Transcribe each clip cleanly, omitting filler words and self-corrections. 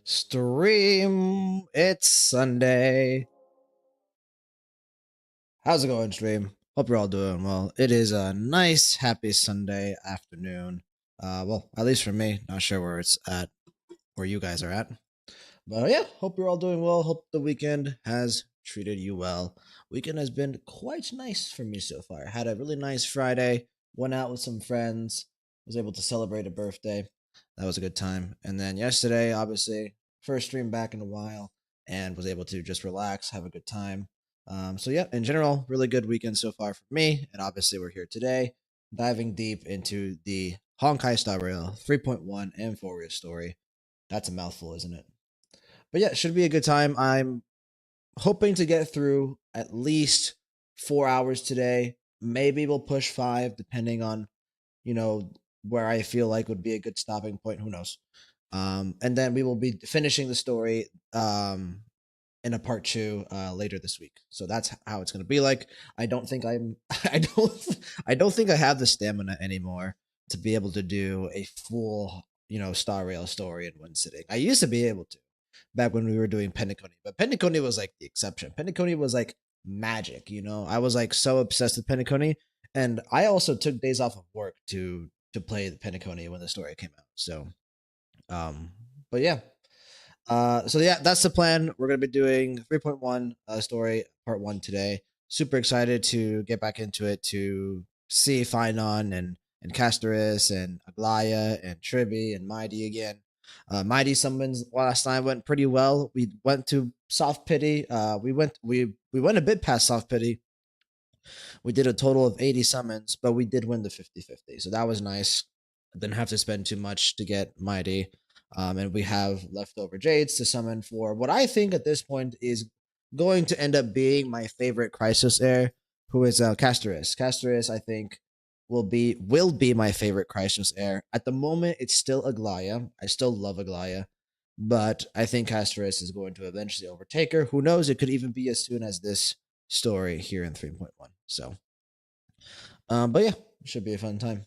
Stream, it's Sunday. How's it going, stream? Hope you're all doing well. It is a nice, happy Sunday afternoon. Well, at least for me. Not sure where it's at, where you guys are at. But yeah, hope you're all doing well. Hope the weekend has treated you well. Weekend has been quite nice for me so far. Had a really nice Friday. Went out with some friends. Was able to celebrate a birthday. That was a good time. And then yesterday, obviously, first stream back in a while, and was able to just relax, have a good time. So yeah, in general, really good weekend so far for me. And obviously, we're here today, diving deep into the Honkai Star Rail 3.1 and 4 story. That's a mouthful, isn't it? But yeah, it should be a good time. I'm hoping to get through at least 4 hours today. Maybe we'll push five, depending on you know where I feel like would be a good stopping point. Who knows? And then we will be finishing the story in a part two later this week. So that's how it's going to be like. I don't think I'm. I don't think I have the stamina anymore to be able to do a full Star Rail story in one sitting. I used to be able to back when we were doing Penacony, but Penacony was like the exception. Penacony was like magic. I was like so obsessed with Penacony, and I also took days off of work to play the Penacony when the story came out. So, um, but yeah, so yeah, that's the plan. We're gonna be doing 3.1 story part one today. Super excited to get back into it to see Finon and Castoris and Aglaya and Tribby and Mighty again. Mighty summons last time went pretty well. We went to soft pity. We went a bit past soft pity. We did a total of 80 summons, but we did win the 50-50. So that was nice. Didn't have to spend too much to get Mighty. And we have leftover Jades to summon for what I think at this point is going to end up being my favorite CHRYSOS heir, who is Castoris. Castoris, I think, will be my favorite CHRYSOS heir. At the moment, it's still Aglaya. I still love Aglaya, but I think Castoris is going to eventually overtake her. Who knows? It could even be as soon as this story here in 3.1. So, but yeah, it should be a fun time.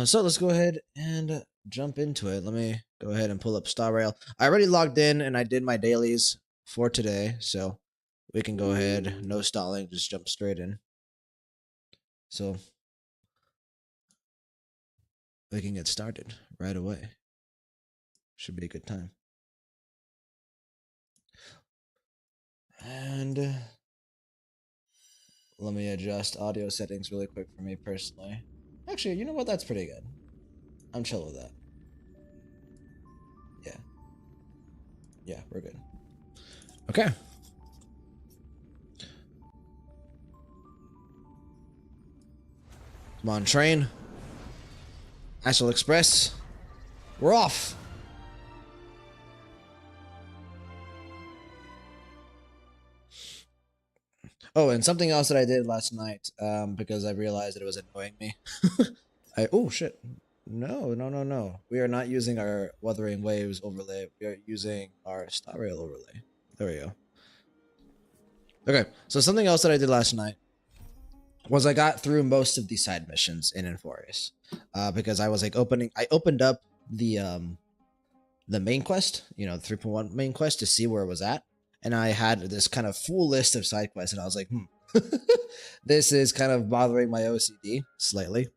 So let's go ahead and jump into it. Let me go ahead and pull up Star Rail. I already logged in and I did my dailies for today, so we can go ahead, no stalling, just jump straight in. So we can get started right away. Should be a good time. And let me adjust audio settings really quick for me personally. Actually, you know what? That's pretty good. I'm chill with that. Yeah. Yeah, we're good. Okay. Come on, train. Astral Express. We're off. Oh, and something else that I did last night, because I realized that it was annoying me. Oh shit. No. We are not using our Wuthering Waves overlay. We are using our Star Rail overlay. There we go. Okay, so something else that I did last night was I got through most of the side missions in Inforius. Because I was like I opened up the main quest, the 3.1 main quest to see where it was at. And I had this kind of full list of side quests, and I was like, this is kind of bothering my OCD slightly.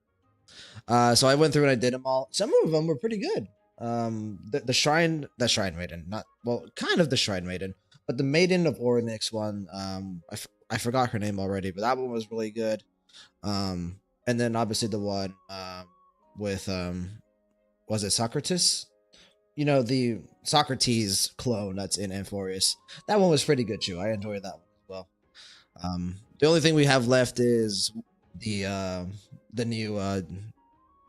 So I went through and I did them all. Some of them were pretty good. The shrine maiden, not well, kind of the shrine maiden, but the maiden of Orynyx one. I forgot her name already, but that one was really good. And then obviously the one with was it Socrates? The Socrates clone that's in Amphorius. That one was pretty good too. I enjoyed that one as well. The only thing we have left is the new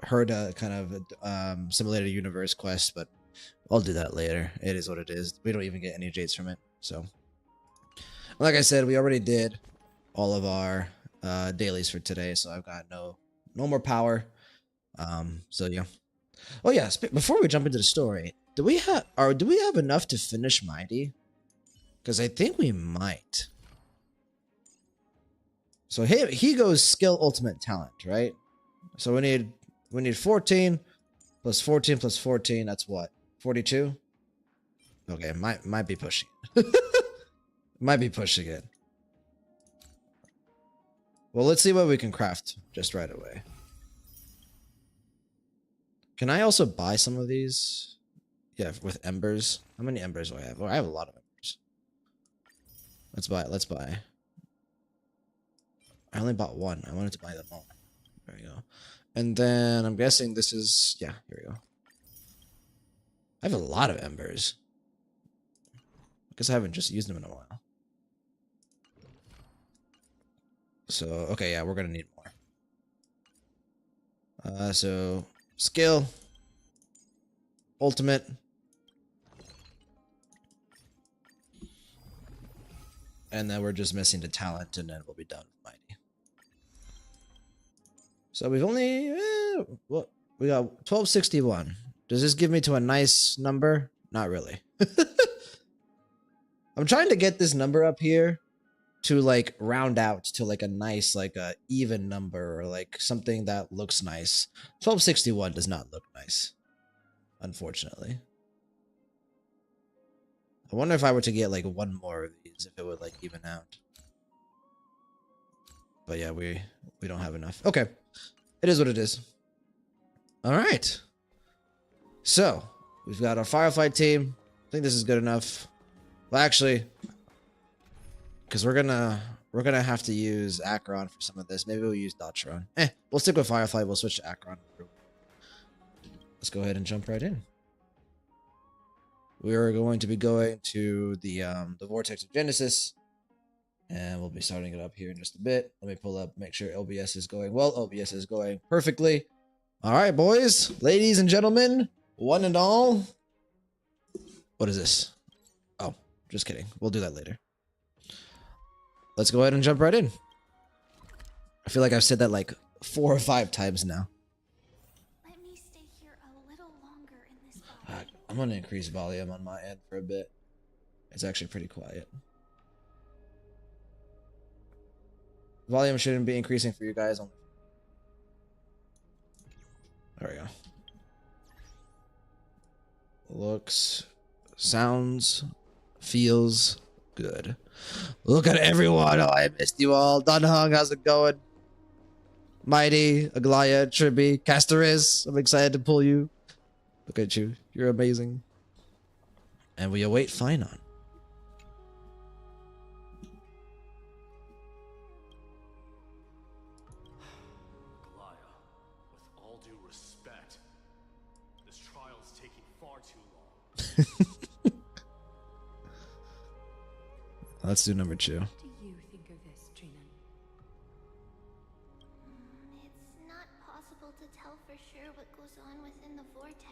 Herda kind of simulated universe quest, but I'll do that later. It is what it is. We don't even get any jades from it. So, like I said, we already did all of our dailies for today, so I've got no more power. So yeah. Oh yeah, before we jump into the story, do we have enough to finish Mighty? Because I think we might. So he goes skill ultimate talent, right? So we need 14 plus 14 plus 14. That's what? 42. Okay, might be pushing it. Might be pushing it. Well, let's see what we can craft just right away. Can I also buy some of these? Yeah, with embers. How many embers do I have? Oh, I have a lot of embers. Let's buy it. Let's buy. I only bought one. I wanted to buy them all. There we go. And then I'm guessing this is... Yeah, here we go. I have a lot of embers. I guess I haven't just used them in a while. So, okay, yeah, we're going to need more. So, skill. Ultimate. And then we're just missing the talent, and then we'll be done with Mighty. So we've only... what? We got 1261. Does this give me to a nice number? Not really. I'm trying to get this number up here to like round out to like a nice, like a even number or like something that looks nice. 1261 does not look nice, unfortunately. I wonder if I were to get like one more of these, if it would like even out. But yeah, we don't have enough. Okay. It is what it is. All right. So we've got our Firefly team. I think this is good enough. Well, actually, because we're gonna have to use Acheron for some of this. Maybe we'll use Dotron. We'll stick with Firefly. We'll switch to Acheron. Let's go ahead and jump right in. We are going to be going to the Vortex of Genesis, and we'll be starting it up here in just a bit. Let me pull up, make sure OBS is going well. OBS is going perfectly. All right, boys, ladies and gentlemen, one and all. What is this? Oh, just kidding. We'll do that later. Let's go ahead and jump right in. I feel like I've said that like 4 or 5 times now. Let me stay here a little longer in this body. I'm going to increase volume on my end for a bit. It's actually pretty quiet. Volume shouldn't be increasing for you guys. There we go. Looks, sounds, feels good. Look at everyone. Oh, I missed you all. Dunhung, how's it going? Mighty, Aglaya, Tribby, Castoris. I'm excited to pull you. Look at you. You're amazing. And we await Finon. Aglaya, with all due respect, this trial's taking far too long. Let's do number 2. What do you think of this, Trinan? It's not possible to tell for sure what goes on within the vortex.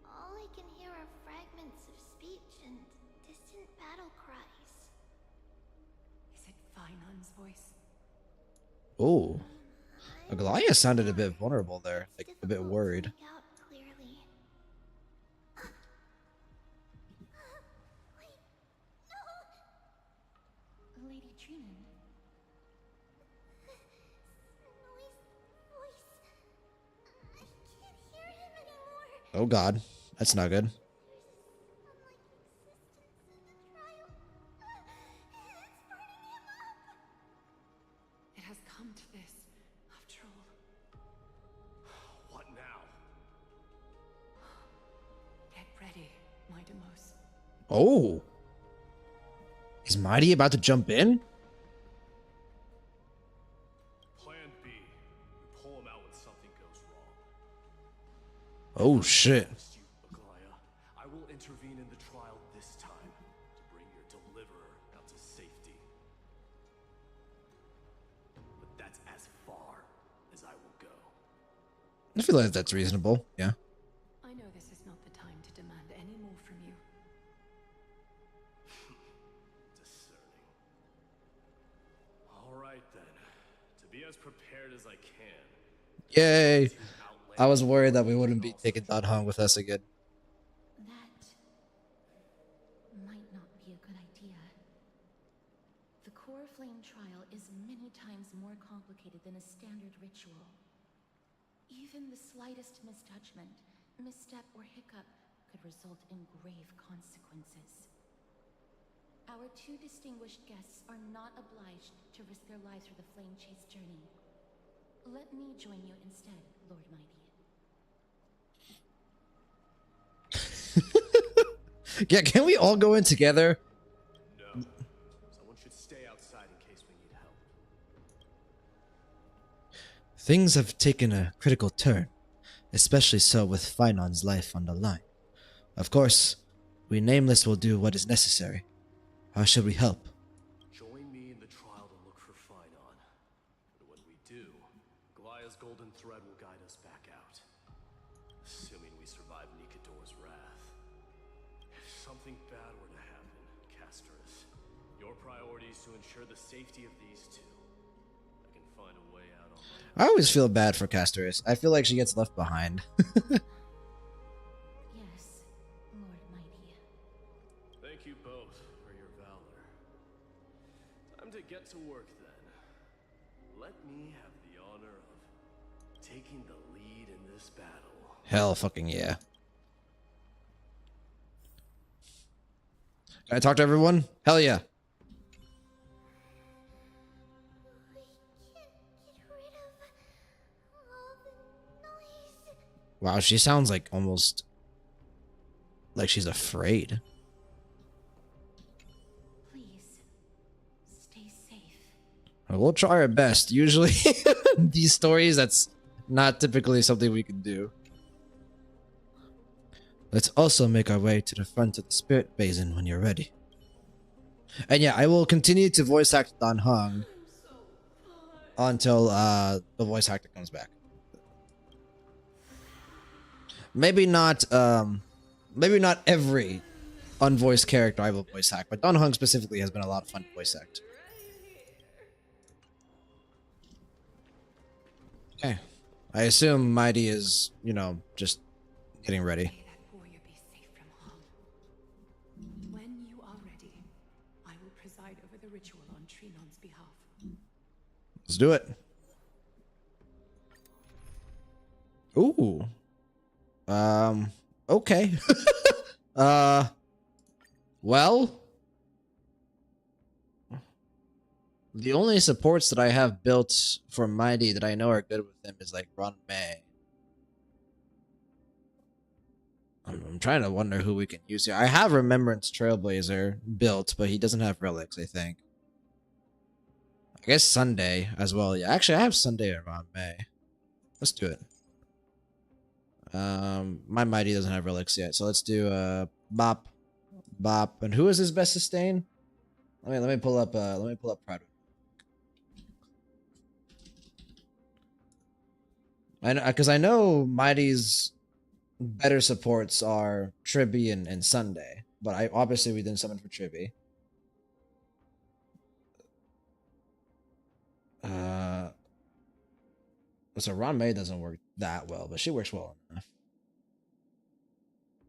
All I can hear are fragments of speech and distant battle cries. Is it Finon's voice? Oh, Aglaya sounded a bit vulnerable there, like a bit worried. Lady Trinan. Oh god, that's not good. It has come to this, after all. What now? Get ready, my Demos. Oh. Is Mighty about to jump in? Plan B. We pull him out when something goes wrong. Oh shit. Against you, Aglaya. I will intervene in the trial this time to bring your deliverer out to safety. But that's as far as I will go. I feel like that's reasonable. Yeah. I know this is not the time to demand any more from you. Discerning. All right then. To be as prepared as I can. Yay. I was worried that we wouldn't be taking Dunhung with us again. That might not be a good idea. The core flame trial is many times more complicated than a standard ritual. Even the slightest misjudgment, misstep, or hiccup could result in grave consequences. Our two distinguished guests are not obliged to risk their lives for the Flame Chase journey. Let me join you instead, Lord Mighty. Yeah, can we all go in together? No. Someone should stay outside in case we need help. Things have taken a critical turn, especially so with Finon's life on the line. Of course, we Nameless will do what is necessary. How should we help? Join me in the trial to look for Finon. And when we do, Goliath's golden thread will guide us back out. Assuming we survive Nikador's wrath. If something bad were to happen, Casterus, your priority is to ensure the safety of these two. I can find a way out on my own. I always feel bad for Casterus. I feel like she gets left behind. Yes, Lord Mighty. Thank you both for your valor. Time to get to work then. Let me have the honor of taking the lead in this battle. Hell fucking yeah. Can I talk to everyone? Hell yeah. We can't get rid of all the noise. Wow, she sounds like almost like she's afraid. Please, stay safe. We'll try our best. Usually, these stories, that's not typically something we can do. Let's also make our way to the front of the Spirit Basin when you're ready. And yeah, I will continue to voice act Dan Heng until the voice actor comes back. Maybe not every unvoiced character I will voice act, but Dan Heng specifically has been a lot of fun to voice act. Okay. I assume Mighty is, just getting ready. May that warrior be safe from harm. When you are ready, I will preside over the ritual on Trinon's behalf. Let's do it. Ooh. Okay. Well, the only supports that I have built for Mighty that I know are good with him is like Ron May. I'm trying to wonder who we can use here. I have Remembrance Trailblazer built, but he doesn't have relics, I think. I guess Sunday as well. Yeah, actually, I have Sunday and Ron May. Let's do it. My Mighty doesn't have relics yet, so let's do Bop, and who is his best sustain? Let me pull up Prado. Because I know Mighty's better supports are Tribby and Sunday, but obviously we didn't summon for Tribby. So Ron May doesn't work that well, but she works well enough.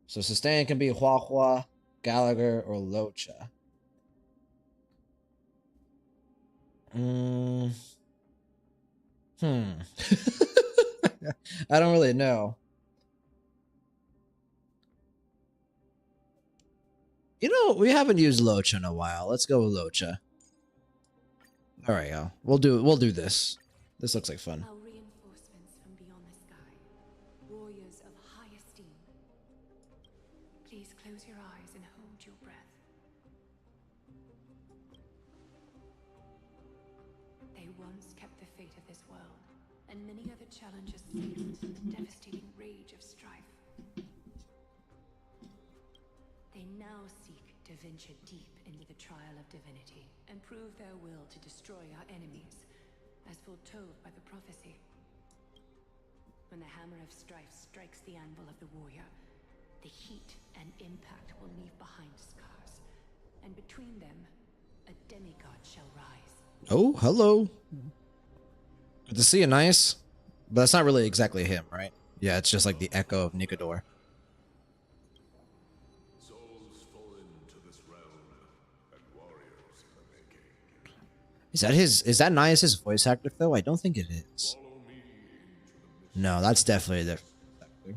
So sustain can be Hua Hua, Gallagher, or Locha. I don't really know. We haven't used Locha in a while. Let's go with Locha. All right, y'all. We'll do this. This looks like fun. Our reinforcements from beyond the sky, warriors of high esteem. Please close your eyes and hold your breath. They once kept the fate of this world, and many other challenges faced the devastating rage of strife. They now seek to venture deep into the trial of divinity and prove their will to destroy our enemies, as foretold by the prophecy. When the hammer of strife strikes the anvil of the warrior, the heat and impact will leave behind scars, and between them, a demigod shall rise. Oh, hello. Good to see you, nice. But that's not really exactly him, right? Yeah, it's just like the echo of Nikador. Souls fallen to this realm, and warriors in the making. Is that Nias' voice actor though? I don't think it is. Follow me into the No, that's definitely a different actor.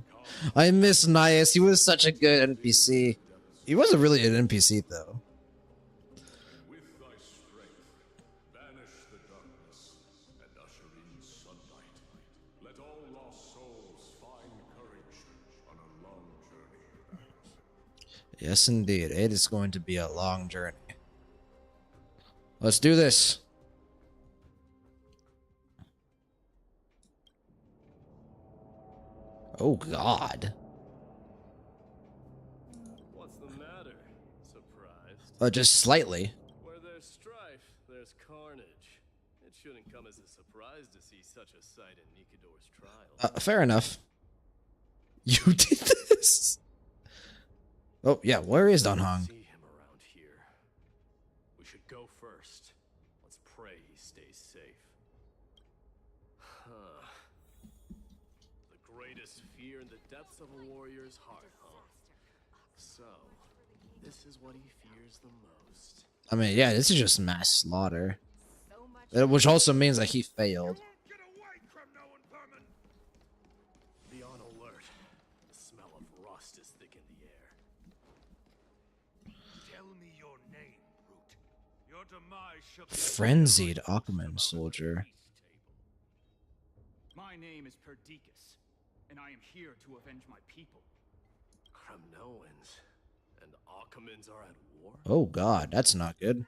I miss Nias. He was such a good NPC. He wasn't really an NPC though. And with thy strength, banish the darkness and usher in sunlight. Let all lost souls find courage on a long journey. Yes, indeed. It is going to be a long journey. Let's do this. Oh, God. What's the matter? Surprised? Just slightly. Where there's strife, there's carnage. It shouldn't come as a surprise to see such a sight in Nikador's trial. Fair enough. You did this? Oh, yeah. Where is Don Hong? See him around here. We should go first. Let's pray he stays safe. Huh. The greatest fear in the depths of a warrior's heart, huh? So, this is what he fears the most. I mean, yeah, this is just mass slaughter. Which also means that he failed. Get away, criminal vermin! Be on alert. The smell of rust is thick in the air. Tell me your name, Root. Your demise shall be Frenzied Aquaman soldier. My name is Perdiccas, and I am here to avenge my people. Kremnoans and Akamans are at war? Oh, God. That's not good.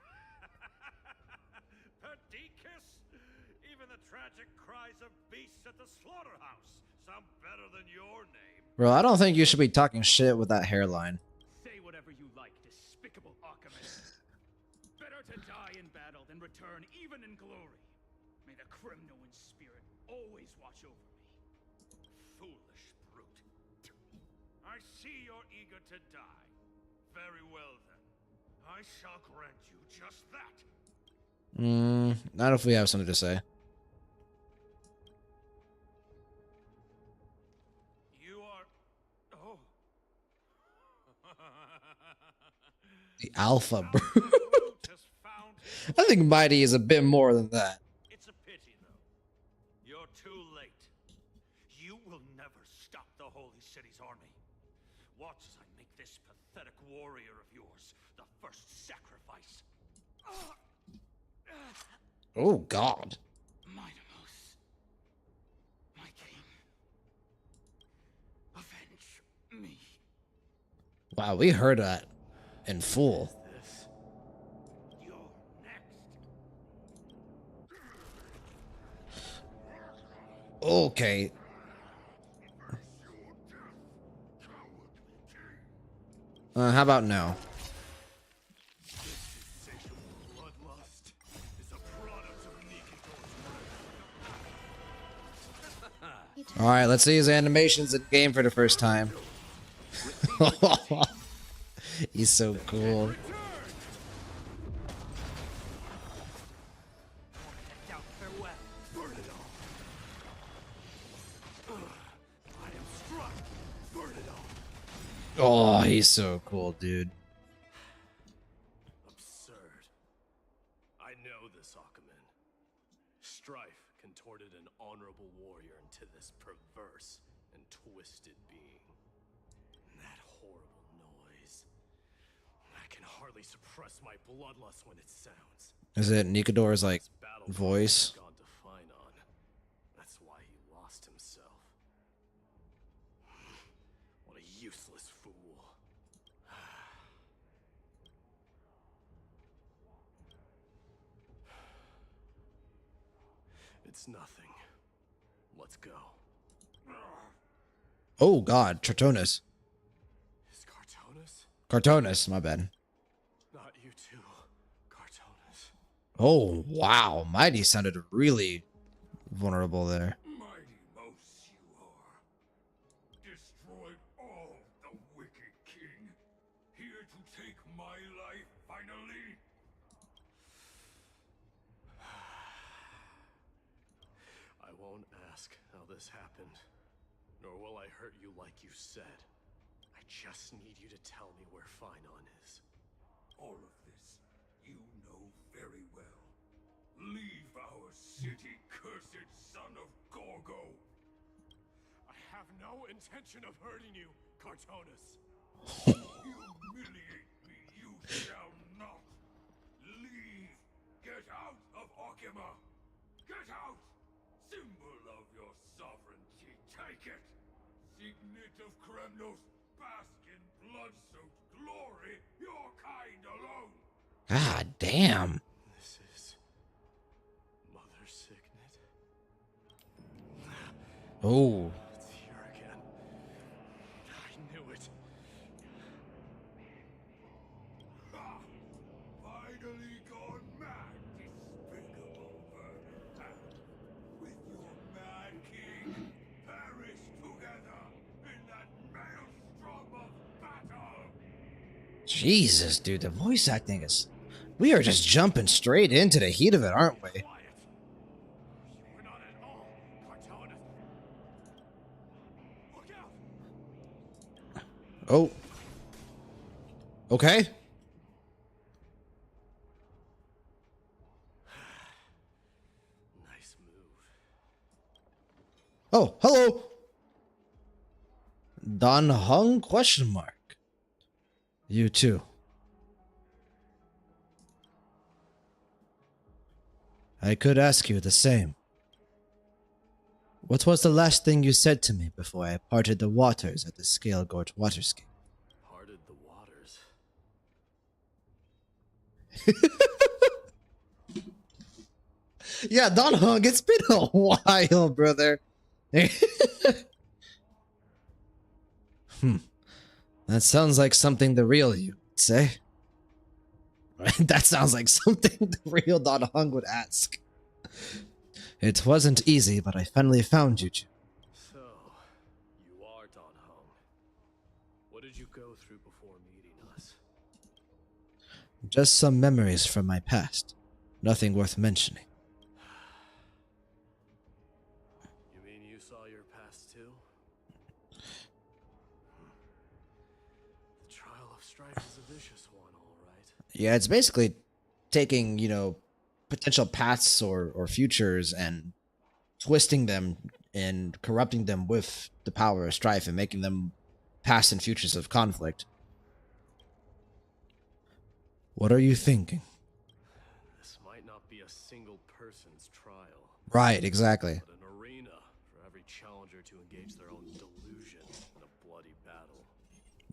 Perdiccas? Even the tragic cries of beasts at the slaughterhouse sound better than your name. Bro, I don't think you should be talking shit with that hairline. Say whatever you like, despicable Achaemen. Better to die in battle than return even in glory. May the Kremnoan spirit always watch over me. Foolish brute. I see you're eager to die. Very well then. I shall grant you just that. Not if we have something to say. You are... Oh. The alpha, bro. Root has found his I think Mighty is a bit more than that. It's a pity, though. You're too late. You will never stop the Holy City's army. Watch as I make this pathetic warrior of yours the first sacrifice. Oh, God. Mightimos, my king, avenge me. Wow, we heard that in full. This? You're next. Okay. How about no? Insatiable bloodlust is a product of Nikador's Alright, let's see his animations in game for the first time. He's so cool. Burn it all. I am struck. Burn it all. Oh, he's so cool, dude. Absurd. I know this Achaemen. Strife contorted an honorable warrior into this perverse and twisted being. That horrible noise. I can hardly suppress my bloodlust when it sounds. Is it Nikador's, like, This battle voice? gone to Finon. That's why he lost himself. What a useless fool. It's nothing. Let's go. Oh, God. Tratonus. Is Cartonus? Cartonus, my bad. Not you too, Cartonus. Oh, wow. Mighty sounded really vulnerable there. Mighty most you are. Destroyed all the wicked king. Here to take my life finally. I won't ask how this happened, nor will I hurt you like you said. I just need you to tell me where Finon is. All of this you know very well. Leave our city, cursed son of Gorgo. I have no intention of hurting you, Cartonus. Humiliate me, you shall not. Leave. Get out of Okima. Get out. Symbol of your sovereignty. Take it. Signet of Kremnos. Bask in blood-soaked glory. Your kind alone. God damn. This is Mother's signet. Oh. It's here again. I knew it. Ah, finally gone mad, despicable vermin. With your mad king, perish together in that maelstrom of battle. Jesus, dude, the voice acting is... We are just jumping straight into the heat of it, aren't we? Quiet. We're not at all, Cartonus. Look out! Oh. Okay. Nice move. Oh, hello. Don Hung question mark. You too. I could ask you the same. What was the last thing you said to me before I parted the waters at the Scale Gorge Waterscape? Parted the waters. Yeah, Don Hung, it's been a while, brother. That sounds like something the real you would say. That sounds like something the real Don Hung would ask. It wasn't easy, but I finally found you two. So, you are Don Hung. What did you go through before meeting us? Just some memories from my past. Nothing worth mentioning. You mean you saw your past too? The trial of strife is a vicious one, all right. Yeah, it's basically taking, potential pasts or futures and twisting them and corrupting them with the power of strife and making them past and futures of conflict. What are you thinking? This might not be a single person's trial, Right, exactly. but an arena for every challenger to engage their own delusion in a bloody battle.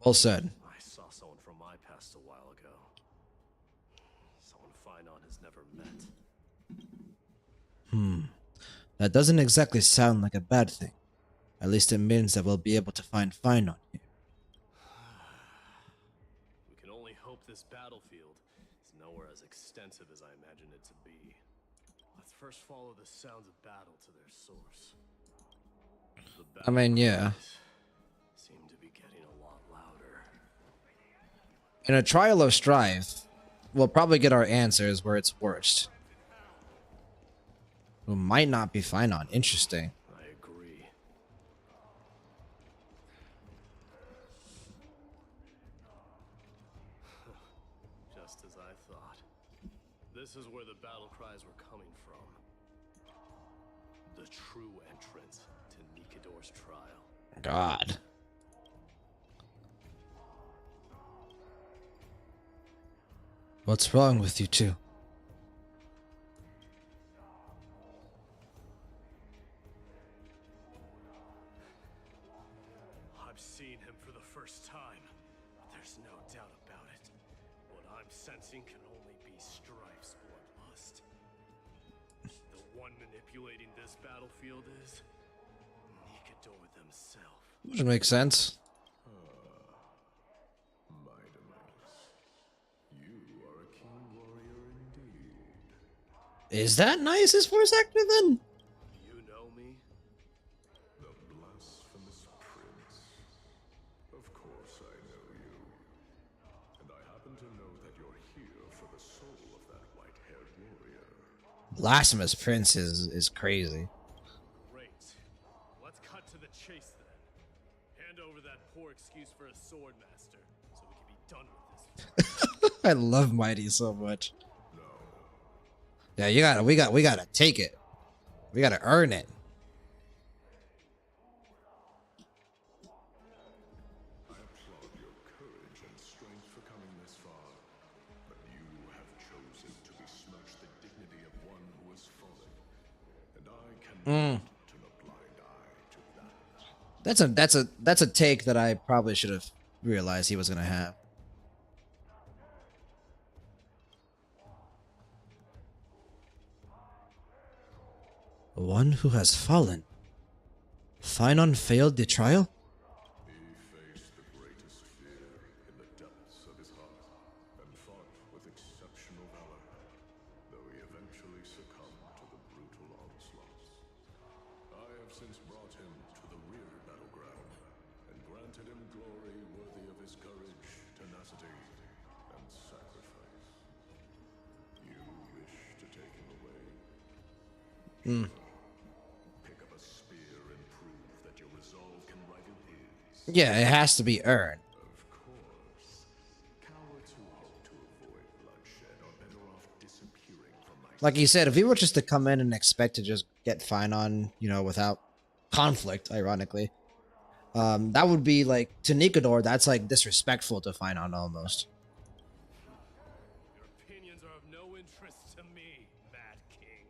Well said. I saw someone from my past a while ago. Someone Finon has never met. That doesn't exactly sound like a bad thing. At least it means that we'll be able to find Finon here. We can only hope this battlefield is nowhere as extensive as I imagine it to be. Let's first follow the sounds of battle to their source. The I mean, yeah. cries seem to be getting a lot louder. In a trial of strife, we'll probably get our answers where it's worst. Who might not be Finon. Interesting. I agree. Just as I thought. This is where the battle cries were coming from. The true entrance to Nikador's trial. God. What's wrong with you two? I've seen him for the first time. There's no doubt about it. What I'm sensing can only be Strife's bloodlust. The one manipulating this battlefield is Nikador themselves. Which makes sense. Mightimus, you are a keen warrior indeed. Is that Nice's voice actor then? You know me? The blasphemous prince. Of course I know you. And I happen to know that you're here for the soul of that white-haired warrior. Blasphemous Prince is crazy. Great. Let's cut to the chase then. Hand over that poor excuse for a sword master, so we can be done with this. I love Mighty so much. Yeah, we gotta take it. We gotta earn it. Mm. turn a blind eye to that. That's a take that I probably should have realized he was gonna have. One who has fallen. Finon failed the trial? He faced the greatest fear in the depths of his heart and fought with exceptional valor, though he eventually succumbed to the brutal onslaughts. I have since brought him to the rear battleground and granted him glory worthy of his courage, tenacity, and sacrifice. You wish to take him away? Pick up a spear and prove that your resolve can rival his. Yeah, it has to be earned. Of course. Cowards who hope to avoid bloodshed are better off disappearing from my Like you said, if he were just to come in and expect to just get Finon, you know, without conflict, ironically, that would be like, to Nikador, that's like disrespectful to Finon almost. Your opinions are of no interest to me, Mad King.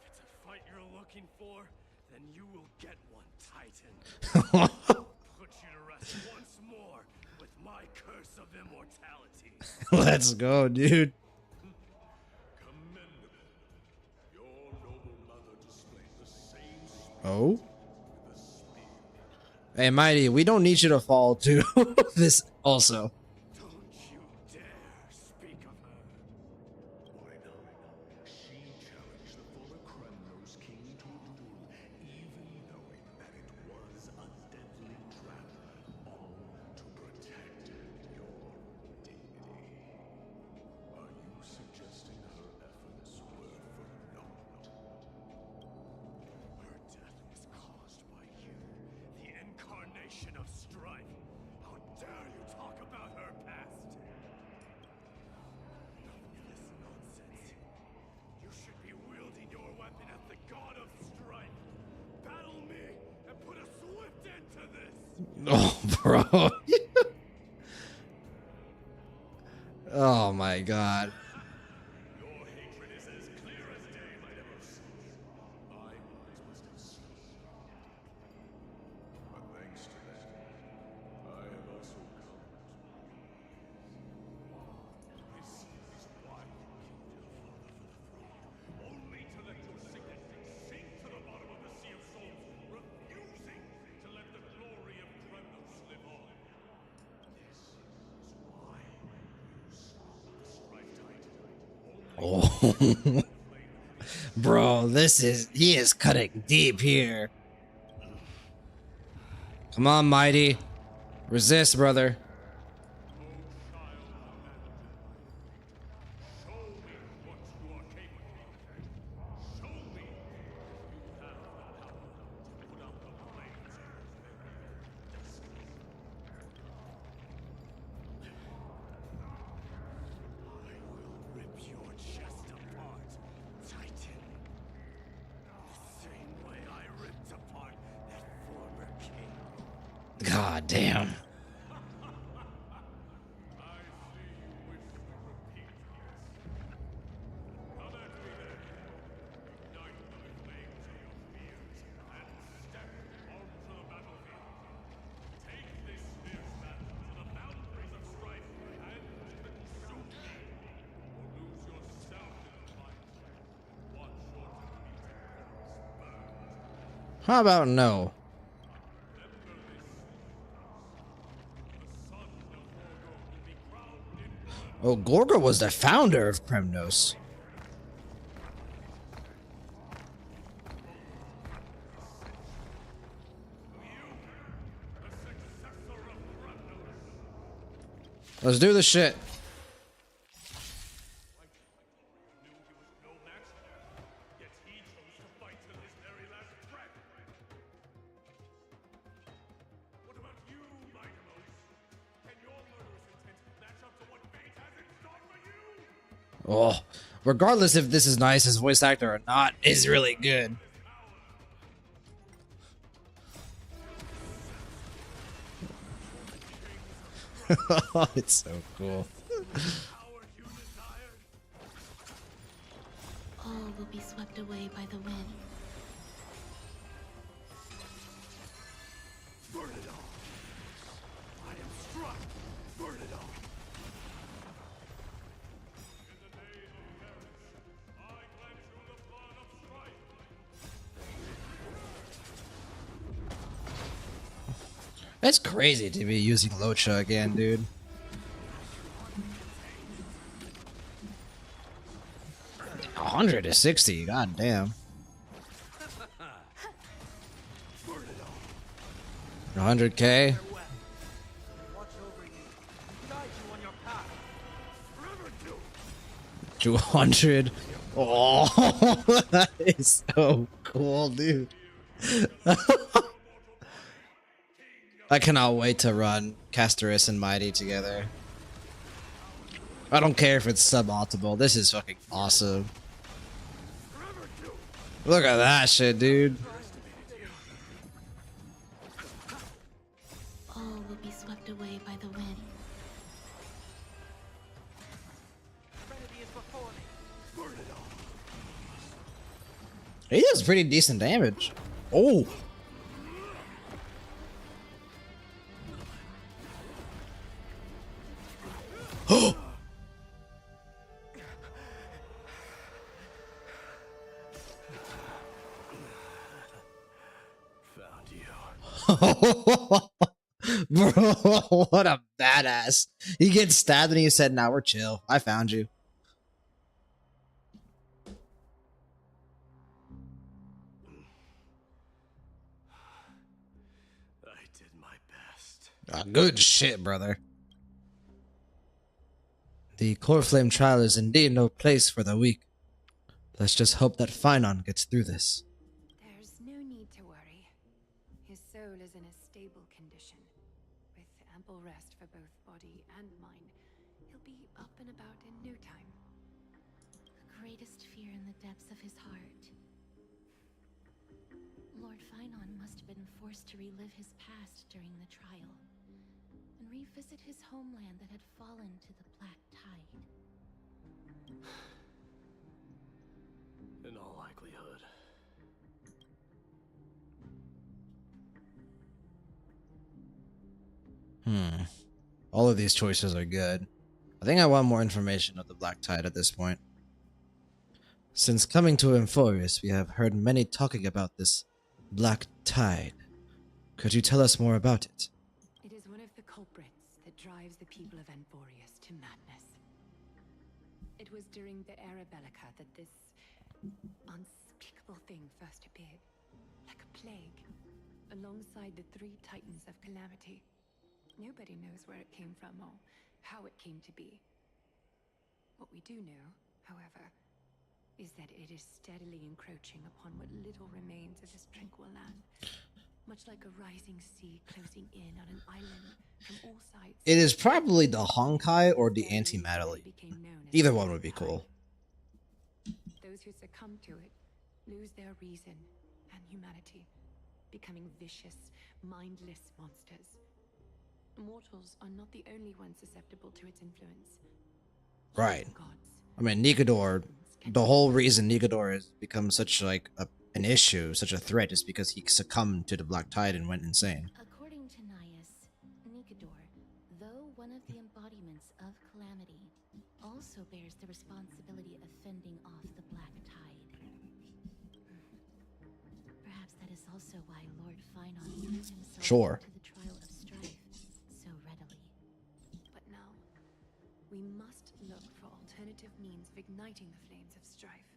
If it's a fight you're looking for, then you will get one, Titan. Put you to rest once more with my curse of immortality. Let's go, dude. commendable. Your noble mother displayed the same spirit Oh? with a spear. Hey, Mighty, we don't need you to fall to this also. Don't you dare speak of her. Why not? She challenged the former Kremnos king to a duel, even knowing that it was a deadly trap, all to protect your dignity. Are you suggesting her efforts were for naught? Her death was caused by you, the incarnation of strife. How dare you talk about her past? Enough of this nonsense. You should be wielding your weapon as the god of strife. Battle me and put a swift end to this. Oh, bro. Oh my god. Your hatred is as clear as day, my Demos. My eyes must have seen. But thanks to that, I have also come to this is why you killed your father for the throne, only to let your signet sink to the bottom of the Sea of Souls, refusing to let the glory of Kremnos live on. This is why you stop the strife tide. Oh. Bro, he is cutting deep here. Come on, Mighty. Resist, brother. Show me what you are capable of. Show me if you have the power to put out the flames of your destiny. I will rip your chest apart, Titan. The same way I ripped apart that former king. God damn. I see you wish to repeat this. Come at me then. Ignite the flames of your fears and step onto the battlefield. Take this fierce battle to the boundaries of strife and consume me. Or lose yourself in the fight and watch your defeated corpse burn. How about no? Remember this. The son of Gorgo will be crowned in blood. Oh, Gorga was the founder of Kremnos. Let's do this shit. Knew he was no match, yet he chose to fight till his very last breath. What about you, my Demos? Can your murderous intent match up to what fate has in store for you? Oh, regardless if this is nice, his voice actor or not is really good. It's so cool. Power you desired. All will be swept away by the wind. That's crazy to be using Locha again, dude. $160, god damn. 100K. 200. Oh, that is so cool, dude. I cannot wait to run Casterus and Mighty together. I don't care if it's suboptimal. This is fucking awesome. Look at that shit, dude. All will be swept away by the wind. He does pretty decent damage. Oh. Oh. Bro, what a badass. He gets stabbed and he said, "Now we're chill. I found you." I did my best. Good shit, brother. The core flame trial is indeed no place for the weak. Let's just hope that Finon gets through this. There's no need to worry. His soul is in a stable condition. With ample rest for both body and mind, he'll be up and about in no time. The greatest fear in the depths of his heart. Lord Finon must have been forced to relive his past during the trial, and revisit his homeland that had fallen to the Black Tide. In all likelihood. All of these choices are good. I think I want more information of the Black Tide at this point. Since coming to Emphorius, we have heard many talking about this Black Tide. Could you tell us more about it? It is one of the culprits that drives the people of Emphorius to madness. It was during the Era Bellica that this unspeakable thing first appeared, like a plague, alongside the three titans of calamity. Nobody knows where it came from or how it came to be. What we do know, however, is that it is steadily encroaching upon what little remains of this tranquil land. Much like a rising sea closing in on an island from all sides. It is probably the Honkai or the Anti-Madeline. Either one would be cool. Those who succumb to it lose their reason and humanity, becoming vicious, mindless monsters. Mortals are not the only ones susceptible to its influence. Right. Gods. I mean, Nigador, the whole reason Nigador has become such like an issue, such a threat, is because he succumbed to the Black Tide and went insane. According to Naius, Nigador, though one of the embodiments of calamity, also bears the responsibility of fending off the Black Tide. Perhaps that is also why Lord Finon threw himself Sure. into the trial of strife so readily. But now, we must look for alternative means of igniting the flames of strife.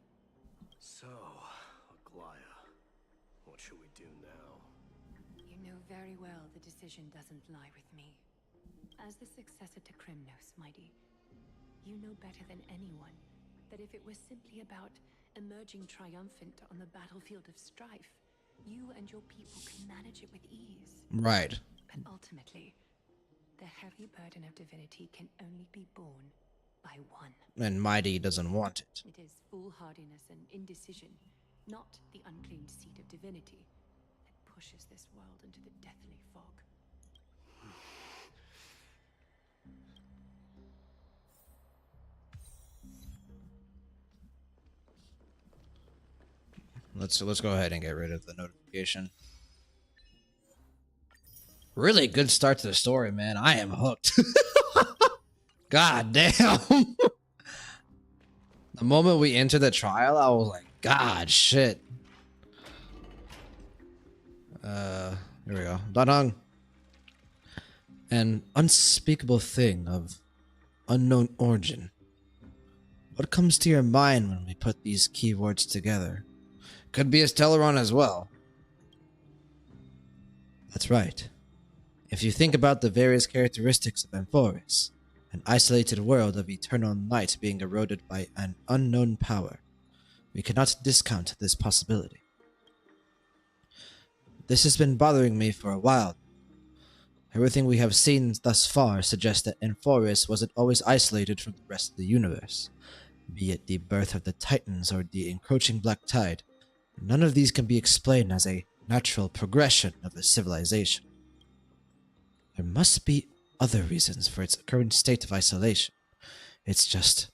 So, Aglaya, what should we do now? You know very well the decision doesn't lie with me. As the successor to Krymnos, Mighty, you know better than anyone that if it was simply about emerging triumphant on the battlefield of strife, you and your people can manage it with ease. Right. But ultimately, the heavy burden of divinity can only be borne by one. And Mighty doesn't want it. It is foolhardiness and indecision, not the unclaimed seat of divinity, that pushes this world into the deathly fog. Let's go ahead and get rid of the notification. Really good start to the story, man. I am hooked. God damn. The moment we entered the trial, I was like, God shit. Here we go. Danhung. An unspeakable thing of unknown origin. What comes to your mind when we put these keywords together? Could be a Stellaron as well. That's right. If you think about the various characteristics of Amphoris, an isolated world of eternal night being eroded by an unknown power, we cannot discount this possibility. This has been bothering me for a while. Everything we have seen thus far suggests that Amphoris wasn't always isolated from the rest of the universe, be it the birth of the Titans or the encroaching Black Tide. None of these can be explained as a natural progression of a civilization. There must be other reasons for its current state of isolation. It's just,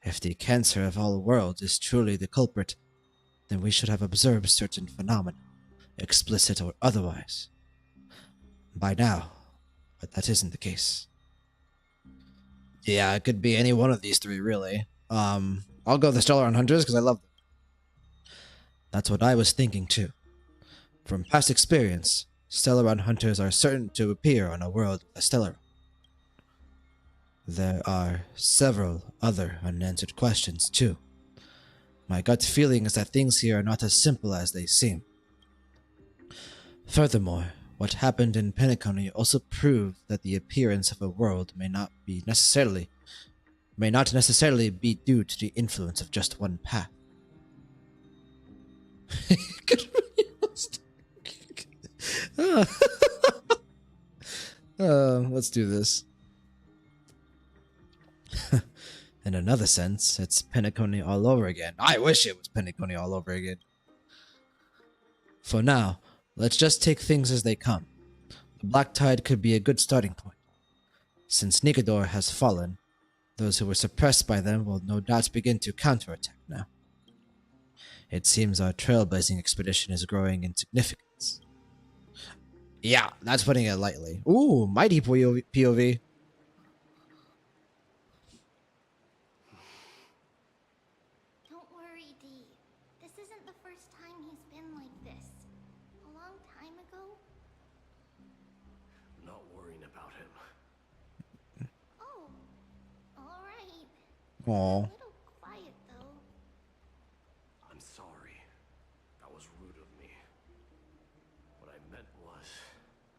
if the cancer of all worlds is truly the culprit, then we should have observed certain phenomena, explicit or otherwise, by now, but that isn't the case. Yeah, it could be any one of these three, really. I'll go the Stellaron Hunters because I love them. That's what I was thinking too. From past experience, Stellaron Hunters are certain to appear on a world with a Stellaron. There are several other unanswered questions too. My gut feeling is that things here are not as simple as they seem. Furthermore, what happened in Penacony also proved that the appearance of a world may not necessarily be due to the influence of just one path. Let's do this. In another sense, it's Penacony all over again. I wish it was Penacony all over again. For now, let's just take things as they come. The Black Tide could be a good starting point. Since Nikador has fallen, those who were suppressed by them will no doubt begin to counterattack now. It seems our trailblazing expedition is growing in significance. Yeah, that's putting it lightly. Ooh, mighty POV. Don't worry, Dee. This isn't the first time he's been like this. A long time ago? I'm not worrying about him. Oh, alright. A Aww. little quiet, though. I'm sorry. That was rude of me. What I meant was,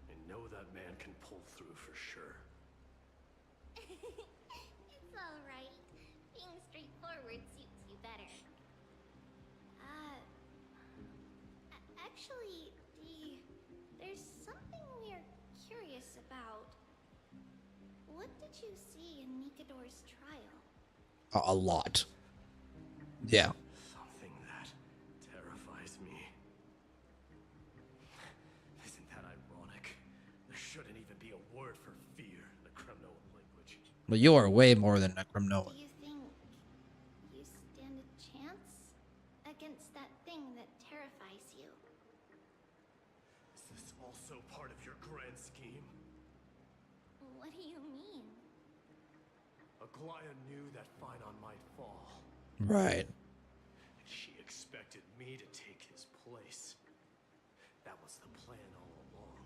I know that man can pull through for sure. It's alright. Being straightforward suits you better. Actually, Dee, there's something we're curious about. What did you see in Nikador's trial? A lot. Yeah. Something that terrifies me. Isn't that ironic? There shouldn't even be a word for fear in the Kremnoan language. Well, you are way more than a Kremnoan. Do you think you stand a chance against that thing that terrifies you? Is this also part of your grand scheme? What do you mean? Aglaya knew that Phynon might fall. Right. And she expected me to take his place. That was the plan all along,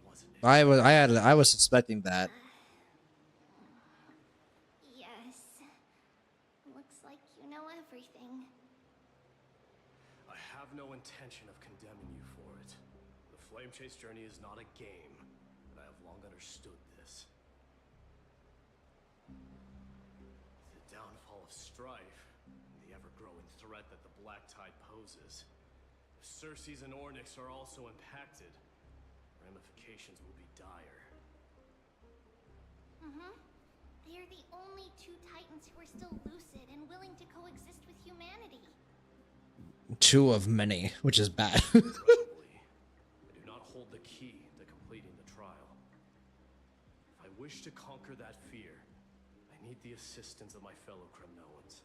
wasn't it? I was suspecting that. Yes. Looks like you know everything. I have no intention of condemning you for it. The Flame Chase journey is not a game, and I have long understood this. The downfall of strife, and the ever-growing threat that the Black Tide poses. If Circes and Ornyx are also impacted, ramifications will be dire. They are the only two Titans who are still lucid and willing to coexist with humanity. Two of many, which is bad. Regrettably, I do not hold the key to completing the trial. If I wish to conquer that fear, I need the assistance of my fellow Kremnoans.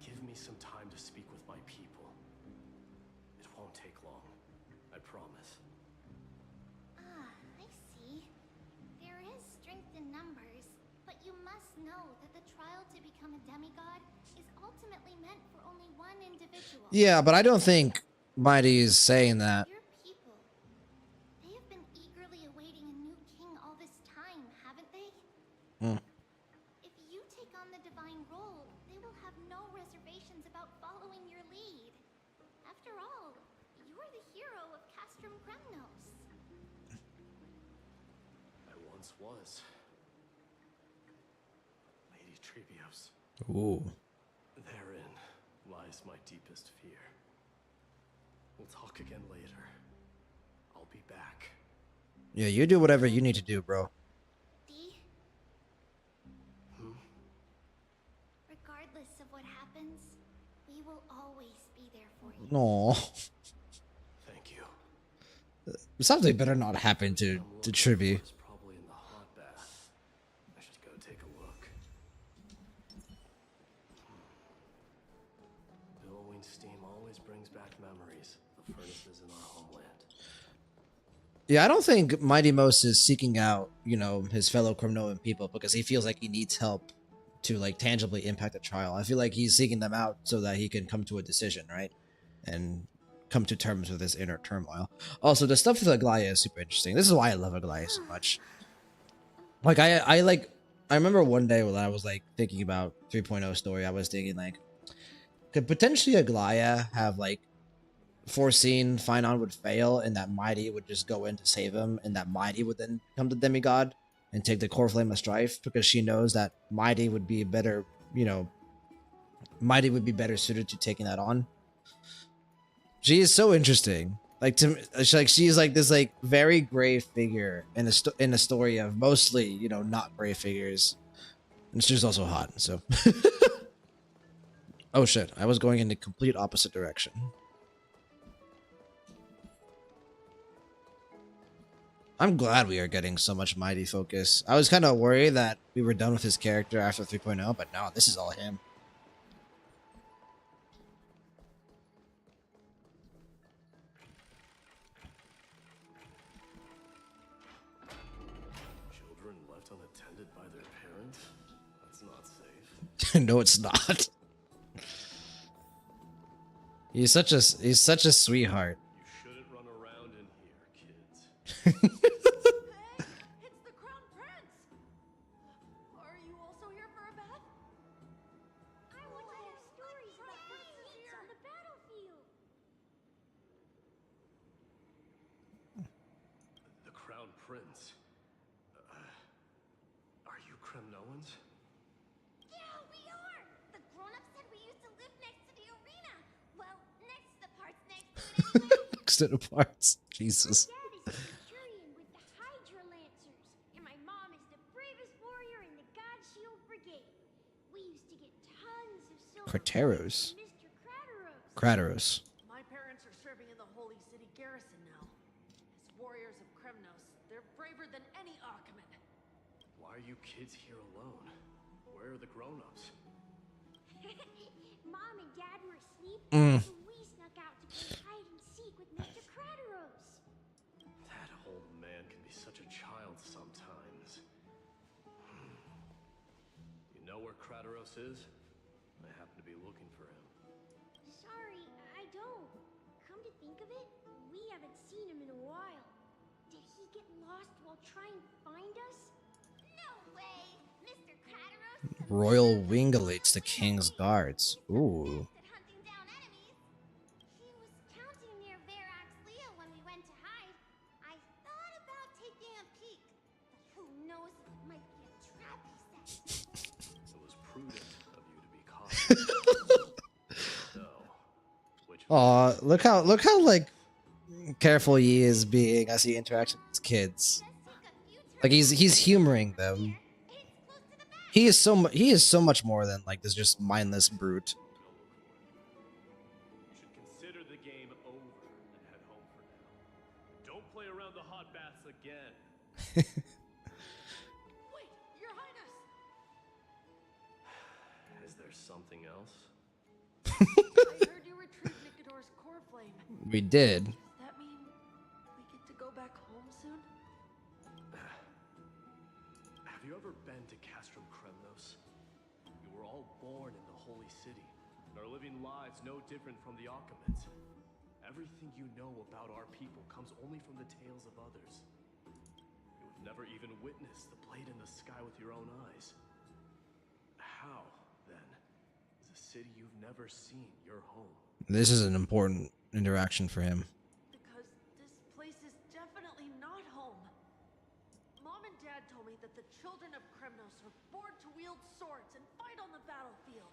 Give me some time to speak with my people. It won't take long, I promise. I see. There is strength in numbers, but you must know that the trial to become a demigod is ultimately meant for only one individual. Yeah, but I don't think Mighty is saying that. Your people. They have been eagerly awaiting a new king all After all, you're the hero of Castrum Kremnos. I once was. Lady Trebios. Ooh. Therein lies my deepest fear. We'll talk again later. I'll be back. Yeah, you do whatever you need to do, bro. D? Regardless of what happens, we will always be there for you. No. Thank you. Something better not happen to Tribby. It's probably in the hot bath. I should go take a look. Billowing steam always brings back memories. The furnaces in our homeland. Yeah, I don't think Mighty Most is seeking out, you know, his fellow Kremnoan people because he feels like he needs help to like tangibly impact the trial. I feel like he's seeking them out so that he can come to a decision, right? And come to terms with his inner turmoil. Also, the stuff with Aglaya is super interesting. This is why I love Aglaya so much. Like I remember one day when I was like thinking about 3.0 story, I was thinking like, could potentially Aglaya have like foreseen Finon would fail and that Mighty would just go in to save him and that Mighty would then become the demigod and take the core flame of strife because she knows that Mighty would be better, you know, Mighty would be better suited to taking that on. She is so interesting. Like to she's like this like very gray figure in a story of mostly, you know, not gray figures. And she's also hot, so oh shit, I was going in the complete opposite direction. I'm glad we are getting so much Mighty focus. I was kind of worried that we were done with his character after 3.0, but no, this is all him. Children left unattended by their parents? That's not safe. No, it's not. He's such a sweetheart. You shouldn't run around in here, kids. Hey, it's the Crown Prince! Are you also here for a bath? I want to hear stories about princesses on the battlefield. The Crown Prince. Are you Kremnoans? Yeah, we are! The grown-ups said we used to live next to the arena. Well, next to the parts next to it anyway. Next to the parts. Jesus. Dad is a centurion with the Hydra Lancers, and my mom is the bravest warrior in the God Shield Brigade. We used to get tons of silver Crateros. from Mr. Crateros. Kratos. My parents are serving in the Holy City garrison now. As warriors of Kremnos, they're braver than any Archiman. Why are you kids here alone? Where are the grown-ups? Mom and Dad were asleep, Mm. so we snuck out to play hide and seek with Mr. Crateros. That old man can be such a child sometimes. You know where Crateros is? I happen to be looking for him. Sorry, I don't. Come to think of it, we haven't seen him in a while. Did he get lost while trying to find us? No way! Mr. Crateros is a Royal wing elites the king's guards. Ooh. at hunting down enemies. He was counting near Verax Leo when we went to hide. I thought about taking a peek, but who knows, it might be a trap he set. It was prudent of you to be cautious. So, which Aw, look how like careful he is being as he interacts with his kids. Let's take a few turns. Like he's humoring them. It's close to the back. He is so much more than like this just mindless brute. go look for him. You should consider the game over and head home for now. Don't play around the hot baths again. Wait, Your Highness! Is there something else? I heard you retrieved Nicodor's core flame. We did. Does that mean we get to go back home soon? Have you ever been to Castrum Kremnos? We were all born in the Holy City, and are living lives no different from the Archimans. Everything you know about our people comes only from the tales of others. You have never even witnessed the blade in the sky with your own eyes. How, then, is a city you've never seen your home. This is an important interaction for him. Because this place is definitely not home. Mom and Dad told me that the children of Kremnos are born to wield swords and fight on the battlefield.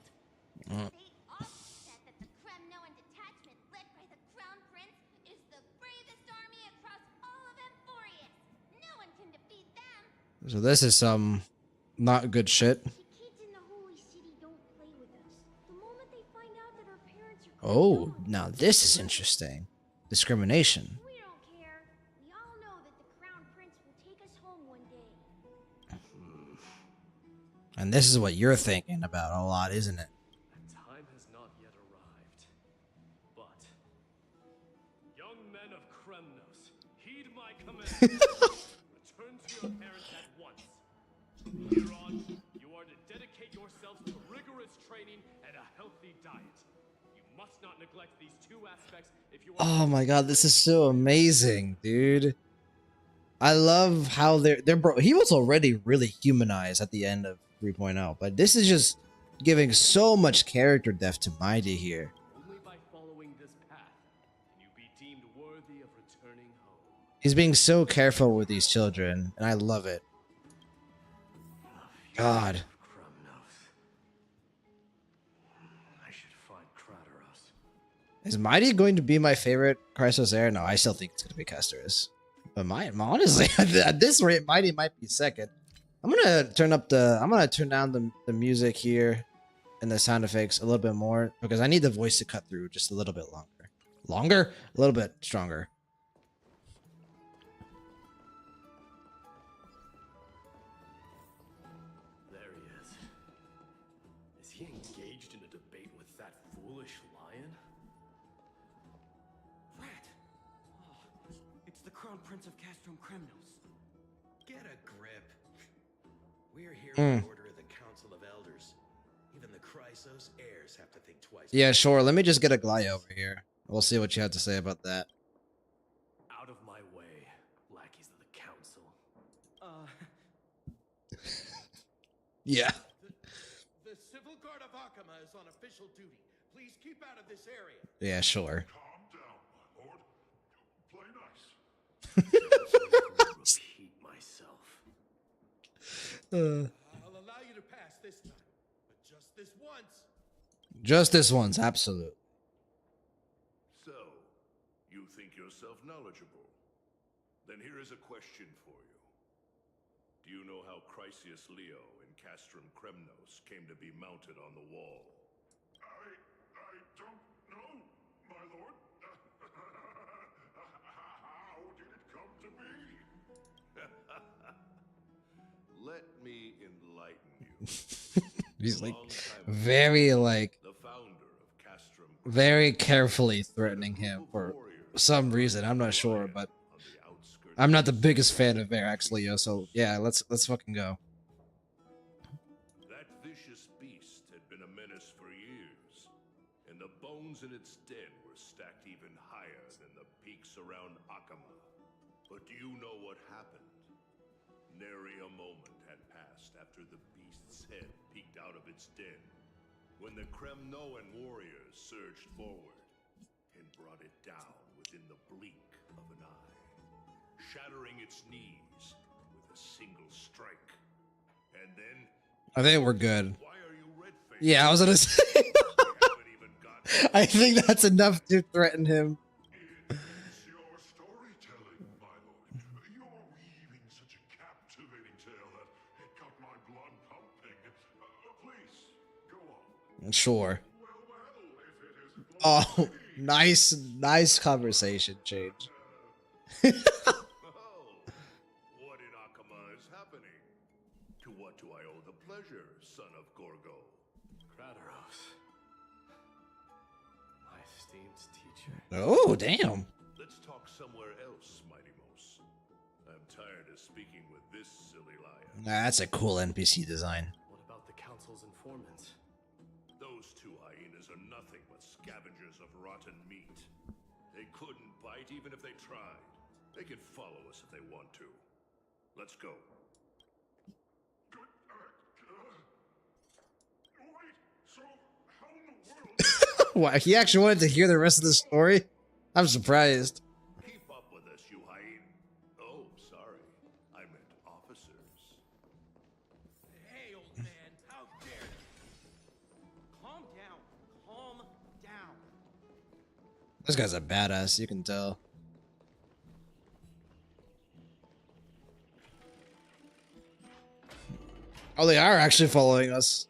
They also said that the Kremnoan detachment led by the Crown Prince is the bravest army across all of Emporius. No one can defeat them. So this is some not good shit. The kids in the Holy City don't play with us. The moment they find out that our parents are Oh, Kremnoan, now this is interesting. Discrimination. we don't care. We all know that the Crown Prince will take us home one day. And this is what you're thinking about a lot, isn't it? The time has not yet arrived. But, young men of Kremnos, heed my command. Return to your parents at once. Hereon, you are to dedicate yourselves to rigorous training and a healthy diet. You must not neglect these two aspects if you are. Oh my god, this is so amazing, dude. I love how they're bro. He was already really humanized at the end of 3.0, but this is just giving so much character depth to Mighty here. Only by following this path can you be deemed worthy of returning home. He's being so careful with these children, and I love it. God. Kremnos. I should find Krateros. Is Mighty going to be my favorite CHRYSOS heir? No, I still think it's going to be Castorus. But honestly, at this rate, Mighty might be second. I'm gonna turn down the music here and the sound effects a little bit more because I need the voice to cut through just a little bit longer. Longer? A little bit stronger. There he is. Is he engaged in a debate with that foolish lion? Rat! Oh, it's the Crown Prince of Castrum Kremnos. Get a grip. We're here on the order of the Council of Elders. Even the CHRYSOS heirs have to think twice. Yeah, sure. Let me just get a Glide over here. We'll see what you have to say about that. Out of my way, lackeys of the council. Yeah. The Civil Guard of Akama is on official duty. Please keep out of this area. Yeah, sure. Calm down, my lord. Play nice. Repeat myself. I'll allow you to pass this time, but just this once. Just this once, absolute. So, you think yourself knowledgeable? Then here is a question for you. Do you know how Chrysius Leo in Castrum Kremnos came to be mounted on the wall? I don't know, my lord. How did it come to be? Let me enlighten you. He's like Long time ago, very like the founder of Castrum very carefully threatening him for some reason. I'm not sure, but on the outskirts I'm not the biggest fan of Verax Leo, so yeah, let's fucking go. That vicious beast had been a menace for years, and the bones in its den were stacked even higher than the peaks around Akama. But do you know what happened? Nary a moment had passed after the beast's head peeked out of its den, when the Kremnoan warriors surged forward and brought it down within the blink of an eye, shattering its knees with a single strike. And then, I think we're good. why are you red-faced? Yeah, I was gonna say. We haven't even gotten I think that's enough to threaten him. It's your storytelling, my lord. You're weaving such a captivating tale that it got my blood pumping. Please, go on. Sure. Well, if it is Oh, nice conversation change. Oh, what in Akama is happening? To what do I owe the pleasure, son of Gorgo? Krateros. My esteemed teacher. Oh, damn. Let's talk somewhere else, Mighty Mos. I'm tired of speaking with this silly lion. That's a cool NPC design. What about the council's informants? Those two hyenas are nothing but scavengers of rotten meat. They couldn't bite even if they tried. They can follow us if they want to. Let's go. Wait, so how Why, he actually wanted to hear the rest of the story? I'm surprised. Keep up with us, you hyena. Oh, sorry. I meant officers. Hey, old man, how dare you? Calm down. Calm down. This guy's a badass, you can tell. Oh, they are actually following us.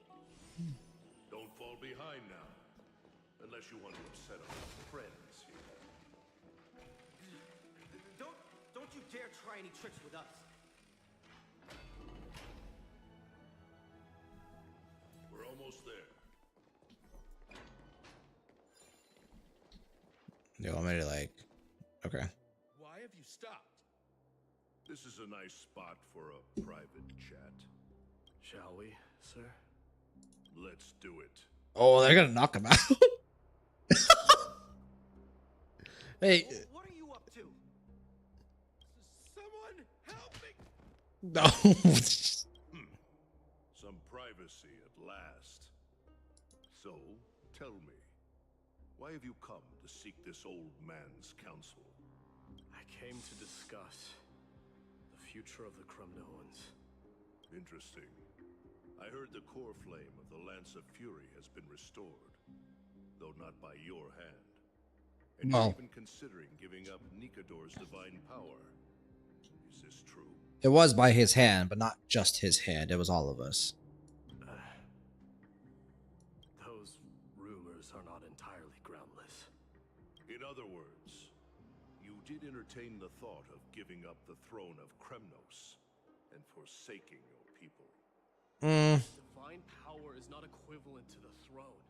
Don't fall behind now. Unless you want to upset our friends here. Don't you dare try any tricks with us. We're almost there. They want me to, like, okay. Why have you stopped? This is a nice spot for a private chat. Shall we, sir? Let's do it. Oh, they're gonna knock him out. Hey. What are you up to? Someone help me! No. Some privacy at last. So, tell me, why have you come to seek this old man's counsel? I came to discuss the future of the Kremnoans. Interesting. I heard the core flame of the Lance of Fury has been restored, though not by your hand. And Well, you're even considering giving up Nikador's divine power. Is this true? it was by his hand, but not just his hand. It was all of us. Those rumors are not entirely groundless. In other words, you did entertain the thought of giving up the throne of Kremnos and forsaking your people. Divine power is not equivalent to the throne.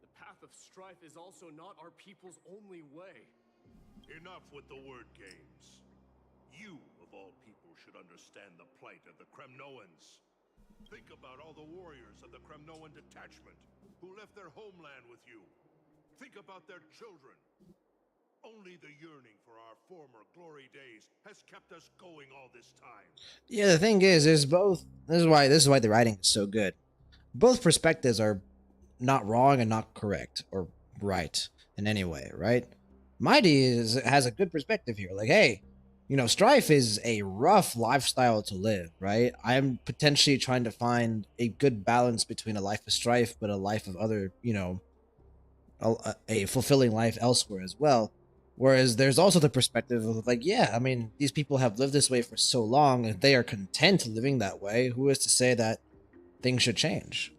The path of strife is also not our people's only way. Enough with the word games. You, of all people, should understand the plight of the Kremnoans. Think about all the warriors of the Kremnoan detachment who left their homeland with you. Think about their children. Only the yearning for our former glory days has kept us going all this time. Yeah, the thing is both. This is why the writing is so good. Both perspectives are not wrong and not correct or right in any way, right? Mighty has a good perspective here. Like, hey, you know, strife is a rough lifestyle to live, right? I'm potentially trying to find a good balance between a life of strife, but a life of other, you know, a fulfilling life elsewhere as well. Whereas there's also the perspective of like, yeah, I mean, these people have lived this way for so long, and they are content living that way. Who is to say that things should change?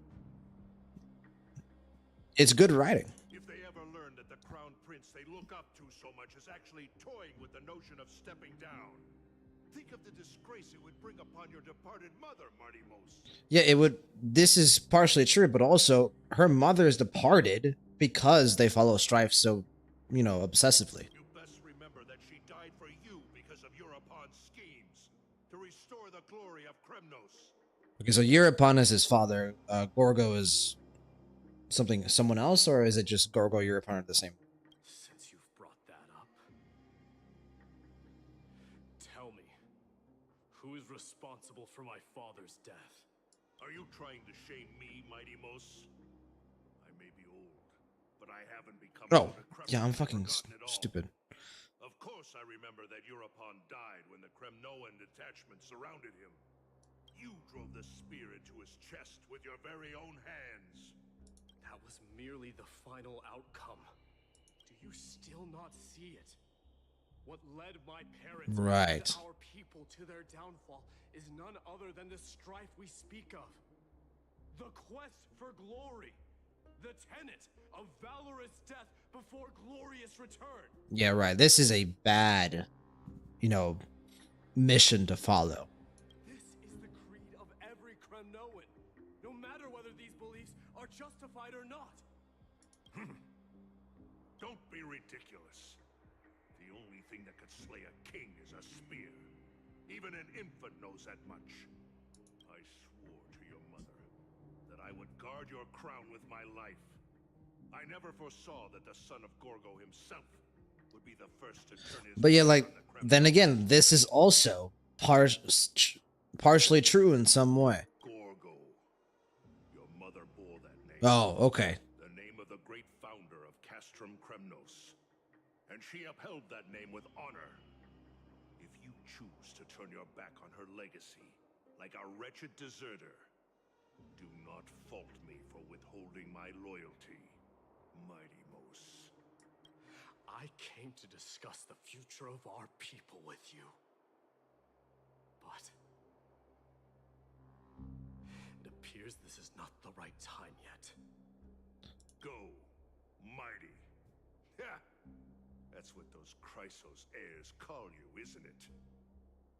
It's good writing. If they ever learn that the crown prince they look up to so much is actually toying with the notion of stepping down, think of the disgrace it would bring upon your departed mother, Martimos. Yeah, it would. This is partially true, but also her mother is departed because they follow strife so, you know, obsessively. You best remember that she died for you because of Europon's schemes to restore the glory of Kremnos. Okay, so Euripon is his father. Gorgo is someone else, or is it just Gorgo Euripon are the same? Since you've brought that up, tell me, who is responsible for my father's death? Are you trying to shame me, Martimos? I may be old, but I haven't become Oh, decrepit yeah, I'm and fucking forgotten it all. stupid. Of course I remember that Europon died when the Kremnoan detachment surrounded him. You drove the spear into his chest with your very own hands. That was merely the final outcome. Do you still not see it? What led my parents Right. and our people to their downfall is none other than the strife we speak of. The quest for glory. The tenet of valorous death before glorious return. Yeah, right. This is a bad, you know, mission to follow. This is the creed of every Kremnoan, no matter whether these beliefs are justified or not. Don't be ridiculous. The only thing that could slay a king is a spear. Even an infant knows that much. I swore to your mother that I would guard your crown with my life. I never foresaw that the son of Gorgo himself would be the first to turn his But yeah, back like, on the Kremlin. then again, this is also partially true in some way. Gorgo. Your mother bore that name. Oh, okay. The name of the great founder of of Castrum Kremnos, and she upheld that name with honor. If you choose to turn your back on her legacy, like a wretched deserter, do not fault me for withholding my loyalty, Mighty Mos. I came to discuss the future of our people with you. But it appears this is not the right time yet. Go, Mighty. Ha! That's what those CHRYSOS heirs call you, isn't it?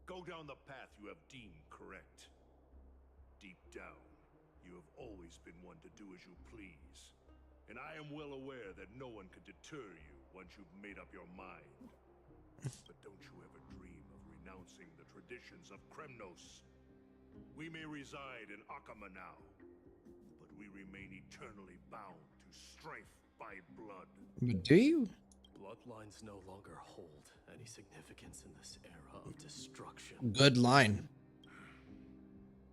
Go down the path you have deemed correct. Deep down, you have always been one to do as you please. And I am well aware that no one can deter you once you've made up your mind. But don't you ever dream of renouncing the traditions of Kremnos. We may reside in Akama now, but we remain eternally bound to strength by blood. Do you? Bloodlines no longer hold any significance in this era of destruction. Good line.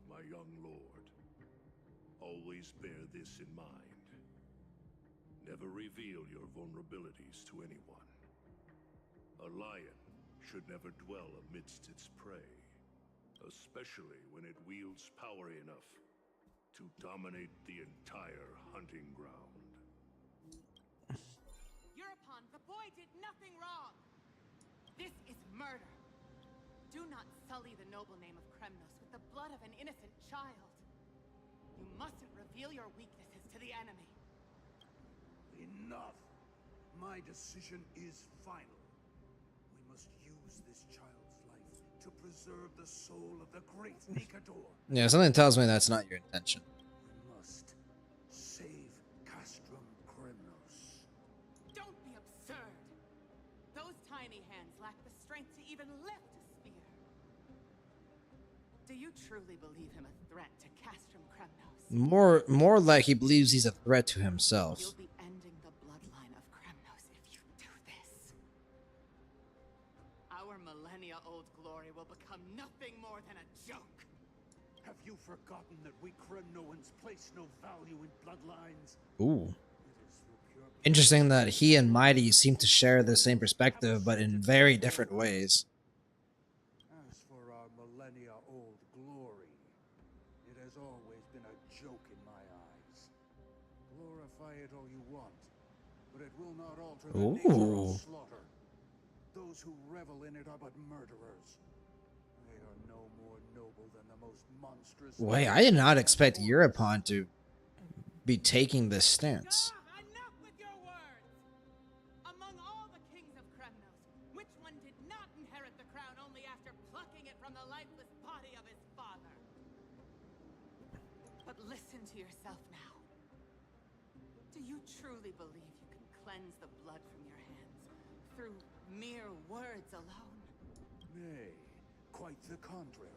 My young lord, always bear this in mind. Never reveal your vulnerabilities to anyone. A lion should never dwell amidst its prey, especially when it wields power enough to dominate the entire hunting ground. The boy did nothing wrong. This is murder. Do not sully the noble name of Kremnos with the blood of an innocent child. You mustn't reveal your weaknesses to the enemy. Enough. My decision is final. We must use this child's life to preserve the soul of the great Nikador. Yeah, something tells me that's not your intention. We must save Castrum Kremnos. Don't be absurd. Those tiny hands lack the strength to even lift a spear. Do you truly believe him a threat to Castrum Kremnos? More like he believes he's a threat to himself. You'll be ending the bloodline of Kremnos if you do this. Our millennia-old glory will become nothing more than a joke. Have you forgotten that we Kremnoans place no value in bloodlines? Ooh. Interesting that he and Mighty seem to share the same perspective, but in very different ways. As for our millennia-old glory, it has always been a joke in my eyes. Glorify it all you want, but it will not alter the nature of slaughter. Those who revel in it are but murderers. They are no more noble than the most monstrous... Wait, I did not expect Euripon to be taking this stance. Enough with your words! Among all the kings of Kremnos, which one did not inherit the crown only after plucking it from the lifeless body of his father? But listen to yourself now. Do you truly believe you can cleanse the blood from your hands through mere words alone? Nay, quite the contrary.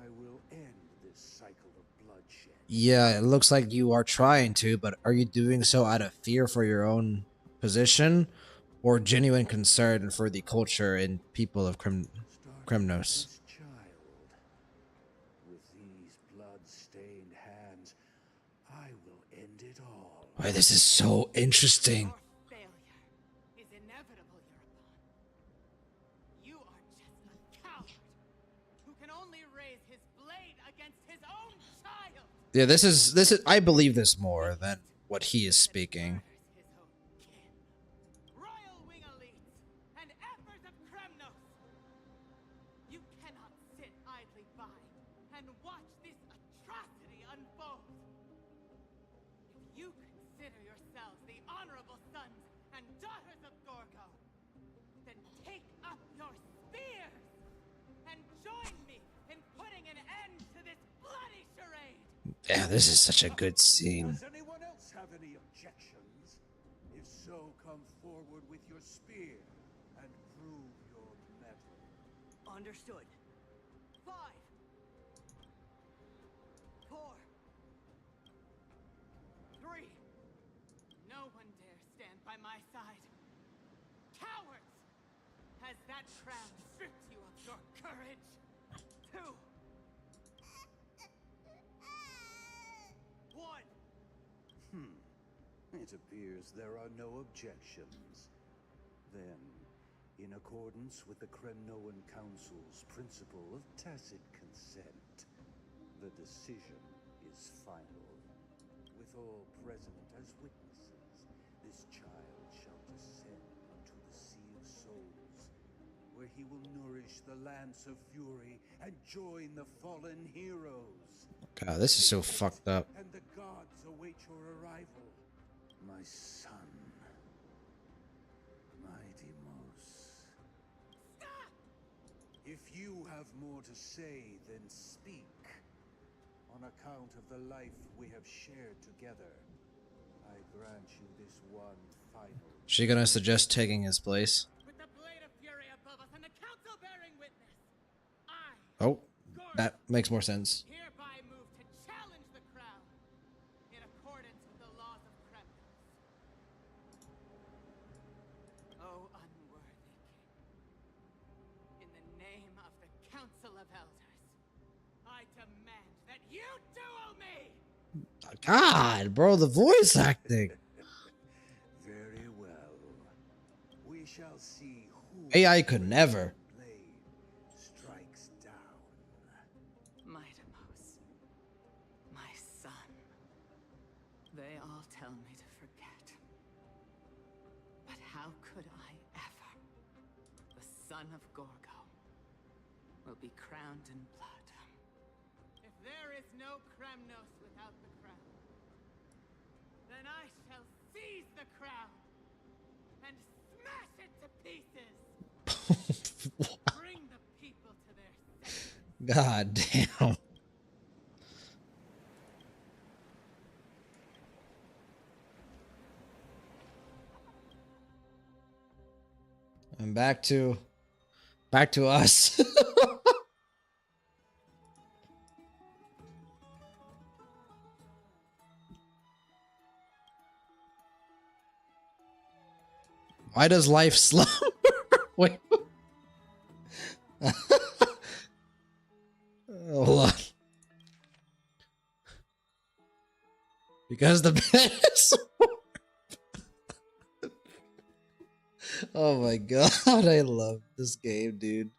I will end this cycle of bloodshed. Yeah, it looks like you are trying to, but are you doing so out of fear for your own position or genuine concern for the culture and people of Kremnos? With these blood-stained hands, I will end it all. Why, this is so interesting. Your failure is inevitable, Euripon. You are just a coward who can only raise his blade against his own child. Yeah, this is I believe this more than what he is speaking. Royal wing elites and emperors of Kremnos. You cannot sit idly by and watch this atrocity unfold. If you consider yourselves the honorable sons and daughters of Gorgo, then take up your spears and join me in putting an end to this bloody charade. Yeah, this is such a good scene. Does anyone else have any objections? If so, come forward with your spear and prove your mettle. Understood. 5, 4, 3. No one dare stand by my side. Cowards! Has that crown stripped you of your courage? 2, 1. It appears there are no objections. Then, in accordance with the Kremnoan Council's principle of tacit consent, the decision is final. With all present as witnesses, this child shall descend into the Sea of Souls, where he will nourish the Lance of Fury and join the fallen heroes. God, this is so fucked up. And the gods await your arrival, my son. My Deimos. Stop! If you have more to say, then speak. On account of the life we have shared together, I grant you this one final. She gonna suggest taking his place? With the blade of fury above us and the council bearing witness, I, Oh, that makes more sense. hereby move to challenge the crown in accordance with the laws of Kremnos. O unworthy king, in the name of the Council of Elders, I demand that you duel me! God, bro, the voice acting. Very well. We shall see who AI could never. blade strikes down. My Deimos, my son. They all tell me to forget. But how could I ever? The son of Gorgo will be crowned in blood. If there is no Kremnos without the crown, then I shall seize the crown and smash it to pieces. Bring the people to their senses. God damn. And back to us. Why does life slumber? Wait. Hold on. Because the best. Oh my god, I love this game, dude.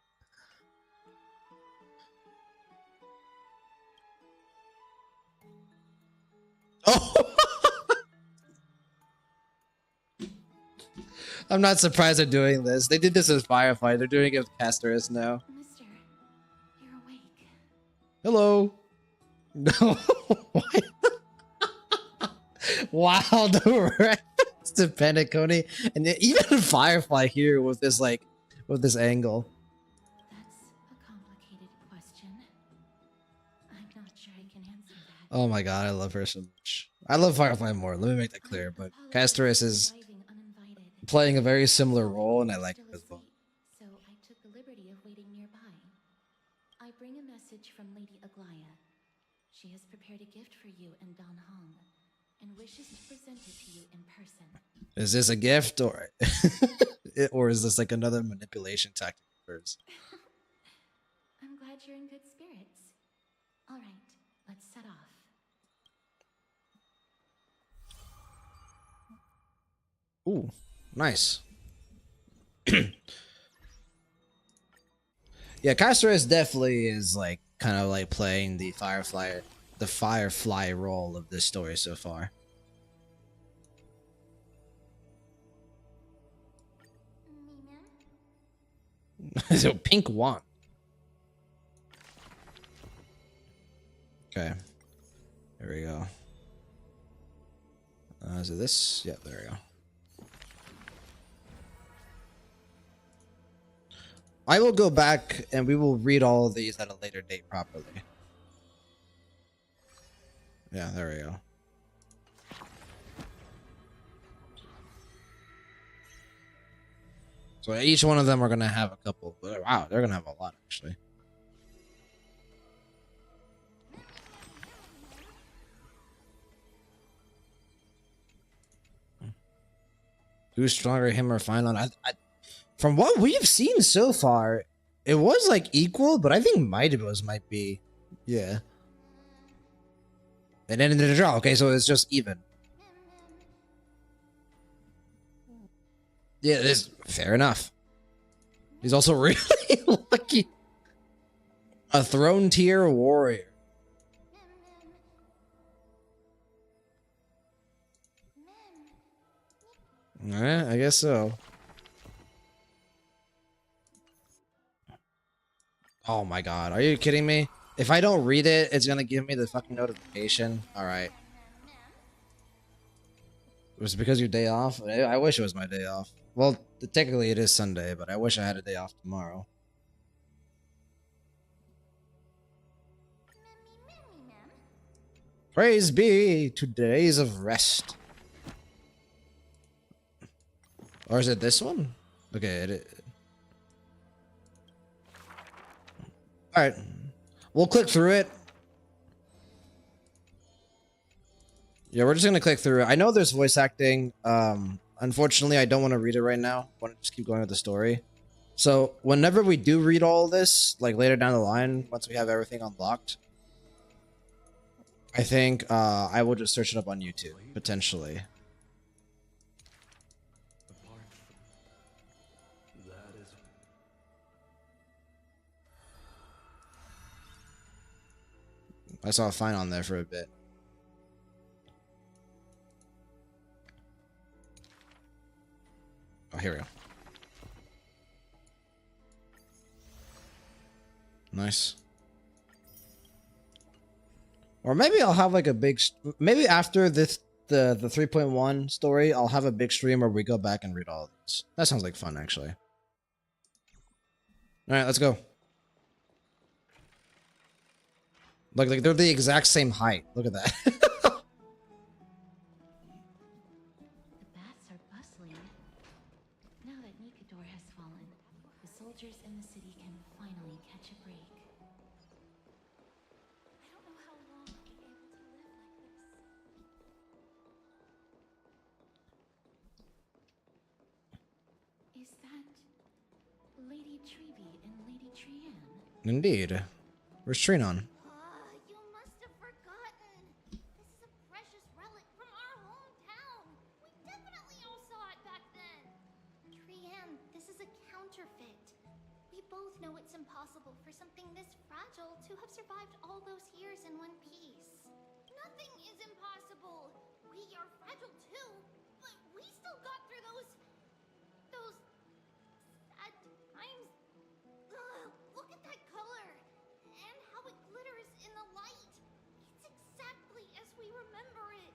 Oh! I'm not surprised they're doing this. They did this with Firefly. They're doing it with CHRYSOS now. Mister, you're awake. Hello. No. Wow, the reference to Penacony, and even Firefly here with this with this angle. That's a complicated question. I'm not sure I can answer that. Oh my god, I love her so much. I love Firefly more. Let me make that clear. But CHRYSOS is playing a very similar role, and I like it as well. So I took the liberty of waiting nearby. I bring a message from Lady Aglaya. She has prepared a gift for you and Don Hong, and wishes to present it to you in person. Is this a gift or or is this like another manipulation tactic of hers? I'm glad you're in good spirits. All right, let's set off. Ooh, nice. Yeah, CHRYSOS definitely is like kind of like playing the Firefly role of this story so far. So pink wand. Okay. There we go. Is it this? Yeah, there we go. I will go back and we will read all of these at a later date properly. Yeah, there we go. So each one of them are going to have a couple. But wow, they're going to have a lot actually. Who's stronger, him or Finland? From what we've seen so far, it was like equal, but I think Mightybows might be, yeah. And then in the draw, okay, so it's just even. Yeah, it is fair enough. He's also really lucky. A throne tier warrior. Alright, I guess so. Oh my god, are you kidding me? If I don't read it, it's gonna give me the fucking notification. Alright. Was it because your day off? I wish it was my day off. Well, technically it is Sunday, but I wish I had a day off tomorrow. Praise be to days of rest. Or is it this one? Okay, alright. We'll click through it. Yeah, we're just gonna click through it. I know there's voice acting. Unfortunately, I don't want to read it right now. I want to just keep going with the story. So whenever we do read all this, like later down the line, once we have everything unlocked, I think I will just search it up on YouTube, potentially. I saw a fine on there for a bit. Oh, here we go. Nice. Or maybe I'll have like a big... Maybe after this, the 3.1 story, I'll have a big stream where we go back and read all of these. That sounds like fun, actually. Alright, let's go. Like they're the exact same height. Look at that. The baths are bustling. Now that Nikador has fallen, the soldiers in the city can finally catch a break. I don't know how long I'll be able to live like this. Is that Lady Treby and Lady Trian? Indeed. Where's Trinon? You must have forgotten. This is a precious relic from our hometown. We definitely all saw it back then. Trian, this is a counterfeit. We both know it's impossible for something this fragile to have survived all those years in one piece. Nothing is impossible. We are fragile too, but we still got through those sad times. Ugh, look at that color and how it glitters in the light. It's exactly as we remember it.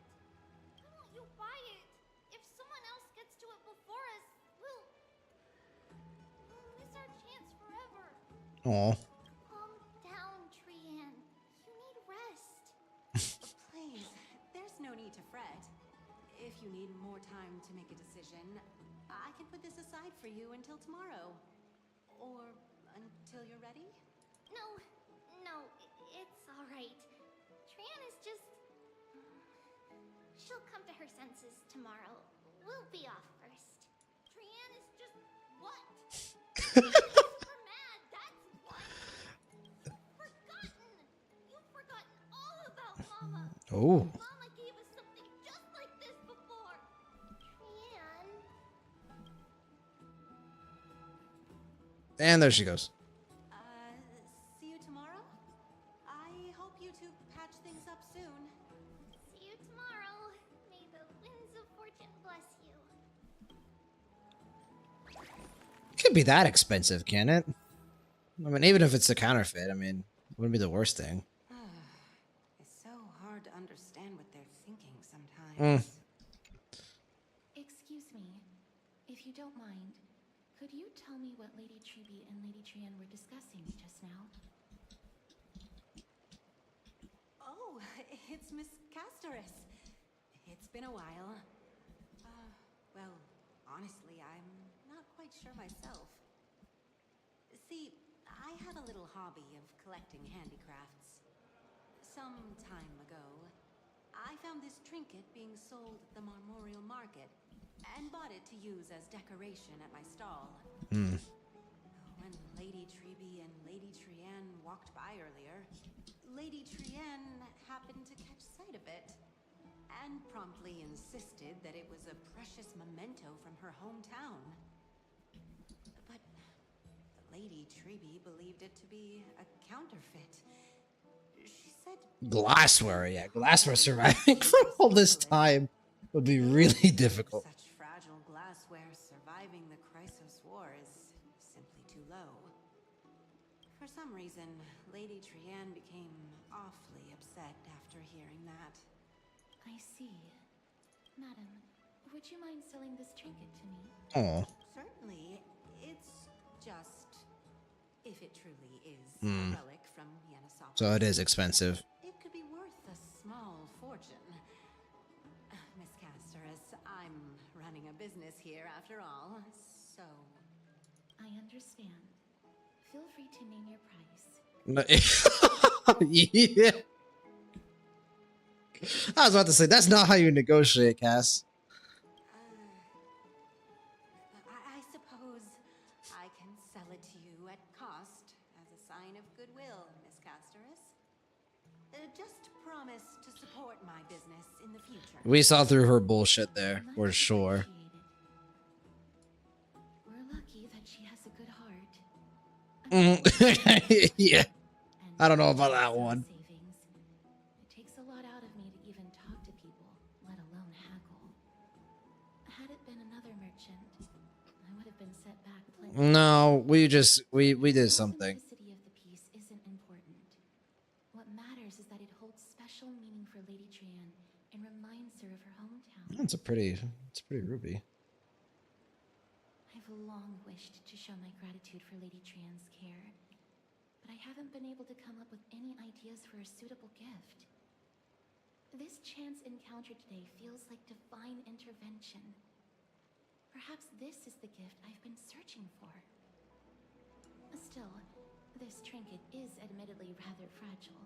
Why won't you buy it? If someone else gets to it before us, we'll miss our chance forever. Aw. Calm down, Trian. You need rest. Please, there's no need to fret. If you need more time to make a decision, I can put this aside for you until tomorrow. Or until you're ready? No, it's all right. Trian is just... She'll come to her senses tomorrow. We'll be off first. Trian is just... What? Super mad, that's what. Forgotten. You've forgotten all about Mama. Oh. Mama gave us something just like this before. Trian... And there she goes. See you tomorrow? I hope you two patch things up soon. See you tomorrow. May the winds of fortune bless you. Can't be that expensive, can it? I mean, even if it's a counterfeit, I mean, wouldn't be the worst thing. It's so hard to understand what they're thinking sometimes. Excuse me, if you don't mind, could you tell me what Lady Treby and Lady Trian were discussing just now? Oh, it's Miss Castoris. It's been a while. Well, honestly, I'm not quite sure myself. See, I have a little hobby of collecting handicrafts. Some time ago, I found this trinket being sold at the Memorial Market and bought it to use as decoration at my stall. When Lady Treby and Lady Trian walked by earlier, Lady Trian happened to catch sight of it and promptly insisted that it was a precious memento from her hometown. But Lady Treby believed it to be a counterfeit. She said Glassware, yeah. Glassware surviving for all this time would be really difficult. such fragile glassware surviving the CHRYSOS war is simply too low. For some reason, Lady Trianne became awfully upset after hearing that. I see. Madam, would you mind selling this trinket to me? Oh. Certainly, it's just if it truly is a relic from Yenisopoulos. So it is expensive. It could be worth a small fortune. Miss Casterus, I'm running a business here after all, so... I understand. Feel free to name your price. No, yeah. I was about to say, that's not how you negotiate, Cass. I suppose I can sell it to you at cost as a sign of goodwill, Miss Casterus. Just promise to support my business in the future. We saw through her bullshit there, for sure. We're lucky that she has a good heart. Yeah. I don't know about that one. Savings. It takes a lot out of me to even talk to people, let alone haggle. Had it been another merchant, I would have been set back plenty. No, we did something. The city of the peace isn't important. What matters is that it holds special meaning for Lady Trianne and reminds her of her hometown. It's a pretty ruby. I've long wished to show my gratitude for Lady Trianne's care, but I haven't been able to come up with any ideas for a suitable gift. This chance encounter today feels like divine intervention. Perhaps this is the gift I've been searching for. Still, this trinket is admittedly rather fragile.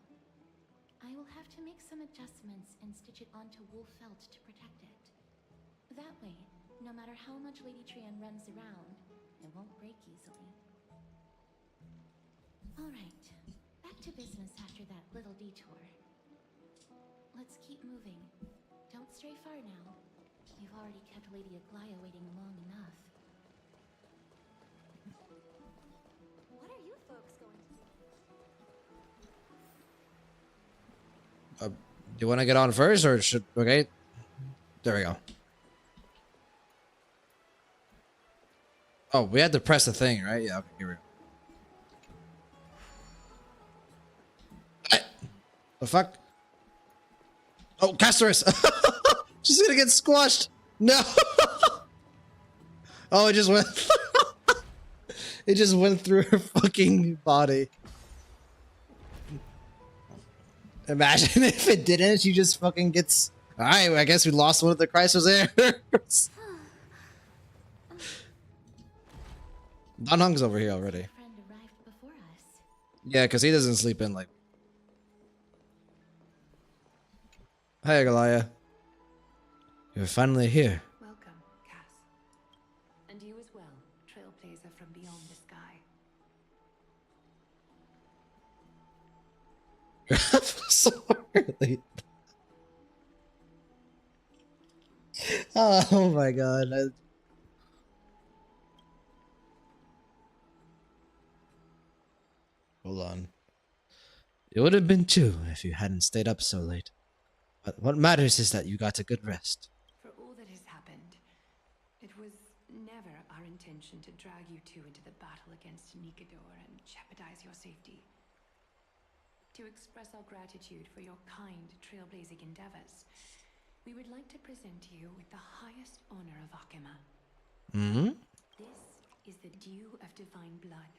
I will have to make some adjustments and stitch it onto wool felt to protect it. That way, no matter how much Lady Trianne runs around, it won't break easily. Alright, back to business after that little detour. Let's keep moving. Don't stray far now. We've already kept Lady Aglaya waiting long enough. What are you folks going to do? Do you want to get on first, or should... Okay. There we go. Oh, we had to press the thing, right? Yeah, okay, here we go. The fuck? Oh, Casterus! She's gonna get squashed! No! Oh, it just went... It just went through her fucking body. Imagine if it didn't, she just fucking gets... Alright, I guess we lost one of the CHRYSOS heirs. Don Hung's over here already. Friend arrived before us. Yeah, because he doesn't sleep in, like... Hi, Agalaya. You're finally here. Welcome, Cass. And you as well, trailblazer from beyond the sky. So early. Oh my god. Hold on. It would have been too if you hadn't stayed up so late. But what matters is that you got a good rest. For all that has happened, it was never our intention to drag you two into the battle against Nikador and jeopardize your safety. To express our gratitude for your kind trailblazing endeavors, we would like to present you with the highest honor of Akima. This is the dew of divine blood,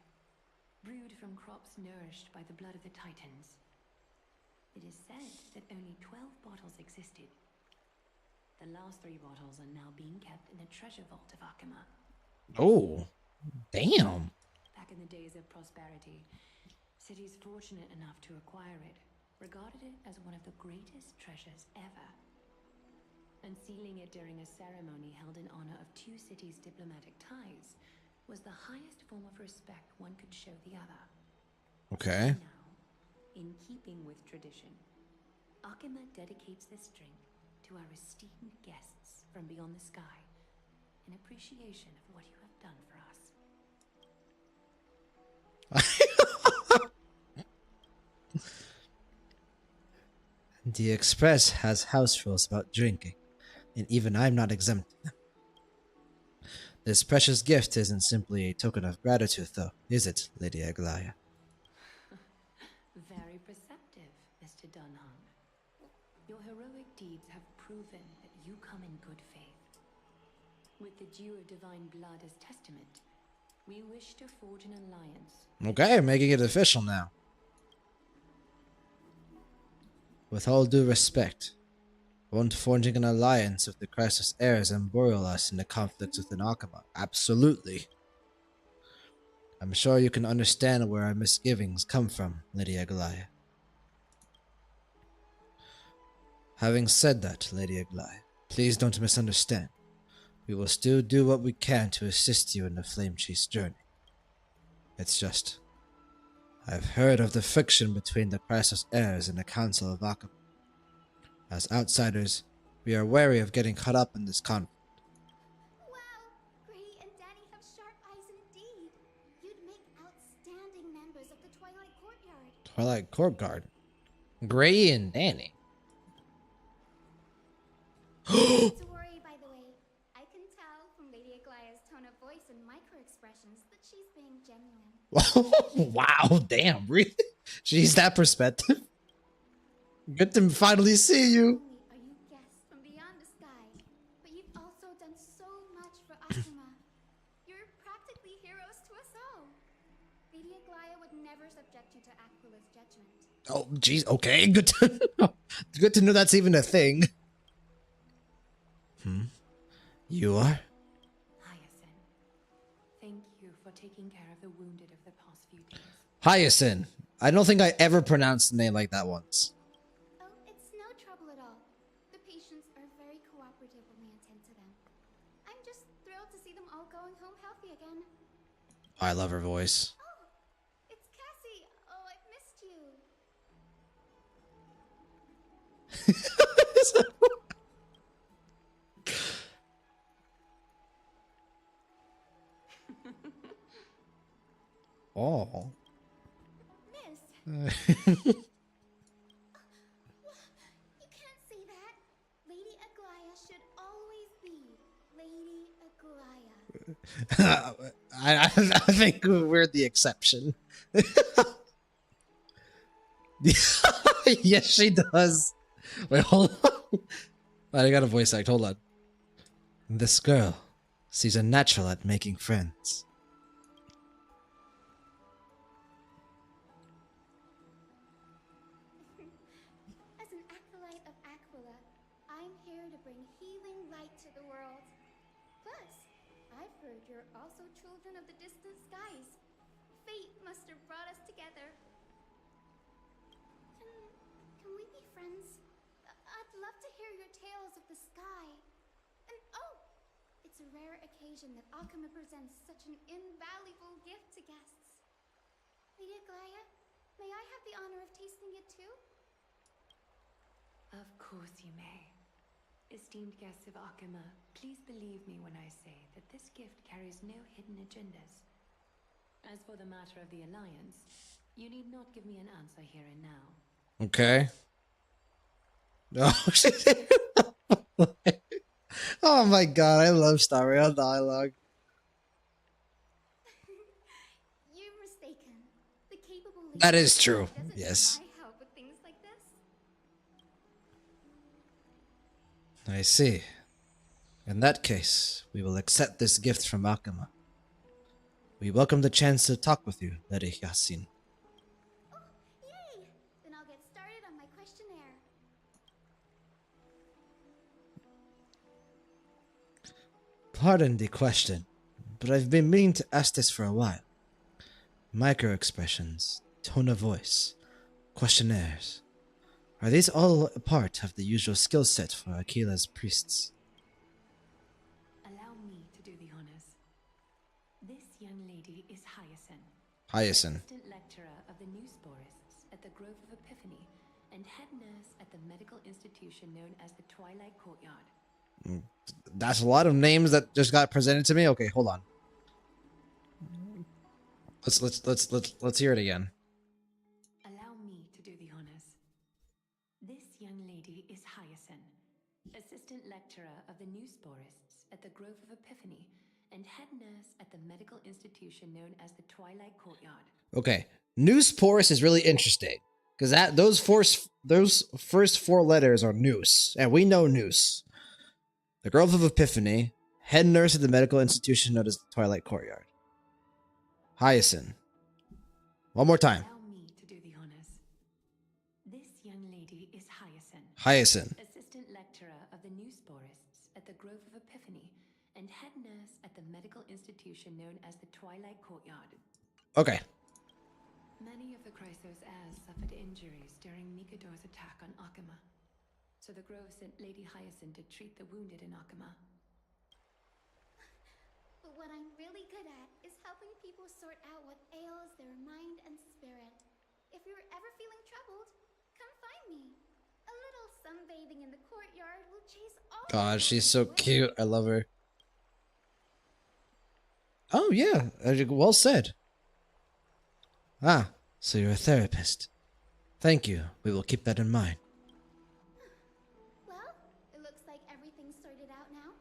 brewed from crops nourished by the blood of the Titans. It is said that only 12 bottles existed. The last 3 bottles are now being kept in the treasure vault of Akima. Oh, damn. Back in the days of prosperity, cities fortunate enough to acquire it regarded it as one of the greatest treasures ever. Unsealing it during a ceremony held in honor of 2 cities' diplomatic ties was the highest form of respect one could show the other. Okay. Now, in keeping with tradition, Akima dedicates this drink to our esteemed guests from beyond the sky in a appreciation of what you have done for us. The Express has house rules about drinking, and even I'm not exempt from them. This precious gift isn't simply a token of gratitude, though, is it, Lady Aglaya? Very perceptive, Mr. Dunham. Your heroic deeds have proven that you come in good faith. With the dew of divine blood as testament, we wish to forge an alliance. Okay, making it official now. With all due respect, won't forging an alliance with the CHRYSOS heirs embroil us in the conflicts within Akama? Absolutely. I'm sure you can understand where our misgivings come from, Lady Aglaya. Having said that, Lady Aglaya, please don't misunderstand. We will still do what we can to assist you in the Flame Chase journey. It's just, I've heard of the friction between the CHRYSOS heirs and the Council of Akama. As outsiders, we are wary of getting caught up in this conflict. Wow! Gray and Danny have sharp eyes indeed. You'd make outstanding members of the Twilight Courtyard. Twilight Courtyard? Gray and Danny. Not to worry, by the way. I can tell from Lady Aglaya's tone of voice and micro-expressions that she's being genuine. Wow, damn, really? She's that perspective? Good to finally see you. Not only are you guests from beyond the sky, but you've also done so much for Akuma. You're practically heroes to us all. Lady Aglaya would never subject you to Aquila's judgment. Oh, jeez, okay, good to know. Good to know that's even a thing. You are? Hyacinth, thank you for taking care of the wounded of the past few days. Hyacinth. I don't think I ever pronounced the name like that once. Oh, it's no trouble at all. The patients are very cooperative when we attend to them. I'm just thrilled to see them all going home healthy again. I love her voice. Oh, it's Cassie. Oh, I've missed you. Oh. Miss. You can't say that. Lady Aglaya should always be Lady Aglaya. I think we're the exception. Yes, she does. Wait, hold on. I got a voice act. Hold on. This girl, she's a natural at making friends. As an acolyte of Aquila, I'm here to bring healing light to the world. Plus, I've heard you're also children of the distant skies. Fate must have brought us together. Can we be friends? I'd love to hear your tales of the sky. And oh, it's a rare occasion that Akuma presents such an invaluable gift to guests. Lady Aglaya, may I have the honor of tasting it too? Of course you may. Esteemed guests of Akuma, please believe me when I say that this gift carries no hidden agendas. As for the matter of the alliance, you need not give me an answer here and now. Okay. Oh, oh my god, I love Star Rail dialogue. You're mistaken. The capable lady That is true. doesn't Yes. need my help with things like this. I see. In that case, we will accept this gift from Akuma. We welcome the chance to talk with you, Lady Yasin. Oh, yay! Then I'll get started on my questionnaire. Pardon the question, but I've been meaning to ask this for a while. Micro-expressions, tone of voice, questionnaires. Are these all a part of the usual skill set for Aquila's priests? Allow me to do the honors. This young lady is Hyacinth. Hyacinth. Assistant lecturer of the Newsporists at the Grove of Epiphany and head nurse at the medical institution known as the Twilight Courtyard. That's a lot of names that just got presented to me. Okay, hold on. Let's hear it again. Allow me to do the honors. This young lady is Hyacinth, assistant lecturer of the Newsporists at the Grove of Epiphany and head nurse at the medical institution known as the Twilight Courtyard. Okay, Noose Porous is really interesting because those first 4 letters are Noose, and we know Noose. The Grove of Epiphany, head nurse at the medical institution known as the Twilight Courtyard. Hyacinth. One more time. Allow me to do the honors. This young lady is Hyacinth. Hyacinth. Assistant lecturer of the Newsporists at the Grove of Epiphany and head nurse at the medical institution known as the Twilight Courtyard. Okay. Many of the CHRYSOS heirs suffered injuries during Nikador's attack on Akama, so the Grove sent Lady Hyacinth to treat the wounded in Akama. But what I'm really good at is helping people sort out what ails their mind and spirit. If you're ever feeling troubled, come find me. A little sunbathing in the courtyard will chase all. God, she's so cute. I love her. Oh yeah, well said. Ah, so you're a therapist. Thank you. We will keep that in mind. Well, it looks like everything's sorted out now.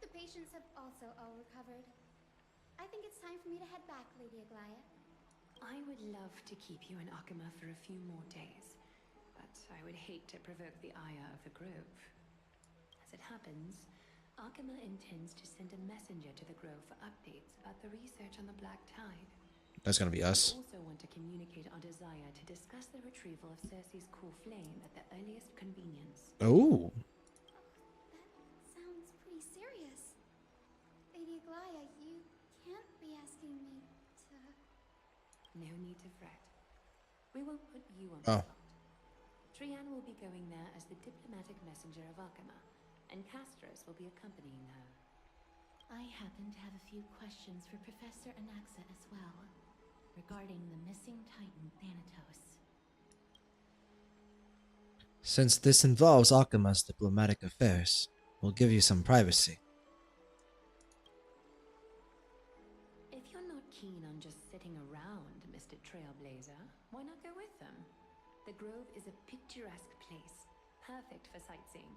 The patients have also all recovered. I think it's time for me to head back, Lady Aglaya. I would love to keep you in Akama for a few more days, but I would hate to provoke the ire of the Grove. As it happens, Akama intends to send a messenger to the Grove for updates about the research on the Black Tide. That's gonna be us. We also want to communicate our desire to discuss the retrieval of Cersei's core flame at the earliest convenience. Oh. That sounds pretty serious. Lady Aglaya, you can't be asking me to... No need to fret. We won't put you on Oh. the spot. Trian will be going there as the diplomatic messenger of Akama, and Castros will be accompanying her. I happen to have a few questions for Professor Anaxa as well, regarding the missing Titan Thanatos. Since this involves Akama's diplomatic affairs, we'll give you some privacy. If you're not keen on just sitting around, Mr. Trailblazer, why not go with them? The Grove is a picturesque place, perfect for sightseeing.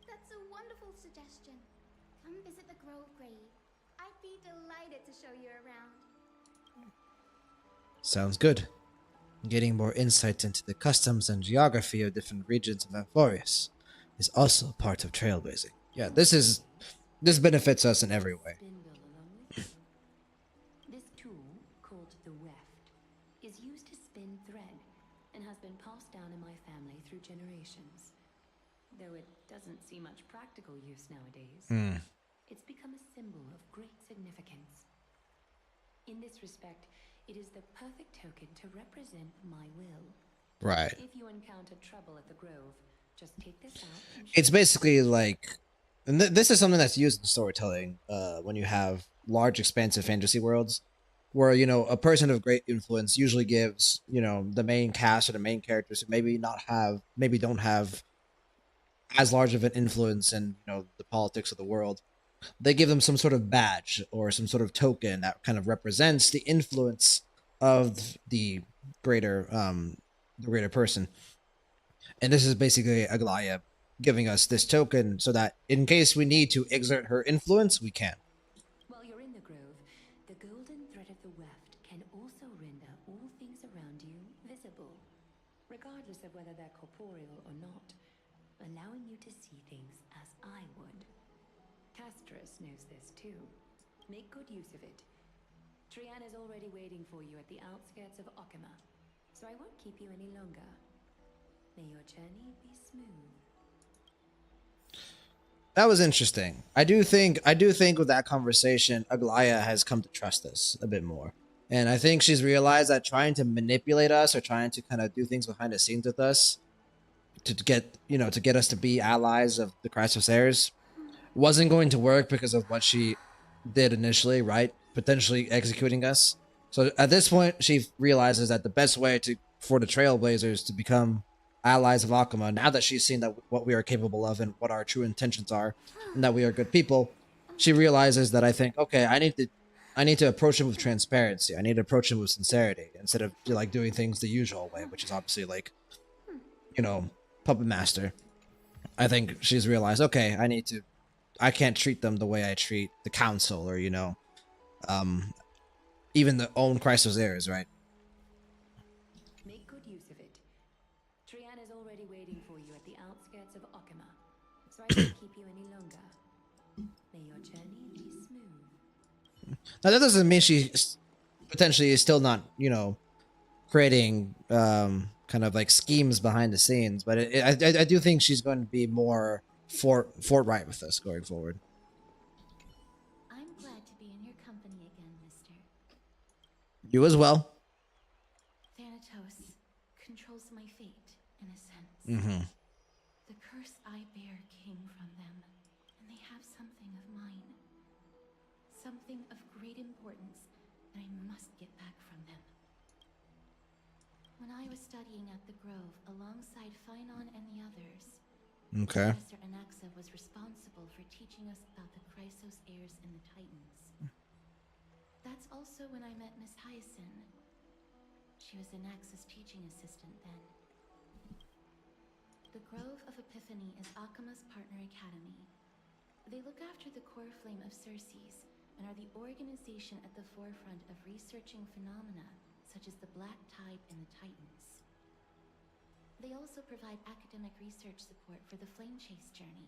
That's a wonderful suggestion. Come visit the Grove Grave. I'd be delighted to show you around. Sounds good. Getting more insight into the customs and geography of different regions of Amphorius is also part of trailblazing. Yeah, this benefits us in every way. This tool, called the weft, is used to spin thread and has been passed down in my family through generations. Though it doesn't see much practical use nowadays, it's become a symbol of great significance. In this respect, it is the perfect token to represent my will. Right. If you encounter trouble at the Grove, just take this out. It's basically like, and this is something that's used in storytelling when you have large, expansive fantasy worlds, where, you know, a person of great influence usually gives, you know, the main cast or the main characters who maybe don't have as large of an influence in, you know, the politics of the world. They give them some sort of badge or some sort of token that kind of represents the influence of the greater person. And this is basically Aglaya giving us this token so that in case we need to exert her influence, we can. While you're in the Grove, the golden thread of the weft can also render all things around you visible, regardless of whether they're corporeal or not, allowing you to see things as I would. Castros knows this too. Make good use of it. Trian is already waiting for you at the outskirts of Akama, so I won't keep you any longer. May your journey be smooth. That was interesting. I do think with that conversation, Aglaya has come to trust us a bit more. And I think she's realized that trying to manipulate us or trying to kind of do things behind the scenes with us to get us to be allies of the CHRYSOS heirs wasn't going to work because of what she did initially, right? Potentially executing us. So at this point, she realizes that the best way for the Trailblazers to become allies of Akuma, now that she's seen that what we are capable of and what our true intentions are, and that we are good people, she realizes that I think, okay, I need to approach him with transparency. I need to approach him with sincerity instead of like doing things the usual way, which is obviously like, you know, puppet master. I think she's realized, okay, I can't treat them the way I treat the council or, you know, even the own CHRYSOS heirs, right? Make good use of it. Trian is already waiting for you at the outskirts of Okima, so I won't keep you any longer. May your journey be smooth. Now that doesn't mean she potentially is still not, you know, creating kind of like schemes behind the scenes, but I do think she's going to be more forthright with us going forward. I'm glad to be in your company again, mister. You as well. Thanatos controls my fate, in a sense. Mm-hmm. The curse I bear came from them, and they have something of mine. Something of great importance that I must get back from them. When I was studying at the Grove alongside Phynon and the others, Okay. Professor Anaxa was responsible for teaching us about the CHRYSOS heirs and the Titans. That's also when I met Miss Hyacinth. She was Anaxa's teaching assistant then. The Grove of Epiphany is Akima's partner academy. They look after the core flame of Circes and are the organization at the forefront of researching phenomena such as the Black Tide and the Titans. They also provide academic research support for the Flame Chase journey.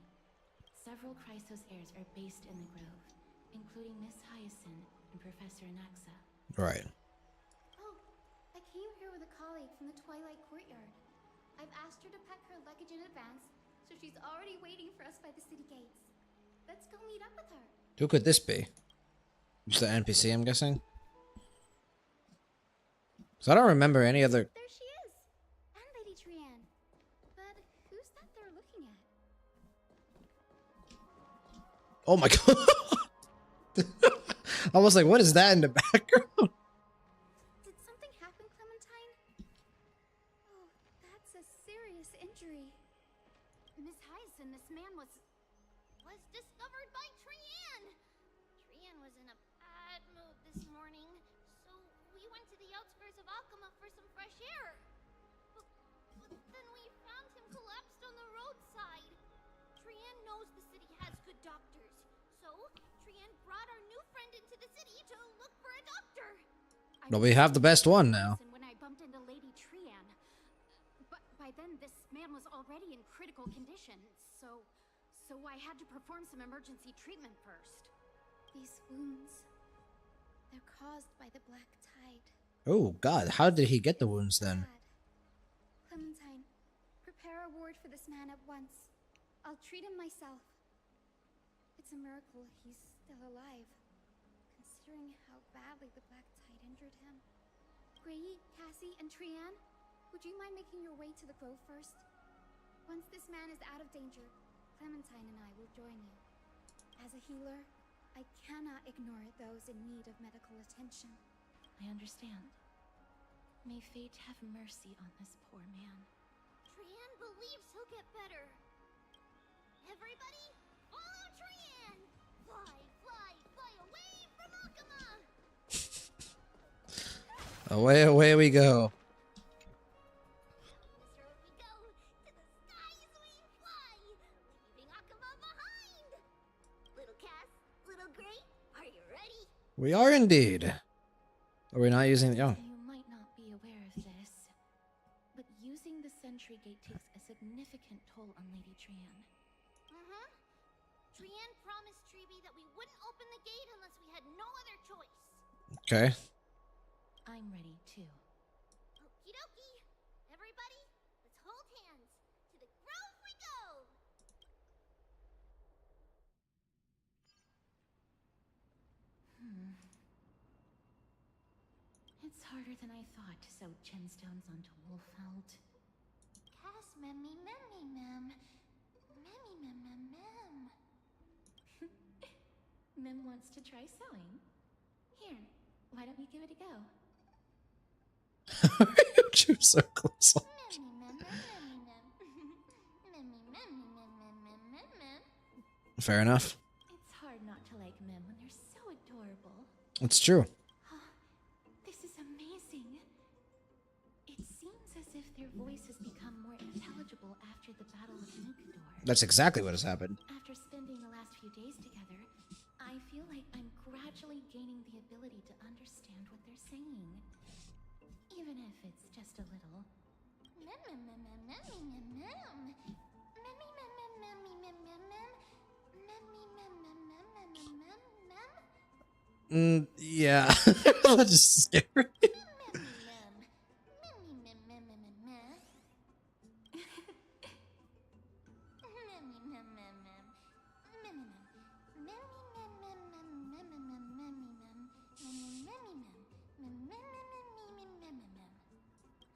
Several CHRYSOS heirs are based in the Grove, including Miss Hyacinth and Professor Anaxa. Right. Oh, I came here with a colleague from the Twilight Courtyard. I've asked her to pack her luggage in advance, so she's already waiting for us by the city gates. Let's go meet up with her. Who could this be? Just the NPC, I'm guessing? So I don't remember any other... There she is! And Lady Trian. But who's that they're looking at? Oh my god! I was like, what is that in the background? Did something happen, Clementine? Oh, that's a serious injury. Miss Hyacinth, this man was discovered by Trian! Trian was in a bad mood this morning, so we went to the outskirts of Akuma for some fresh air. But then we found him collapsed on the roadside. Trian knows the city has good doctors, so Trian brought our new friend into the city to look for a doctor. Well, we have the best one now. When I bumped into Lady Trian, but by then this man was already in critical condition, so I had to perform some emergency treatment first. These wounds, they're caused by the Black Tide. Oh god, how did he get the wounds then? Clementine, prepare a ward for this man at once. I'll treat him myself. It's a miracle he's still alive, considering how badly the Black Tide injured him. Gray, Cassie, and Trian, would you mind making your way to the Grove first? Once this man is out of danger, Clementine and I will join you. As a healer, I cannot ignore those in need of medical attention. I understand. May fate have mercy on this poor man. Trian believes he'll get better. Everybody, follow Trian! Fly, fly, fly away from Akuma! Away, away we go. We are indeed. Are we not using the... Oh. You might not be aware of this, but using the sentry gate takes a significant toll on Lady Trian. Trian promised Treeby that we wouldn't open the gate unless we had no other choice. Okay. I'm ready too. Okie dokie. Everybody, let's hold hands. To the Grove we go! It's harder than I thought to sew gemstones onto Wolfeld. Cass, memmy, memmy, mem. Memmy, mem, mem, mem. Mem wants to try sewing. Here, why don't you give it a go? You're so close. Memmy, mem, mem, memmy, mem. Fair enough. It's hard not to like Mem when they're so adorable. It's true. This is amazing. It seems as if their voices become more intelligible after the Battle of Nikador. That's exactly what has happened. After spending the last few days together, I feel like I'm gradually gaining the ability to understand what they're saying. Even if it's just a little. Yeah. That's just scary.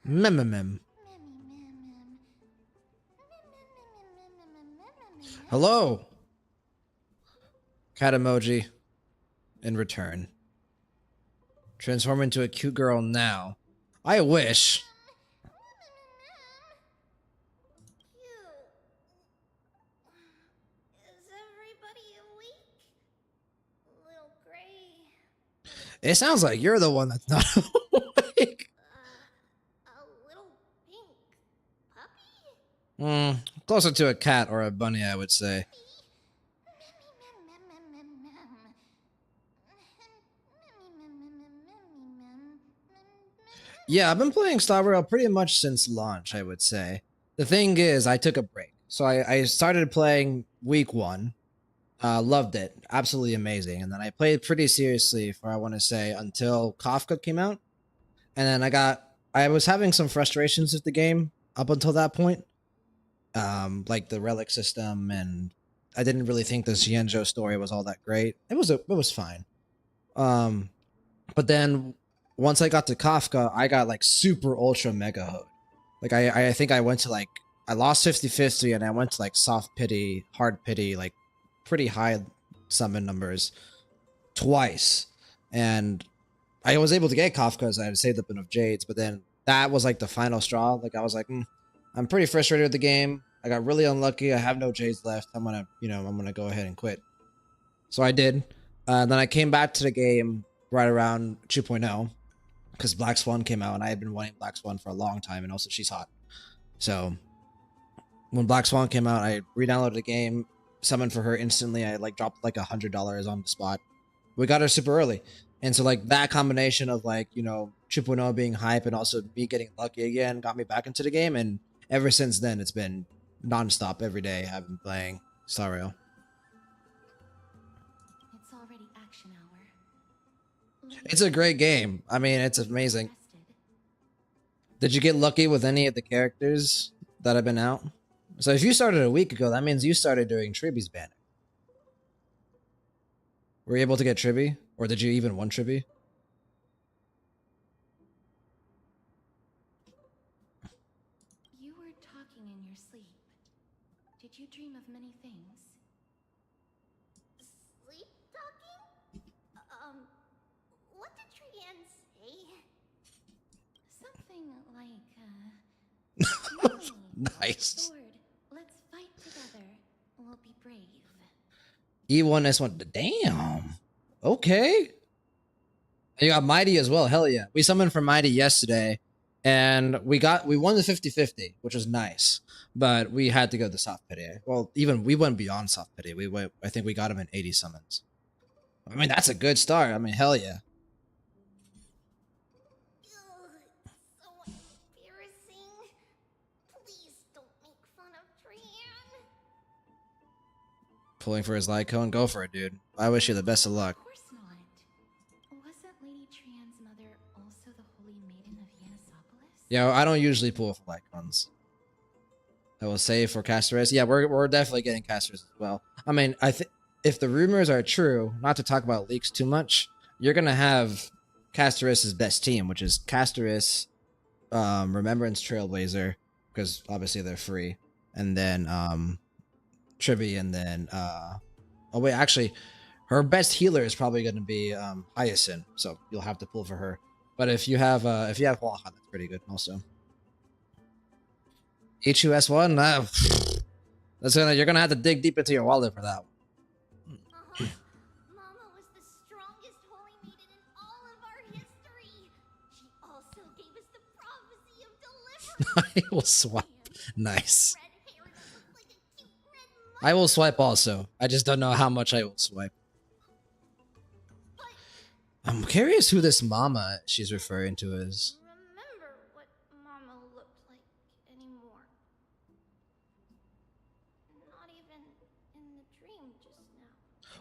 Mem. Hello. Cat emoji. In return. Transform into a cute girl now. I wish. Is everybody awake? Little Gray. It sounds like you're the one that's not awake. A little pink puppy? Closer to a cat or a bunny, I would say. Yeah, I've been playing Star Rail pretty much since launch, I would say. The thing is, I took a break. So I started playing week 1. Loved it. Absolutely amazing. And then I played pretty seriously for, I want to say, until Kafka came out. And then I was having some frustrations with the game up until that point. Like the relic system, and I didn't really think the Xianzhou story was all that great. It was fine. But then once I got to Kafka, I got like super ultra mega hooked. Like I think I went to like, I lost 50-50 and I went to like soft pity, hard pity, like pretty high summon numbers twice. And I was able to get Kafka because I had saved up enough Jades, but then that was like the final straw. Like I was like, I'm pretty frustrated with the game. I got really unlucky. I have no Jades left. I'm gonna go ahead and quit. So I did. Then I came back to the game right around 2.0 because Black Swan came out, and I had been wanting Black Swan for a long time, and also she's hot. So when Black Swan came out, I re-downloaded the game, summoned for her instantly. I like dropped like $100 on the spot. We got her super early. And so like that combination of like, 2.0 being hype and also me getting lucky again got me back into the game. And ever since then, it's been nonstop every day I've been playing Star Rail. It's already action hour. It's a great game. I mean, it's amazing. Did you get lucky with any of the characters that have been out? So if you started a week ago, that means you started during Triby's banning. Were you able to get Triby? Or did you even want Triby? You were talking in your sleep. Did you dream of many things? Sleep talking? What did Trian say? Something like, Nice. Sword, let's fight together. We'll be brave. E1S1. Damn. Okay. You got Mighty as well. Hell yeah. We summoned for Mighty yesterday, and we won the 50-50, which was nice. But we had to go to soft pity. Well, even we went beyond soft pity. I think we got him in 80 summons. I mean, that's a good start. I mean, hell yeah. Ugh, so embarrassing. Please don't make fun of Trian. Pulling for his light cone. Go for it, dude. I wish you the best of luck. Of course not. Wasn't Lady Trian's mother also the Holy Maiden of Yanisopolis? Yeah, I don't usually pull for light cones. I will say for Casteress. Yeah, we're definitely getting Casteress as well. I mean, I think if the rumors are true, not to talk about leaks too much, you're gonna have Casteress's best team, which is Casteress, Remembrance Trailblazer, because obviously they're free, and then Triby, and then oh wait, actually, her best healer is probably gonna be Hyacinth, so you'll have to pull for her. But if you have Huaha, that's pretty good also. H2S1, you're gonna have to dig deep into your wallet for that one. I will swipe. Nice. I will swipe also. I just don't know how much I will swipe. I'm curious who this mama she's referring to is. Remember what Mama looked like anymore. Not even in the dream just now.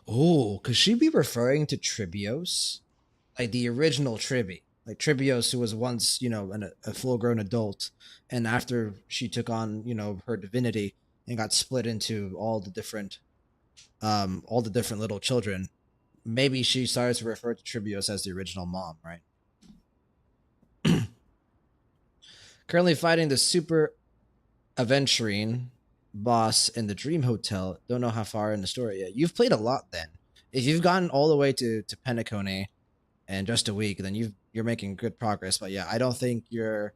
Oh, could she be referring to Tribios? Like the original Tribi. Like Tribios, who was once, you know, a full-grown adult, and after she took on, you know, her divinity and got split into all the different little children. Maybe she started to refer to Tribios as the original mom, right? Currently fighting the super aventurine boss in the Dream Hotel. Don't know how far in the story yet. You've played a lot then. If you've gotten all the way to Penacony in just a week, then you're making good progress. But yeah, I don't think you're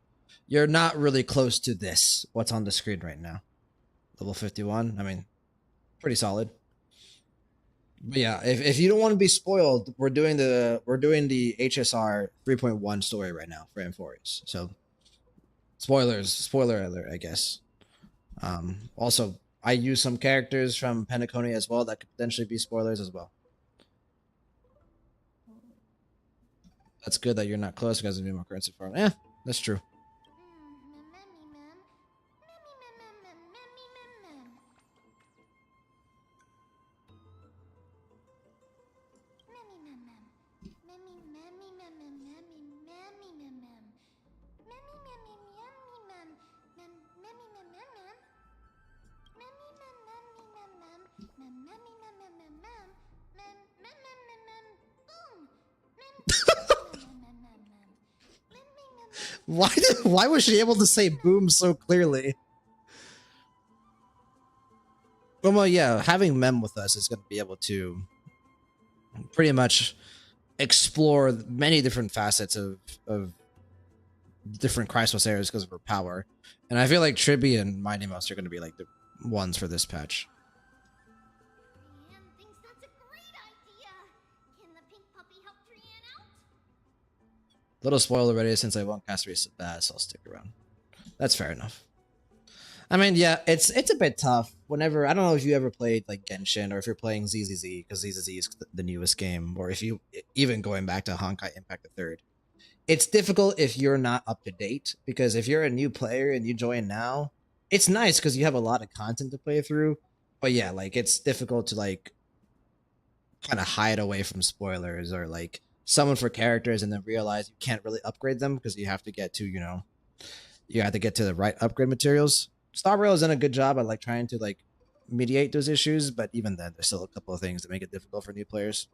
not really close to this. What's on the screen right now? Level 51. I mean, pretty solid. But yeah, if you don't want to be spoiled, we're doing the HSR 3.1 story right now for M4s. So spoiler alert, I guess. Also, I use some characters from Penacony as well that could potentially be spoilers as well. That's good that you're not close because of more currency farm. Yeah, that's true. Why was she able to say boom so clearly? Well, yeah, having Mem with us is going to be able to pretty much explore many different facets of different CHRYSOS areas because of her power. And I feel like Tribi and Mighty Mouse are going to be like the ones for this patch. Trian thinks that's a great idea. Can the pink puppy help Trian out? Little spoiler already since I won't cast CHRYSOS, so I'll stick around. That's fair enough. I mean, yeah, it's a bit tough. Whenever, I don't know if you ever played like Genshin or if you're playing ZZZ, because ZZZ is the newest game, or if you even going back to Honkai Impact the Third. It's difficult if you're not up to date, because if you're a new player and you join now, it's nice because you have a lot of content to play through. But yeah, like it's difficult to like kind of hide away from spoilers or like summon for characters and then realize you can't really upgrade them because you have to get to, you know, you have to get to the right upgrade materials. Star Rail has done a good job at like trying to like mediate those issues, but even then, there's still a couple of things that make it difficult for new players.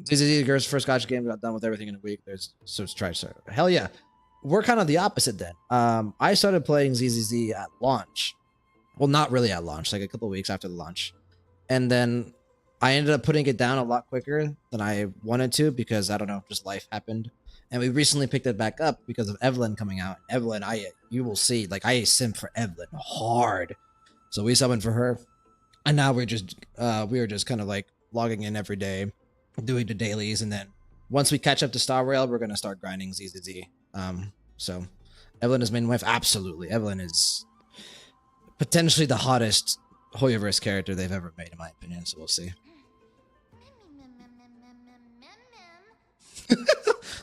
ZZZ Girls' first gotcha game got done with everything in a week. So it's try. Hell yeah, we're kind of the opposite then. I started playing ZZZ at launch. Well, not really at launch, like a couple of weeks after the launch, and then I ended up putting it down a lot quicker than I wanted to because I don't know, just life happened. And we recently picked it back up because of Evelyn coming out. Evelyn, you will see, like I simp for Evelyn hard. So we summoned for her. And now we were just kind of like logging in every day, doing the dailies, and then once we catch up to Star Rail, we're gonna start grinding ZZZ. So Evelyn is main wife, absolutely. Evelyn is potentially the hottest Hoyoverse character they've ever made, in my opinion, so we'll see.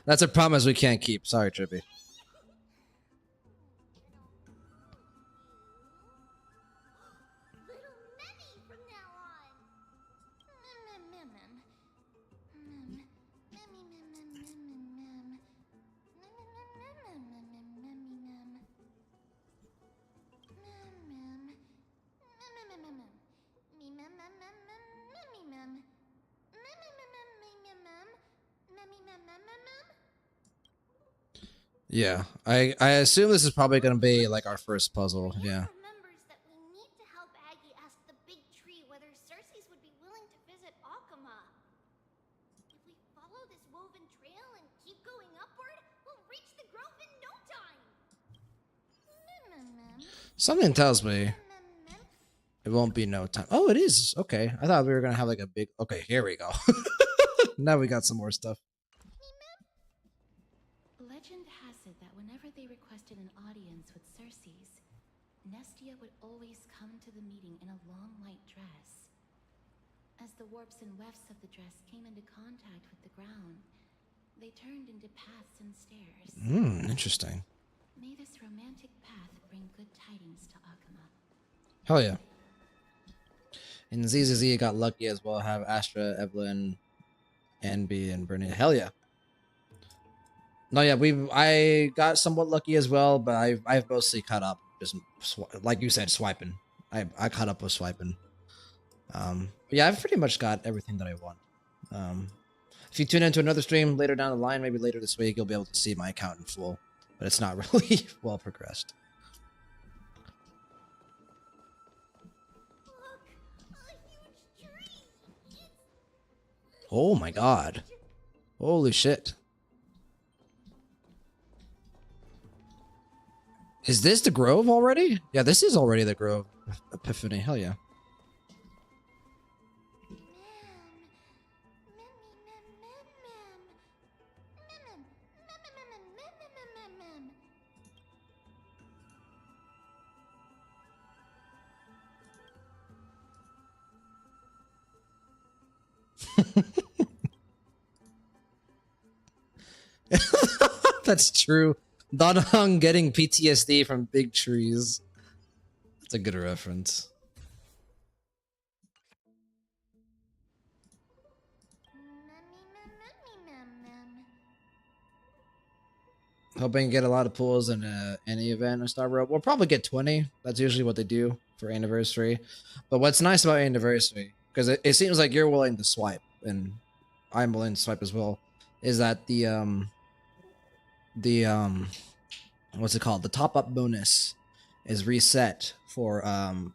That's a promise we can't keep. Sorry, Trippy. Yeah, I assume this is probably going to be like our first puzzle. Yeah. Remembers that we need to help Aggie ask the big tree whether Circes would be willing to visit Akama. If we follow this woven trail and keep going upward, we'll reach the grove in no time. Something tells me it won't be no time. Oh, it is. Okay. I thought we were going to have like a big... Okay, here we go. Now we got some more stuff. Legend Nestia would always come to the meeting in a long white dress. As the warps and wefts of the dress came into contact with the ground, they turned into paths and stairs. Interesting. May this romantic path bring good tidings to Akuma. Hell yeah. And ZZZ got lucky as well. Have Astra, Evelyn, Anby, and Bernie. Hell yeah. No, yeah, I got somewhat lucky as well, but I've mostly caught up. Just like you said, swiping. I caught up with swiping. Yeah, I've pretty much got everything that I want. If you tune into another stream later down the line, maybe later this week, you'll be able to see my account in full. But it's not really well progressed. Look, a huge tree. Oh my god. Holy shit. Is this the Grove already? Yeah, this is already the Grove. Epiphany, hell yeah. That's true. Donhung getting PTSD from big trees. That's a good reference. Hoping to get a lot of pulls in any event in Star Rail. We'll probably get 20. That's usually what they do for anniversary. But what's nice about anniversary, because it seems like you're willing to swipe, and I'm willing to swipe as well, is that the what's it called? The top up bonus is reset for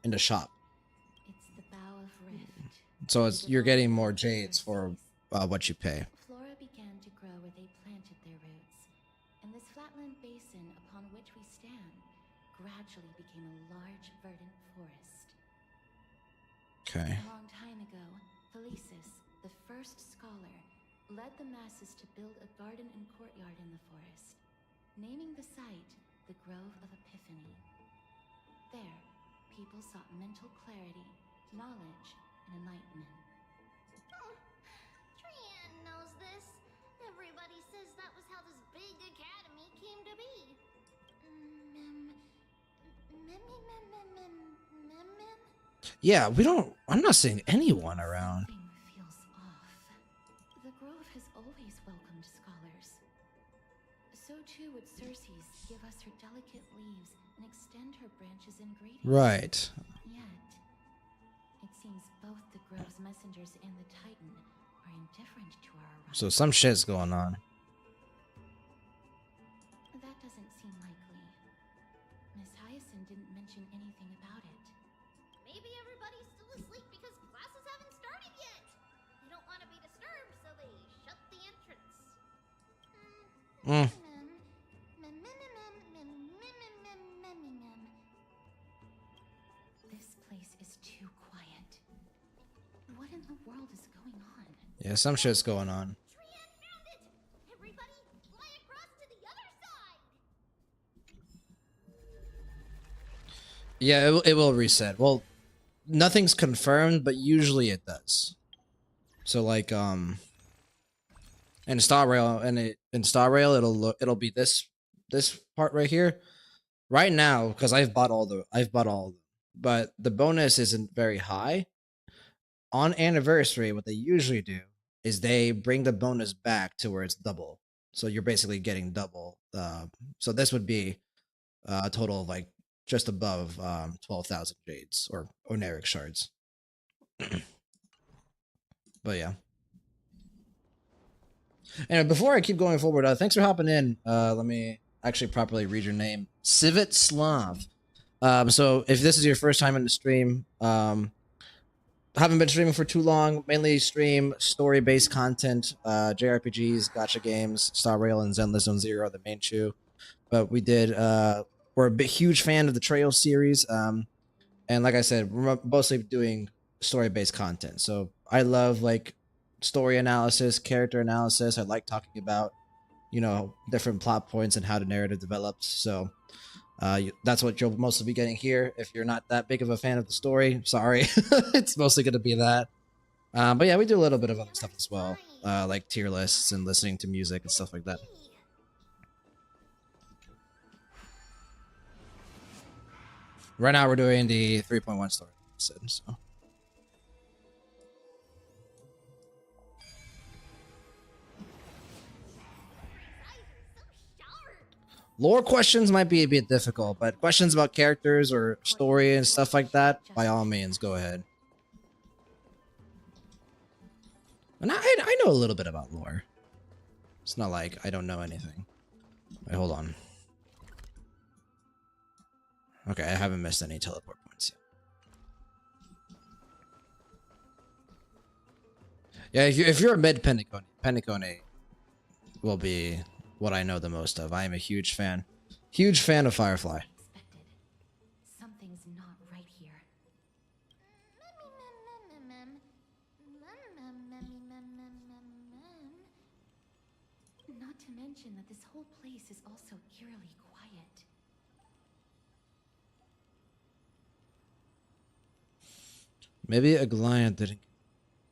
in the shop. It's the Bow of Rift. So you're getting more jades for what you pay. Flora began to grow where they planted their roots, and this flatland basin upon which we stand gradually became a large verdant forest. Okay. A long time ago, Felicis, the first scholar, led the masses to build a garden and courtyard in the forest, naming the site the Grove of Epiphany. There, people sought mental clarity, knowledge, and enlightenment. Trian knows this. Everybody says that was how this big academy came to be. Yeah, I'm not seeing anyone around. Something feels off. The Grove has always welcomed scholars. So too would Circes give us her delicate leaves and extend her branches in greeting. Right. Yet, it seems both the Grove's messengers and the Titan are indifferent to our arrival. So some shit's going on. That doesn't seem likely. Miss Hyacinth didn't mention anything about it. Maybe everybody's still asleep because classes haven't started yet. They don't want to be disturbed, so they shut the entrance. This place is too quiet. What in the world is going on? Yeah, some shit's going on. Trian found it! Everybody, fly across to the other side! Yeah, it will reset. Well, nothing's confirmed, but usually it does. So like in Star Rail it'll be this part right here. Right now, because I've bought all of them, but the bonus isn't very high. On anniversary, what they usually do is they bring the bonus back to where it's double. So you're basically getting double. So this would be a total of like just above 12,000 jades or oneric shards. But yeah. And before I keep going forward, thanks for hopping in. Let me actually properly read your name. Civit Slav. So if this is your first time in the stream, haven't been streaming for too long. Mainly stream story-based content, JRPGs, gacha games, Star Rail, and Zenless Zone Zero, the main two. But we did, we're a huge fan of the Trail series. And like I said, we're mostly doing story-based content. So I love like story analysis, character analysis. I like talking about, you know, different plot points and how the narrative develops. So That's what you'll mostly be getting here. If you're not that big of a fan of the story, sorry, it's mostly going to be that. But yeah, we do a little bit of other stuff as well, like tier lists and listening to music and stuff like that. Right now, we're doing the 3.1 story. So. Lore questions might be a bit difficult, but questions about characters or story and stuff like that, by all means, go ahead. And I know a little bit about lore. It's not like I don't know anything. Wait, hold on. Okay, I haven't missed any teleport points yet. Yeah, if you're a mid Penacone will be what I know the most of. I am a huge fan. Huge fan of Firefly. Something's not right here. Not to mention that this whole place is also eerily quiet. Maybe a Goliath didn't.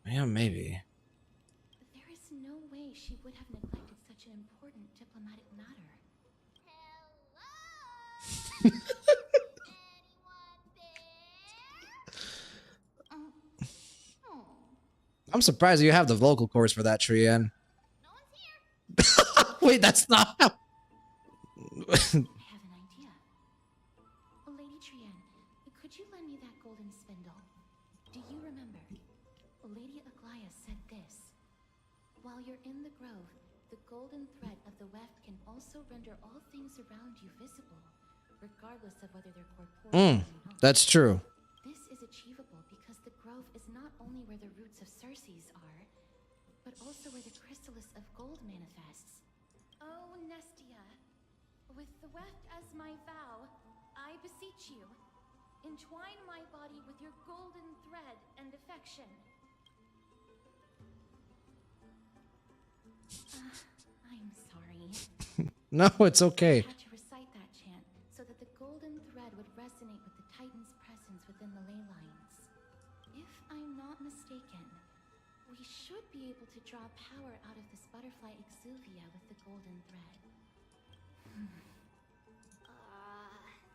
Yeah, maybe. There is no way she would have neglected such an important diplomatic matter. I'm surprised you have the vocal cords for that, Trian. Wait, that's not how. I have an idea. Lady Trian, could you lend me that golden spindle? Do you remember? Lady Aglaya said this. While you're in the grove, the golden thread of the weft can also render all things around you visible, regardless of whether they're corporeal or not. That's true. This is achievable because the grove is not only where the roots of Circes are, but also where the chrysalis of gold manifests. Oh, Nestia, with the weft as my vow, I beseech you, entwine my body with your golden thread and affection. I'm sorry. No, it's okay. I had to recite that chant so that the golden thread would resonate with the Titan's presence within the ley lines. If I'm not mistaken, we should be able to draw power out of this butterfly exuvia with the golden thread.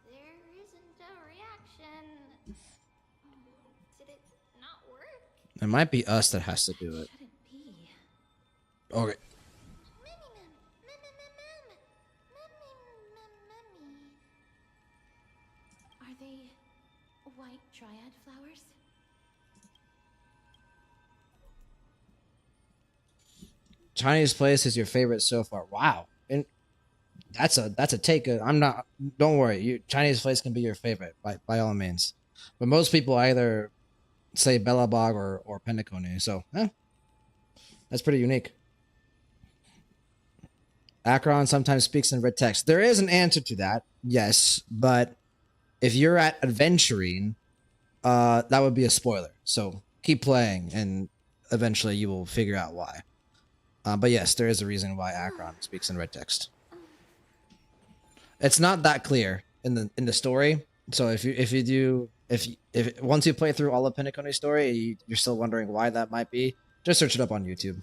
There isn't a reaction. Did it not work? It might be us that has to do it. Shouldn't be. Okay. Are they white dryad flowers? Chinese place is your favorite so far. Wow. And that's a take. I'm not. Don't worry. Chinese place can be your favorite by all means. But most people either say Bellabog or Penacone. So, that's pretty unique. Akron sometimes speaks in red text. There is an answer to that, yes. But if you're at adventuring, that would be a spoiler. So keep playing, and eventually you will figure out why. But yes, there is a reason why Akron speaks in red text. It's not that clear in the story. So if once you play through all of Pennacone's story, you're still wondering why that might be, just search it up on YouTube.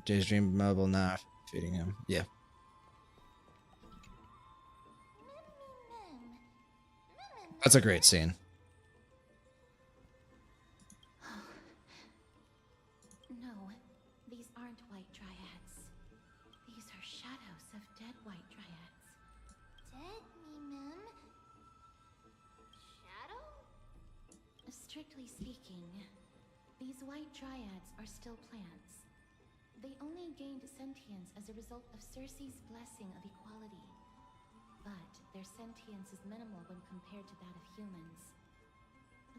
Jay's dream mobile now feeding him. Yeah. That's a great scene. No, these aren't white dryads. These are shadows of dead white dryads. Dead, Mim? Shadow? Strictly speaking, these white dryads are still plants. They only gained sentience as a result of Circe's blessing of equality. But their sentience is minimal when compared to that of humans.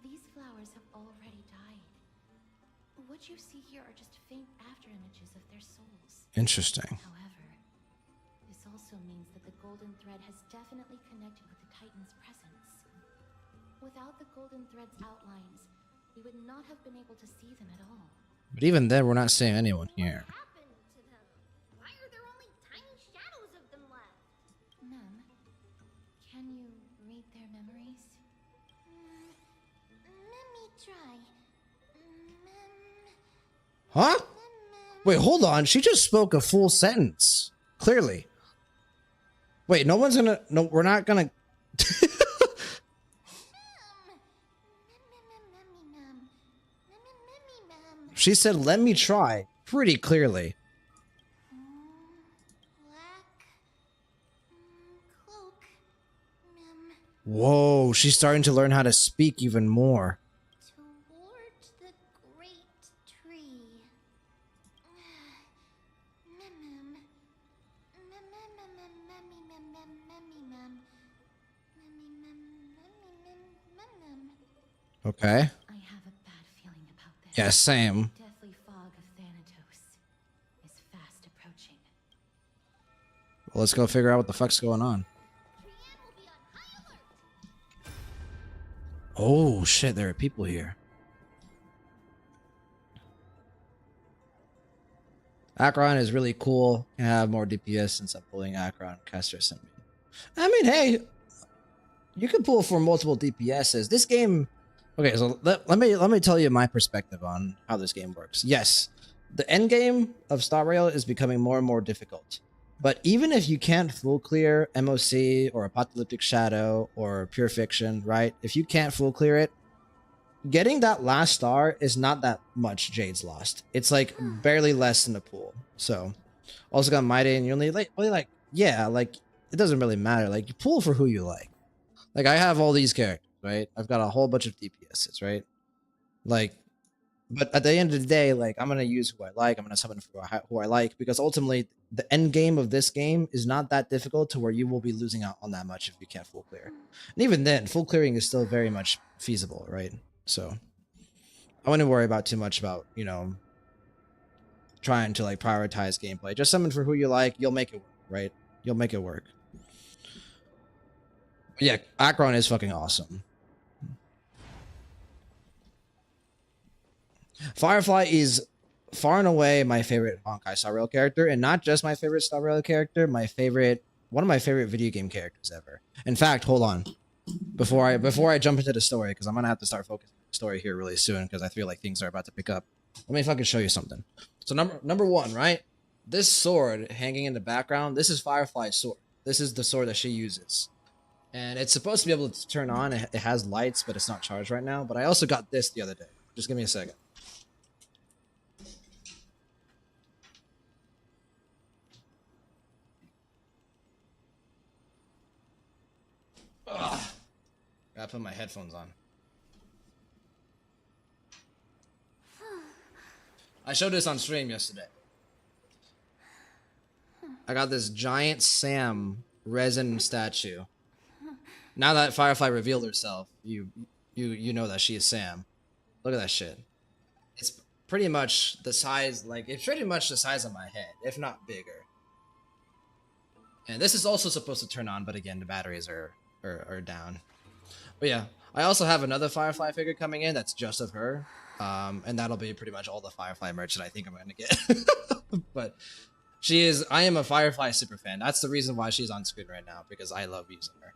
These flowers have already died. What you see here are just faint afterimages of their souls. Interesting. However, this also means that the golden thread has definitely connected with the Titan's presence. Without the golden thread's outlines, we would not have been able to see them at all. But even then, we're not seeing anyone here. What happened to them? Why are there only tiny shadows of them left? try. Huh? Wait, hold on. She just spoke a full sentence. Clearly. Wait, no one's gonna... No, we're not gonna... She said, let me try. Pretty clearly. Whoa, she's starting to learn how to speak even more. Towards the great tree. Okay. I have a bad feeling about this. Yeah, same. The deathly fog of Thanatos is fast approaching. Well, let's go figure out what the fuck's going on. Oh, shit, there are people here. Akron is really cool. Can have more DPS since I'm pulling Akron caster sent me. I mean, hey, you can pull for multiple DPSs. This game, okay. So let me tell you my perspective on how this game works. Yes, the end game of Star Rail is becoming more and more difficult. But even if you can't full clear MOC or Apocalyptic Shadow or Pure Fiction, right? If you can't full clear it, getting that last star is not that much Jade's lost. It's like barely less than a pool. So also got Mighty and you're only like, yeah, like it doesn't really matter. Like you pull for who you like. Like I have all these characters, right? I've got a whole bunch of DPSs, right? Like, but at the end of the day, like I'm gonna use who I like. I'm gonna summon who I like because ultimately the end game of this game is not that difficult to where you will be losing out on that much if you can't full clear. And even then, full clearing is still very much feasible, right? So I wouldn't worry about too much about, you know, trying to like prioritize gameplay. Just summon for who you like. You'll make it work, right? You'll make it work. But yeah, Akron is fucking awesome. Firefly is far and away my favorite Honkai Star Rail character, and not just my favorite Star Rail character, one of my favorite video game characters ever. In fact, hold on. Before I jump into the story, because I'm gonna have to start focusing on the story here really soon, because I feel like things are about to pick up. Let me fucking show you something. So number one, right? This sword hanging in the background, this is Firefly's sword. This is the sword that she uses. And it's supposed to be able to turn on. It has lights, but it's not charged right now. But I also got this the other day. Just give me a second. Ugh. Gotta put my headphones on. I showed this on stream yesterday. I got this giant Sam resin statue. Now that Firefly revealed herself, you know that she is Sam. Look at that shit. It's pretty much the size, like it's pretty much the size of my head, if not bigger. And this is also supposed to turn on, but again, the batteries are down. But yeah, I also have another Firefly figure coming in that's just of her. And that'll be pretty much all the Firefly merch that I think I'm gonna get. But I am a Firefly super fan. That's the reason why she's on screen right now, because I love using her.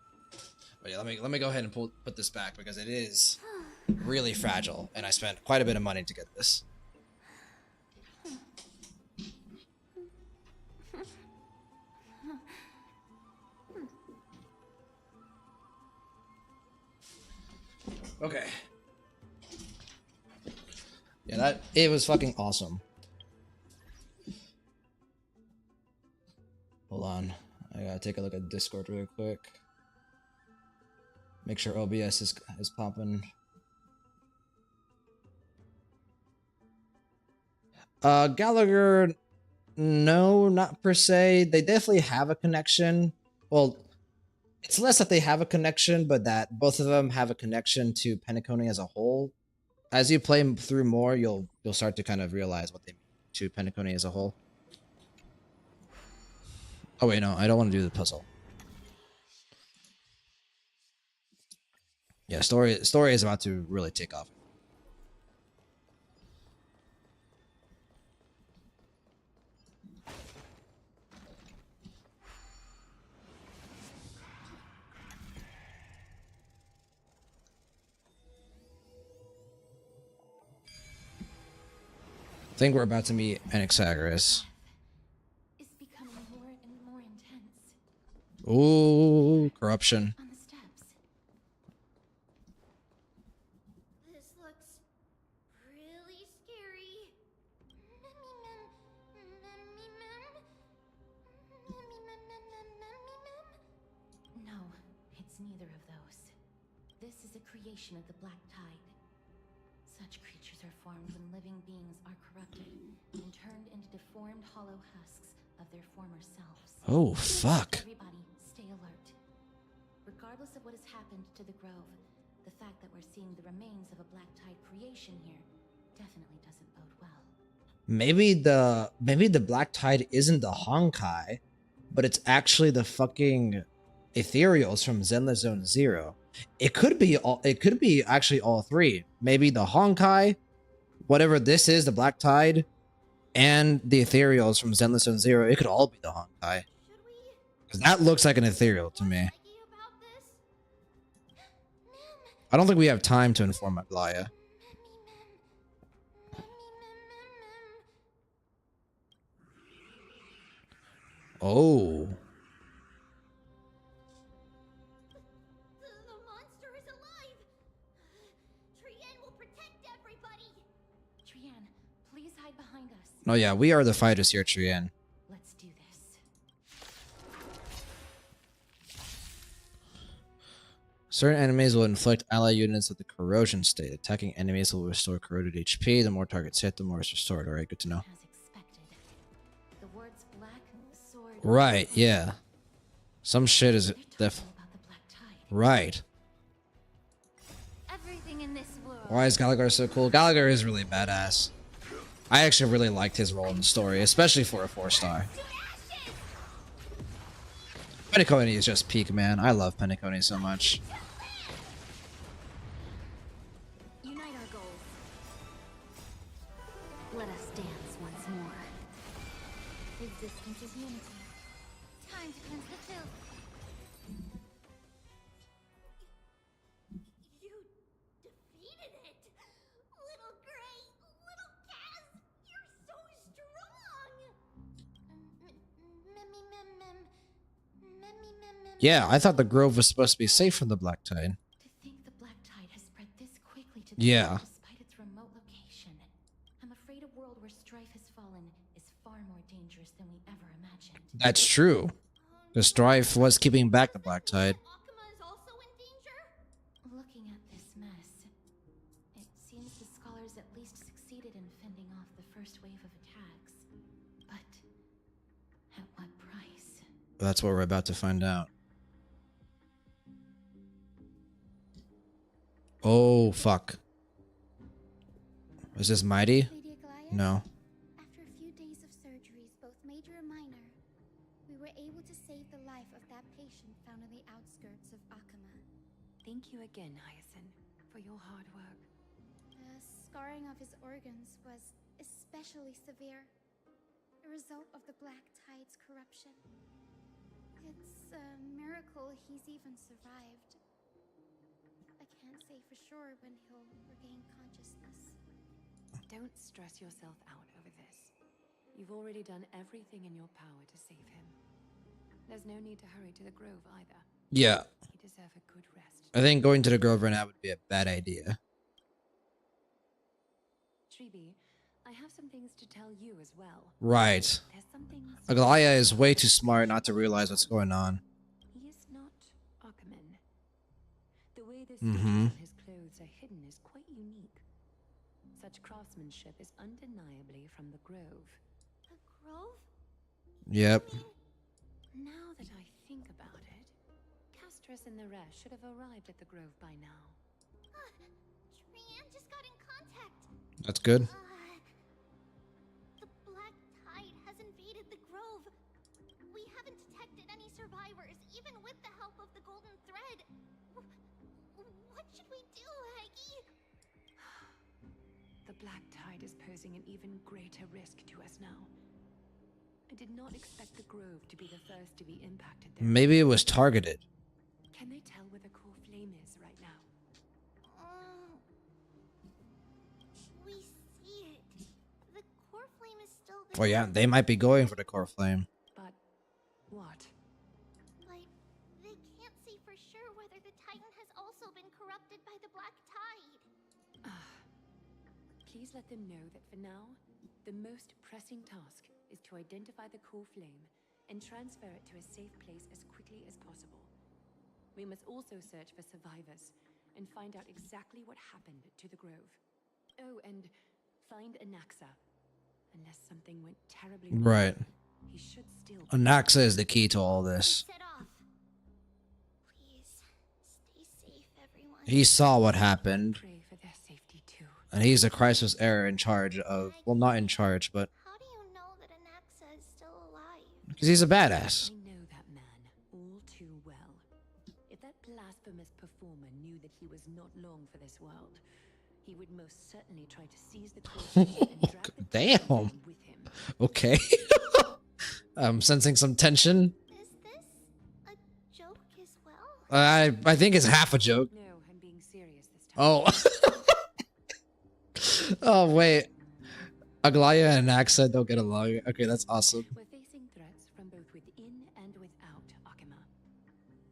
But yeah, let me go ahead and put this back because it is really fragile, and I spent quite a bit of money to get this. Okay. Yeah, it was fucking awesome. Hold on. I gotta take a look at Discord real quick. Make sure OBS is popping. Gallagher, no, not per se. They definitely have a connection. Well, it's less that they have a connection, but that both of them have a connection to Penacony as a whole. As you play through more, you'll start to kind of realize what they mean to Penacony as a whole. Oh wait, no, I don't want to do the puzzle. Yeah, story is about to really take off. think we're about to meet an HEIRS. Is becoming more and more intense. Ooh, corruption. On the steps. This looks really scary. No, it's neither of those. This is a creation of the Black Tide. Such creatures are formed when living beings are corrupted and turned into deformed hollow husks of their former selves. Oh, fuck. Everybody, stay alert. Regardless of what has happened to the Grove, the fact that we're seeing the remains of a Black Tide creation here definitely doesn't bode well. Maybe the Black Tide isn't the Honkai, but it's actually the fucking ethereals from Zenless Zone Zero. It could be actually all three. Maybe the Honkai, whatever this is, the Black Tide, and the ethereals from Zenless Zone Zero. It could all be the Honkai. Because that looks like an ethereal to me. I don't think we have time to inform Aglaya. Oh. The monster is alive. Trienne will protect everybody. Trienne, please hide behind us. Oh yeah, we are the fighters here, Trienne. Let's do this. Certain enemies will inflict ally units with the corrosion state. Attacking enemies will restore corroded HP. The more targets hit, the more it's restored. Alright, good to know. As expected. The words black sword. Right, yeah. Some shit is About the Black Tide. right. Everything in this world. Why is Gallagher so cool? Gallagher is really badass. I actually really liked his role in the story, especially for a 4-star. Penacony is just peak, man. I love Penacony so much. Unite our goals. Let us dance once more. Existence is unity. Time to cleanse the filth. You defeated it! Little Gray, little Kaz, you're so strong! Yeah, I thought the Grove was supposed to be safe from the Black Tide. To think the Black Tide has spread this quickly to the Yeah. world despite its remote location. I'm afraid a world where strife has fallen is far more dangerous than we ever imagined. That's true. The Strife was keeping back the Black Tide. Akuma is also in danger? Looking at this mess, it seems the scholars at least succeeded in fending off the first wave of attacks. But at what price? That's what we're about to find out. Oh, fuck. Is this Mighty? Lady Aglaya? No. After a few days of surgeries, both major and minor, we were able to save the life of that patient found on the outskirts of Akuma. Thank you again, Hyacinth, for your hard work. The scarring of his organs was especially severe, a result of the Black Tide's corruption. It's a miracle he's even survived. I can't say for sure when he'll regain consciousness. Don't stress yourself out over this. You've already done everything in your power to save him. There's no need to hurry to the Grove either. Yeah. You deserve a good rest. I think going to the Grove right now would be a bad idea. Tribi, I have some things to tell you as well. Right. There's something. Aglaya is way too smart not to realize what's going on. He is not Akkerman. The way the Mm-hmm. stitches on his clothes are hidden is quite unique. Such craftsmanship is undeniably from the Grove. The Grove? Yep. Now that I think about it, Castress and the rest should have arrived at the Grove by now. Trienne just got in contact. That's good. The Black Tide has invaded the Grove. We haven't detected any survivors, even with the help of the Golden Thread. What should we do, Heggie? The Black Tide is posing an even greater risk to us now. I did not expect the Grove to be the first to be impacted there. Maybe it was targeted. Can they tell where the core flame is right now? We see it. The core Oh yeah, they might be going for the core flame. But what? But they can't say for sure whether the Titan has also been corrupted by the Black Tide. Please let them know that for now, the most pressing task is to identify the core flame and transfer it to a safe place as quickly as possible. We must also search for survivors and find out exactly what happened to the grove. Oh, and find Anaxa. Unless something went terribly wrong, Right. he should still. Anaxa is the key to all this. Set off. Please, stay safe, everyone. He saw what happened. Pray for their safety too. And he's the CHRYSOS heir in charge of, well, not in charge, but How do you know that Anaxa is still alive? because he's a badass. I know that man all too well. If that blasphemous performer knew that he was not long for this world, he would most certainly try to seize the core and drag the Damn. with him. Okay. I'm sensing some tension. Is this a joke as well? I think it's half a joke. No, I'm being serious this time. Oh. Oh wait. Aglaya and Anaxa don't get along. Okay, that's awesome. We're facing threats from both within and without Akima.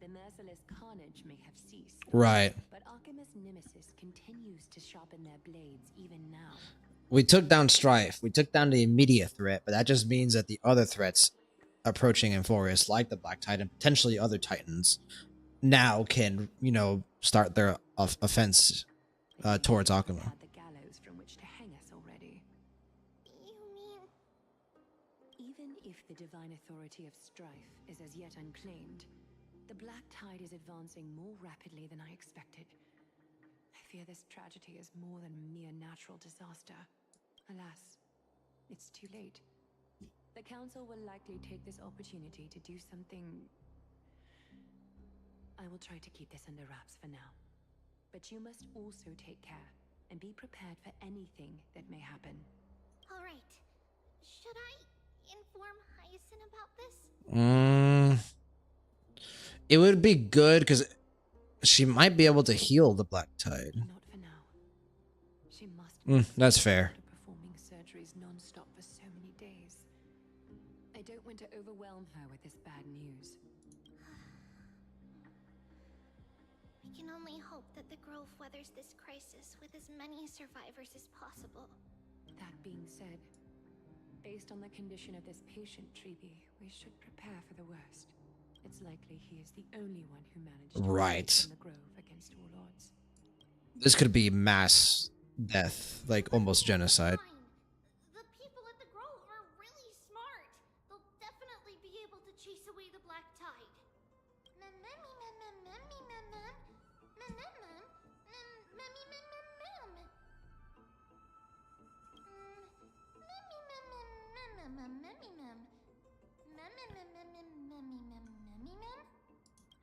The merciless carnage may have ceased. Right. But Akima's nemesis continues to sharpen their blades even now. We took down Strife. We took down the immediate threat, but that just means that the other threats approaching Emphorius, like the Black Titan, potentially other Titans, now can, you know, start their offense towards Akima. Had the gallows from which to hang us already. You mean Even if the divine authority of strife is as yet unclaimed, the Black Tide is advancing more rapidly than I expected. I fear this tragedy is more than a mere natural disaster. Alas, it's too late. The Council will likely take this opportunity to do something. I will try to keep this under wraps for now. But you must also take care and be prepared for anything that may happen. all right? Should I inform Hyacinth about this? It would be good because she might be able to heal the Black Tide. Not for now. She must. That's fair. After performing surgeries non-stop for so many days. I don't want to overwhelm her with this bad news. We can only hope that the Grove weathers this crisis with as many survivors as possible. That being said, based on the condition of this patient, Treeby, we should prepare for the worst. It's likely he is the only one who managed to Right. escape from the Grove against all odds. This could be mass death, like almost genocide. Fine. The people at the Grove are really smart. They'll definitely be able to chase away the Black Tide.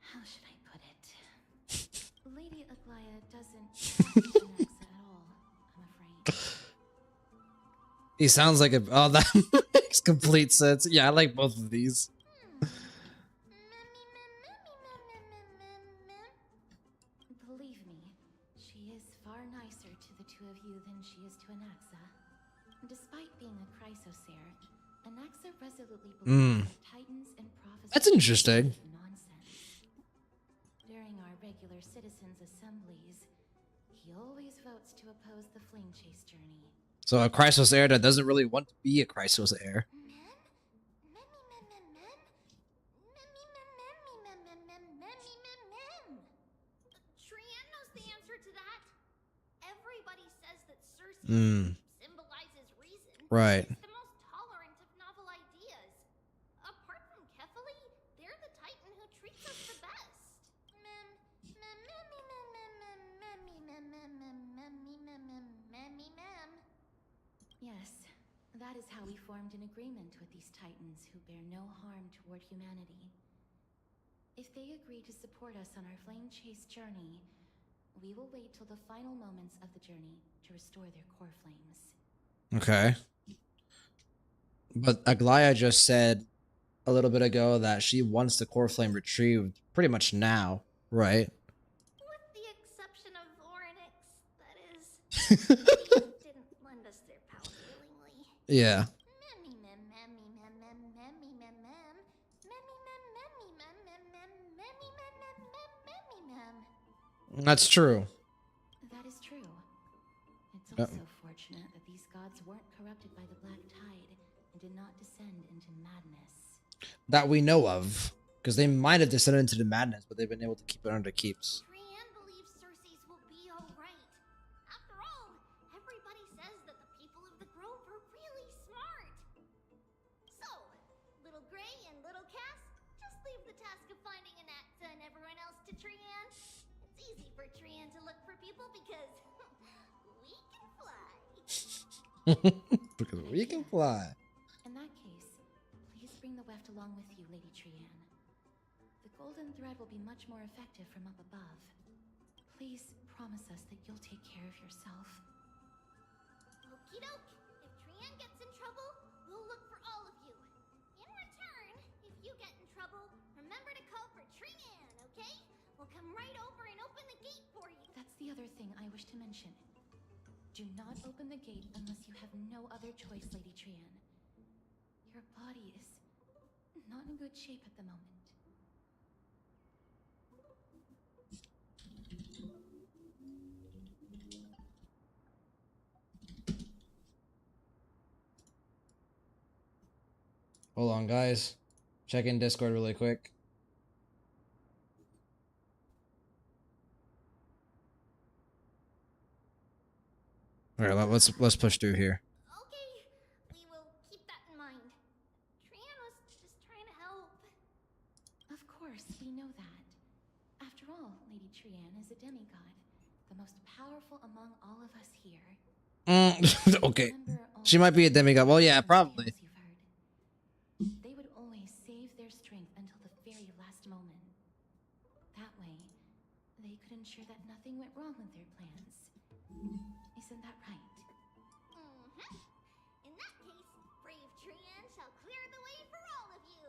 How should I put it? Lady Aglaya doesn't trust Anaxa at all, I'm afraid. He sounds like a. Oh, that makes complete sense. Yeah, I like both of these. Believe me, she is far nicer to the two of you than she is to Anaxa. Despite being a CHRYSOS heir, Anaxa resolutely believes that Titans and prophecies That's interesting. are nonsense. During our regular citizens' assemblies, he always votes to oppose the Flame Chase journey. So a CHRYSOS heir that doesn't really want to be a CHRYSOS heir. Trienne knows the answer to that. Everybody says that Circe symbolizes reason. Right. It's the most tolerant of novel ideas. Apart from Kefali, they're the Titan who treats us the best. Yes, that is how we formed an agreement with these Titans who bear no harm toward humanity. If they agree to support us on our Flame Chase journey, we will wait till the final moments of the journey to restore their core flames. Okay. But Aglaya just said a little bit ago that she wants the core flame retrieved pretty much now, right? With the exception of Orynyx, that is. They didn't lend us their power willingly. Yeah. That's true. That is true. It's Yep. also fortunate that these gods weren't corrupted by the Black Tide and did not descend into madness. That we know of. Because they might have descended into the madness, but they've been able to keep it under keeps. Brienne believes CHRYSOS will be alright. After all, everybody says that the people of the Grove are really smart. So, Little Gray and Little Cass, just leave the task of finding Anaxa and everyone else to Trianne. It's easy for Trianne to look for people because we can fly. Because we can fly. In that case, please bring the weft along with you, Lady Trianne. The golden thread will be much more effective from up above. Please promise us that you'll take care of yourself. Okie doke. If Trianne gets in trouble, we'll look for all of you. In return, if you get in trouble, remember to call for Trianne, okay? We'll come right over and open the gate for you. That's the other thing I wish to mention. Do not open the gate unless you have no other choice, Lady Trianne. Your body is not in good shape at the moment. Hold on, guys. Check in Discord really quick. Alright, let's push through here. Okay, we will keep that in mind. Trianne was just trying to help. Of course, we know that. After all, Lady Trianne is a demigod, the most powerful among all of us here. Okay. She might be a demigod. Well, yeah, probably. They would always save their strength until the very last moment. That way, they could ensure that nothing went wrong with their plans. Isn't that right? Mm-hmm. In that case, brave Trianne shall clear the way for all of you.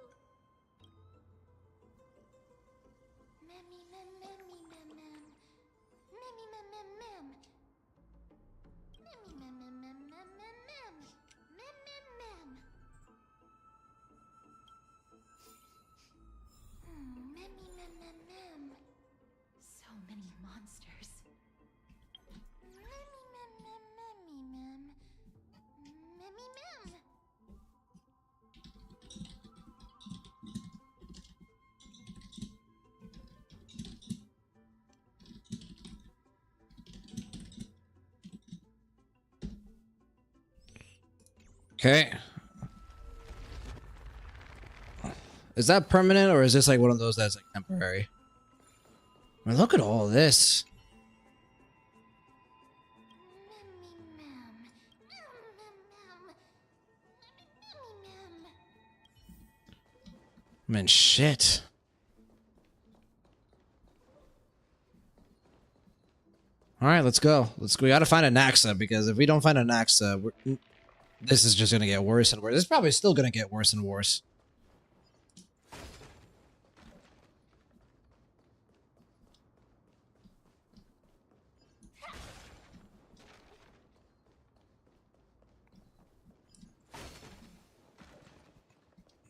Memmy mem memmy mem mem. Memmy mem mem mem. Memmy mem mem mem mem mem mem. Mem mem mem. Memmy mem mem mem. So many monsters. Memmy mem mem memmy mem. Memmy mem. Okay. Is that permanent or is this like one of those that's like temporary? I mean, look at all this. Man, shit. All right, let's go. We gotta find a Naxa because if we don't find a Naxa, this is just gonna get worse and worse. It's probably still gonna get worse and worse.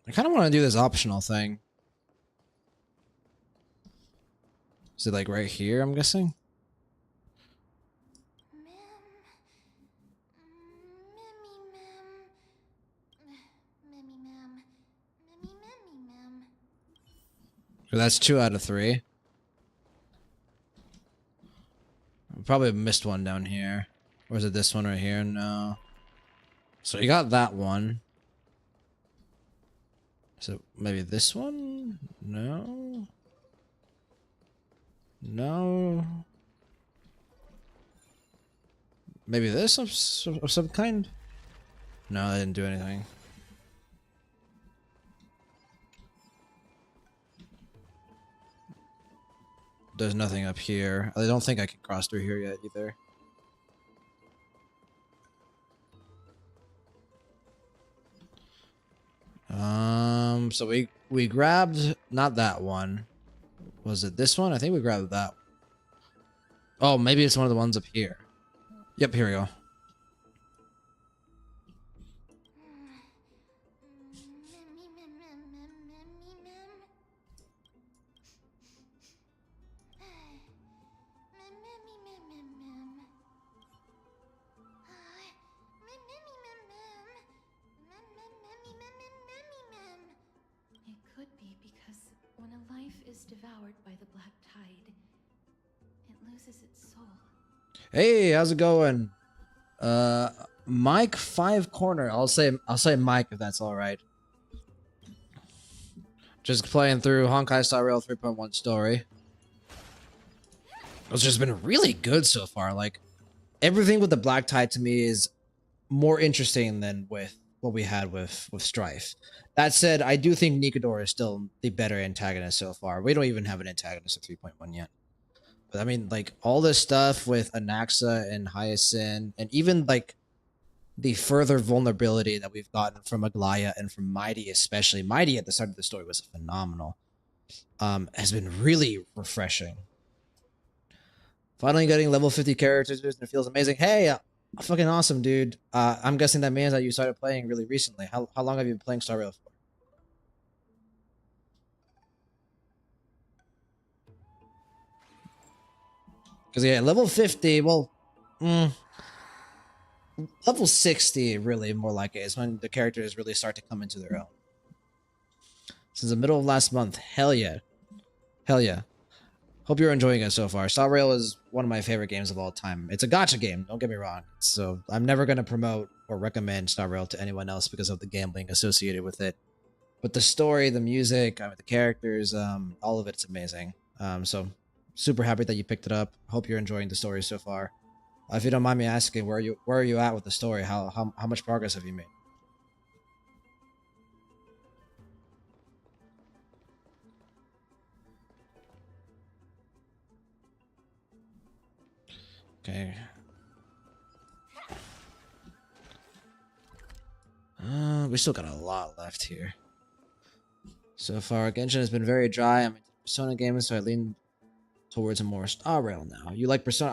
I kind of want to do this optional thing. Is it like right here, I'm guessing? So that's 2 out of 3. I probably missed one down here. Or is it this one right here? No. So you got that one. So maybe this one? No. No. Maybe this of some kind? No, I didn't do anything. There's nothing up here. I don't think I can cross through here yet either. So we grabbed not that one. Was it this one? I think we grabbed that. Oh, maybe it's one of the ones up here. Yep, here we go. devoured by the black tide, it loses its soul. Hey, how's it going? Mike Five Corner. I'll say Mike if that's all right. Just playing through Honkai Star Rail 3.1 story. It's just been really good so far. Like everything with the black tide to me is more interesting than with what we had with Strife. That said, I do think Nikador is still the better antagonist so far. We don't even have an antagonist at 3.1 yet. But I mean, like all this stuff with Anaxa and Hyacinth, and even like the further vulnerability that we've gotten from Aglaya and from Mighty, especially Mighty at the start of the story was phenomenal. Has been really refreshing. Finally getting level 50 characters and it feels amazing. Hey, fucking awesome, dude. I'm guessing that means that you started playing really recently. How long have you been playing Star Rail for? Because yeah, level 50, well, level 60 really more like it is when the characters really start to come into their own. Since the middle of last month, hell yeah. Hell yeah. Hope you're enjoying it so far. Star Rail is one of my favorite games of all time. It's a gacha game, don't get me wrong. So I'm never going to promote or recommend Star Rail to anyone else because of the gambling associated with it. But the story, the music, the characters, all of it's amazing. So super happy that you picked it up. Hope you're enjoying the story so far. If you don't mind me asking, where are you at with the story? How much progress have you made? Okay. We still got a lot left here. So far, Genshin has been very dry. I'm into Persona games, so I lean towards a more Star Rail now. You like Persona?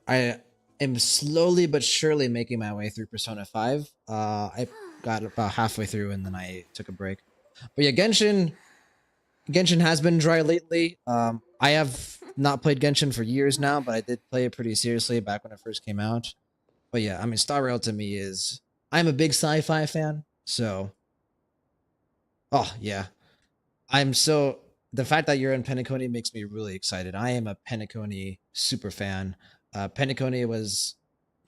I am slowly but surely making my way through Persona 5. I got about halfway through and then I took a break. But yeah, Genshin has been dry lately. I have not played Genshin for years now, but I did play it pretty seriously back when it first came out. But yeah, I mean, Star Rail to me is... I'm a big sci-fi fan, so... Oh, yeah. The fact that you're in Penacony makes me really excited. I am a Penacony super fan. Penacony was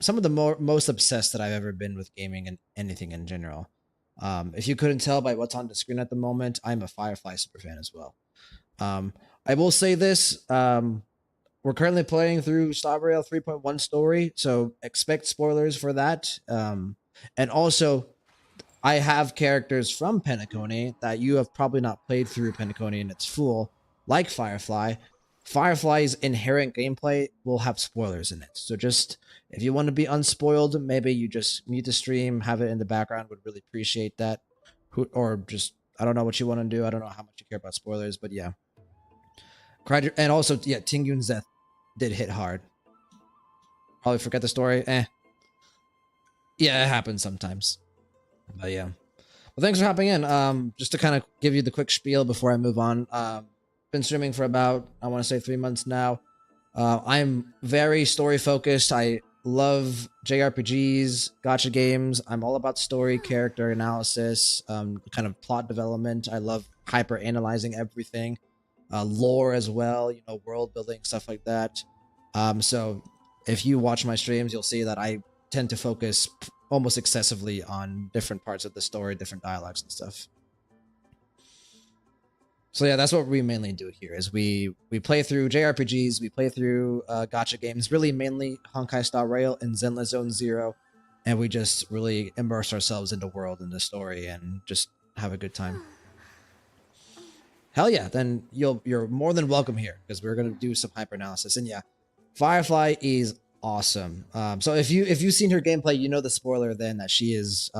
some of the most obsessed that I've ever been with gaming and anything in general. If you couldn't tell by what's on the screen at the moment, I'm a Firefly super fan as well. I will say this. We're currently playing through Star Rail 3.1 story, so expect spoilers for that. And also, I have characters from Penacony that you have probably not played through Penacony in its full, like Firefly. Firefly's inherent gameplay will have spoilers in it. So just, if you want to be unspoiled, maybe you just mute the stream, have it in the background, would really appreciate that. Or just, I don't know what you want to do. I don't know how much you care about spoilers, but yeah. And also, yeah, Tingyun's death did hit hard. Probably forget the story. Yeah, it happens sometimes. But yeah. Well, thanks for hopping in. Just to kind of give you the quick spiel before I move on. Been streaming for about, I want to say 3 months now. I'm very story focused. I love JRPGs, gacha games. I'm all about story, character analysis, kind of plot development. I love hyper analyzing everything. Lore as well, world building, stuff like that. So if you watch my streams, you'll see that I tend to focus almost excessively on different parts of the story, different dialogues and stuff. So yeah, that's what we mainly do here is we play through JRPGs, we play through gacha games, really mainly Honkai Star Rail and Zenless Zone Zero, and we just really immerse ourselves in the world and the story and just have a good time. Hell yeah, then you're more than welcome here because we're gonna do some hyper analysis. And yeah, Firefly is awesome. So if you've seen her gameplay, you know the spoiler then that she is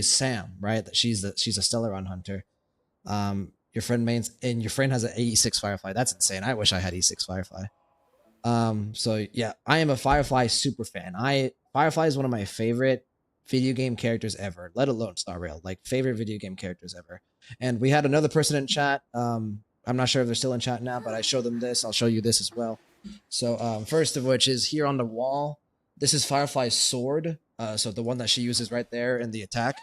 Sam, right? That she's a Stellaron hunter. Your friend has an 86 Firefly. That's insane. I wish I had 86 Firefly. So yeah, I am a Firefly super fan. Firefly is one of my favorite video game characters ever, let alone Star Rail, like favorite video game characters ever. And we had another person in chat. I'm not sure if they're still in chat now, but I showed them this. I'll show you this as well. So first of which is here on the wall. This is Firefly's sword. So the one that she uses right there in the attack.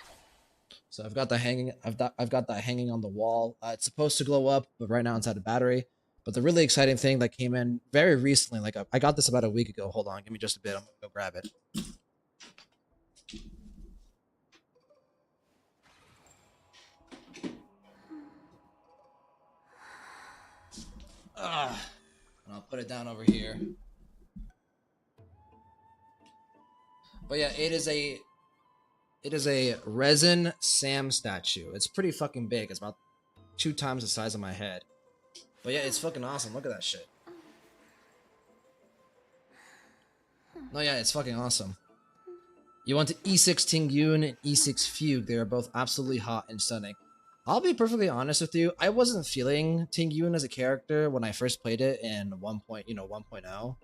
So I've got that hanging on the wall. It's supposed to glow up, but right now it's out of battery. But the really exciting thing that came in very recently, like I got this about a week ago. Hold on, give me just a bit. I'm gonna go grab it. And I'll put it down over here. But yeah, it is a resin Sam statue. It's pretty fucking big. It's about 2 times the size of my head. But yeah, it's fucking awesome. Look at that shit. No, yeah, it's fucking awesome. You want E6 Tingyun and E6 Fugue. They are both absolutely hot and stunning. I'll be perfectly honest with you. I wasn't feeling Tingyun as a character when I first played it in 1.0.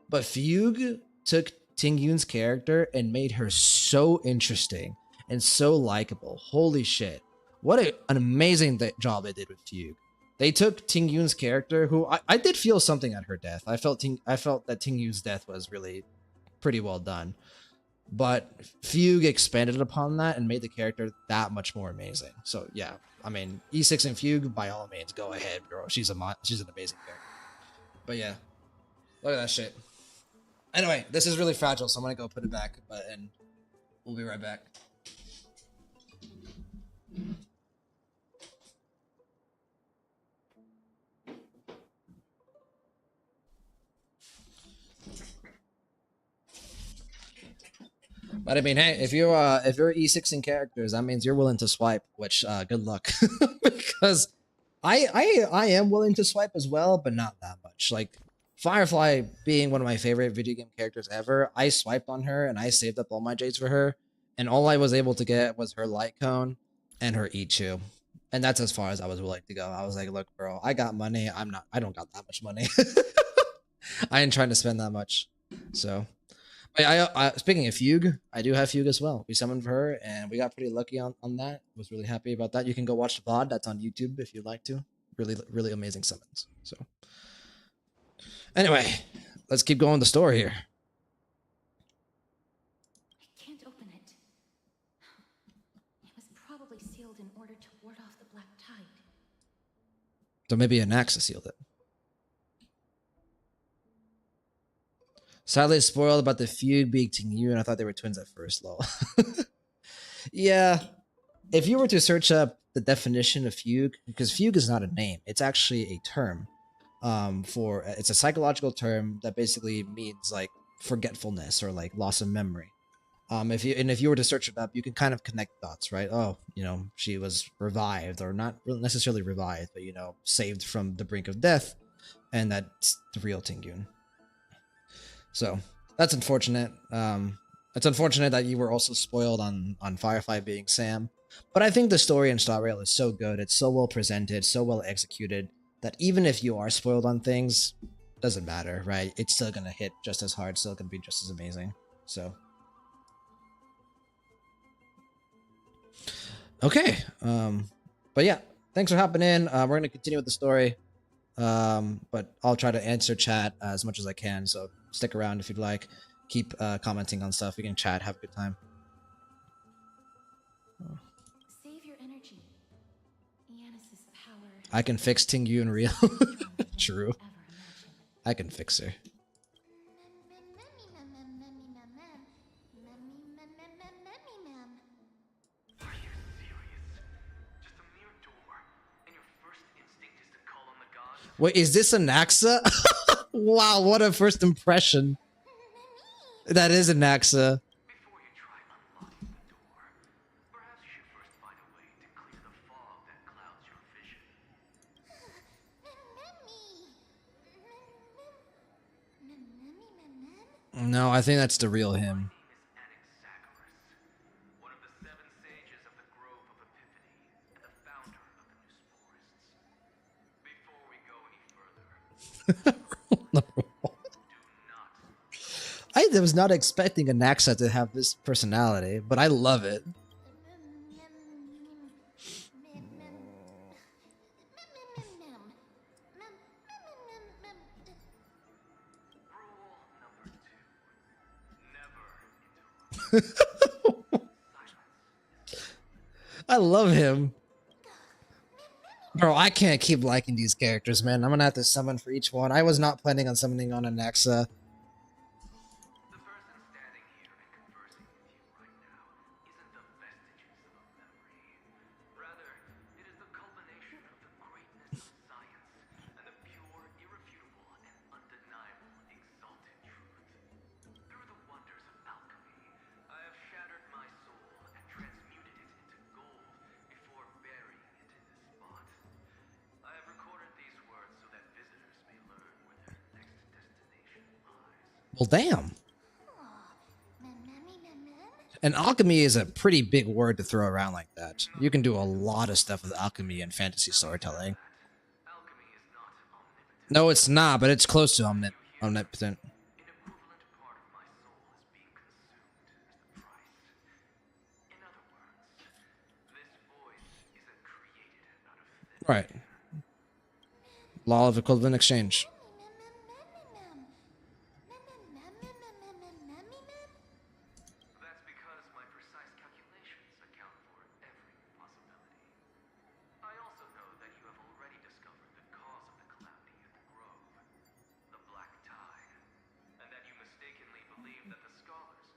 But Fugue took Tingyun's character and made her so interesting and so likable. Holy shit. What an amazing job they did with Fugue. They took Tingyun's character, who I did feel something at her death. I felt that Tingyun's death was really pretty well done. But Fugue expanded upon that and made the character that much more amazing. So yeah, I mean, E6 and Fugue, by all means, go ahead, bro. She's an amazing character. But yeah, look at that shit. Anyway, this is really fragile, so I'm gonna go put it back, and we'll be right back. But I mean, hey, if you're E6 in characters, that means you're willing to swipe. Which good luck, because I am willing to swipe as well, but not that much. Like Firefly being one of my favorite video game characters ever, I swiped on her and I saved up all my jades for her, and all I was able to get was her light cone and her Ichu, and that's as far as I was willing to go. I was like, look, bro, I got money. I don't got that much money. I ain't trying to spend that much, so. Speaking of Fugue, I do have Fugue as well. We summoned her, and we got pretty lucky on that. Was really happy about that. You can go watch the VOD. That's on YouTube if you'd like to. Really, really amazing summons. So, anyway, let's keep going the story here. I can't open it. It was probably sealed in order to ward off the black tide. So maybe Anaxa sealed it. Sadly spoiled about the Fugue being Tingyun, and I thought they were twins at first, lol. Yeah, if you were to search up the definition of Fugue, because Fugue is not a name, it's actually a term. It's a psychological term that basically means like forgetfulness or like loss of memory. If you were to search it up, you can kind of connect dots, right? Oh, she was revived, or not necessarily revived, but saved from the brink of death, and that's the real Tingyun. So that's unfortunate. It's unfortunate that you were also spoiled on Firefly being Sam. But I think the story in Star Rail is so good, it's so well presented, so well executed, that even if you are spoiled on things, doesn't matter, right? It's still gonna hit just as hard, still gonna be just as amazing. So okay. But yeah, thanks for hopping in. We're gonna continue with the story. But I'll try to answer chat as much as I can, so stick around if you'd like. Keep commenting on stuff. We can chat, have a good time. Save your energy. Yanis's power. I can fix Tingyun real. True. I can fix her. Wait, is this Anaxa? Wow, what a first impression. That is Anaxa. No, I think that's the real him. I was not expecting Anaxa to have this personality, but I love it. I love him. Bro, I can't keep liking these characters, man. I'm gonna have to summon for each one. I was not planning on summoning on Anaxa. Well, damn. And alchemy is a pretty big word to throw around like that. You can do a lot of stuff with alchemy and fantasy storytelling. No, it's not, but it's close to omnipotent. Right. Law of equivalent exchange.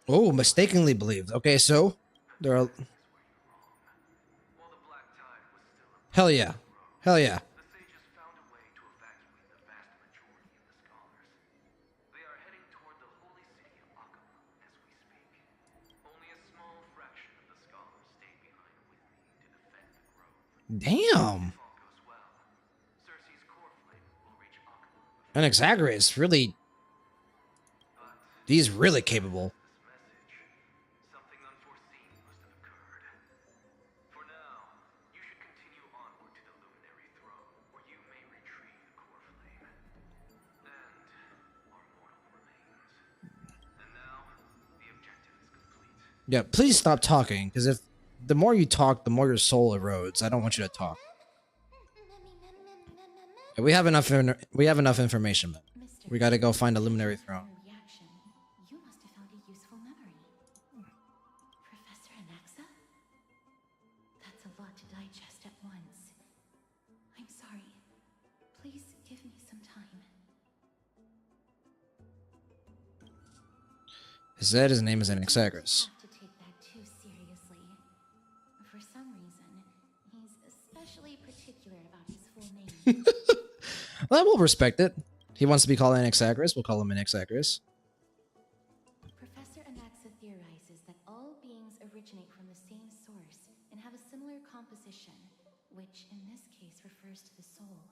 Oh, mistakenly believed. Okay, so there are. Hell yeah. Hell yeah. Damn. And Exaggerus really. He's really capable. Yeah, please stop talking, because if the more you talk, the more your soul erodes. I don't want you to talk. We have enough. We have enough information, man. We got to go find a luminary throne. You must have found a useful memory. Professor Anaxa? That's a lot to digest at once. I'm sorry. Please give me some time. He said his name is Exaggerus. To take that too seriously. For some reason, he's especially particular about his full name. Well, we'll respect it. He wants to be called Exaggerus. We'll call him Exaggerus. Professor Anaxa theorizes that all beings originate from the same source and have a similar composition, which in this case refers to the soul.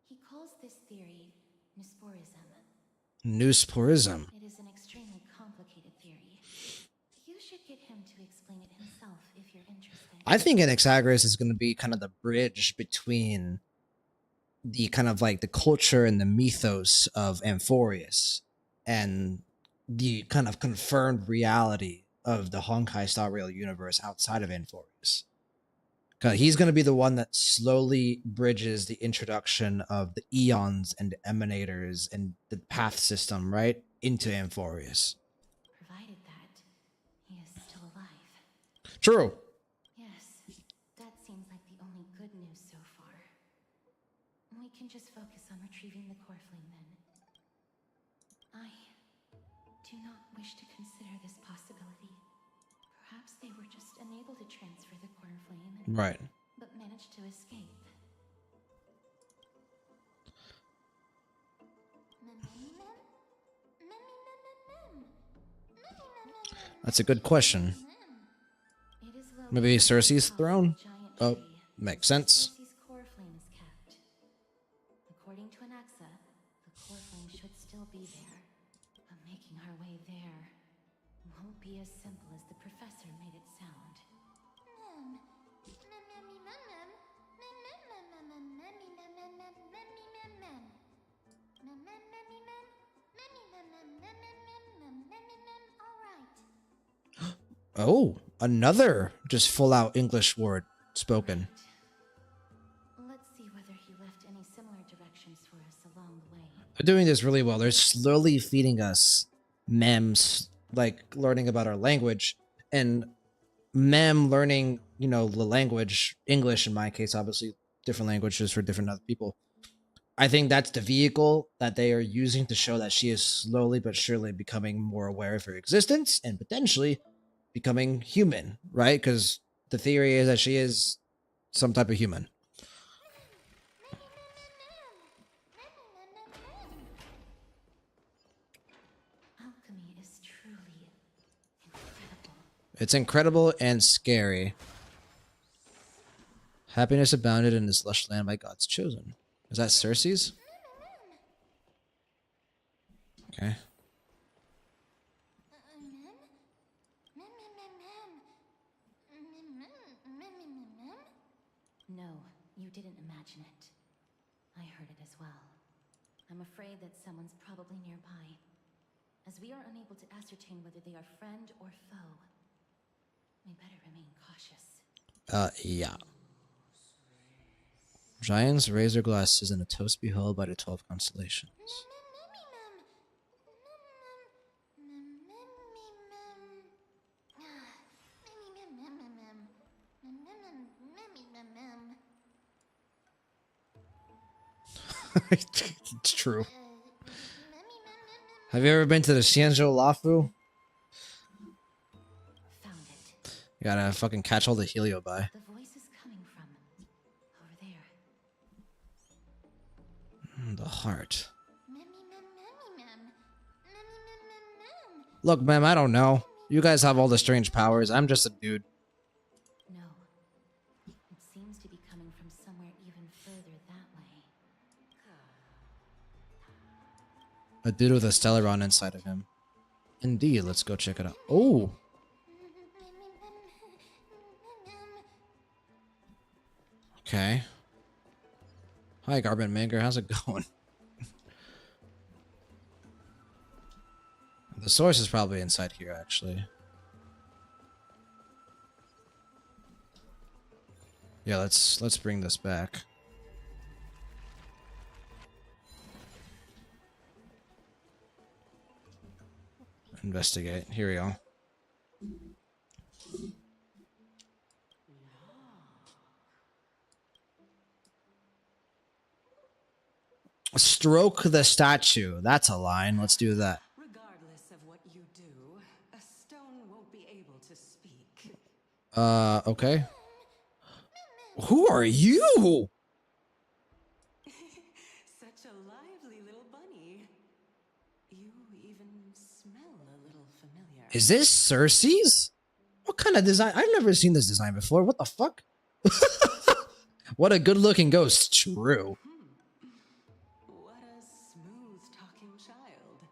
He calls this theory Nusporism. Nusporism. It is an extremely complicated theory. You should get him to explain it himself if you're interested. I think Exaggerus is going to be kind of the bridge between the kind of like the culture and the mythos of Amphorius and the kind of confirmed reality of the Honkai Star Rail universe outside of Amphorius. Because he's going to be the one that slowly bridges the introduction of the eons and the emanators and the path system right into Amphorius. Provided that he is still alive. True. Yes, that seems like the only good news so far. We can just focus on retrieving the core flame then. I do not wish to consider this possibility. Perhaps they were just unable to transfer the core flame, right, but managed to escape. That's a good question. Maybe Cersei's throne? Oh, makes sense. According to Anaxa, the core flame should still be there, but making our way there won't be as simple as the professor made it sound. Oh, another just full out English word spoken. Let's see whether he left any similar directions for us along the way. They're doing this really well. They're slowly feeding us memes, like learning about our language. And mem learning, you know, the language, English in my case, obviously different languages for different other people. I think that's the vehicle that they are using to show that she is slowly but surely becoming more aware of her existence and potentially becoming human, right? Because the theory is that she is some type of human. Alchemy is truly incredible. It's incredible and scary. Happiness abounded in this lush land by God's chosen. Is that Cersei's? Okay. No, you didn't imagine it. I heard it as well. I'm afraid that someone's probably nearby, as we are unable to ascertain whether they are friend or foe. We better remain cautious. Yeah. Giants raise their glasses in a toast beheld by the 12 constellations. It's true. Have you ever been to the Xianzhou Lafu? Found it. You gotta fucking catch all the heliobi. The voice is coming from over there. The heart. Look, ma'am, I don't know. You guys have all the strange powers. I'm just a dude. No. It seems to be coming from somewhere even further that way. A dude with a Stellaron inside of him. Indeed, let's go check it out. Oh! Okay. Hi, Garbant Manger. How's it going? The source is probably inside here, actually. Yeah, let's bring this back. Investigate. Here we go. Stroke the statue. That's a line. Let's do that. Regardless of what you do, a stone won't be able to speak. Okay. Who are you? Such a lively little bunny. You even smell a little familiar. Is this Cersei's? What kind of design? I've never seen this design before. What the fuck? What a good looking ghost. True. What a smooth talking child.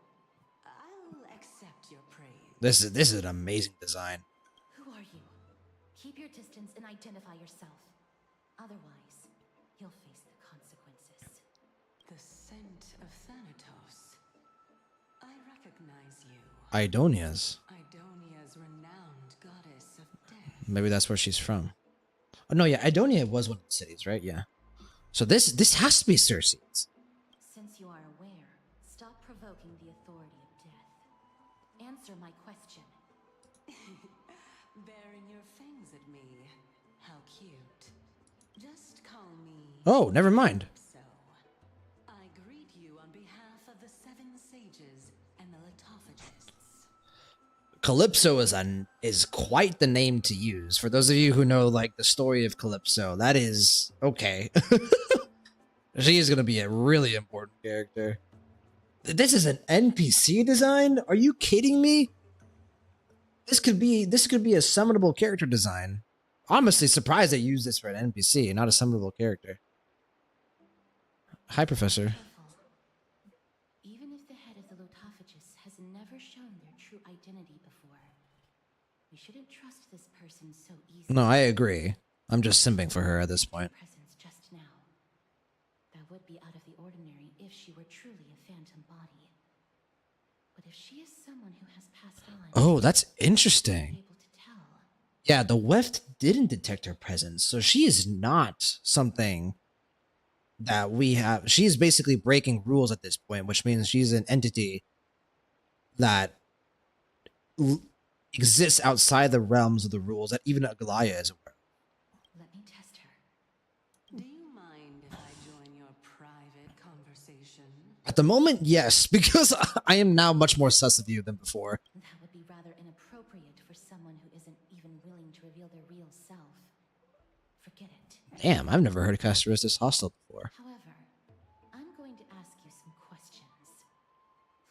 I'll accept your praise. This is an amazing design. Who are you? Keep your distance and identify yourself. Otherwise, you'll face the consequences. The scent of Thanatos. I recognize you. Idonia's. Idonia's renowned goddess of death. Maybe that's where she's from. Oh no, yeah, Idonia was one of the cities, right? Yeah. So this has to be Cersei's. Since you are aware, stop provoking the authority of death. Answer my question. Baring your fangs at me. How cute. Just call me. Oh, never mind. So, I greet you on behalf of the Seven Sages and the Litophagists. Calypso is quite the name to use. For those of you who know like the story of Calypso, that is okay. She is gonna be a really important character. This is an NPC design? Are you kidding me? This could be a summonable character design. Honestly, surprised they used this for an NPC, not a summonable character. Hi, Professor. Even if the head of the Litophagists has never shown their true identity before, we shouldn't trust this person so easily. No, I agree. I'm just simping for her at this point. Presence just now. That would be out of the ordinary if she were truly a phantom body. But if she is someone who has passed on, Oh, that's interesting. able to tell. Yeah, the Weft didn't detect her presence, so she is not something that we have. She's basically breaking rules at this point, which means she's an entity that exists outside the realms of the rules that even Aglaya is aware of. Let me test her. Do you mind if I join your private conversation? At the moment, yes, because I am now much more sus of you than before. That would be rather inappropriate for someone who isn't even willing to reveal their real self. Forget it. Damn, I've never heard of Castorus this hostile before. However, I'm going to ask you some questions.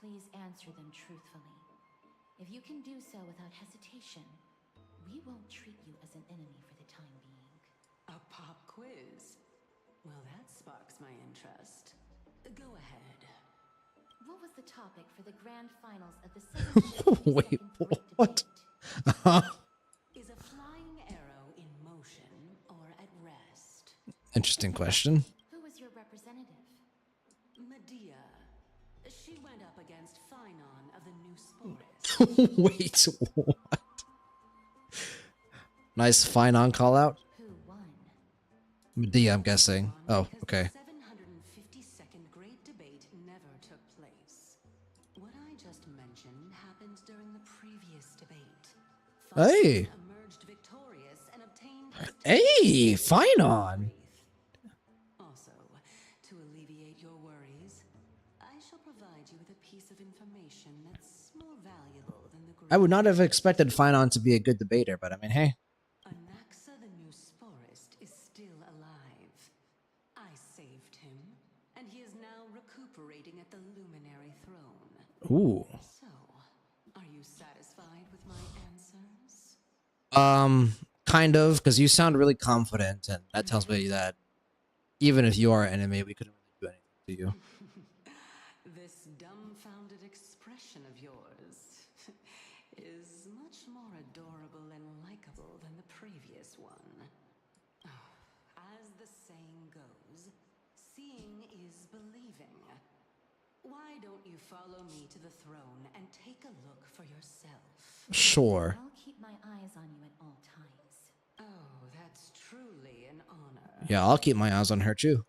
Please answer them truthfully. If you can do so without hesitation, we won't treat you as an enemy for the time being. A pop quiz? Well, that sparks my interest. Go ahead. What was the topic for the grand finals of the Wait, what? Is a flying arrow in motion or at rest? Interesting question. Who was your representative? Medea. She went up against Phynon of the New Sporus. Wait, what? Nice Phynon call out. Who won? Medea, I'm guessing. Oh, okay. 752nd Great Debate never took place. What I just mentioned happened during the previous debate. Hey. Emerged victorious and obtained Hey, Phynon. Also, to alleviate your worries, I shall provide you with a piece of information that's more valuable than the I would not have expected Phynon to be a good debater, but I mean, hey. Anaxa the New Sporist is still alive. I saved him, and he is now recuperating at the Luminary Throne. Ooh. So, are you satisfied with my answers? Kind of, because you sound really confident, and that tells me that even if you are an enemy, we couldn't really do anything to you. This dumbfounded expression of yours is much more adorable and likable than the previous one. As the saying goes, seeing is believing. Why don't you follow me to the throne and take a look for yourself? Sure. I'll keep my eyes on you at all times. Oh, that's truly an honor. Yeah, I'll keep my eyes on her too.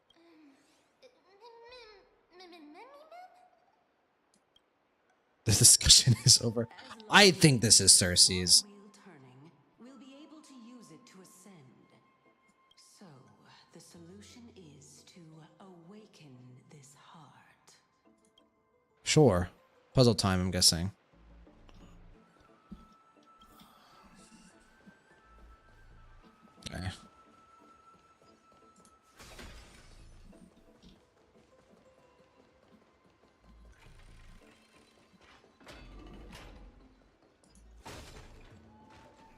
This discussion is over. I think this is Cersei's. Wheel turning, we'll be able to use it to ascend. So, the solution is to awaken this heart. Sure. Puzzle time, I'm guessing. Okay.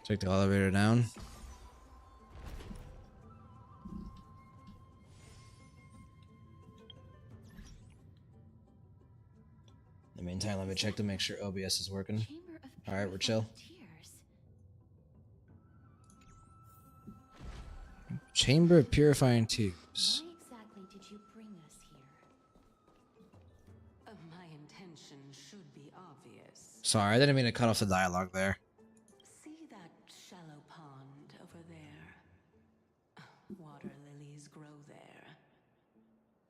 Take the elevator down. In the meantime, let me check to make sure OBS is working. Alright, we're chill. Chamber of Purifying Tears. Why exactly did you bring us here? My intention should be obvious. Sorry, I didn't mean to cut off the dialogue there. See that shallow pond over there? Water lilies grow there.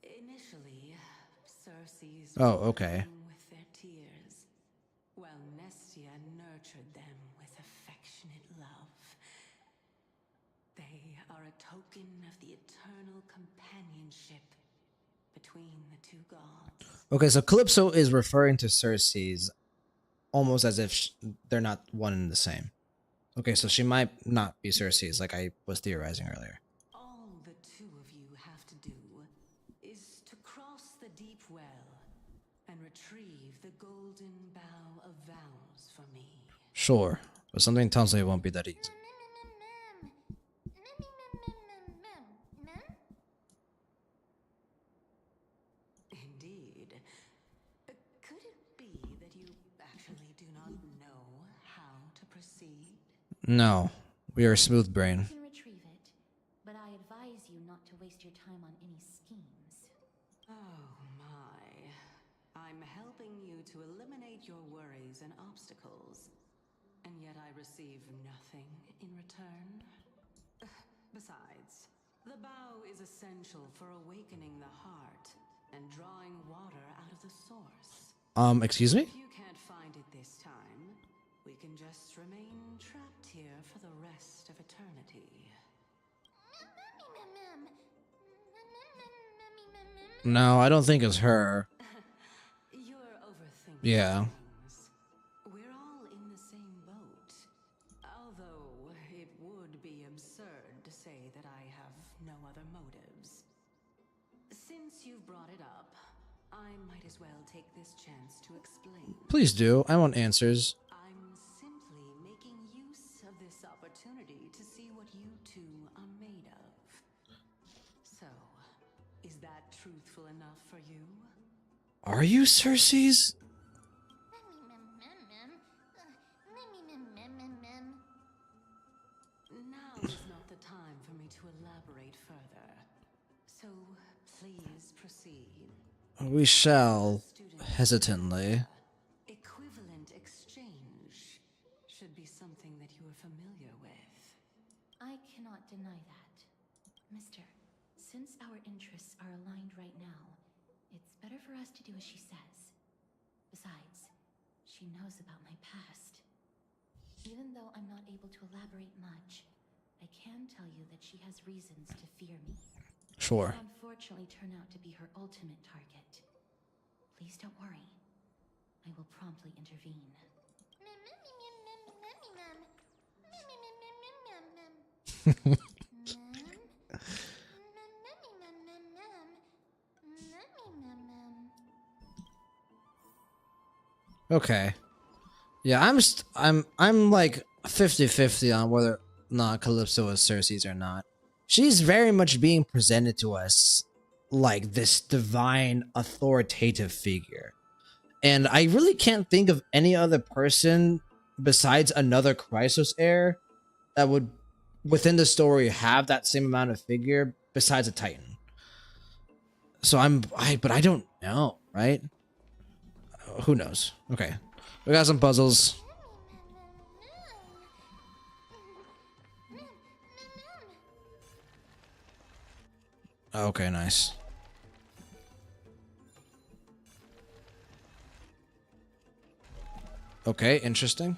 Initially, Circe's Oh, okay. with their tears, while Nestia nurtured them with affectionate love. They are a token of the eternal companionship between the two gods. Okay, so Calypso is referring to Cersei's almost as if they're not one and the same. Okay, so she might not be Cersei's like I was theorizing earlier. All the two of you have to do is to cross the deep well and retrieve the golden bough of vows for me. Sure, but something tells me it won't be that easy. Indeed. Could it be that you actually do not know how to proceed? No, we are a smooth brain. You can retrieve it, but I advise you not to waste your time on any schemes. Oh my. I'm helping you to eliminate your worries and obstacles, and yet I receive nothing in return. Besides, the bow is essential for awakening the heart and drawing water out of the source. Excuse me? If you can't find it this time, We can just remain trapped here for the rest of eternity. No, I don't think it's her. You're overthinking Yeah. things. We're all in the same boat. Although it would be absurd to say that I have no other motives. Since you've brought it up, I might as well take this chance to explain. Please do. I want answers. I'm simply making use of this opportunity to see what you two are made of. So, is that truthful enough for you? Are you CHRYSOS? Now is not the time for me to elaborate further. So, please proceed. We shall, hesitantly. Equivalent exchange should be something that you are familiar with. I cannot deny that. Mister, since our interests are aligned right now, it's better for us to do as she says. Besides, she knows about my past. Even though I'm not able to elaborate much, I can tell you that she has reasons to fear me. Sure. I'll unfortunately turn out to be her ultimate target. Please don't worry. I will promptly intervene. Okay. Yeah, I'm like 50-50 on whether or not Calypso is CHRYSOS or not. She's very much being presented to us like this divine authoritative figure. And I really can't think of any other person besides another CHRYSOS heir that would within the story have that same amount of figure besides a Titan. So but I don't know, right? Who knows? Okay. We got some puzzles. Okay, nice. Okay, interesting.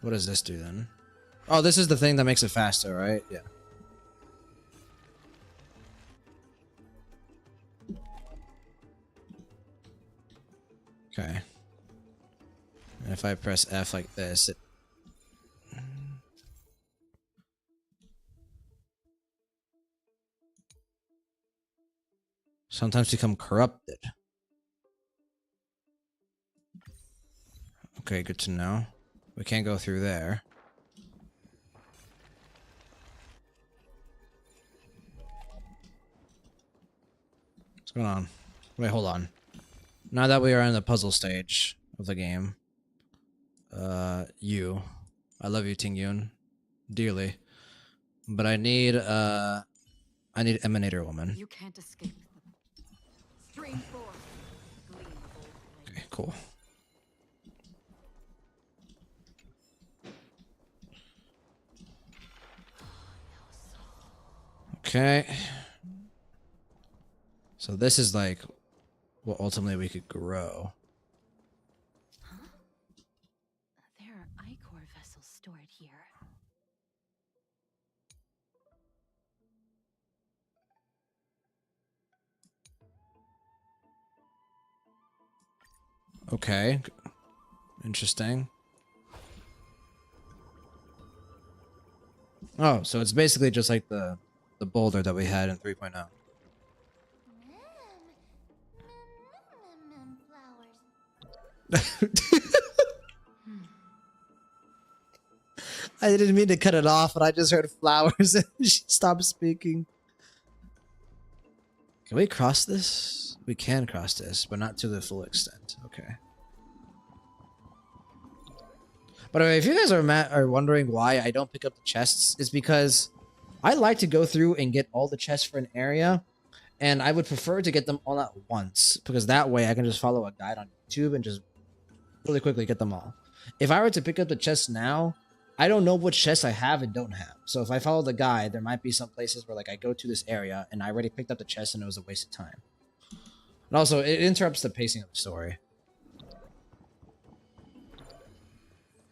What does this do then? Oh, this is the thing that makes it faster, right? Yeah. Okay. And if I press F like this, it... sometimes become corrupted. Okay, good to know. We can't go through there. What's going on? Wait, hold on. Now that we are in the puzzle stage of the game, I love you, Ting Yun, dearly, but I need Emanator Woman. You can't escape them. Stream forth. Okay, cool. Okay. So this is like what ultimately we could grow. Huh? There are Ichor vessels stored here. Okay. Interesting. Oh, so it's basically just like the boulder that we had in 3.0. I didn't mean to cut it off, but I just heard flowers and she stopped speaking. Can we cross this? We can cross this, but not to the full extent. Okay. By the way, if you guys are wondering why I don't pick up the chests, it's because I like to go through and get all the chests for an area, and I would prefer to get them all at once, because that way I can just follow a guide on YouTube and just really quickly get them all. If I were to pick up the chests now, I don't know which chests I have and don't have. So if I follow the guide, there might be some places where like I go to this area and I already picked up the chest and it was a waste of time. And also, it interrupts the pacing of the story.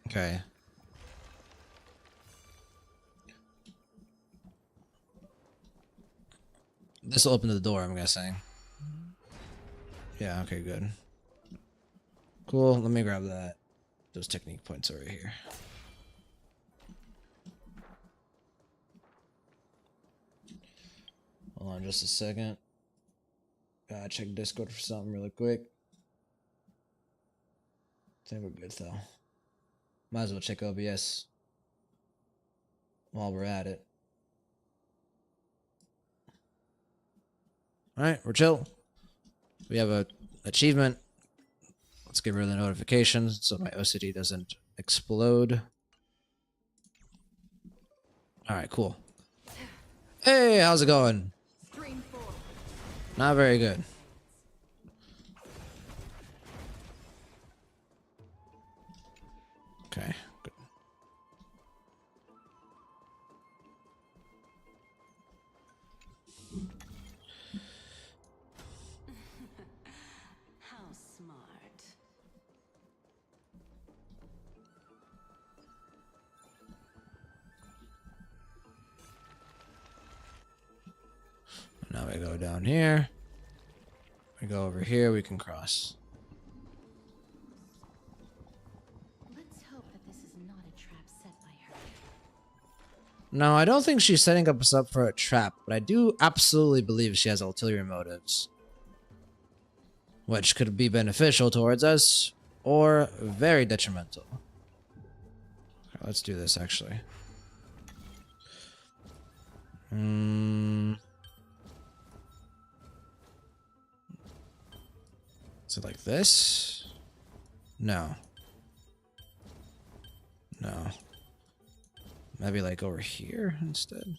Okay. This will open the door, I'm guessing. Yeah, okay, good. Cool, let me grab that. Those technique points over here. Hold on just a second. Gotta check Discord for something really quick. I think we're good though. Might as well check OBS while we're at it. Alright, we're chill. We have a achievement. Let's get rid of the notifications so my OCD doesn't explode. Alright, cool. Hey, how's it going? Not very good. Okay, good. How smart. Now we go down here. We go over here, we can cross. Let's hope that this is not a trap set by her. No, I don't think she's setting us up for a trap, but I do absolutely believe she has ulterior motives. Which could be beneficial towards us, or very detrimental. Okay, let's do this, actually. Is it like this? No. No. Maybe like over here instead?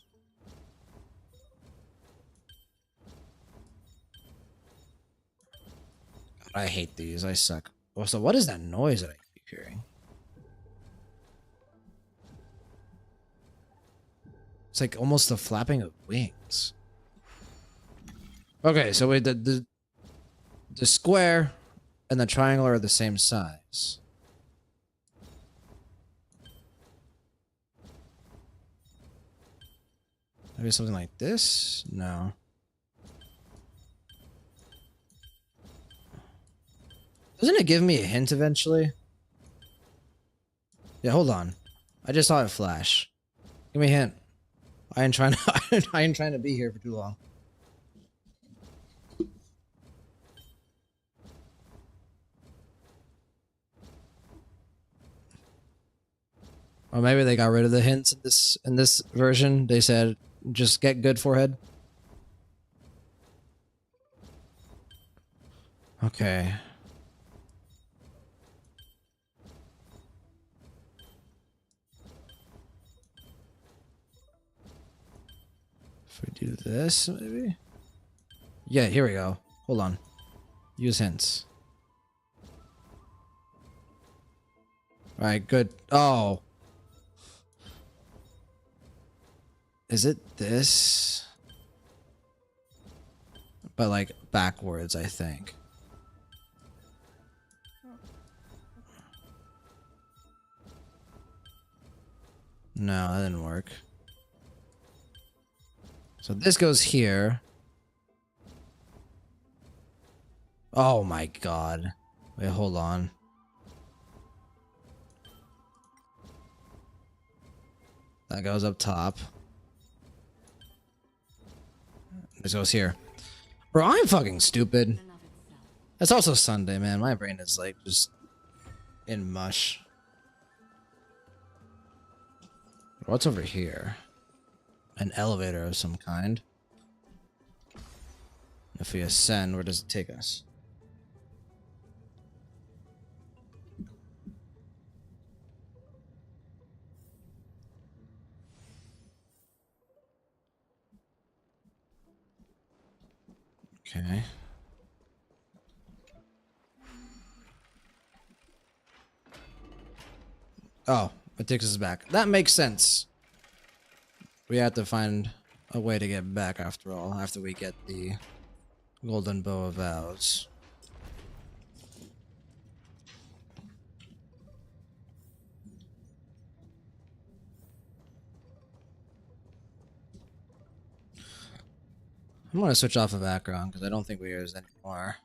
God, I hate these. I suck. Oh, so what is that noise that I keep hearing? It's like almost the flapping of wings. Okay, so wait, the square and the triangle are the same size. Maybe something like this? No. Doesn't it give me a hint eventually? Yeah, hold on. I just saw it flash. Give me a hint. I ain't trying to I ain't trying to be here for too long. Or maybe they got rid of the hints in this version. They said just get good forehead. Okay. If we do this, maybe? Yeah, here we go. Hold on. Use hints. Alright, good. Oh. Is it this? But like backwards, I think. No, that didn't work. So this goes here. Oh my god. Wait, hold on. That goes up top. This goes here. Bro, I'm fucking stupid. It's also Sunday, man. My brain is like just in mush. What's over here? An elevator of some kind. If we ascend, where does it take us? Okay. Oh, it takes us back. That makes sense. We have to find a way to get back after all, after we get the Golden Bow of Vows. I'm gonna switch off the background because I don't think there's any more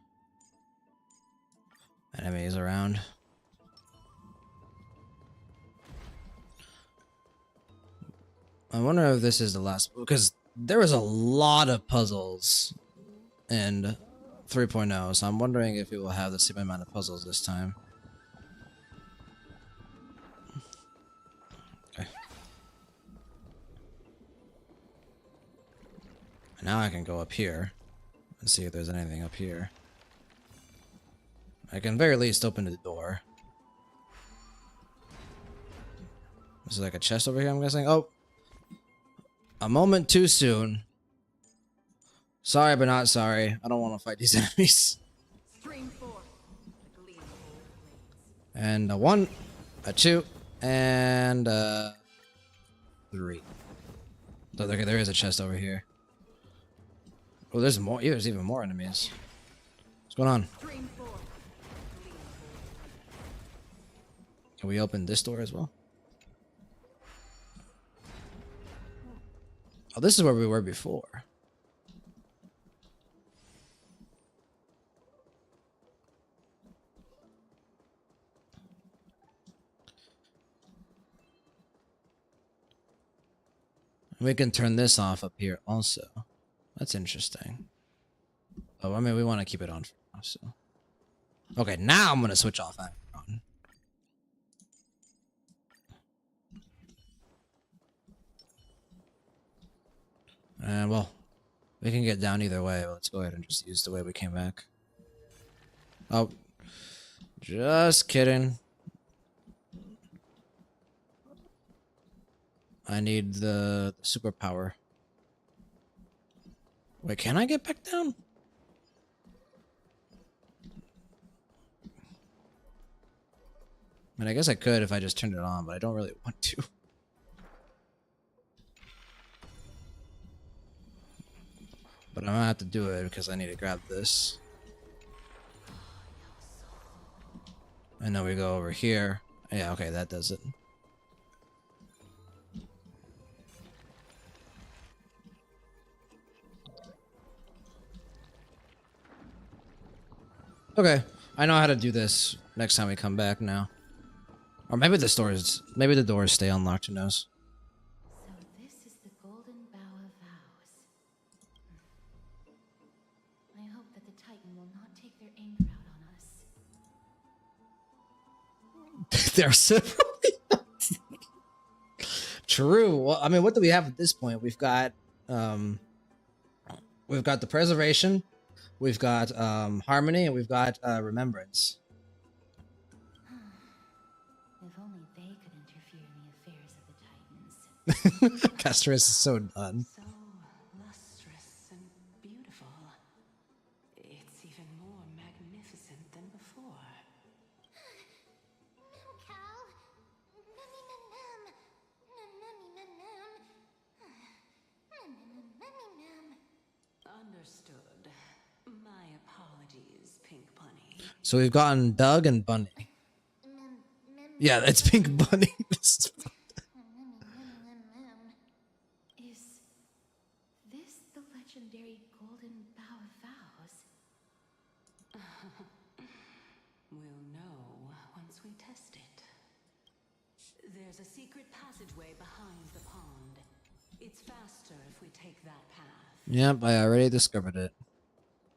enemies around. I wonder if this is the last, because there was a lot of puzzles in 3.0, so I'm wondering if it will have the same amount of puzzles this time. Okay. Now I can go up here and see if there's anything up here. I can very least open the door. This is like a chest over here, I'm guessing. Oh! A moment too soon. Sorry, but not sorry. I don't want to fight these enemies. And a 1, a 2, and a 3. So there is a chest over here. Oh, there's more. Yeah, there's even more enemies. What's going on? Can we open this door as well? Oh, this is where we were before. We can turn this off up here also. That's interesting. Oh, I mean, we want to keep it on for now, so. Okay, now I'm going to switch off that on. And, well, we can get down either way. Let's go ahead and just use the way we came back. Oh, just kidding. I need the superpower. Wait, can I get back down? I mean, I guess I could if I just turned it on, but I don't really want to. But I'm gonna have to do it because I need to grab this. And then we go over here. Yeah, okay, that does it. Okay, I know how to do this next time we come back now. Or maybe the doors stay unlocked, who knows? So this is the Golden Bough of Vows. I hope that the Titan will not take their anger out on us. There are several. True. Well, I mean, what do we have at this point? We've got the preservation, we've got harmony, and we've got remembrance. If only they could interfere in the affairs of the Titans. Castorus is so done. So lustrous and beautiful. It's even more magnificent than before. Cal. Understood. My apologies, Pink Bunny. So we've gotten Doug and Bunny. Yeah, it's Pink Bunny. Is this the legendary Golden Bough of Vows? We'll know once we test it. There's a secret passageway behind the pond. It's faster if we take that path. Yep, I already discovered it.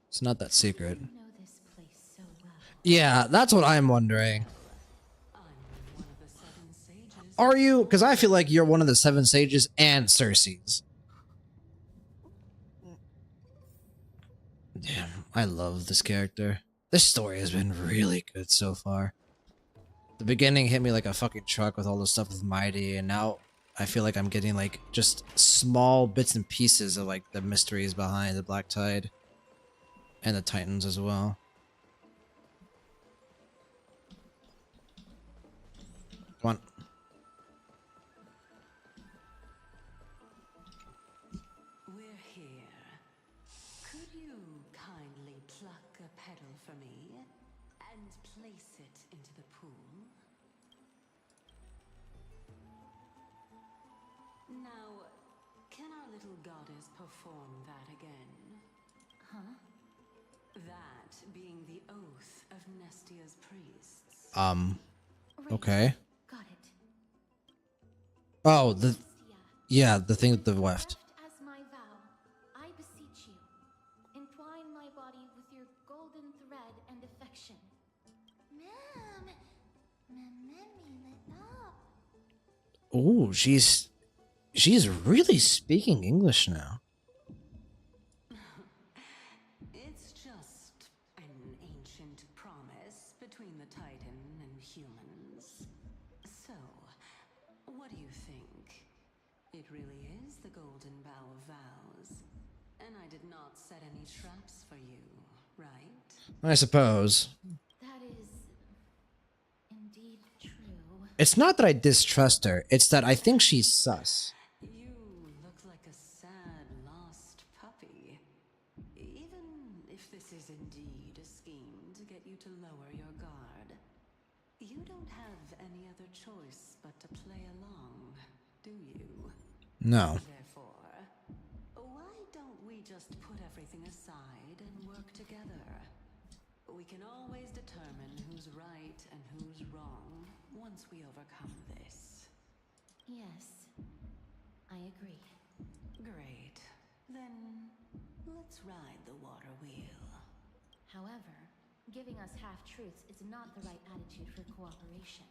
It's not that secret. You know this place so well. Yeah, that's what I'm wondering. Are you? Because I feel like you're one of the 7 sages and Cersei's. Damn, I love this character. This story has been really good so far. The beginning hit me like a fucking truck with all the stuff with Mighty, and now I feel like I'm getting like just small bits and pieces of like the mysteries behind the Black Tide and the Titans as well. Come on. We're here. Could you kindly pluck a petal for me and place it into the pool? Now, can our little goddess perform that again? Huh? That being the oath of Nestia's priests. Okay. Got it. Oh, yeah, the thing with the left. As my vow, I beseech you, entwine my body with your golden thread and affection. Ma'am, Oh, she's really speaking English now. It's just an ancient promise between the Titan and humans. So, what do you think? It really is the Golden Bow of Vows. And I did not set any traps for you, right? I suppose. That is indeed true. It's not that I distrust her, it's that I think she's sus. You look like a sad, lost puppy. Even if this is indeed a scheme to get you to lower your guard, you don't have any other choice but to play along, do you? No. Therefore, why don't we just put everything aside and work together? We can always determine who's right and who's wrong once we overcome this. Yes, I agree. Great. Then let's ride the water wheel. However, giving us half-truths is not the right attitude for cooperation.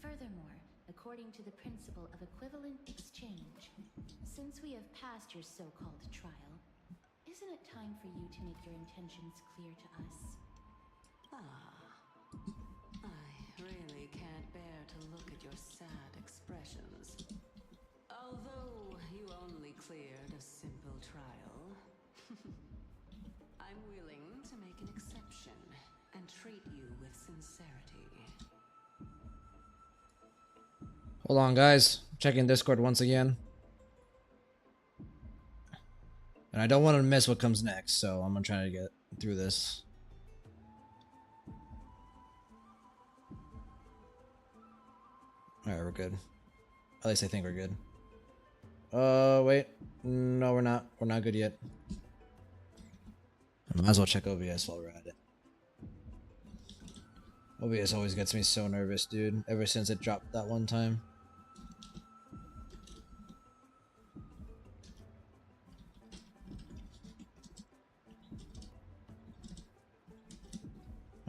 Furthermore, according to the principle of equivalent exchange, since we have passed your so-called trial, isn't it time for you to make your intentions clear to us? I really can't bear to look at your sad expressions. Although you only cleared a simple trial, I'm willing to make an exception and treat you with sincerity. Hold on, guys. Checking Discord once again. And I don't want to miss what comes next, so I'm gonna try to get through this. Alright, we're good. At least I think we're good. Wait. No, we're not. We're not good yet. I might as well check OBS while we're at it. OBS always gets me so nervous, dude. Ever since it dropped that one time.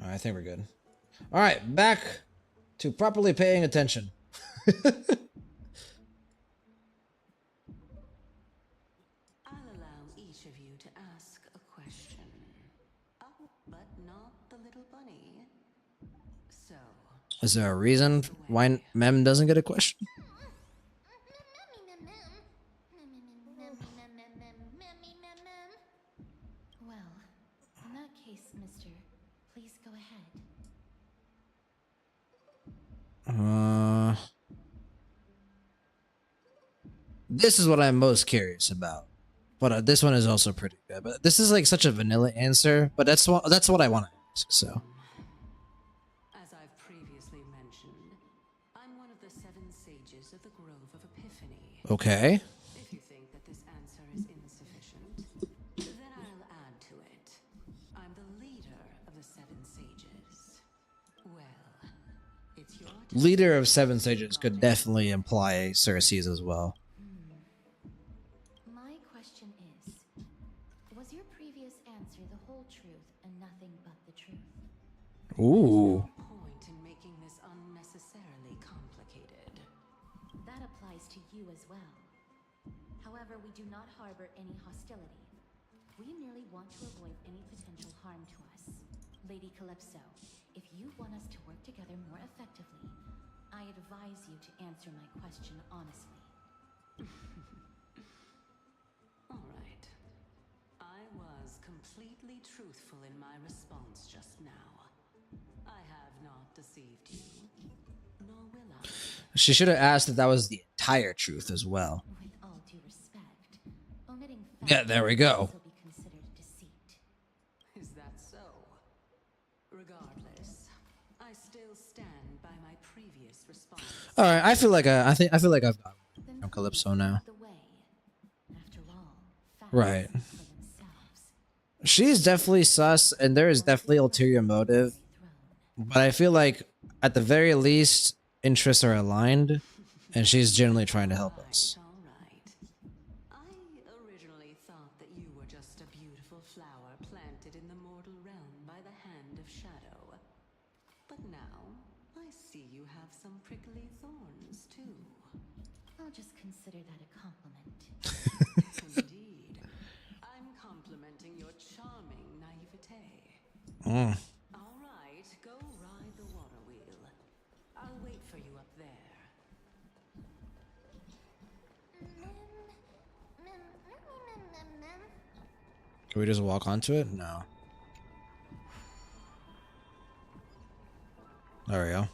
Alright, I think we're good. Alright, back to properly paying attention. I'll allow each of you to ask a question. Oh, but not the little bunny. So, Is there a reason why Mem doesn't get a question? Well, in that case, mister, please go ahead. This is what I'm most curious about. But this one is also pretty good. But this is like such a vanilla answer, but that's what I want to ask. So, as I've previously mentioned, I'm one of the 7 sages of the Grove of Epiphany. okay. If you think that this answer is insufficient, then I'll add to it. I'm the leader of the 7 sages. Well, it's your turn. Leader of 7 sages could definitely imply Cersei's as well. My question is, was your previous answer the whole truth and nothing but the truth? Ooh. Point in making this unnecessarily complicated. That applies to you as well. However, we do not harbor any hostility. We merely want to avoid any potential harm to us. Lady Calypso, if you want us to work together more effectively, I advise you to answer my question honestly. All right. I was completely truthful in my response just now. I have not deceived you, nor will I. She should have asked if that was the entire truth as well. With all due respect, omitting facts Yeah, there we go. can also be considered deceit. Is that so? Regardless, I still stand by my previous response. All right, I feel like I feel like I've got it from Calypso now. The way, after all, facts Right. speak for themselves. She's definitely sus, and there is definitely ulterior motive. But I feel like, at the very least, interests are aligned, and she's generally trying to help us. I originally thought that you were just a beautiful flower planted in the mortal realm by the hand of shadow. But now, I see you have some prickly thorns, too. I'll just consider that a compliment. Indeed. I'm complimenting your charming naivete. Mm. All right, go ride the water wheel. I'll wait for you up there. Can we just walk onto it? No. There we go.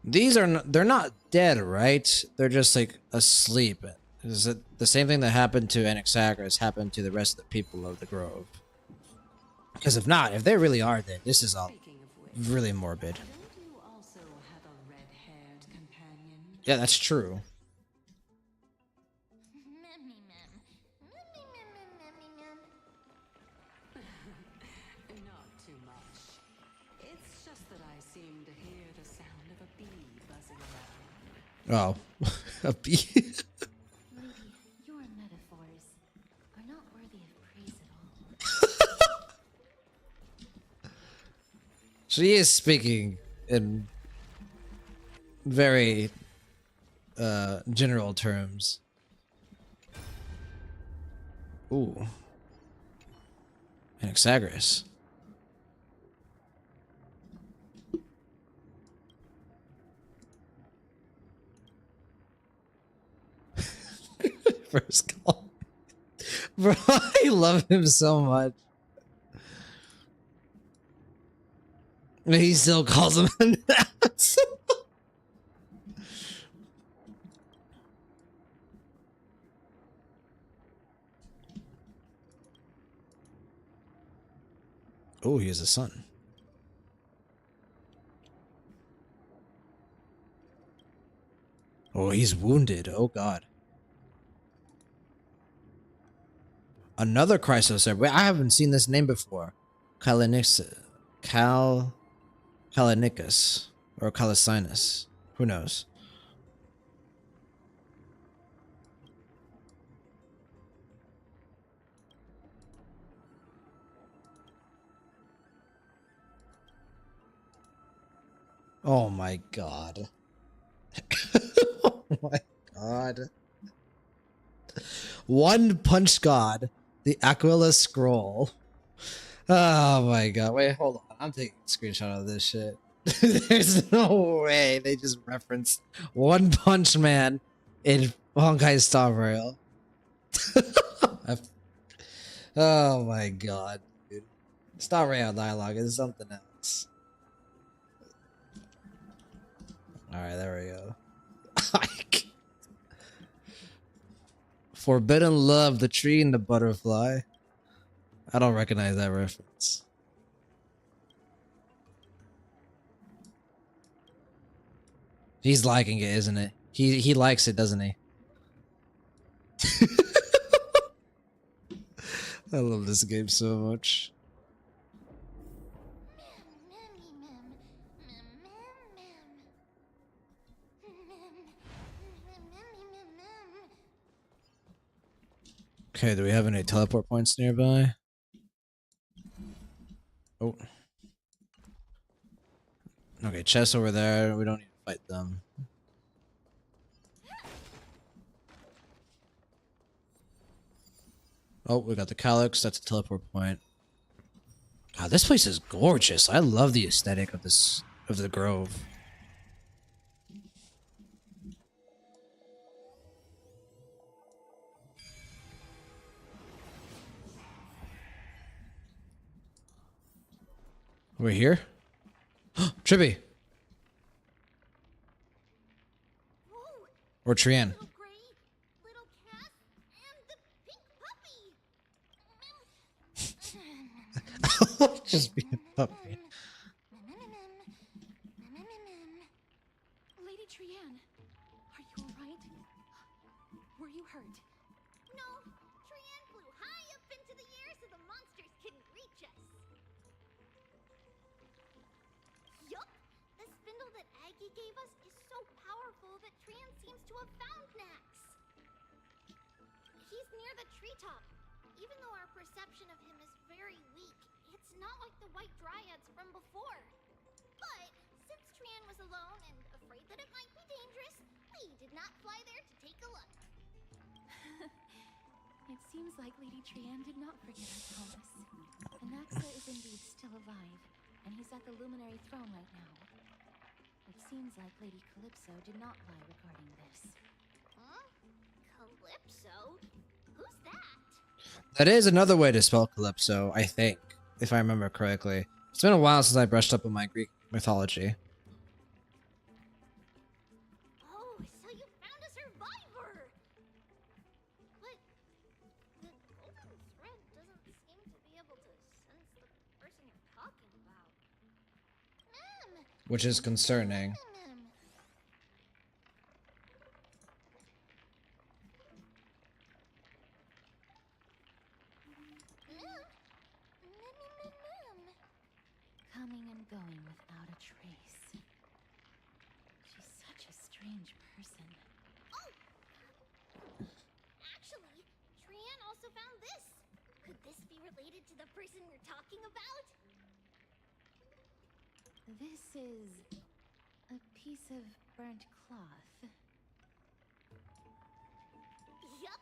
These are they're not dead, right? They're just like asleep. Is it the same thing that happened to Anaxagoras happened to the rest of the people of the Grove? Because if not, if they really are dead, this is all really morbid. Don't you also have a red-haired companion? Yeah, that's true. Not too much. It's just that I seem to hear the sound of a bee buzzing around. Oh, a bee. Lady, your metaphors are not worthy of praise at all. She is speaking in very general terms. Ooh. Anaxagoras. First call. Bro, I love him so much. He still calls him an ass. Oh, he has a son. Oh, he's wounded. Oh, God. Another CHRYSOS. Wait, I haven't seen this name before. Kalinicus. Kalinicus. Or Calicinus. Who knows? Oh my God. Oh my God. One Punch God. The Aquila Scroll. Oh my God. Wait, hold on. I'm taking a screenshot of this shit. There's no way they just referenced One Punch Man in Honkai Star Rail. Oh my God, dude. Star Rail dialogue is something else. Alright, there we go. Forbidden Love, the tree and the butterfly. I don't recognize that reference. He's liking it, isn't it? He likes it, doesn't he? I love this game so much. Okay, do we have any teleport points nearby? Oh. Okay, chests over there. We don't need to fight them. Oh, we got the Calyx. That's a teleport point. God, this place is gorgeous. I love the aesthetic of this of the Grove. We're here? Trippy! Whoa! Or Trian. Little Gray, little Cass, and the pink puppy. Just be a puppy. Lady Trian, are you alright? Were you hurt? No, Trian flew high up into the air so the monsters couldn't reach us. Yup, the spindle that Aggie gave us is so powerful that Trian seems to have found Nax. He's near the treetop. Even though our perception of him is very weak, it's not like the white dryads from before. But since Trian was alone and afraid that it might be dangerous, we did not fly there to take a look. It seems like Lady Trian did not forget our promise. Anaxa is indeed still alive, and he's at the Luminary Throne right now. It seems like Lady Calypso did not lie regarding this. Huh? Calypso? Who's that? That is another way to spell Calypso, I think, if I remember correctly. It's been a while since I brushed up on my Greek mythology. Oh, so you found a survivor! But the golden thread doesn't seem to be able to sense the person you're talking about. Which is concerning. Coming and going without a trace. She's such a strange person. Oh! Actually, Trian also found this. Could this be related to the person you're talking about? This is a piece of burnt cloth. Yup!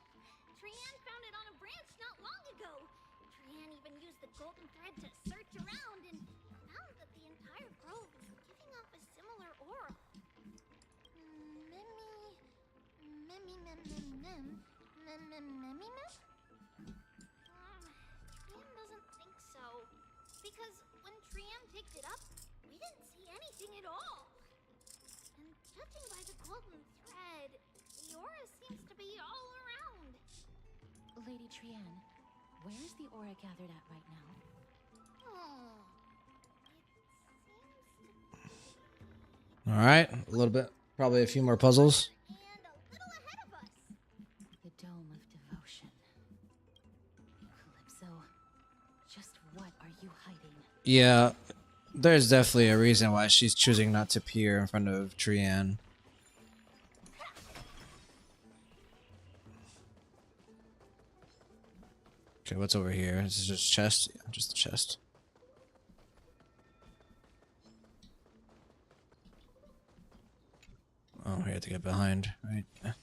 Trian found it on a branch not long ago. Trian even used the golden thread to search around and found that the entire grove is giving off a similar aura. Trian doesn't think so. Because when Trian picked it up, we didn't see anything at all. And judging by the golden thread, the aura seems to be all around. Lady Trian, where's the aura gathered at right now? Oh, Alright, a little bit. Probably a few more puzzles. and a little ahead of us. The Dome of Devotion. Calypso, just what are you hiding? Yeah, there's definitely a reason why she's choosing not to appear in front of Trian. Okay, what's over here? Is this just chest? Yeah, just a chest. Oh, we have to get behind, right? Yeah.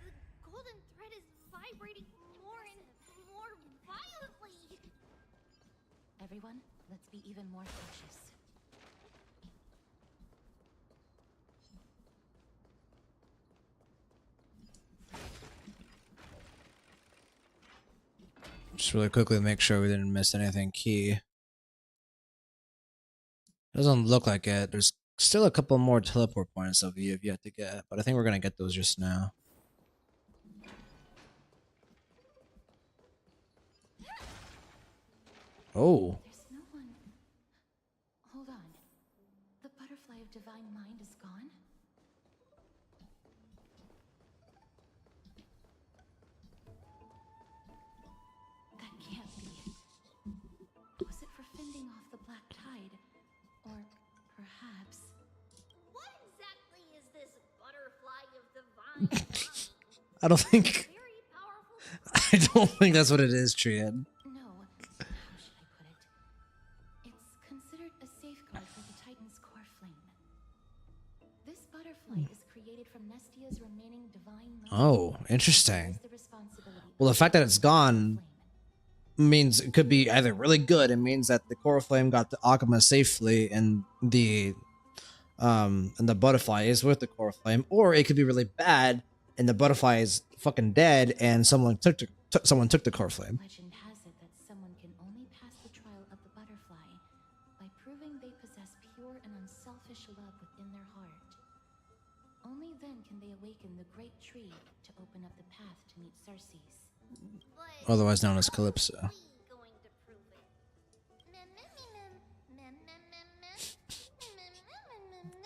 The golden thread is vibrating more and more violently. Everyone, let's be even more cautious. Just really quickly make sure we didn't miss anything key. Doesn't look like it. There's still a couple more teleport points that we have yet to get, but I think we're gonna get those just now. Oh. There's no one. Hold on. The butterfly of divine mind is gone? That can't be. Was it for fending off the black tide? Or perhaps... What exactly is this butterfly of divine mind? I don't think Very powerful. I don't think that's what it is, Trian. No. How should I put it? It's considered a safeguard for the Titan's core flame. This butterfly is created from Nestia's remaining divine mind. Oh, interesting. The responsibility Well, the fact that it's gone means it could be either really good. It means that the core flame got the Akuma safely, and the butterfly is with the core flame, or it could be really bad and the butterfly is fucking dead, and someone took the core flame. Legend has it that someone can only pass the trial of the butterfly by proving they possess pure and unselfish love within their heart. Only then can they awaken the great tree to open up the path to meet CHRYSOS. Otherwise known as Calypso. Going to prove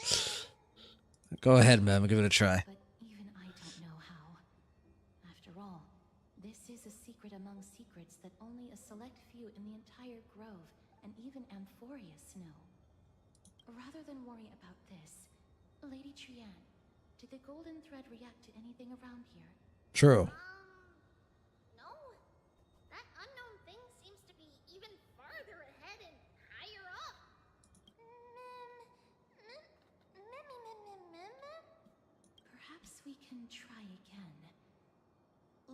it. Go ahead, ma'am. Give it a try. But even I don't know how. After all, this is a secret among secrets that only a select few in the entire grove and even Amphorius know. Rather than worry about this, Lady Trianne, did the golden thread react to anything around here? True. No. That unknown thing seems to be even farther ahead and higher up. Perhaps we can try again.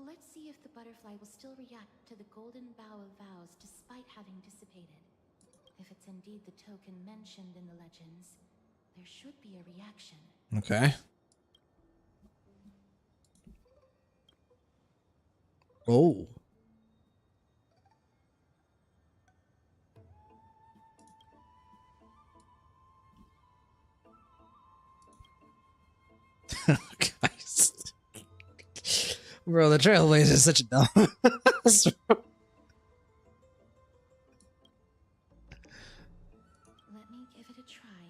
Let's see if the butterfly will still react to the golden bough of vows despite having dissipated. If it's indeed the token mentioned in the legends, there should be a reaction. Okay. Oh. Guys. Bro, the Trailblazer is such a dumb. Let me give it a try.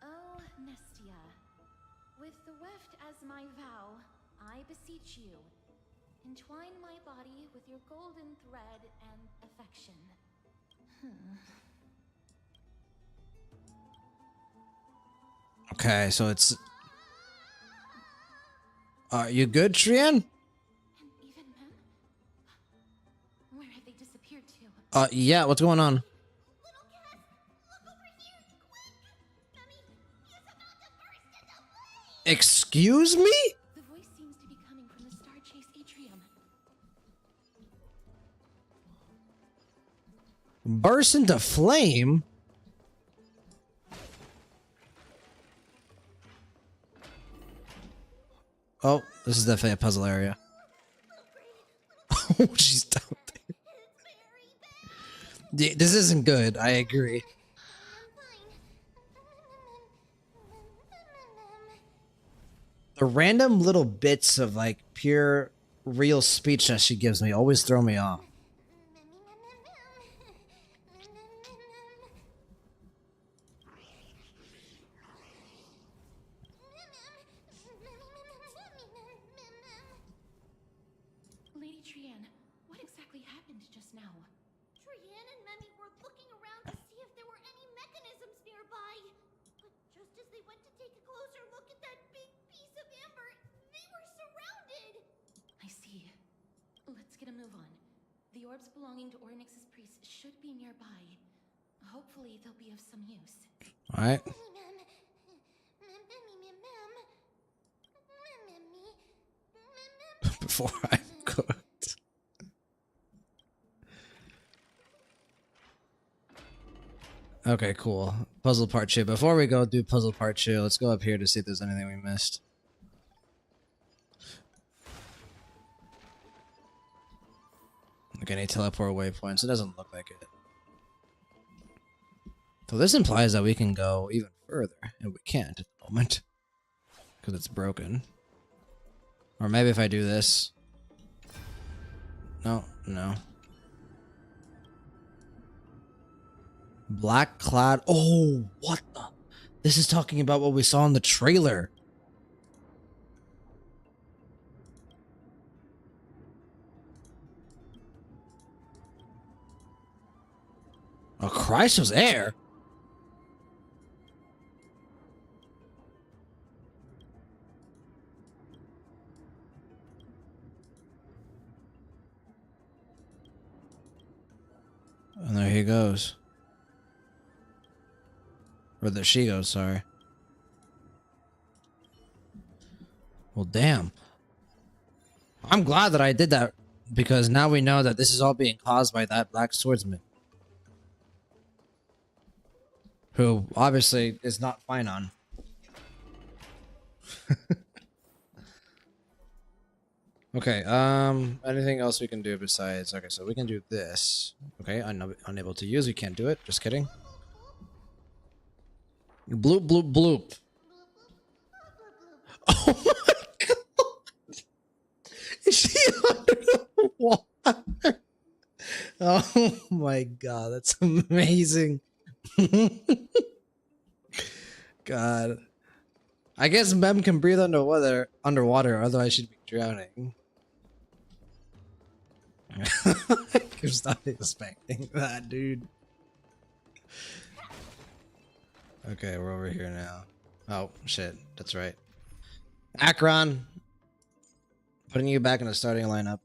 Oh, Nestia, with the weft as my vow, I beseech you, entwine my body with your golden thread and affection. Okay, so it's. Are you good, Trianne? And even them? Where have they disappeared to? Yeah, what's going on? Little cat, look over here, quick! Mummy is about to burst into flames! Excuse me? The voice seems to be coming from the Star Chase atrium. Burst into flame? Oh, this is definitely a puzzle area. Oh, she's down there. This isn't good, I agree. The random little bits of like pure real speech that she gives me always throw me off. Lady Trianne, what exactly happened just now? Trianne and Memmy were looking around to see if there were any mechanisms nearby. But just as they went to take a closer look at that big piece of amber, they were surrounded. I see. Let's get a move on. The orbs belonging to Ornyx's priests should be nearby. Hopefully they'll be of some use. Alright. Before I'm cooked. Okay, cool. Puzzle part 2. Before we go do puzzle part 2, let's go up here to see if there's anything we missed. Like any teleport waypoints. It doesn't look like it. So this implies that we can go even further, and we can't at the moment. Because it's broken. Or maybe if I do this. No, no. Black cloud. Oh, what the? This is talking about what we saw in the trailer. Oh, CHRYSOS air? And there he goes. Or there she goes, sorry. Well, damn. I'm glad that I did that, because now we know that this is all being caused by that black swordsman. Who, obviously, is not fine on. Okay, anything else we can do besides... Okay, so we can do this. Okay, unable to use, we can't do it. Just kidding. Bloop, bloop, bloop. Oh my god! Is she under the water? Oh my god, that's amazing. God. I guess Mem can breathe underwater, otherwise she'd be drowning. You're not expecting that, dude. Okay, we're over here now. Oh, shit. That's right. Akron! Putting you back in the starting lineup.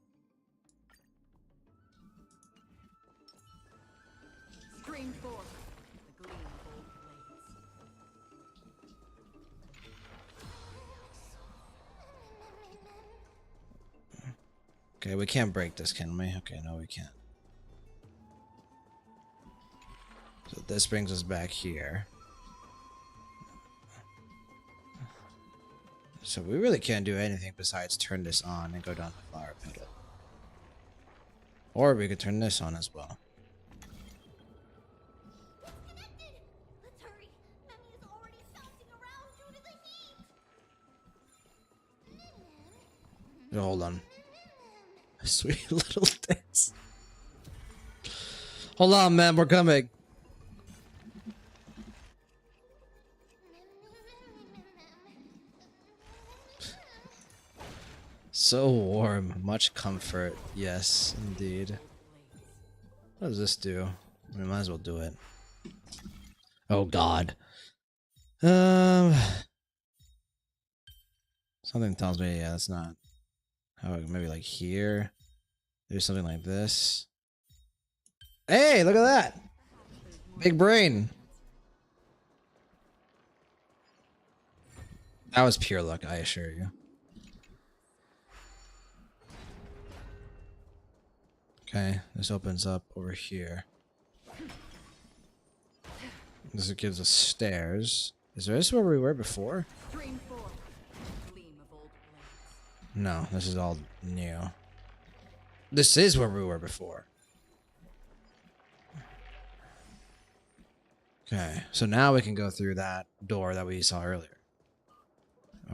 Stream 4. The gleam of old blades. Okay, we can't break this, can we? Okay, no, we can't. So this brings us back here. So we really can't do anything besides turn this on and go down the flower petal. Or we could turn this on as well. Let's hurry. Memmy is already bouncing around due to the heat. Hold on. Sweet little dance. Hold on, man, we're coming. So warm, much comfort. Yes, indeed. What does this do? We might as well do it. Oh god. Something tells me, yeah, that's not. How, maybe like here. Do something like this. Hey, look at that! Big brain. That was pure luck, I assure you. Okay, this opens up over here. This gives us stairs. Is this where we were before? Stream 4. Gleam of old blades. No, this is all new. This is where we were before. Okay, so now we can go through that door that we saw earlier.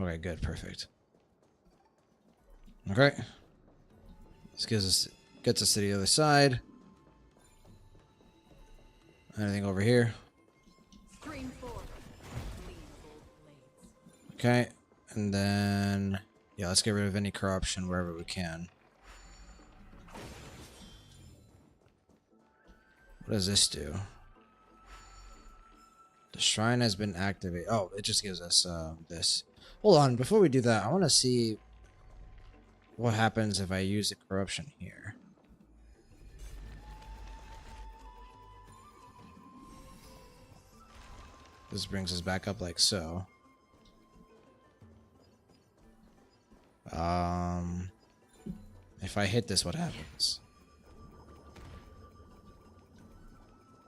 Okay, good, perfect. Okay. This gets us to the other side. Anything over here? Stream 4. Gleam of old blades. Okay, and then yeah, let's get rid of any corruption wherever we can. What does this do? The shrine has been activated. Oh, it just gives us this. Hold on, before we do that, I want to see what happens if I use the corruption here. This brings us back up like so. If I hit this, what happens?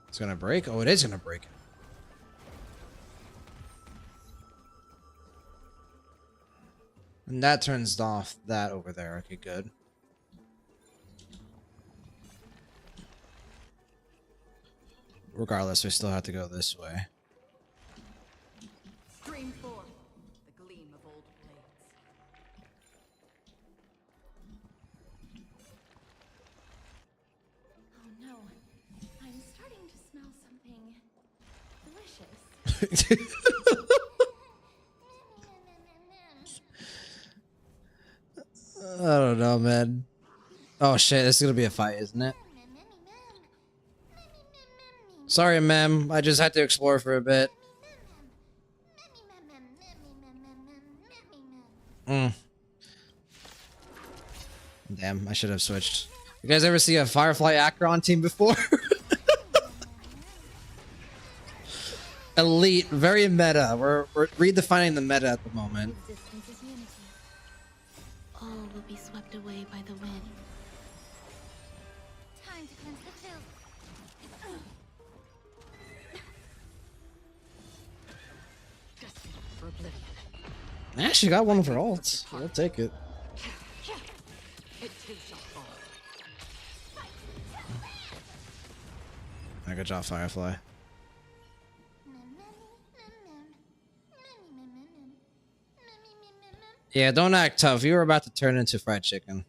It's gonna break? Oh, it is gonna break. And that turns off that over there. Okay, good. Regardless, we still have to go this way. Stream 4. The gleam of old blades. Oh no. I'm starting to smell something delicious. I don't know, man. Oh shit, this is gonna be a fight, isn't it? Sorry, ma'am. I just had to explore for a bit. Damn, I should have switched. You guys ever see a Firefly Akron team before? Elite, very meta. We're redefining the meta at the moment. Resistance is unity. All will be swept away by the wind. Time to cleanse the filth. For oblivion. She got one of her ults. I'll take it. Alright, good job, Firefly. Yeah, don't act tough. You were about to turn into fried chicken.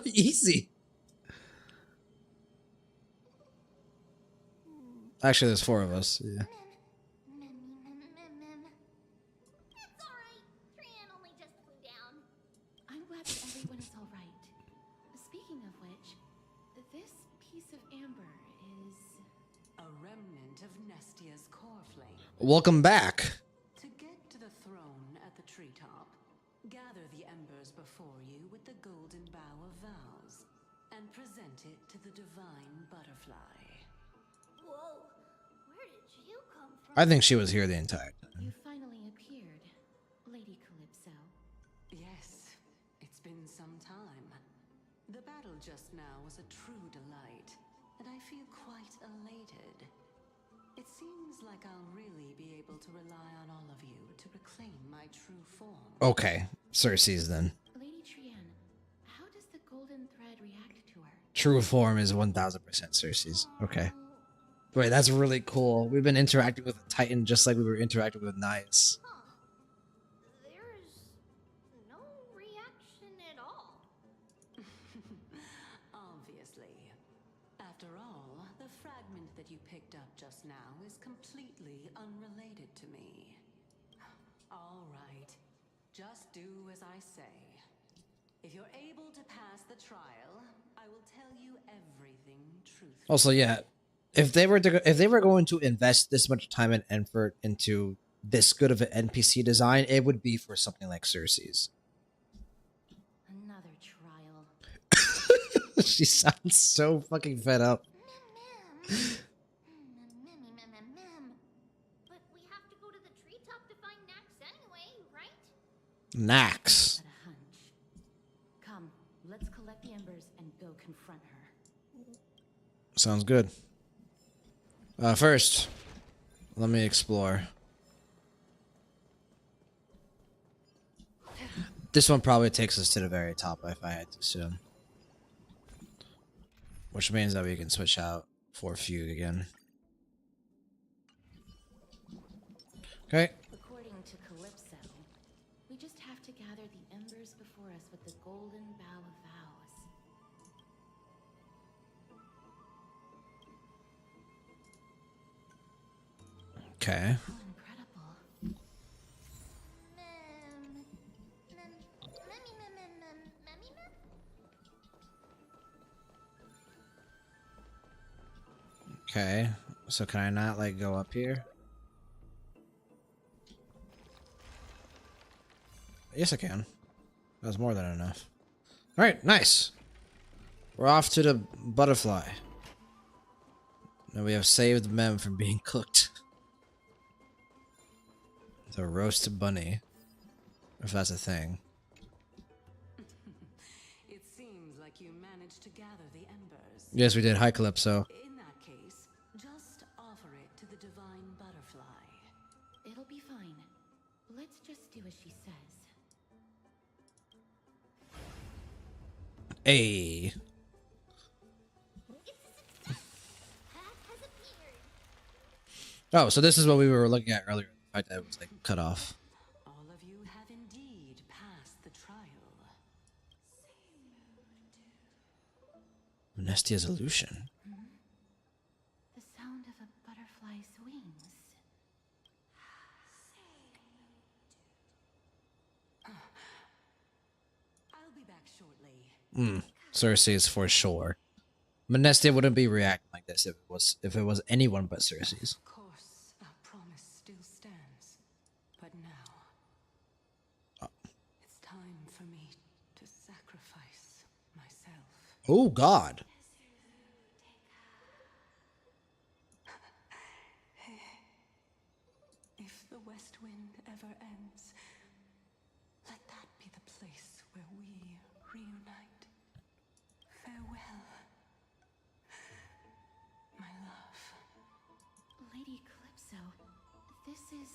Easy. Actually, there's 4 of us. Yeah. I'm glad that everyone is all right. Speaking of which, this piece of amber is a remnant of Nestia's core flame. Welcome back. To get to the throne at the treetop, gather the embers before you with the golden bough of vows, and present it to the divine butterfly. Whoa, where did you come from? I think she was here the entire time. You finally appeared, Lady Calypso. Yes, it's been some time. The battle just now was a true delight, and I feel quite elated. It seems like I'll really be able to rely on all of you to reclaim my true form. Okay, Cersei's then. Lady Trienne, how does the golden thread react to her? True form is 1000% Cersei's. Okay. Wait, that's really cool. We've been interacting with a Titan just like we were interacting with Knights. There's no reaction at all. Obviously. After all, the fragment that you picked up just now is completely unrelated to me. All right. Just do as I say. If you're able to pass the trial, I will tell you everything truthfully. Also, yeah, if they were going to invest this much time and effort into this good of an NPC design, it would be for something like Cersei's. Another trial. She sounds so fucking fed up. But we have to go to the treetop to find Nax anyway, right? Nax. Had a hunch. Come, let's collect the embers and go confront her. Sounds good. First, let me explore. This one probably takes us to the very top, if I had to assume. Which means that we can switch out for Fugue again. Okay. According to Calypso, we just have to gather the embers before us with the golden bough of vows. Okay. How incredible. Okay. So can I not, like, go up here? Yes, I can. That's more than enough. Alright, nice. We're off to the butterfly. Now we have saved Mem from being cooked. The roast bunny. If that's a thing. It seems like you managed to gather the embers. Yes, we did. Hi, Calypso. In that case, just offer it to the divine butterfly. It'll be fine. Let's just do as she says. Hey. Oh, so this is what we were looking at earlier. The fact that it was like cut off. All of you have indeed passed the trial. Nestia's illusion. The sound of a butterfly's wings. I'll be back shortly. Cersei is for sure. Nestia wouldn't be reacting like this if it was anyone but Cersei's. Of course, our promise still stands. But now, it's time for me to sacrifice myself. Oh God. If the West Wind ever ends, let that be the place where we reunite. Farewell, my love. Lady Calypso, this is...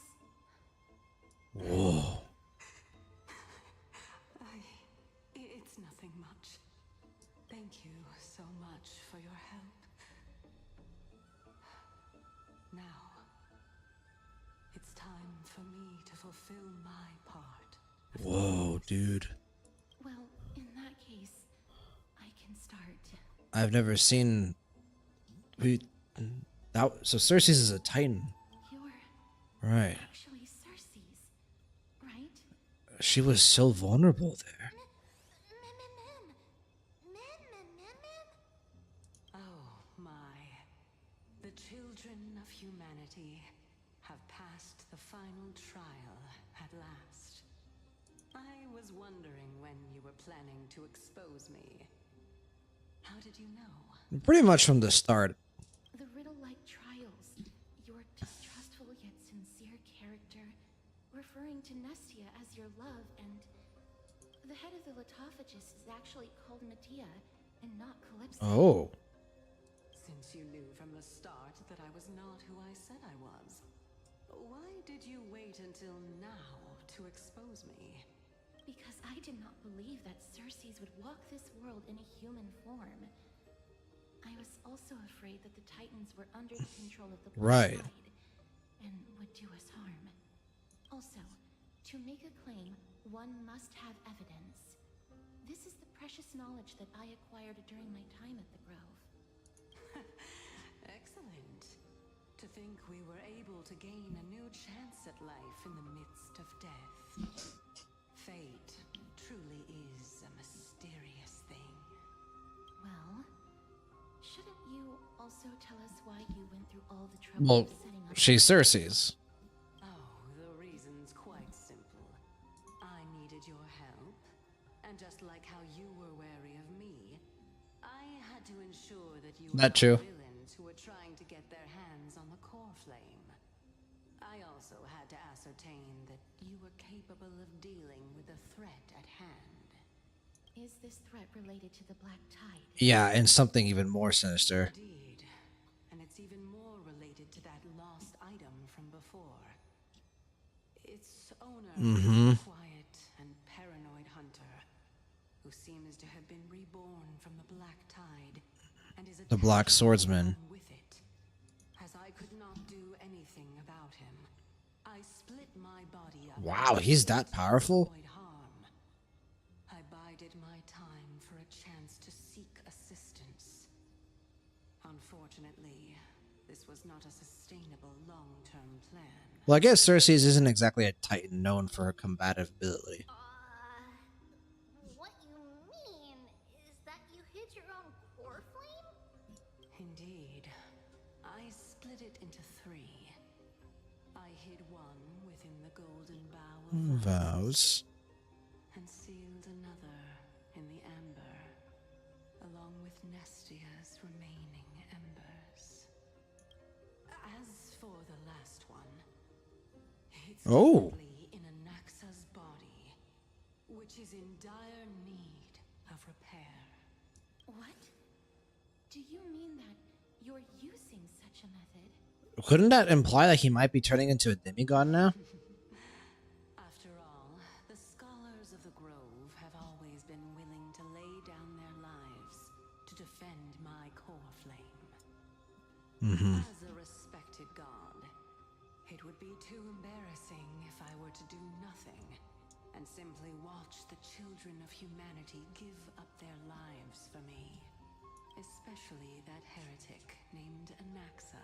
Whoa. It's nothing much. They Thank you so much for your help. Now, it's time for me to fulfill my part. Whoa, dude. Well, in that case, I can start. I've never seen. So Cersei's is a Titan. You're Right. actually Cersei's, right? She was so vulnerable there. Oh my. The children of humanity have passed the final trial at last. I was wondering when you were planning to expose me. How did you know? Pretty much from the start. The riddle-like trials, your distrustful yet sincere character, referring to Nestia as your love, and the head of the Litophagus is actually called Medea and not Calypso. Oh. Since you knew from the start that I was not who I said I was, why did you wait until now to expose me? Because I did not believe that Cersei's would walk this world in a human form. I was also afraid that the Titans were under the control of the Black Tide and would do us harm. Also, to make a claim, one must have evidence. This is the precious knowledge that I acquired during my time at the Grove. Excellent. To think we were able to gain a new chance at life in the midst of death. Fate truly is a mysterious thing. Well, shouldn't you also tell us why you went through all the trouble of setting up... She's Cersei's. Oh, the reason's quite simple. I needed your help, and just like how you were wary of me, I had to ensure that you were Not true. villains who were trying to get their hands on the core flame. I also had to ascertain that you were capable of dealing with the threat at hand. Is this threat related to the Black Tide? Yeah, and something even more sinister. Indeed. And it's even more related to that lost item from before. Its owner is a quiet and paranoid hunter who seems to have been reborn from the Black Tide and is The Black attached Swordsman. with it. As I could not do anything about him, I split my body up. Wow, he's that powerful? Avoid harm. I bided my time for a chance to seek assistance. Unfortunately, this was not a sustainable long-term plan. Well, I guess Cersei's isn't exactly a Titan known for her combative ability. What you mean is that you hid your own core flame? Indeed. I split it into 3. I hid one within the golden bough of Vows. and sealed another in the amber, along with Nestia's remaining embers. As for the last one, it's currently in Anaxa's body, which is in dire need of repair. What? Do you mean that you're using such a method? Couldn't that imply that he might be turning into a demigod now? After all, the scholars of the Grove have always been willing to lay down their lives to defend my core flame. As a respected god, it would be too embarrassing if I were to do nothing and simply watch the children of humanity give up their lives for me. Especially that heretic named Anaxa.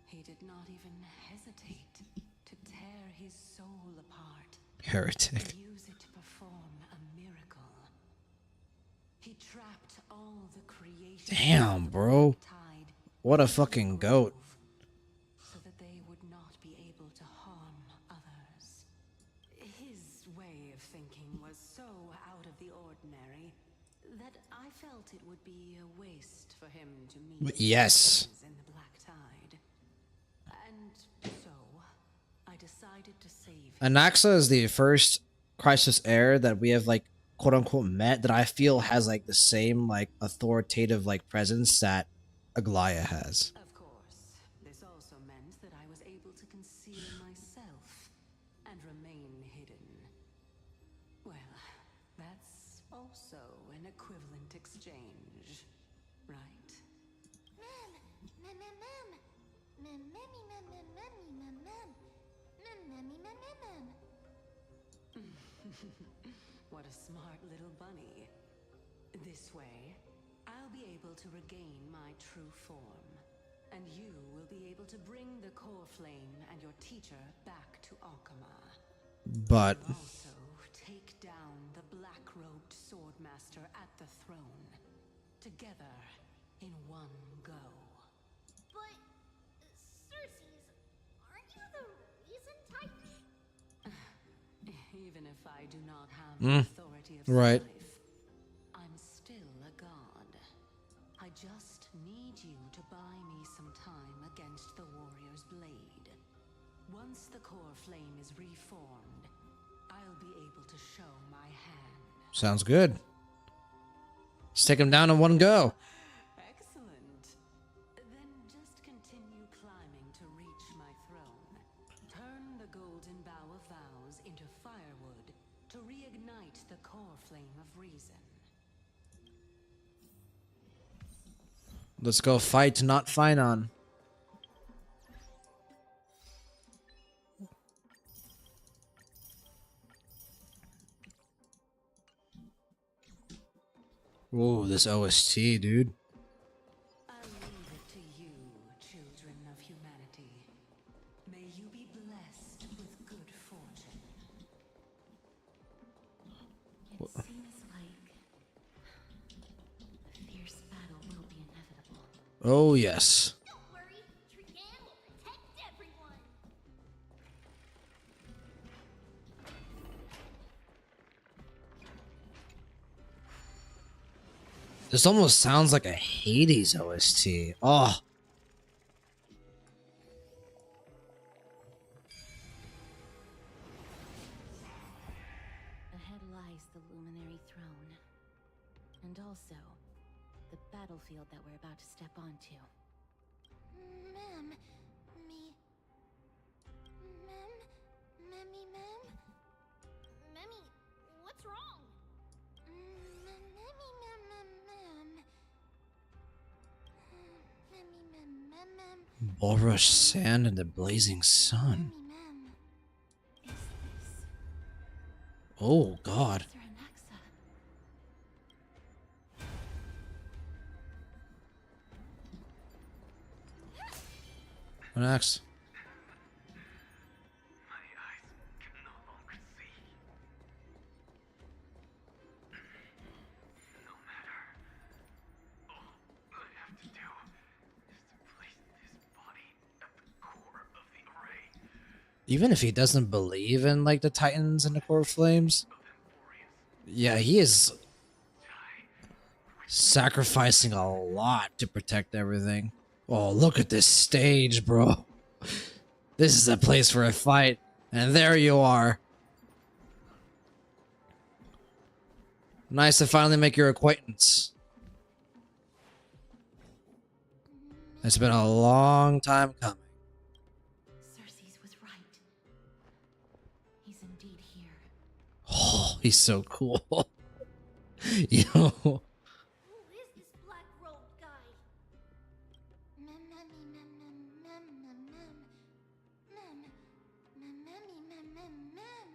He did not even hesitate to tear his soul apart. Heretic. And use it to perform a miracle. He trapped all the creation. Damn, bro. What a fucking goat. So that they would not be able to harm others. His way of thinking was so out of the ordinary that I felt it would be a waste for him to meet Yes. in the Black Tide. And so I decided to save him. Anaxa is the first CHRYSOS heir that we have, like, quote unquote met that I feel has, like, the same, like, authoritative, like, presence that Aglaia has. Of course, this also meant that I was able to conceal myself and remain hidden. Well, that's Also an equivalent exchange, right? Mem, mem, mem, mem, mem, memmy, mem, mem, memmy, mem, mem, mem, memmy, mem, mem, mem. What a smart little bunny. This way, I'll be able to regain my true form. And you will be able to bring the core flame and your teacher back to Alchema. But You'll also take down the black-robed swordmaster at the throne. Together, in one go. But, Cersei's, aren't you the reason Titan? Even if I do not have the authority of right. life, I'm still a god. I just need you to buy me some time against the warrior's blade. Once the core flame is reformed, I'll be able to show my hand. Sounds good. Let's take him down in one go. Excellent. Then just continue climbing to reach my throne. Turn the golden bough of vows into firewood to reignite the core flame of reason. Let's go fight, not fine on. Whoa, this OST, dude. I'll leave it to you, children of humanity. May you be blessed with good fortune. It seems like a fierce battle will be inevitable. Oh, yes. Don't worry, Trigan will protect everyone. This almost sounds like a Hades OST. Oh. Ahead lies the luminary throne. And also, the battlefield that we're about to step onto. Mem, me. Mem, memmy, mem. Memmy, what's wrong? Memmy, mem, mem, mem. Memmy, mem, mem, mem. Bulrush sand and the blazing sun. Memmy, mem. Is this Oh, God. Anaxa? What next? My eyes can no longer see. No matter. All I have to do is to place this body at the core of the array. Even if he doesn't believe in, like, the Titans and the Core Flames, yeah, he is sacrificing a lot to protect everything. Oh, look at this stage, bro. This is a place for a fight. And there you are. Nice to finally make your acquaintance. It's been a long time coming. Cersei's was right. He's indeed here. Oh, he's so cool. Yo. Who is this black-robed guy? Mem, memmy, mem, mem, mem, mem, mem. Mem, mem, memmy, mem, mem, mem.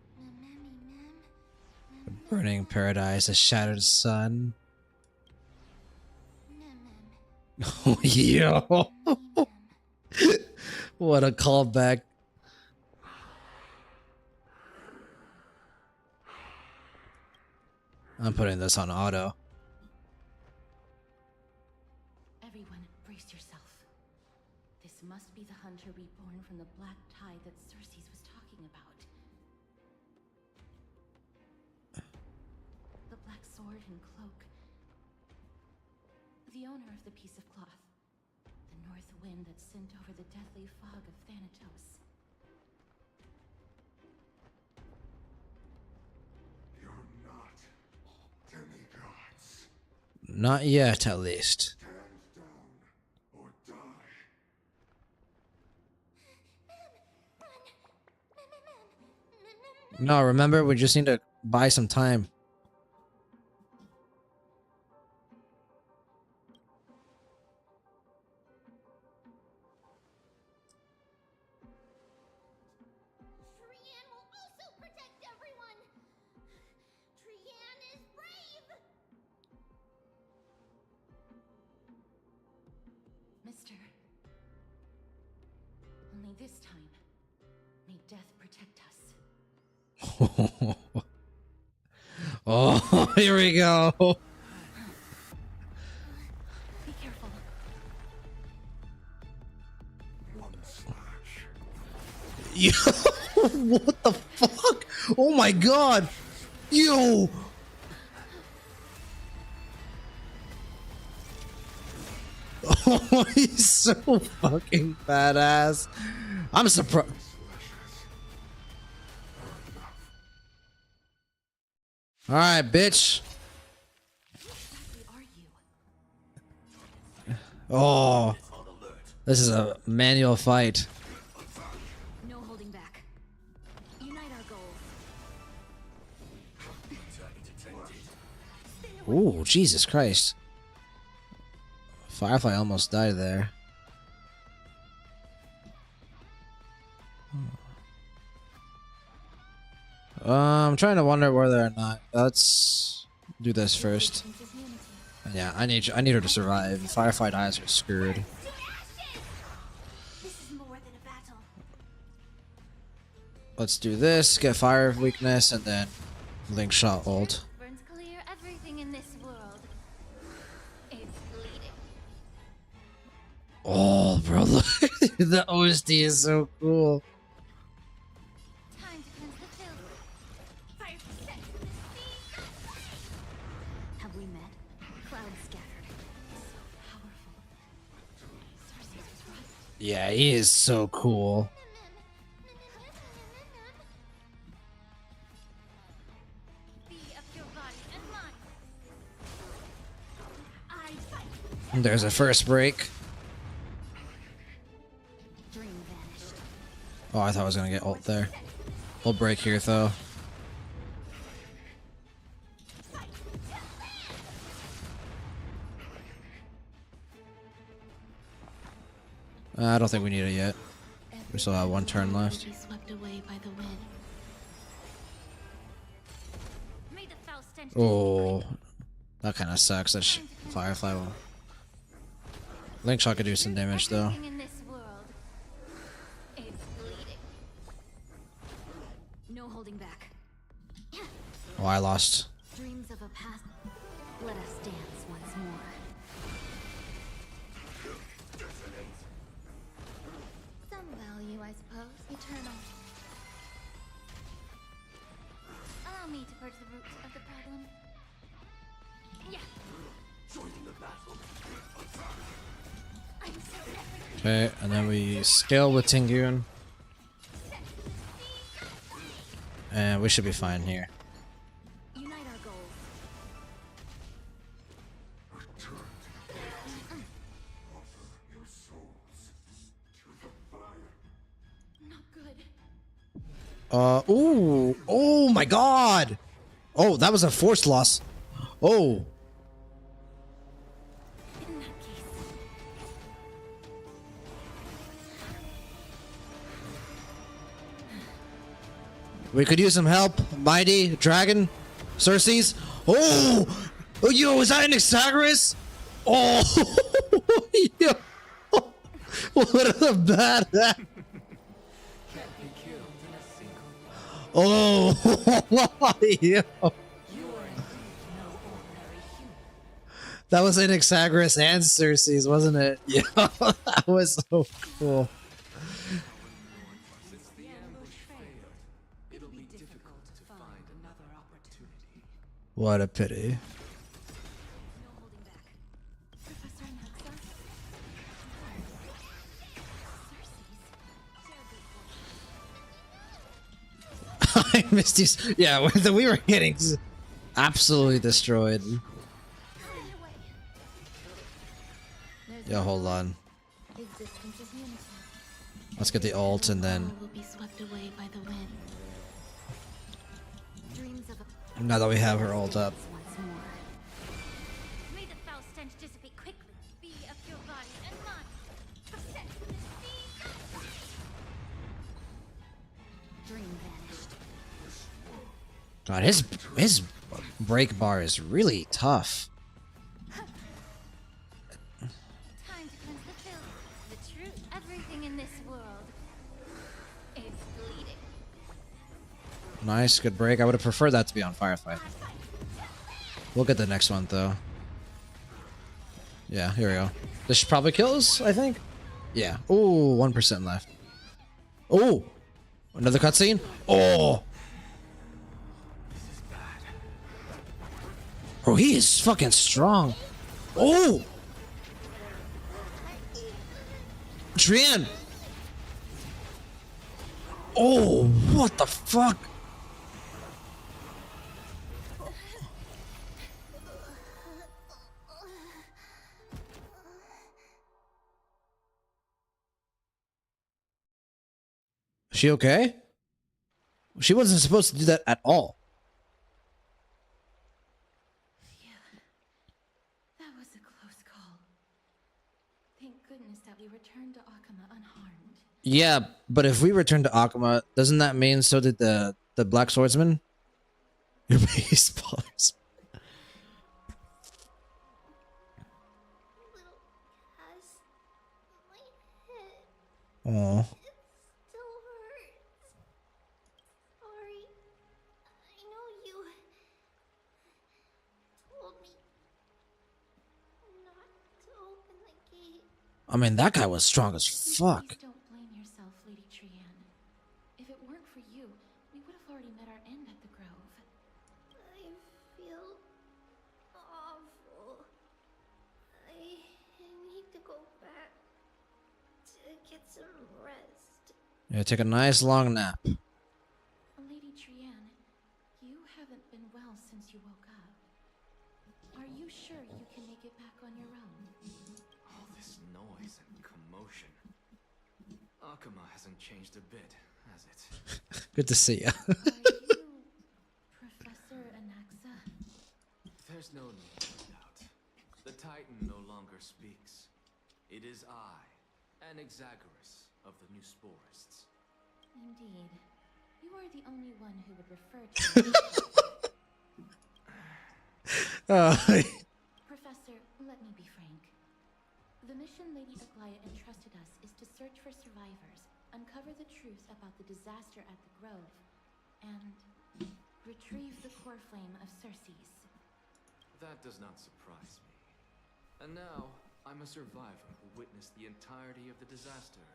Mem, memmy, mem, mem, mem, Burning paradise, a shattered sun. mem, mem. Oh, yo. What a callback. I'm putting this on auto. Everyone, brace yourself. This must be the hunter reborn from the black tide that Cersei's was talking about. The black sword and cloak. The owner of the piece of cloth. The north wind that sent over the deathly fog of Thanatos. You're not demigods. Not yet, at least. Stand down or die. No, remember, we just need to buy some time. Trian will also protect everyone! Trian is brave! Mister. Only this time, may death protect us. Oh, here we go. Be careful. Yo, what the fuck? Oh my god. Yo. Oh, he's so fucking badass. I'm surprised. All right, bitch. Oh, this is a manual fight. No holding back. Unite our goals. Ooh, Jesus Christ. Firefly almost died there. I'm trying to wonder whether or not. Let's do this first. Yeah, I need her to survive. If Firefly dies, we're screwed. This is more than a battle. Let's do this. Get fire weakness and then link shot ult. Burns clear everything in this world. It's bleeding. Oh, bro, look. The OST is so cool. Time to cleanse the field. Fire set. Have we met? Cloud scattered. So powerful. Cersei was right. Yeah, he is so cool. Be of your body and mind. I fight. There's a first break. Dream vanished. Oh, I thought I was gonna get ult there. We'll break here though. I don't think we need it yet. We still have one turn left. Be swept away by the wind. May the foul stench Oh, that kind of sucks. That Firefly will. Link shot could do some damage though. everything in this world. It's bleeding. No holding back. Oh, I lost. Dreams of a past. Let us dance once more. Some value, I suppose. Eternal. Allow me to purge the roots of the problem. Yeah. I'm so everything. Okay, and then we scale with Tingyun. And we should be fine here. Unite our goals. Not good. Ooh, oh my god! Oh, that was a forced loss. Oh. In that case. We could use some help. Mighty, Dragon, Cersei's. Oh! Oh, yo, is that an Hexagris? Oh! Yo. What a badass. Oh! Yo. That was an Hexagris and Cersei's, wasn't it? Yeah, that was so cool. What a pity. Professor Naxa? I missed these. Yeah, we were getting absolutely destroyed. Yeah, hold on. Existence is unity. Let's get the ult and then. Will be swept away by the wind. dreams of a Now that we have her ult up. once more. May the foul stench dissipate quickly. Be of your body and mind. Set to the sea. Dream vanished. God, his break bar is really tough. Time to cleanse the filth. The truth. Everything in this world is bleeding. Nice, good break. I would have preferred that to be on Firefight. We'll get the next one though. Yeah, here we go. This probably kills, I think. Yeah. Ooh, 1% left. Oh, another cutscene. Oh. Bro, he is fucking strong. Oh! Trian! Oh, what the fuck? Is she okay? She wasn't supposed to do that at all. That was a close call. Thank goodness that we returned to Akama unharmed. Yeah, but if we return to Akama, doesn't that mean so did the Black Swordsman? Your baseballers. Little Cass, my head. Oh. It still hurts. Sorry. I know you told me not to open the gate. I mean, that guy was strong as fuck. Please don't blame yourself, Lady Trian. If it weren't for you, we would have already met our end at the Grove. I feel awful. I need to go back to get some rest. Yeah, take a nice long nap. Lady Trian, you haven't been well since you woke up. Are you sure you can make it back on your own? All this noise and commotion. Akama hasn't changed a bit, has it? Good to see ya. Are you Professor Anaxa? There's no need for doubt. The Titan no longer speaks. It is I, Anaxagoras of the New Sporists. Indeed. You are the only one who would refer to me. Professor, let me be frank. The mission Lady Aglaya entrusted us is to search for survivors, uncover the truth about the disaster at the Grove, and retrieve the core flame of Circes. That does not surprise me. And now, I'm a survivor who witnessed the entirety of the disaster,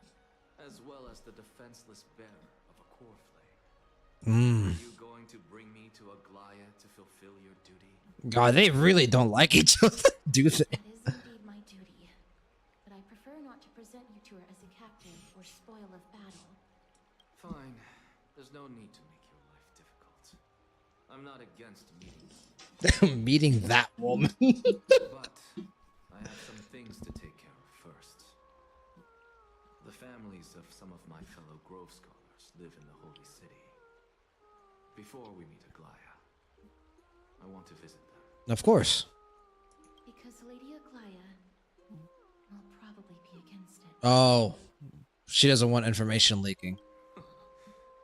as well as the defenseless bearer of a core flame. Are you going to bring me to Aglaya to fulfill your duty? God, they really don't like each other, do they? That is indeed my duty, but I prefer not to present you to her as a captive or spoil of battle. Fine. There's no need to make your life difficult. I'm not against meeting you. Meeting that woman. But I have some things to take care of first. The families of some of my fellow Grove Scholars live in the Holy City. Before we meet Aglaya, I want to visit them. Of course. Because Lady Aglaya will probably be against it. Oh, she doesn't want information leaking.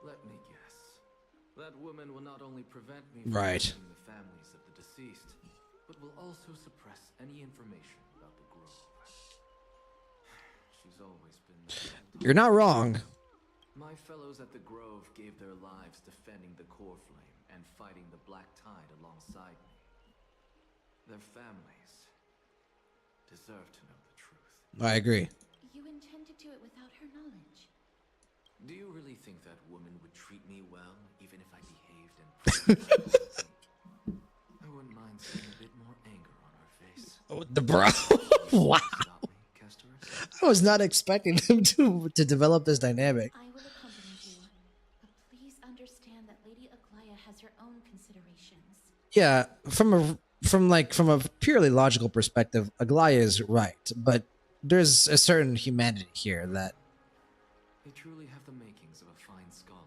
Let me guess. That woman will not only prevent me from Right. visiting the families of the deceased, but will also suppress any information about the Grove. She's always been the You're not wrong. My fellows at the Grove gave their lives defending the core flame and fighting the Black Tide alongside me. Their families deserve to know the truth. I agree. You intend to do it without her knowledge. Do you really think that woman would treat me well, even if I behaved and I wouldn't mind seeing a bit more anger on her face. Oh, the bro. Wow. I was not expecting them to develop this dynamic. I will accompany you, but please understand that Lady Aglaya has her own considerations. Yeah, from a purely logical perspective, Aglaya is right, but there's a certain humanity here that You truly have the makings of a fine scholar,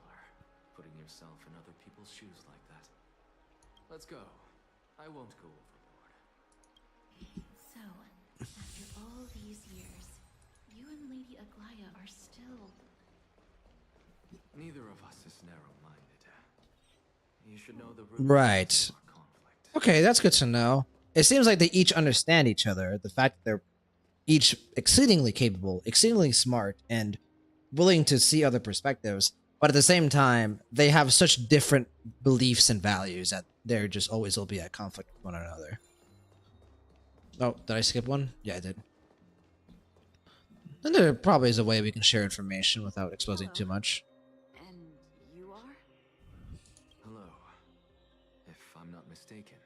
putting yourself in other people's shoes like that. Let's go. I won't go overboard. So, after all these years, you and Lady Aglaya are still... Neither of us is narrow-minded. You should know the Right. Okay, that's good to know. It seems like they each understand each other. The fact that they're each exceedingly capable, exceedingly smart, and willing to see other perspectives. But at the same time, they have such different beliefs and values that they're just always will be at conflict with one another. Oh, did I skip one? Yeah, I did. And there probably is a way we can share information without exposing too much. And you are? Hello. If I'm not mistaken,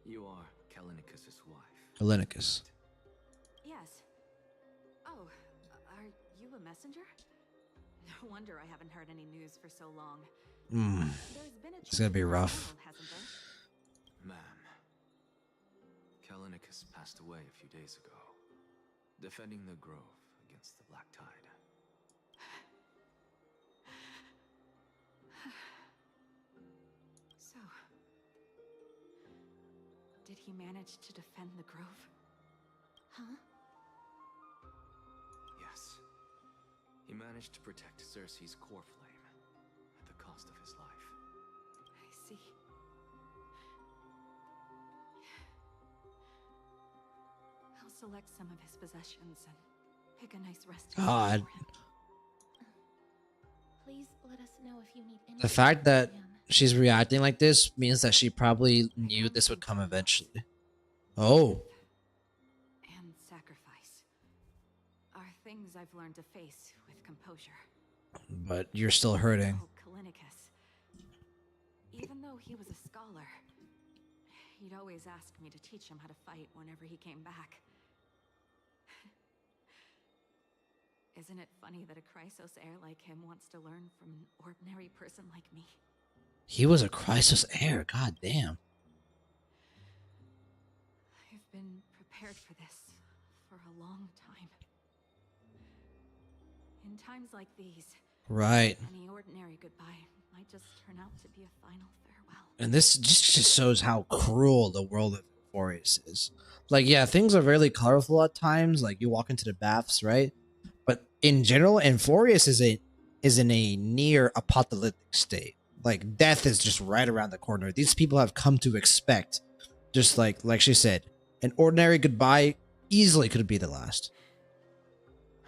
you are Kalinicus's wife. Kalinicus. Yes. Oh, are you a messenger? No wonder I haven't heard any news for so long. There's been a It's gonna be change in rough. personnel, hasn't there? Ma'am, Kalinicus passed away a few days ago, defending the grove against the Black Tide. So, did he manage to defend the grove? Huh? Yes. He managed to protect Cersei's core flame at the cost of his life. I see. I'll select some of his possessions and pick a nice resting God. place for him. Please let us know if you need any... The fact that she's reacting like this means that she probably knew this would come eventually. Oh. And sacrifice are things I've learned to face with composure. But you're still hurting. Oh, Kalinicus. Even though he was a scholar, he'd always ask me to teach him how to fight whenever he came back. Isn't it funny that a CHRYSOS heir like him wants to learn from an ordinary person like me? He was a CHRYSOS heir. God damn. I've been prepared for this for a long time. In times like these, Right. any ordinary goodbye might just turn out to be a final farewell. And this just shows how cruel the world of Euphorius is. Like, yeah, things are really colorful at times. Like, you walk into the baths, right? But in general, Euphorius is in a near apocalyptic state. Like, death is just right around the corner. These people have come to expect, just like she said, an ordinary goodbye easily could be the last.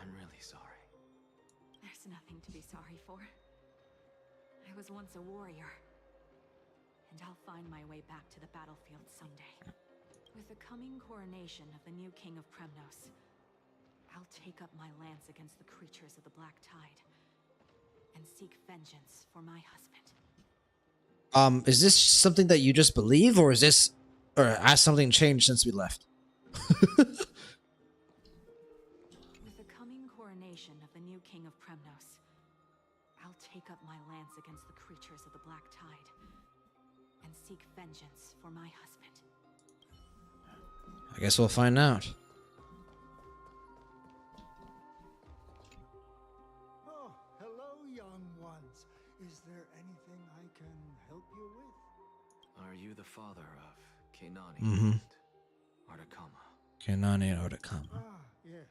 I'm really sorry. There's nothing to be sorry for. I was once a warrior, and I'll find my way back to the battlefield someday. With the coming coronation of the new king of Kremnos, I'll take up my lance against the creatures of the Black Tide and seek vengeance for my husband. Is this something that you just believe, or has something changed since we left? With the coming coronation of the new king of Kremnos, I'll take up my lance against the creatures of the Black Tide and seek vengeance for my husband. I guess we'll find out. Oh, hello, young ones. Is there anything I can help you with? Are you the father of Keinani Mm-hmm. and Artakama? Keinani and Artakama. Ah, yes.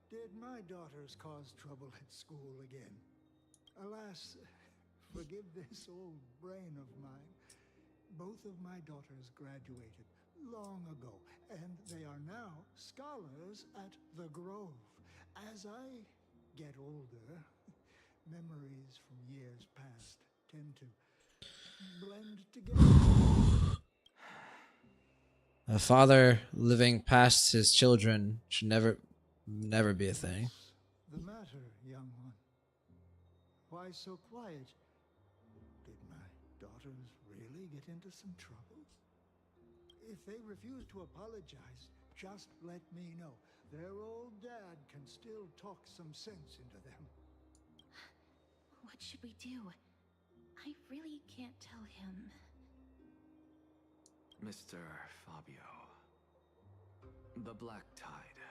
Did my daughters cause trouble at school again? Alas, forgive this old brain of mine. Both of my daughters graduated long ago, and they are now scholars at the Grove. As I get older, memories from years past tend to blend together. A father living past his children should never be a thing. What's the matter, young one? Why so quiet? Did my daughters really get into some trouble? If they refuse to apologize, just let me know. Their old dad can still talk some sense into them. What should we do? I really can't tell him. Mr. Fabio, the Black Tide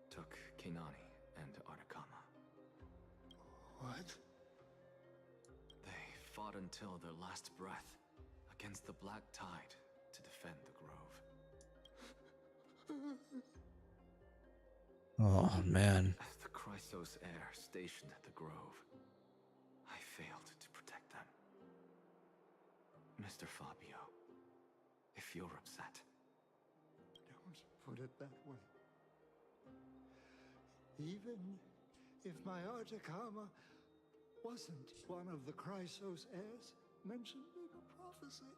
took Keinani and Artakama. What? They fought until their last breath against the Black Tide to defend the Grove. Oh, man. As the CHRYSOS heir stationed at the Grove, I failed to protect them. Mr. Fabio, if you're upset... Don't put it that way. Even if my Artakama wasn't one of the CHRYSOS heirs mentioned in the prophecy,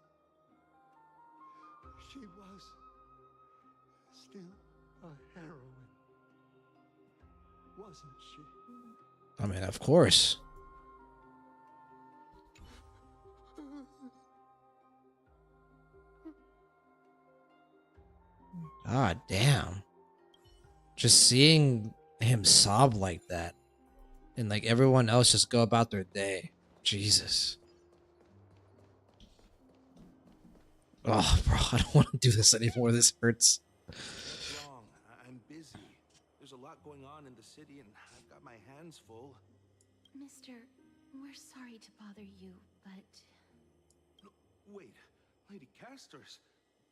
she was still a heroine, wasn't she? I mean, of course. God damn. Just seeing him sob like that and like everyone else just go about their day. Jesus. Oh, bro, I don't want to do this anymore. This hurts. What's wrong? I'm busy. There's a lot going on in the city and I've got my hands full. Mister, we're sorry to bother you, but... No, wait, Lady Castors,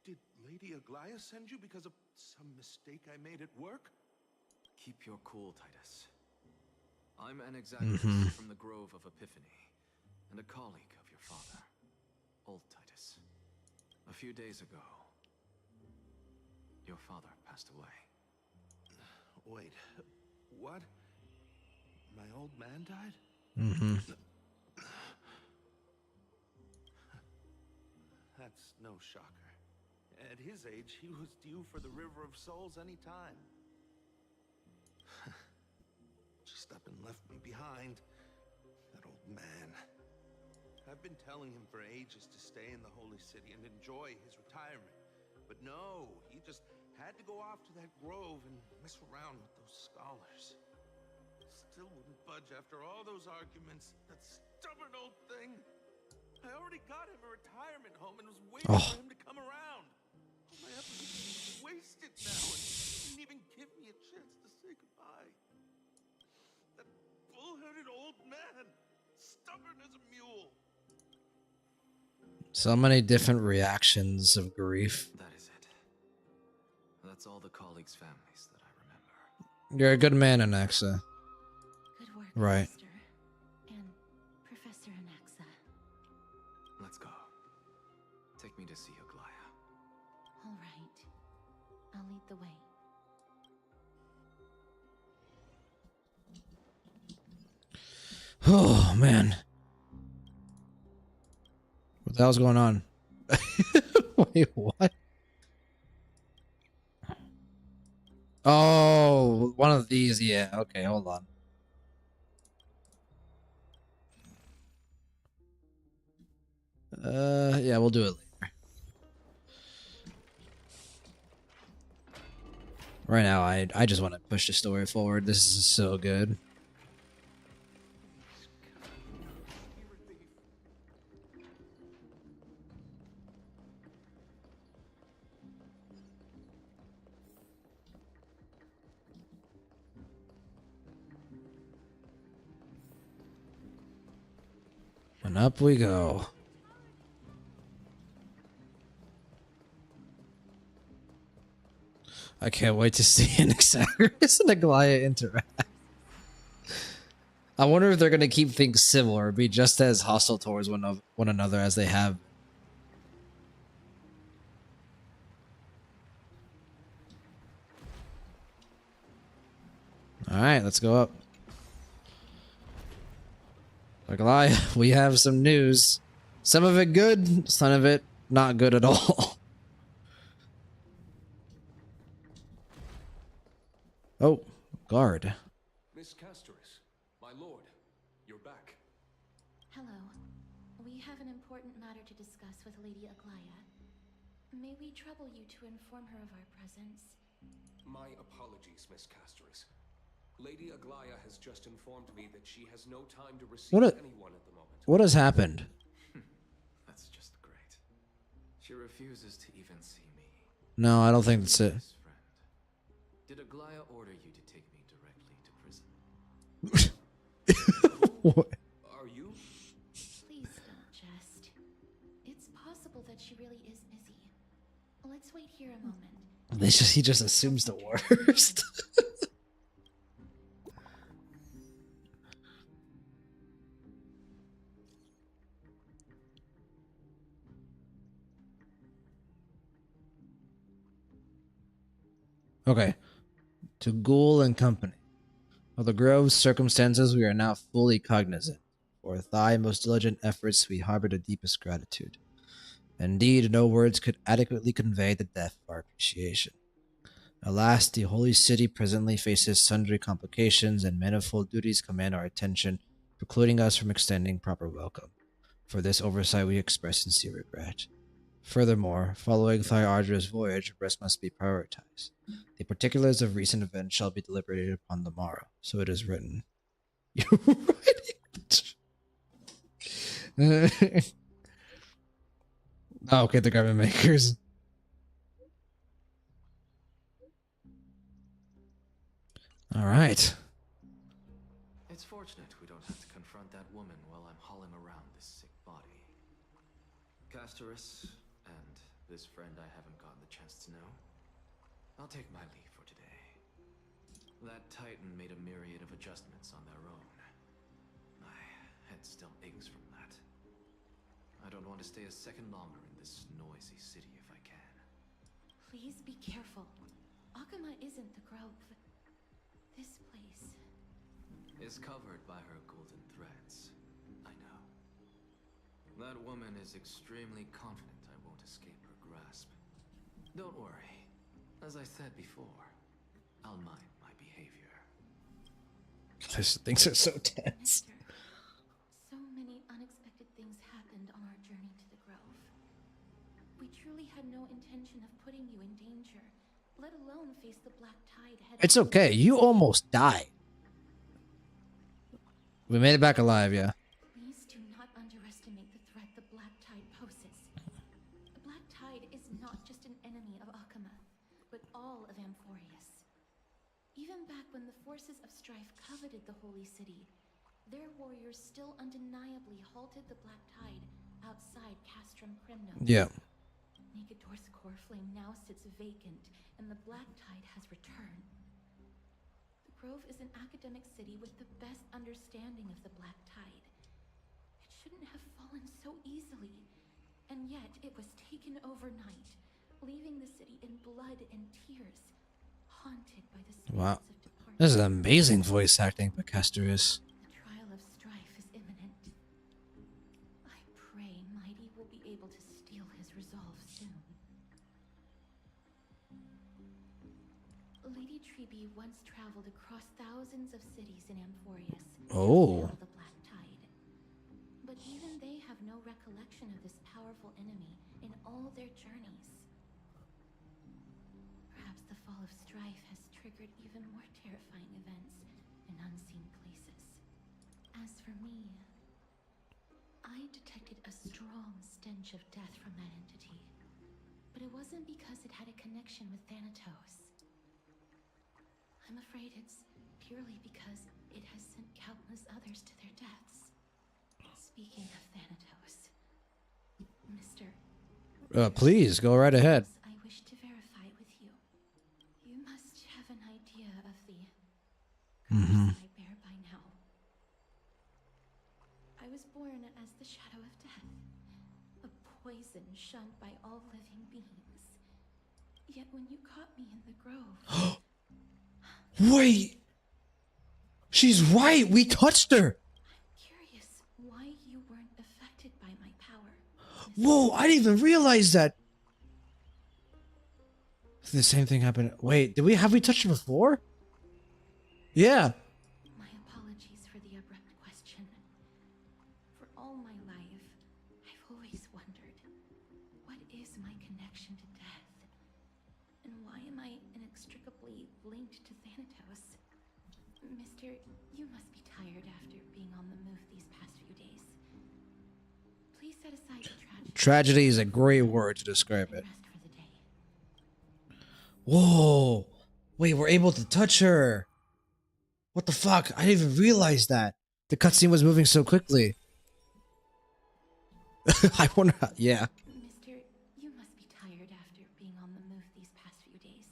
did Lady Aglaia send you because of some mistake I made at work? Keep your cool, Titus. I'm an exactus from the Grove of Epiphany, and a colleague of your father, old Titus. A few days ago, your father passed away. Wait, what? My old man died? That's no shocker. At his age, he was due for the River of Souls any time. Just up and left me behind. That old man. I've been telling him for ages to stay in the Holy City and enjoy his retirement. But no, he just had to go off to that grove and mess around with those scholars. Still wouldn't budge after all those arguments. That stubborn old thing. I already got him a retirement home and was waiting for him to come around. All my efforts are wasted now, and he didn't even give me a chance to say goodbye. That bull-headed old man, stubborn as a mule. So many different reactions of grief. That is it. That's all the colleagues' families that I remember. You're a good man, Anaxa. Good work, Right. Mister. And Professor Anaxa. Let's go. Take me to see Aglaia. All right. I'll lead the way. Oh, man. What the hell's going on? Wait, what? Oh, one of these, yeah. Okay, hold on. Yeah, we'll do it later. Right now, I just want to push the story forward. This is so good. And up we go. I can't wait to see an Xagris and Aglaia interact. I wonder if they're going to keep things similar or be just as hostile towards one another as they have. Alright, let's go up. Aglaia, we have some news. Some of it good, some of it not good at all. Oh, guard. Miss Castors, my lord, you're back. Hello. We have an important matter to discuss with Lady Aglaia. May we trouble you to inform her of our presence? My apologies, Miss Castors. Lady Aglaia has just informed me that she has no time to receive anyone at the moment. What has happened? That's just great. She refuses to even see me. No, I don't think that's it. Did Aglaia order you to take me directly to prison? What? Are you? Please don't jest. It's possible He just assumes the worst. Okay. To Ghoul and Company. Of the Grove's circumstances, we are now fully cognizant. For thy most diligent efforts, we harbor the deepest gratitude. Indeed, no words could adequately convey the depth of our appreciation. Alas, the holy city presently faces sundry complications, and manifold duties command our attention, precluding us from extending proper welcome. For this oversight, we express sincere regret. Furthermore, following thy arduous voyage, rest must be prioritized. The particulars of recent events shall be deliberated upon the morrow, so it is written. You're writing. Oh, okay, the garment makers. All right. It's fortunate we don't have to confront that woman while I'm hauling around this sick body. Castorus, and this friend I haven't gotten the chance to know, I'll take my leave for today. That Titan made a myriad of adjustments on their own. My head still aches from that. I don't want to stay a second longer in this noisy city if I can. Please be careful. Akuma isn't the Grove. This place is covered by her golden threads. I know. That woman is extremely confident I won't escape her grasp. Don't worry. As I said before, I'll mind my behavior. These things are so tense. So many unexpected things happened on our journey to the Grove. We truly had no intention of putting you in danger, let alone face the black tide head. It's okay. You almost died. We made it back alive, yeah. Please do not underestimate the threat the black tide poses. The black tide is not just an enemy of Akuma, but all of Amphorius. Even back when the forces of strife coveted the holy city, their warriors still undeniably halted the black tide outside Castrum Cremno. Yeah. Nicotor's core flame now sits vacant, and the black tide has returned. The Grove is an academic city with the best understanding of the black tide. It shouldn't have fallen so easily, and yet it was taken overnight, leaving the city in blood and tears, haunted by the spirits Wow. of departed. This is amazing voice acting by Castorus. The trial of strife is imminent. I pray Mighty will be able to steal his resolve soon. Lady Treeby once traveled across thousands of cities in Amphorius Oh. to battle the black tide. But even they have no recollection of this powerful enemy in all their journeys. Perhaps the fall of strife has triggered even more terrifying events in unseen places. As for me, I detected a strong stench of death from that entity. But it wasn't because it had a connection with Thanatos. I'm afraid it's purely because it has sent countless others to their deaths. Speaking of Thanatos, Mr. Please, go right ahead. I wish to verify with you. You must have an idea of the curse I bear by now. I was born as the shadow of death, a poison shunned by all living beings. Yet when you caught me in the grove... Wait! She's right! We touched her! I'm curious why you weren't affected by my power. Whoa, I didn't even realize that! The same thing happened. Wait, have we touched her before? Yeah. My apologies for the abrupt question. For all my life, I've always wondered, what is my connection to death? And why am I inextricably linked to Thanatos? Mister, you must be tired after being on the move these past few days. Please set aside the tragedy. Tragedy is a great word to describe it. Rest for the day. Whoa! Wait, we're able to touch her! What the fuck? I didn't even realize that. The cutscene was moving so quickly. I wonder how, yeah. Mister, you must be tired after being on the move these past few days.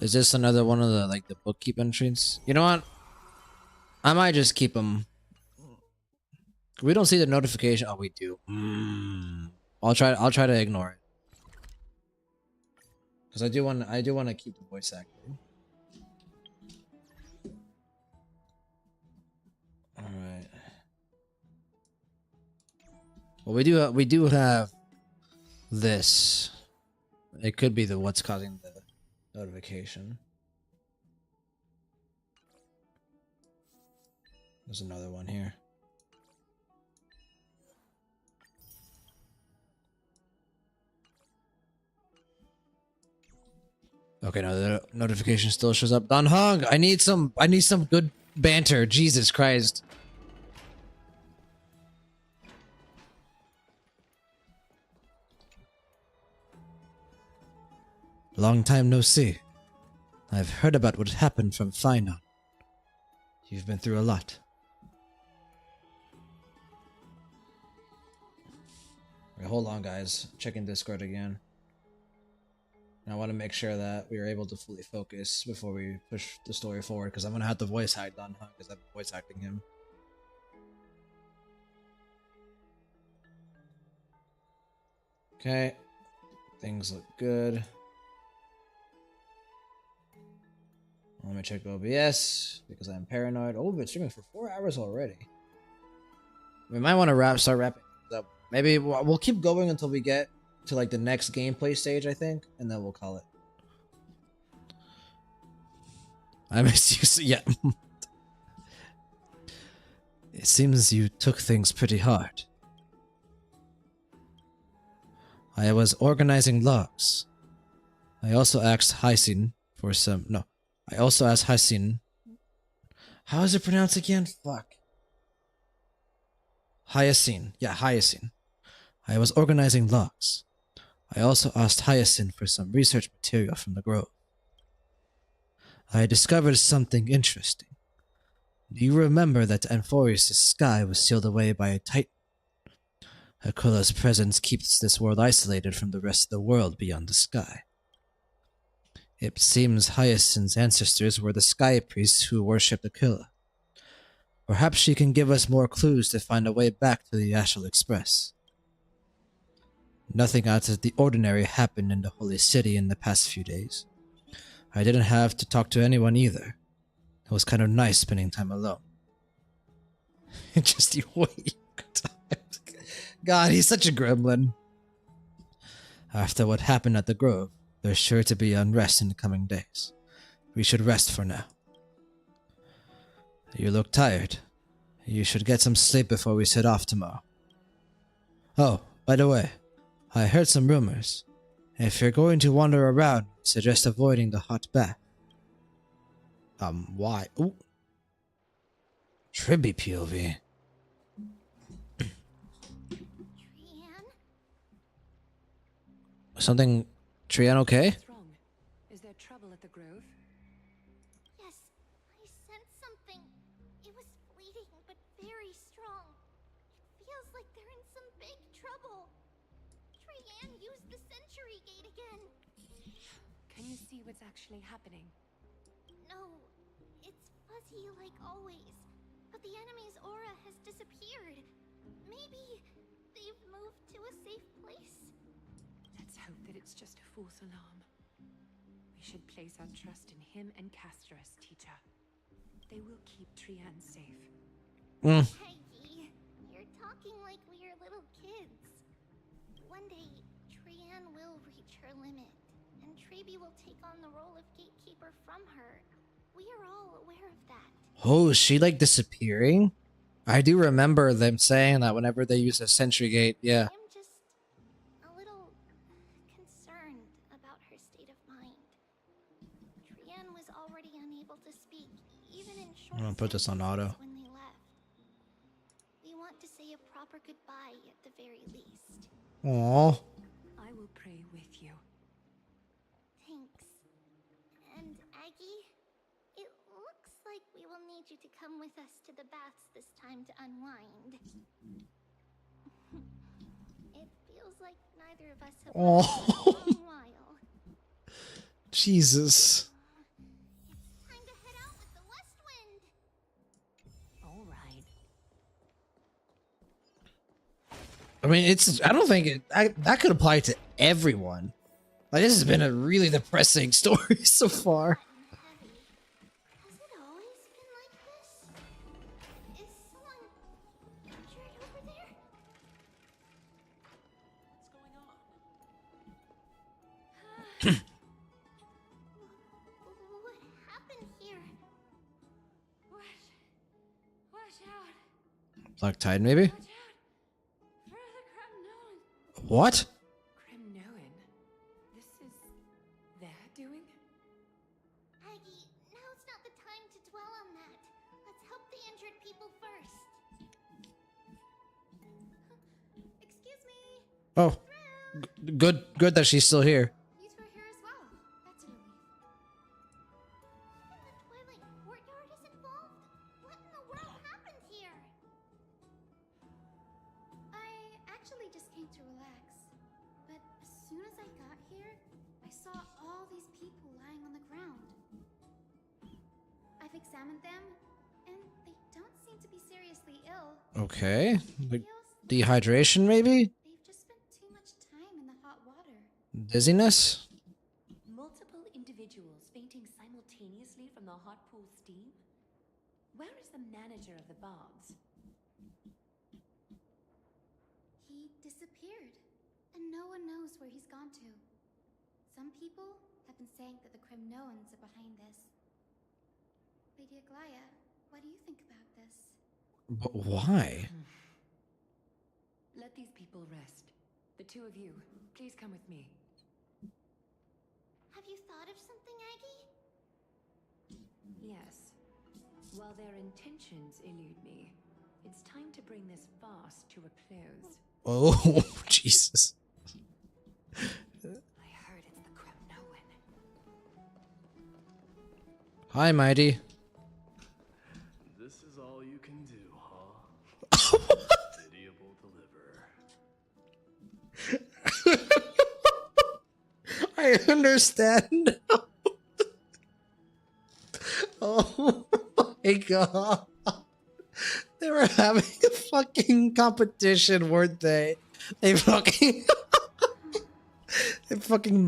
Is this another one of the like the bookkeep entries? You know what? I might just keep them. We don't see the notification. Oh, we do. I'll try to ignore it. Because I do want to keep the voice acting. All right. Well, we do have this. It could be the what's causing the notification. There's another one here. Okay, no, the notification still shows up. Don Hung, I need some good banter. Jesus Christ. Long time no see. I've heard about what happened from Finon. You've been through a lot. Wait, hold on, guys. Checking Discord again. I want to make sure that we are able to fully focus before we push the story forward, because I'm going to have to voice act Don Hung, because I'm voice acting him. Okay. Things look good. Let me check OBS, because I'm paranoid. Oh, we've been streaming for 4 hours already. We might want to start wrapping things up. Maybe we'll keep going until we get to like the next gameplay stage, I think, and then we'll call it. I miss you. So yeah. It seems you took things pretty hard. I was organizing logs. I also asked Hysin for some. No, I also asked Hysin. How is it pronounced again? Fuck. Hyacinth. Yeah, Hyacinth. I was organizing logs. I also asked Hyacinth for some research material from the grove. I discovered something interesting. Do you remember that Amphorius' sky was sealed away by a titan? Aquila's presence keeps this world isolated from the rest of the world beyond the sky. It seems Hyacinth's ancestors were the sky priests who worshipped Aquila. Perhaps she can give us more clues to find a way back to the Astral Express. Nothing out of the ordinary happened in the Holy City in the past few days. I didn't have to talk to anyone either. It was kind of nice spending time alone. Just you wait. God, he's such a gremlin. After what happened at the Grove, there's sure to be unrest in the coming days. We should rest for now. You look tired. You should get some sleep before we set off tomorrow. Oh, by the way, I heard some rumors. If you're going to wander around, I suggest avoiding the hot bath. Why? Ooh. Tribby POV. Something... Trian okay? What's wrong? Is there trouble at the Grove? Yes, I sensed something. It was fleeting, but very strong. It feels like they're in some big trouble. Trian used the Century Gate again. Can you see what's actually happening? No, it's fuzzy like always. But the enemy's aura has disappeared. Maybe they've moved to a safe place. Let's hope that it's just a false alarm. We should place our trust in him and Castorus, teacher. They will keep Trian safe. Peggy, you're talking like we are little kids. One day, Trian will reach her limit, and Trebi will take on the role of gatekeeper from her. We are all aware of that. Oh, is she like disappearing? I do remember them saying that whenever they use a sentry gate, yeah. I'm just a little concerned about her state of mind. Trian was already unable to speak, even in short I'm gonna put this on auto. when they left. We want to say a proper goodbye at the very least. Aww. I will pray with you. Thanks. And Aggie, it looks like we will need you to come with us to the baths this time to unwind. It feels like neither of us have left in a long while. Jesus. I mean, it's. I don't think that could apply to everyone. Like, this has been a really depressing story so far. Heavy. Has it always been like this? Is someone injured over there? What happened here? Watch out! Black Tide, maybe? Watch out! For the Kremnoan! What? Kremnoan? This is their doing? Aggie, now's not the time to dwell on that. Let's help the injured people first. Excuse me. Oh, good that she's still here. You two are here as well. That's a relief. Even the Twilight Courtyard is involved? What in the world happened here? I actually just came to relax. But as soon as I got here, I saw all these people lying on the ground. I've examined them, and they don't seem to be seriously ill. Okay. Like dehydration, maybe? They've just spent too much time in the hot water. Dizziness? Multiple individuals fainting simultaneously from the hot pool steam? Where is the manager of the baths? He disappeared, and no one knows where he's gone to. Some people have been saying that the Kremnoans are behind this. Lady Aglaya, what do you think about this? But why? Let these people rest. The two of you, please come with me. Have you thought of something, Aggie? Yes. While their intentions elude me, it's time to bring this farce to a close. Oh, Jesus. I heard it's the Kremnoan. Hi, Mighty. This is all you can do, huh? Pitiable deliverer. I understand. Oh my god. They were having a fucking competition, weren't they? They fucking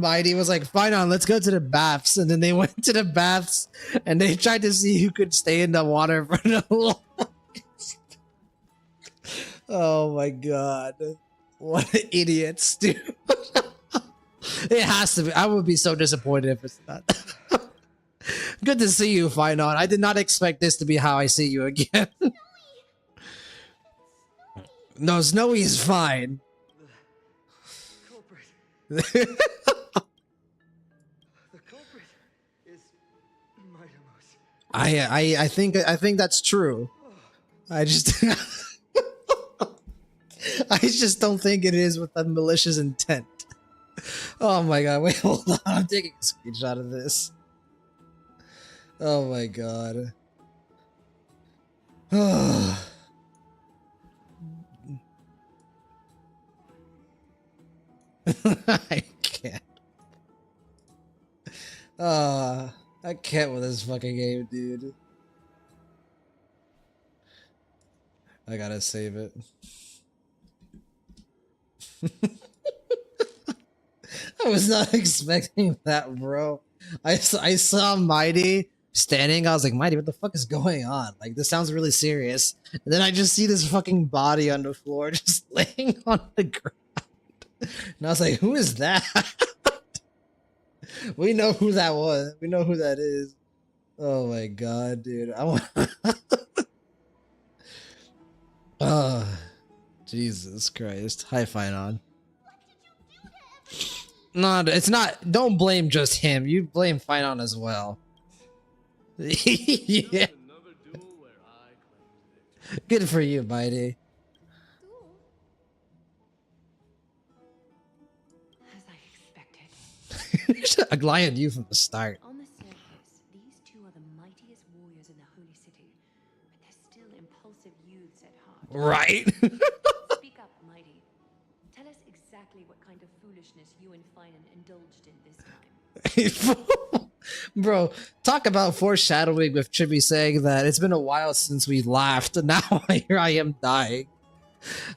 Mighty was like, fine on, let's go to the baths. And then they went to the baths and they tried to see who could stay in the water for the longest. Oh my god. What idiots, dude. It has to be. I would be so disappointed if it's not. Good to see you, Fine On. I did not expect this to be how I see you again. No, Snowy is fine. The culprit is Mightymouse. I think that's true. I just I just don't think it is with a malicious intent. Oh my god, wait, hold on. I'm taking a screenshot of this. Oh my god. I can't. I can't with this fucking game, dude. I gotta save it. I was not expecting that, bro. I saw Mighty standing. I was like, Mighty, what the fuck is going on? Like, this sounds really serious. And then I just see this fucking body on the floor just laying on the ground. And I was like, who is that? We know who that was. We know who that is. Oh my god, dude. I want. Oh, Jesus Christ. Hi, Fine On. No, it's not. Don't blame just him. You blame Fine On as well. Yeah. Good for you, Mighty. As I expected. Aglaya knew from the start. On the surface, these two are the mightiest warriors in the Holy City, but they're still impulsive youths at heart. Right. Speak up, Mighty. Tell us exactly what kind of foolishness you and Finan indulged in this time. Bro, talk about foreshadowing with Chibi saying that it's been a while since we laughed, and now here I am dying.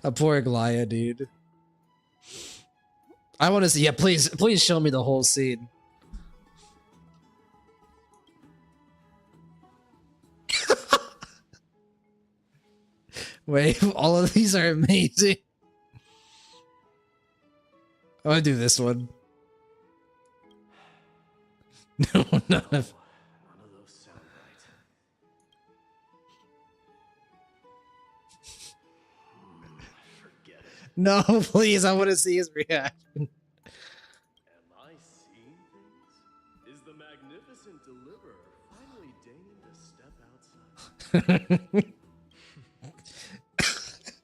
A poor Glaya, dude. I want to see. Yeah, please show me the whole scene. Wait, all of these are amazing. I want to do this one. No, none of. None of those sound right. Forget it. No, please, I want to see his reaction. Am I seeing things? Is the magnificent deliverer finally deigning to step outside?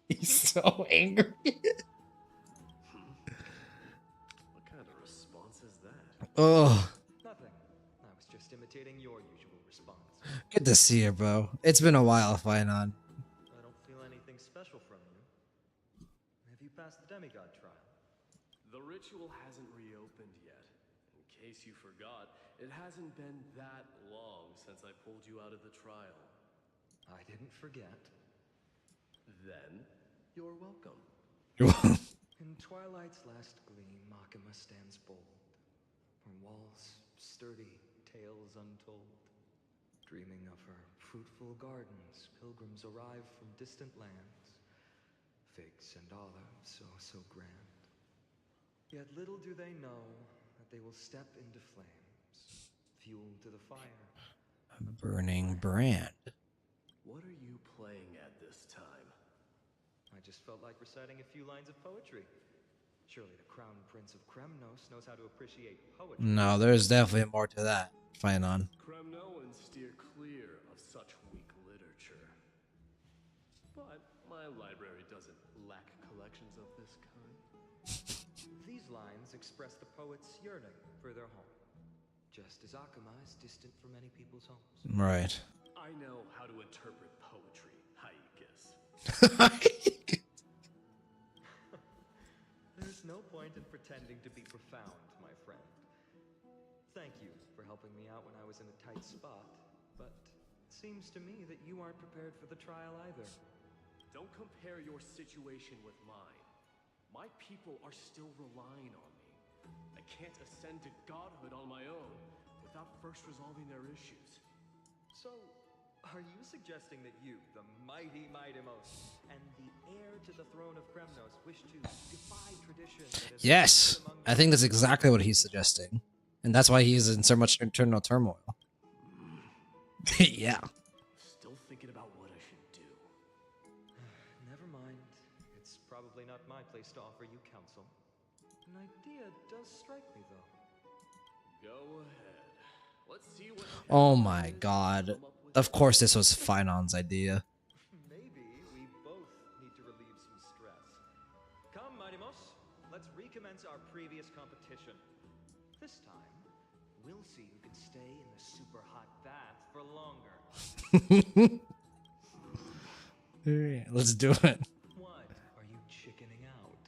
He's so angry. What kind of response is that? Oh. Nothing. I was just imitating your usual response. Good to see you, bro. It's been a while, Finon. I don't feel anything special from you. Have you passed the demigod trial? The ritual hasn't reopened yet. In case you forgot, it hasn't been that long since I pulled you out of the trial. I didn't forget. Then, you're welcome. In twilight's last gleam, Makima stands bold. Her walls sturdy, tales untold. Dreaming of her fruitful gardens, pilgrims arrive from distant lands. Figs and olives, so grand. Yet little do they know that they will step into flames, fuel to the fire. A burning brand. What are you playing at this time? I just felt like reciting a few lines of poetry. Surely the Crown Prince of Kremnos knows how to appreciate poetry. No, there's definitely more to that. Finon. Kremnoans steer clear of such weak literature. But my library doesn't lack collections of this kind. These lines express the poet's yearning for their home, just as Akama is distant from many people's homes. Right. I know how to interpret poetry, Haikis. There's no point in pretending to be profound, my friend. Thank you for helping me out when I was in a tight spot, but it seems to me that you aren't prepared for the trial either. Don't compare your situation with mine. My people are still relying on me. I can't ascend to godhood on my own without first resolving their issues. So, are you suggesting that you, the mighty Mightimos, and the heir to the throne of Kremnos, wish to defy tradition? Yes, I think that's exactly what he's suggesting. And that's why he's in so much internal turmoil. Yeah. Still thinking about what I should do. Never mind. It's probably not my place to offer you counsel. An idea does strike me, though. Go ahead. Let's see what. Oh my god. Of course this was Finon's idea. Maybe we both need to relieve some stress. Come, Mightimos. Let's recommence our previous competition. This time, we'll see who can stay in the super hot bath for longer. Let's do it. What? Are you chickening out?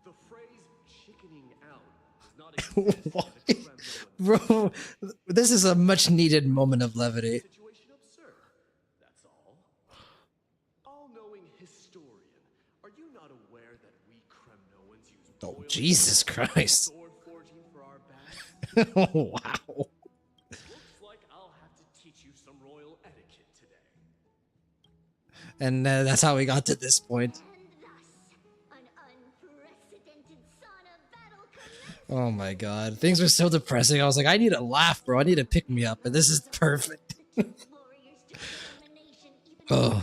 The phrase chickening out does not exist. What? Bro, this is a much needed moment of levity. Situation absurd. That's all. All-knowing historian, are you not aware that we Kremnoans use Oh, Jesus Christ. sword forging for our baths? Oh, wow. Looks like I'll have to teach you some royal etiquette today. And that's how we got to this point. Oh my god. Things were so depressing. I was like, I need a laugh, bro. I need to pick me up. And this is perfect. Oh.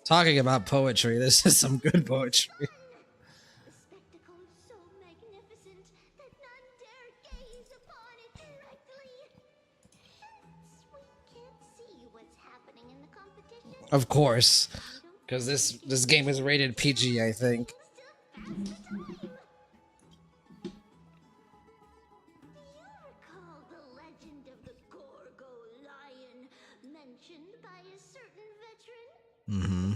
Talking about poetry, this is some good poetry. Of course, because this game is rated PG, I think. Mm-hmm.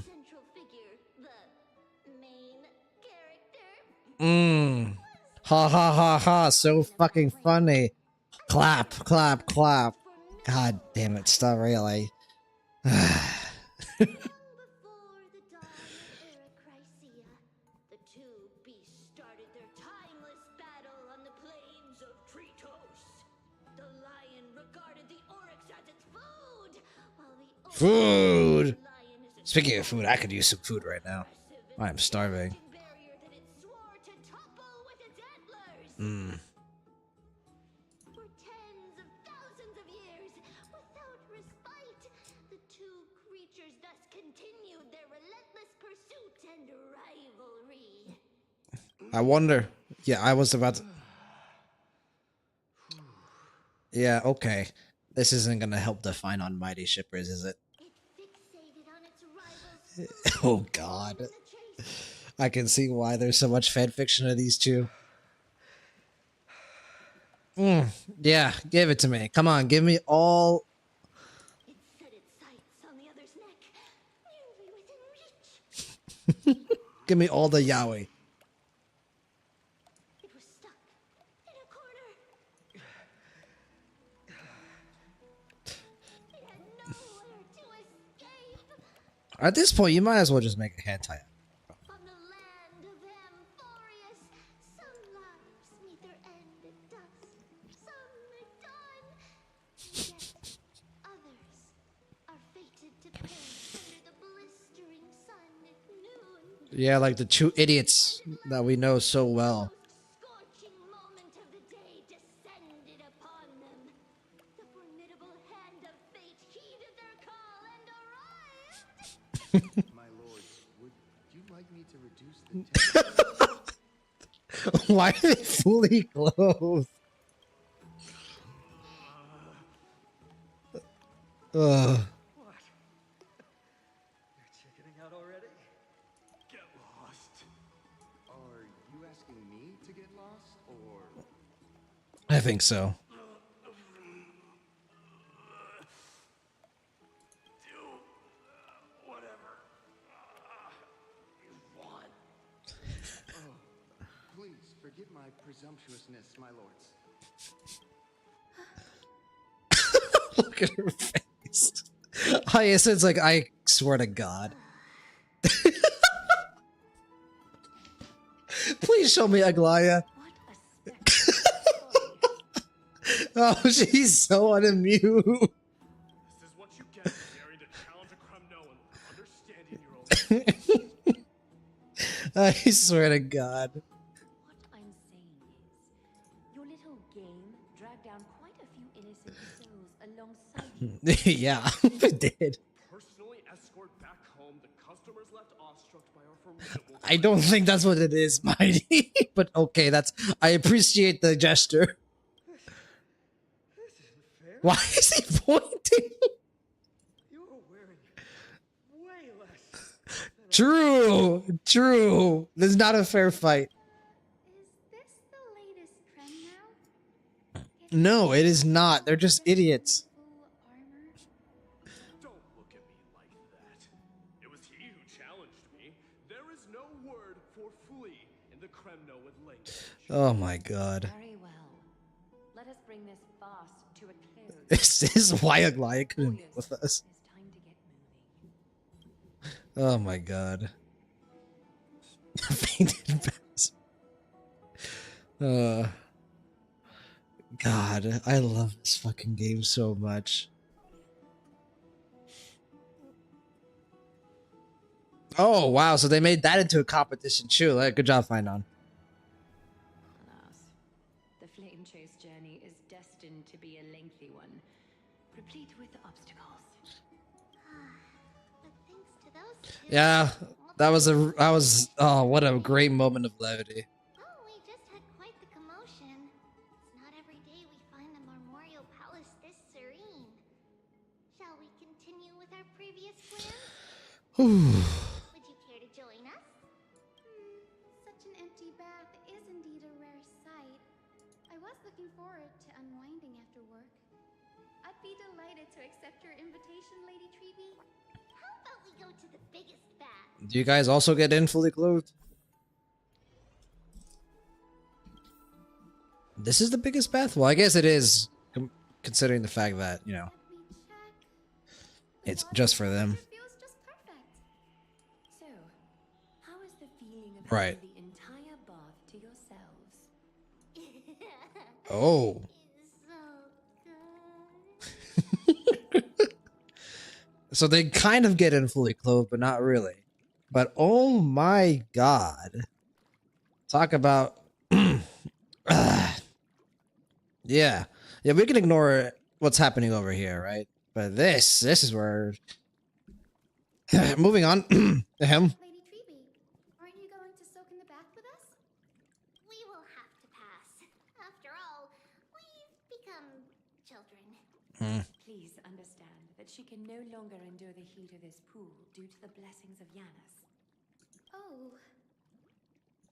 Ha ha ha ha, so fucking funny. Clap, clap, clap. God damn it, stop really. Before the dawn of Chrysia, the two beasts started their timeless battle on the plains of CHRYSOS. The lion regarded the oryx as its food, while the oryx Food! lion is Speaking of food, I could use some food right now. I am starving. barrier that it swore to topple with its antlers. Mmm. For tens of thousands of years, without respite, the two creatures thus continued their relentless pursuit and rivalry. I wonder. Yeah, I was about to... Yeah, okay. This isn't gonna help define on Mighty Shippers, is it? Fixated on its rival's Oh god. I can see why there's so much fanfiction of these two. Yeah, give it to me. Come on, give me all... it set its sights on the other's neck, nearly within reach. Give me all the yaoi. It was stuck in a corner. It had nowhere to escape. At this point, you might as well just make a hentai. On the land of Amphorius, some lives meet their end at dusk, some at dawn, yet others are fated to perish under the blistering sun at noon. Yeah, like the two idiots that we know so well. Scorching moment of the day descended upon them. The formidable hand of fate heeded their call and arrived. My lord, would you like me to reduce the temperature? Why are they fully clothed? Ugh. What? You're chickening out already? Get lost. Are you asking me to get lost, or... I think so. Do whatever you want. Oh, please forgive my presumptuousness, my lords. Look at her face. Hyacinth's like, I swear to God. Please show me Aglaya. Oh, she's so unamused. This is what you get for daring to challenge a Kremno and understanding your own. I swear to God. What I'm saying is, your little game dragged down quite a few innocent souls alongside you. Yeah, it did. Personally escort back home the customers left awestruck by our formidable. I don't think that's what it is, Mighty. But okay, that's... I appreciate the gesture. Why is he pointing? You were wearing way less. True, true. This is not a fair fight. Is this the latest trend now? No, it is not. They're just idiots. Don't look at me like that. It was he who challenged me. There is no word for flee in the Kremnoan language. Oh my God. Very well. Let us bring this farce to a close. This is why Aglaya couldn't be with us. Oh my God. Fainted fast. God, I love this fucking game so much. Oh wow, so they made that into a competition too. Like, good job, Finon. Alas, the flame chase journey is destined to be a lengthy one, replete with obstacles. But thanks to those two, Yeah, that was oh, what a great moment of levity. well, we just had quite the commotion. It's not every day we find the Marmoreal Palace this serene. Shall we continue with our previous plans? Would you care to join us? Such an empty bath is indeed a rare sight. I was looking forward to unwinding after work. I'd be delighted to accept your invitation, Lady Treeby. How about we go to the biggest bath? Do you guys also get in fully clothed? This is the biggest bath? Well, I guess it is, considering the fact that, you know, it's just for them. Feels just perfect. So, how is the feeling of Right. having the entire bath to yourselves? Oh. So they kind of get in fully clothed, but not really. But oh my god. Talk about yeah. Yeah, we can ignore what's happening over here, right? But this is where moving on. Him. Lady Treeby, aren't you going to soak in the bath with us? We will have to pass. After all, we've become children. Please understand that she can no longer endure the heat of this pool due to the blessings of Yanis. Oh.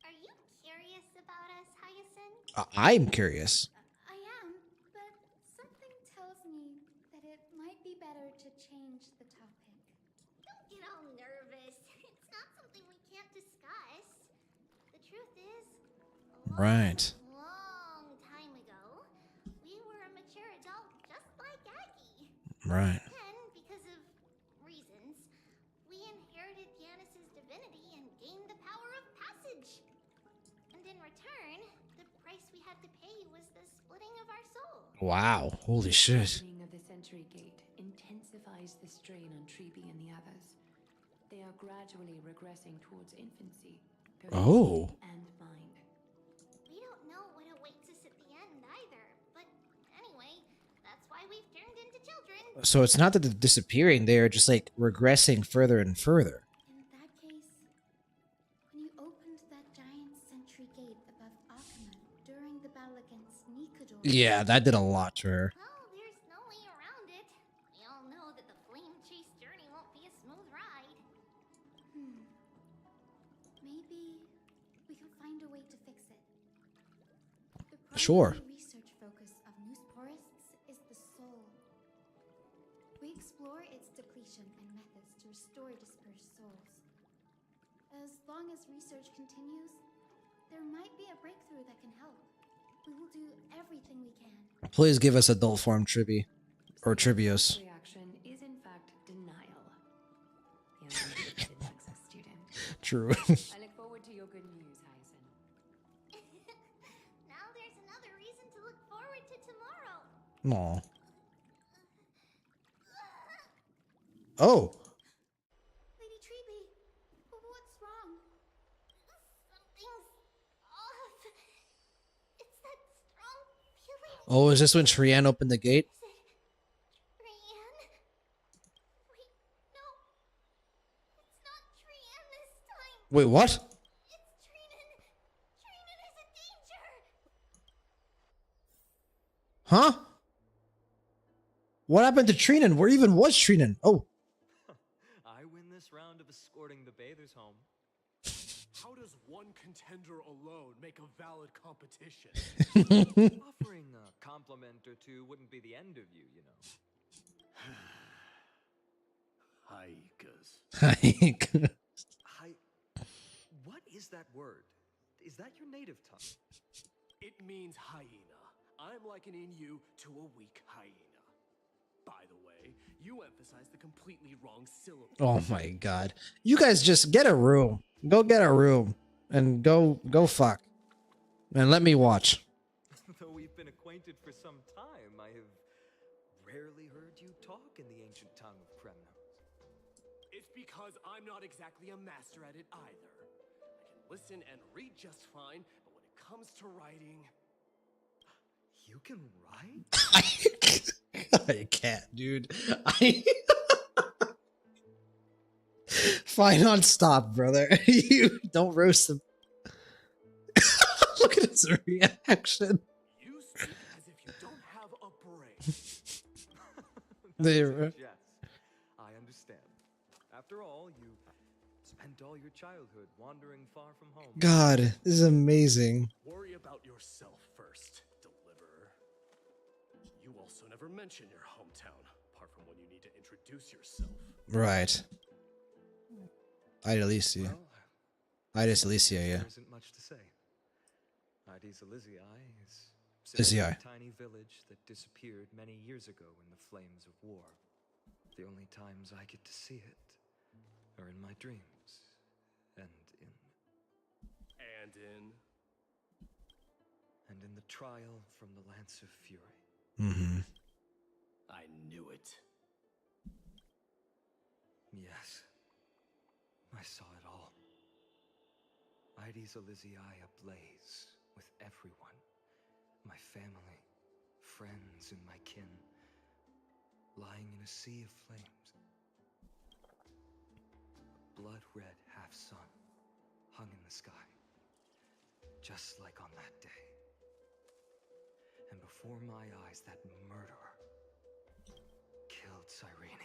Are you curious about us, Hyacinth? I'm curious. I am, but something tells me that it might be better to change the topic. Don't get all nervous. It's not something we can't discuss. The truth is, Right. long time ago, we were a mature adult just like Aggie. Right. Then, because of reasons, we inherited Yanis's divinity and gained the power of passage. And in return, the price we had to pay was the splitting of our soul. Wow. Holy shit. The opening of the Century Gate intensifies the strain on Treeby and the others. They are gradually regressing towards infancy, both Oh. and mind. We don't know what awaits us at the end either, but anyway, that's why we've turned into children. So it's not that they're disappearing, they're just like regressing further and further. In that case, when you opened that giant sentry gate above Akama during the battle against Nikador... Yeah, that did a lot to her. Well, there's no way around it. We all know that the flame chase journey won't be a smooth ride. Maybe we can find a way to fix it. The Sure. primary research focus of Noose Forests is the soul. We explore its depletion and methods to restore dispersed souls. As long as research continues, there might be a breakthrough that can help. We will do everything we can. Please give us adult form Triby. Or Tribios. Reaction is in fact denial. The only gifted Nexus student. True. I look forward to your good news, Hyacinth. Now there's another reason to look forward to tomorrow. Aw. Oh. Lady Treeby, what's wrong? Something's off. It's that strong feeling. Oh, is this when Trian opened the gate? Trian? Wait, no. It's not Trian this time. Wait, what? It's Trinan. Trinan is in danger. Huh? What happened to Trinan? Where even was Trinan? Oh. I win this round of escorting the bathers home. How does one contender alone make a valid competition? Offering a compliment or two wouldn't be the end of you, you know. Haikas. What is that word? Is that your native tongue? It means hyena. I'm likening you to a weak hyena. By the way, you emphasized the completely wrong syllable. Oh my god. You guys just get a room. Go get a room. And go fuck. And let me watch. Though we've been acquainted for some time, I have rarely heard you talk in the ancient tongue of Kremnos. It's because I'm not exactly a master at it either. I can listen and read just fine, but when it comes to writing... You can write? I can't, dude. Fine on stop, brother. You don't roast him. Look at his reaction. You speak as if you don't have a brain. There. Yes, I understand. After all, you spent all your childhood wandering far from home. God, this is amazing. Worry about yourself first, Deliverer. You also never mention your hometown, apart from when you need to introduce yourself. Right. Ida Alicia. Ida Alicia, yeah. There isn't much to say. Ides Elysiae is Is Simply the eye. a tiny village that disappeared many years ago in the flames of war. The only times I get to see it are in my dreams and in the trial from the Lance of Fury. Mm-hmm. I knew it. Yes, I saw it all. Ides Elysiae ablaze with everyone. My family, friends, and my kin, lying in a sea of flames. A blood-red half-sun hung in the sky, just like on that day. And before my eyes, that murderer killed Cyrene.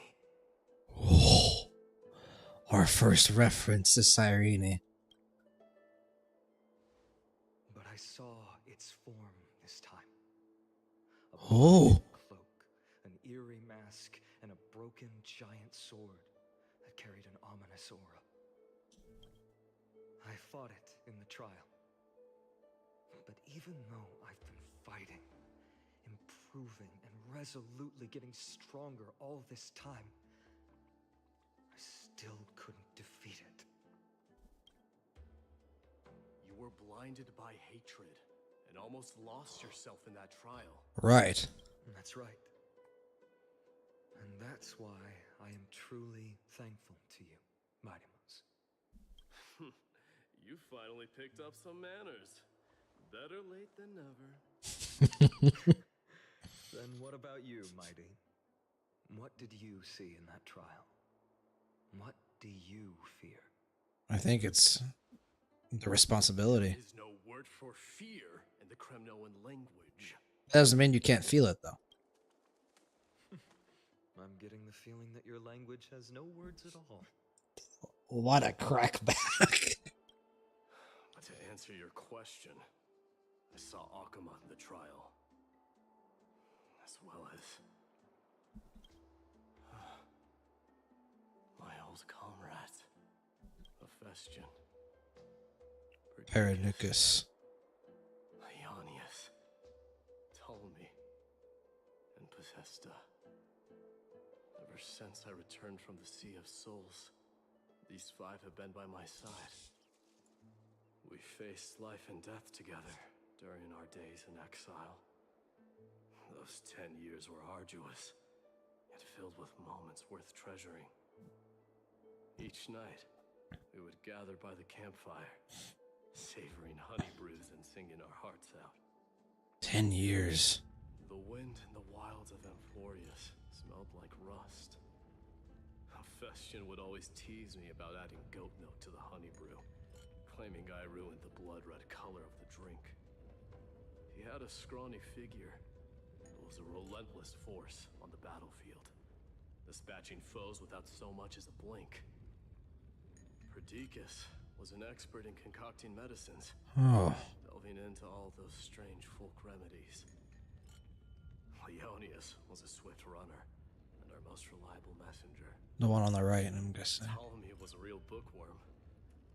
Oh, our first reference to Cyrene. But I saw its form this time. A Oh. cloak, an eerie mask, and a broken giant sword that carried an ominous aura. I fought it in the trial. But even though I've been fighting, improving, and resolutely getting stronger all this time, I still couldn't defeat it. You were blinded by hatred and almost lost yourself in that trial. Right. That's right. And that's why I am truly thankful to you, Mightymouse. You finally picked up some manners. Better late than never. Then what about you, Mighty? What did you see in that trial? What do you fear? I think it's the responsibility. There is no word for fear in the Kremnoan language. That doesn't mean you can't feel it, though. I'm getting the feeling that your language has no words at all. What a crackback. But to answer your question, I saw Akuma in the trial, as well as my old comrade, Hephaestion, Perdiccas, Ionius, Ptolemy, and Possesta. Ever since I returned from the Sea of Souls, these five have been by my side. We faced life and death together during our days in exile. Those 10 years were arduous, yet filled with moments worth treasuring. Each night, we would gather by the campfire, savoring honey brews and singing our hearts out. 10 years. The wind in the wilds of Amphorius smelled like rust. Hephaestion would always tease me about adding goat milk to the honey brew, claiming I ruined the blood-red color of the drink. He had a scrawny figure, but was a relentless force on the battlefield, dispatching foes without so much as a blink. Perdiccas was an expert in concocting medicines, delving into all those strange folk remedies. Ionius was a swift runner and our most reliable messenger. The one on the right, I'm guessing. Ptolemy was a real bookworm,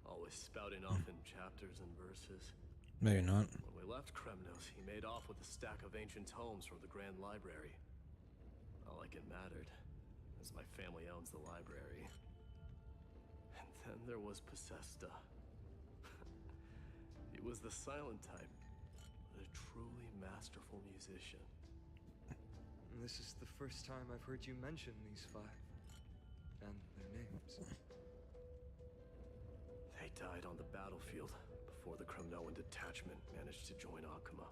always spouting off in chapters and verses. Maybe not. When we left Kremnos, he made off with a stack of ancient tomes from the Grand Library. Not like it mattered, as my family owns the library. And then there was Possesta. He was the silent type, but a truly masterful musician. This is the first time I've heard you mention these five, and their names. They died on the battlefield before the Kremnoan detachment managed to join Akuma.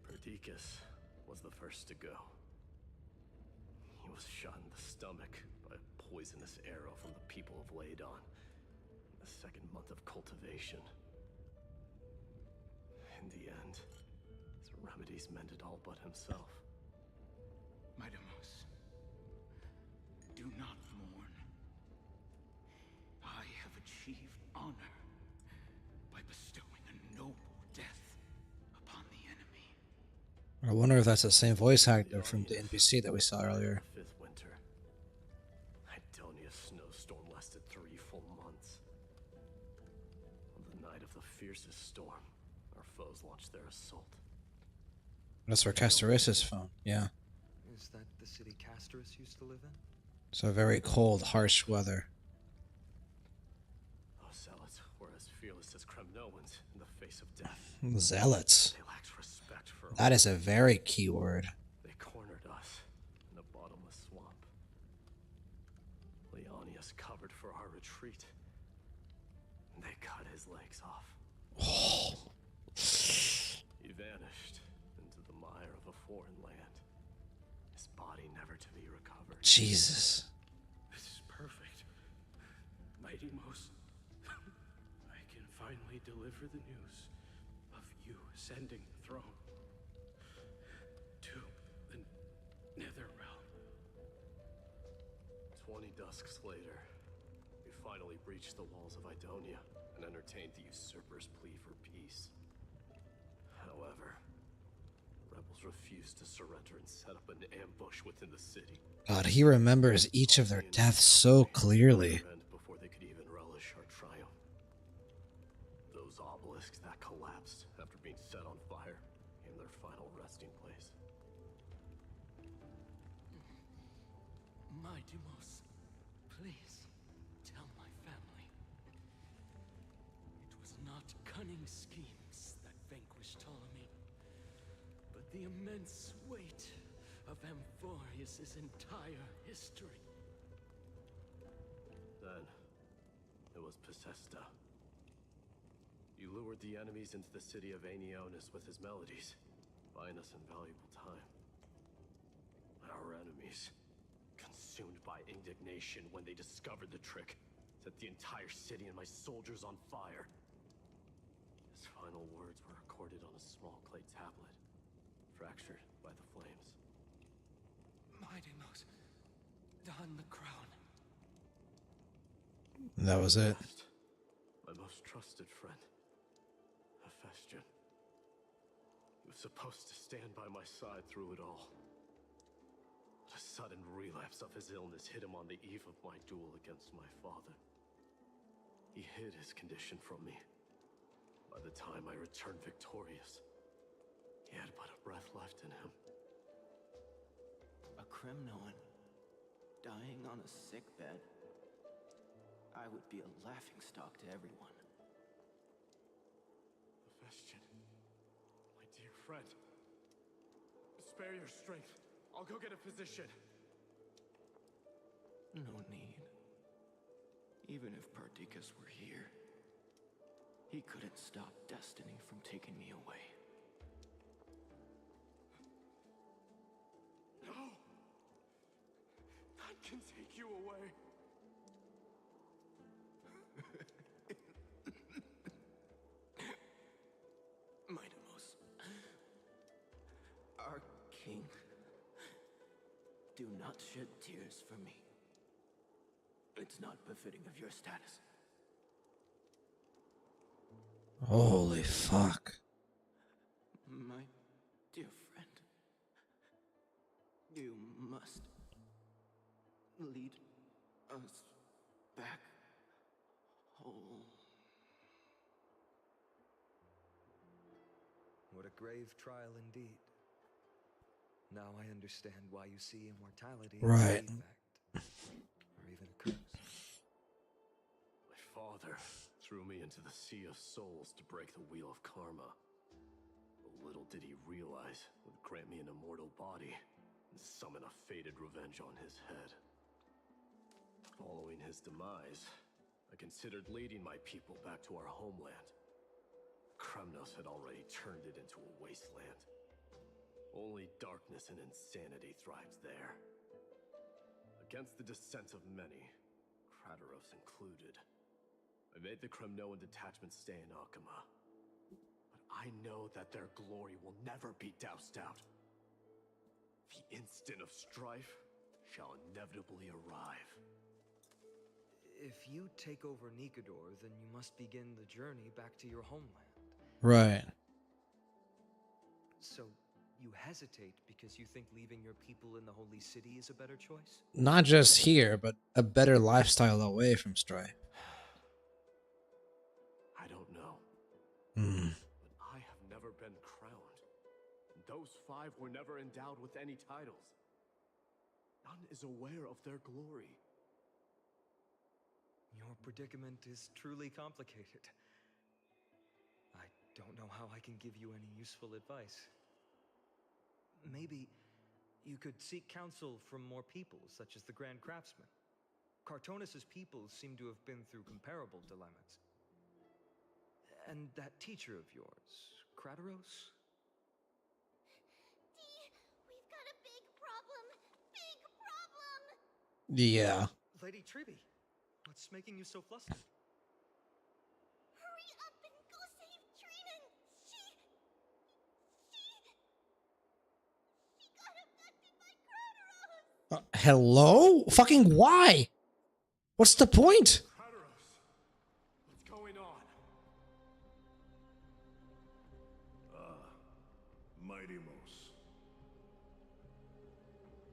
Perdiccas was the first to go. He was shot in the stomach by a poisonous arrow from the people of Laedon in the second month of cultivation. In the end, his remedies mended all but himself. Mightymouse, do not mourn. I have achieved honor by bestowing a noble death upon the enemy. I wonder if that's the same voice actor from the NPC that we saw earlier. Fifth winter. Idonia's snowstorm lasted 3 full months. On the night of the fiercest storm, our foes launched their assault. That's where CHRYSOS found. Yeah. Is that the city Castorus used to live in? So very cold, harsh weather. Those zealots were as fearless as Kremnoans in the face of death. Zealots. They lacked respect for That is a very key word. They cornered us in a bottomless swamp. Leonius covered for our retreat. And they cut his legs off. He vanished into the mire of a foreign land. His body never to be recovered. Jesus. This is perfect. Mighty Most, I can finally deliver the news of you ascending the throne to the Nether Realm. 20 dusks later, we finally breached the walls of Idonia and entertained the usurper's plea for peace. However, the rebels refused to surrender and set up an ambush within the city. God, he remembers each of their deaths so clearly. Before they could even relish our triumph. Those obelisks that collapsed after being set on fire became their final resting place. My Deimos, please tell my family. It was not cunning schemes that vanquished Ptolemy, but the immense weight of Amphorius' entire history. Then, it was Pacesta. You lured the enemies into the city of Aenionis with his melodies, buying us invaluable time. Our enemies, consumed by indignation when they discovered the trick, set the entire city and my soldiers on fire. His final words were recorded on a small clay tablet, fractured by the flames. My Deimos, don the crown. That was it. My most trusted friend, Hephaestion. He was supposed to stand by my side through it all. But a sudden relapse of his illness hit him on the eve of my duel against my father. He hid his condition from me. By the time I returned victorious, he had but a breath left in him. A Kremnoan dying on a sick bed. I would be a laughingstock to everyone. Hephaestion, my dear friend, spare your strength. I'll go get a physician. No need. Even if Perdiccas were here, he couldn't stop destiny from taking me away. No! None can take you away. My Deimos, our king, do not shed tears for me. It's not befitting of your status. Holy fuck. My dear friend, you must lead us back home. What a grave trial indeed. Now I understand why you see immortality Right. as a defect, or even a curse. My father threw me into the sea of souls to break the wheel of karma. But little did he realize it would grant me an immortal body and summon a fated revenge on his head. Following his demise, I considered leading my people back to our homeland. Kremnos had already turned it into a wasteland. Only darkness and insanity thrives there. Against the dissent of many, Krateros included, I made the Kremnoan detachment stay in Akama. But I know that their glory will never be doused out. The instant of strife shall inevitably arrive. If you take over Nikedor, then you must begin the journey back to your homeland. Right. So, you hesitate because you think leaving your people in the Holy City is a better choice? Not just here, but a better lifestyle away from strife. I don't know. Hmm. But I have never been crowned. Those 5 were never endowed with any titles. None is aware of their glory. Your predicament is truly complicated. I don't know how I can give you any useful advice. Maybe you could seek counsel from more people, such as the Grand Craftsman. Cartonis' people seem to have been through comparable dilemmas. And that teacher of yours, Krateros? We've got a big problem! Big problem! Yeah. Lady Tribby, what's making you so flustered? Hurry up and go save Trinan! She got abducted by Krateros! Hello? Fucking why? What's the point? Krateros! What's going on? Mighty Mos.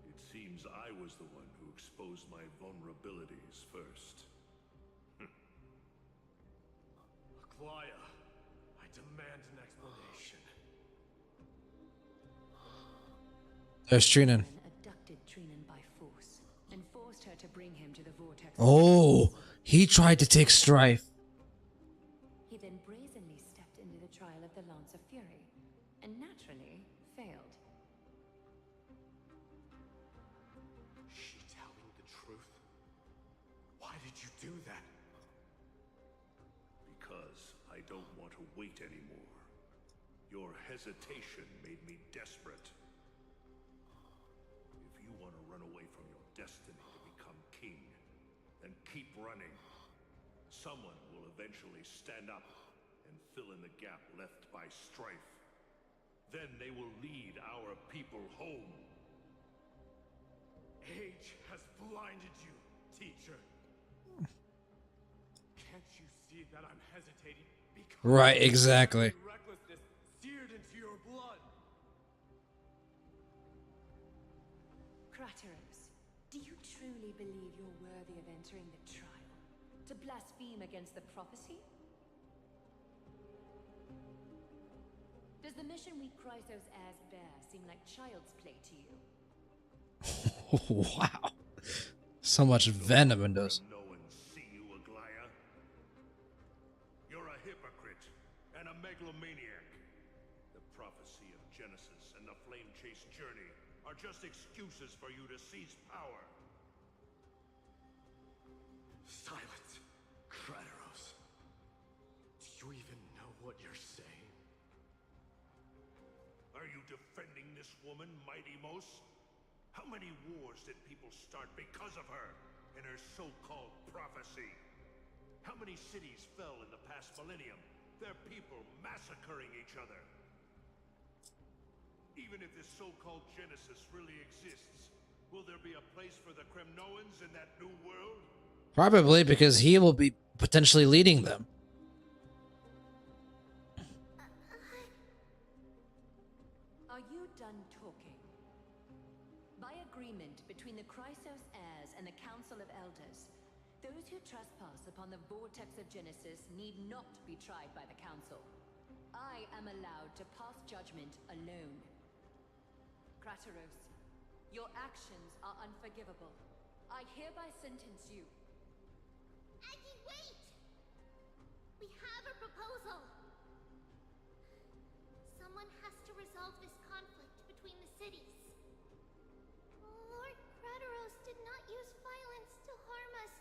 It seems I was the one who exposed my vulnerabilities first. Glaya, I demand an explanation. There's Trinan. Abducted Trinan by force and forced her to bring him to the vortex. Oh, he tried to take Strife. He then brazenly stepped into the trial of the Lance of Fury, and naturally failed. Is she telling the truth? Why did you do that? Because I don't want to wait anymore. Your hesitation made me desperate. If you want to run away from your destiny to become king, then keep running. Someone will eventually stand up and fill in the gap left by strife. Then they will lead our people home. Age has blinded you, teacher. Can't you see that I'm hesitating because Right, exactly. recklessness seared into your blood? Krateros, do you truly believe you're worthy of entering the trial? To blaspheme against the prophecy? Does the mission we CHRYSOS heirs bear seem like child's play to you? Wow. So much venom in those. No one see you, Aglaya. You're a hypocrite and a megalomaniac. The prophecy of Genesis and the flame chase journey are just excuses for you to seize power. Silence, Krateros. Do you even know what you're saying? Are you defending this woman, Mighty Mos? How many wars did people start because of her and her so-called prophecy? How many cities fell in the past millennium? Their people massacring each other. Even if this so-called Genesis really exists, will there be a place for the Kremnoans in that new world? Probably because he will be potentially leading them. Are you done talking? By agreement between the CHRYSOS heirs and the Council of Elders, those who trespass upon the vortex of Genesis need not be tried by the Council. I am allowed to pass judgment alone. Krateros, your actions are unforgivable. I hereby sentence you. Aggie, wait! We have a proposal! Someone has to resolve this conflict between the cities. Lord Krateros did not use violence to harm us.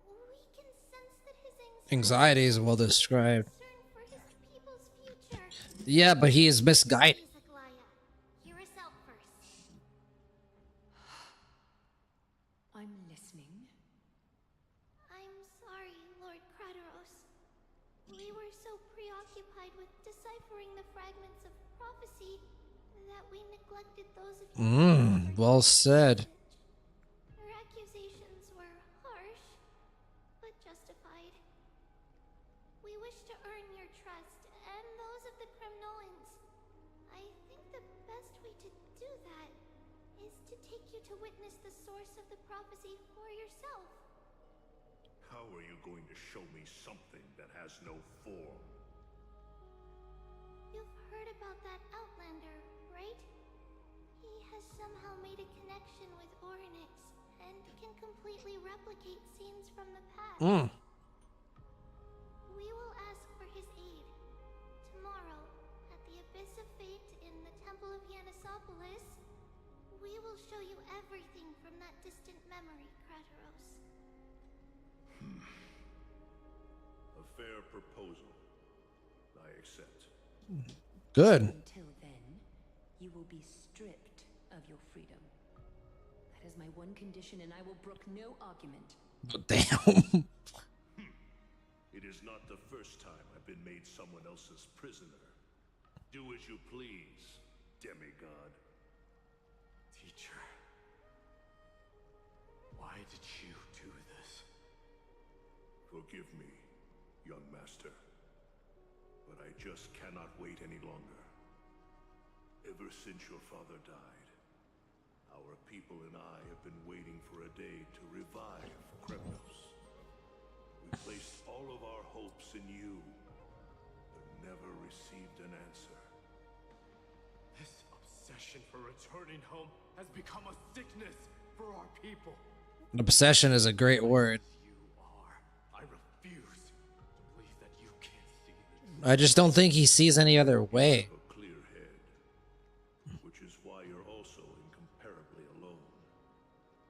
We can sense that his Anxiety is well described. concern for his people's future. Yeah, but he is misguided. Please, Aglaya, hear us out first. I'm listening. I'm sorry, Lord Krateros. We were so preoccupied with deciphering the fragments of prophecy that we neglected those of you. Well said. Her accusations were harsh, but justified. We wish to earn your trust and those of the Kremnoans. I think the best way to do that is to take you to witness the source of the prophecy for yourself. How are you going to show me something that has has no form. You've heard about that Outlander, right? He has somehow made a connection with Ornyx and can completely replicate scenes from the past. We will ask for his aid. Tomorrow, at the Abyss of Fate in the Temple of Yanisopolis, we will show you everything from that distant memory, Kratos. A fair proposal. I accept. Good. Until then, you will be stripped of your freedom. That is my one condition, and I will brook no argument. Damn. It is not the first time I've been made someone else's prisoner. Do as you please, demigod. Teacher, why did you do this? Forgive me, young master, but I just cannot wait any longer. Ever since your father died, our people and I have been waiting for a day to revive Kremnos. We placed all of our hopes in you, but never received an answer. This obsession for returning home has become a sickness for our people. Obsession is a great word. I refuse to believe that you can't see the truth. I just don't think he sees any other way. A clear head, which is why you're also incomparably alone.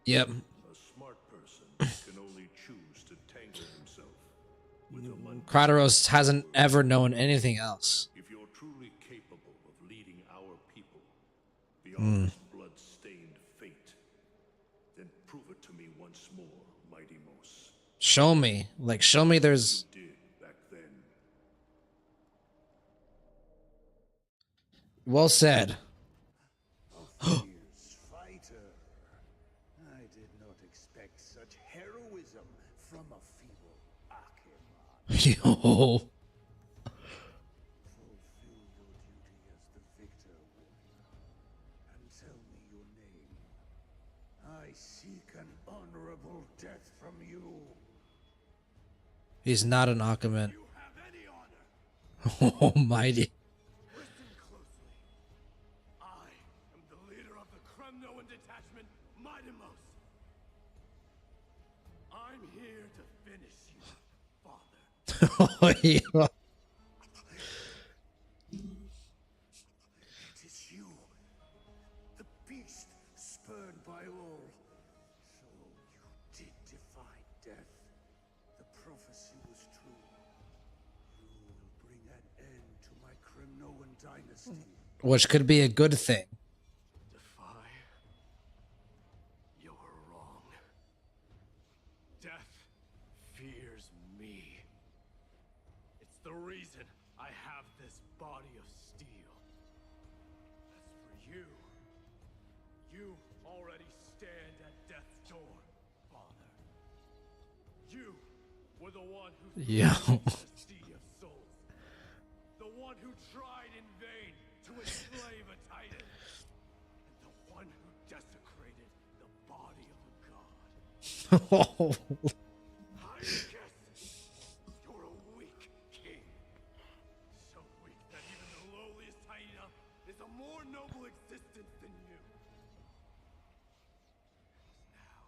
Yep. A smart person can only choose to tangle himself with a mundane. Kratos hasn't ever known anything else. If you're truly capable of leading our people beyond this blood-stained fate, then prove it to me once more, Mighty Mos. Show me. Like, show me there's... You did back then. Well said. Fierce fighter. I did not expect such heroism from a feeble Acheron. Yo. Fulfill your duty as the victor, warrior, and tell me your name. I seek an honorable death from you. He's not an Akament. Almighty. Listen closely. I am the leader of the Kremnoan detachment, Midemos. I'm here to finish you, Father. It is you, the beast spurned by all. So you did defy death. The prophecy was true. You will bring an end to my Kremnoan dynasty. Which could be a good thing. Defy? You're wrong. Death fears me. It's the reason I have this body of steel. As for you, you already stand at death's door, Father. You were the one who Yo. the sea of souls. The one who tried in vain to enslave a titan. And the one who desecrated the body of a god. I guess you're a weak king. So weak that even the lowliest hyena is a more noble existence than you. Now,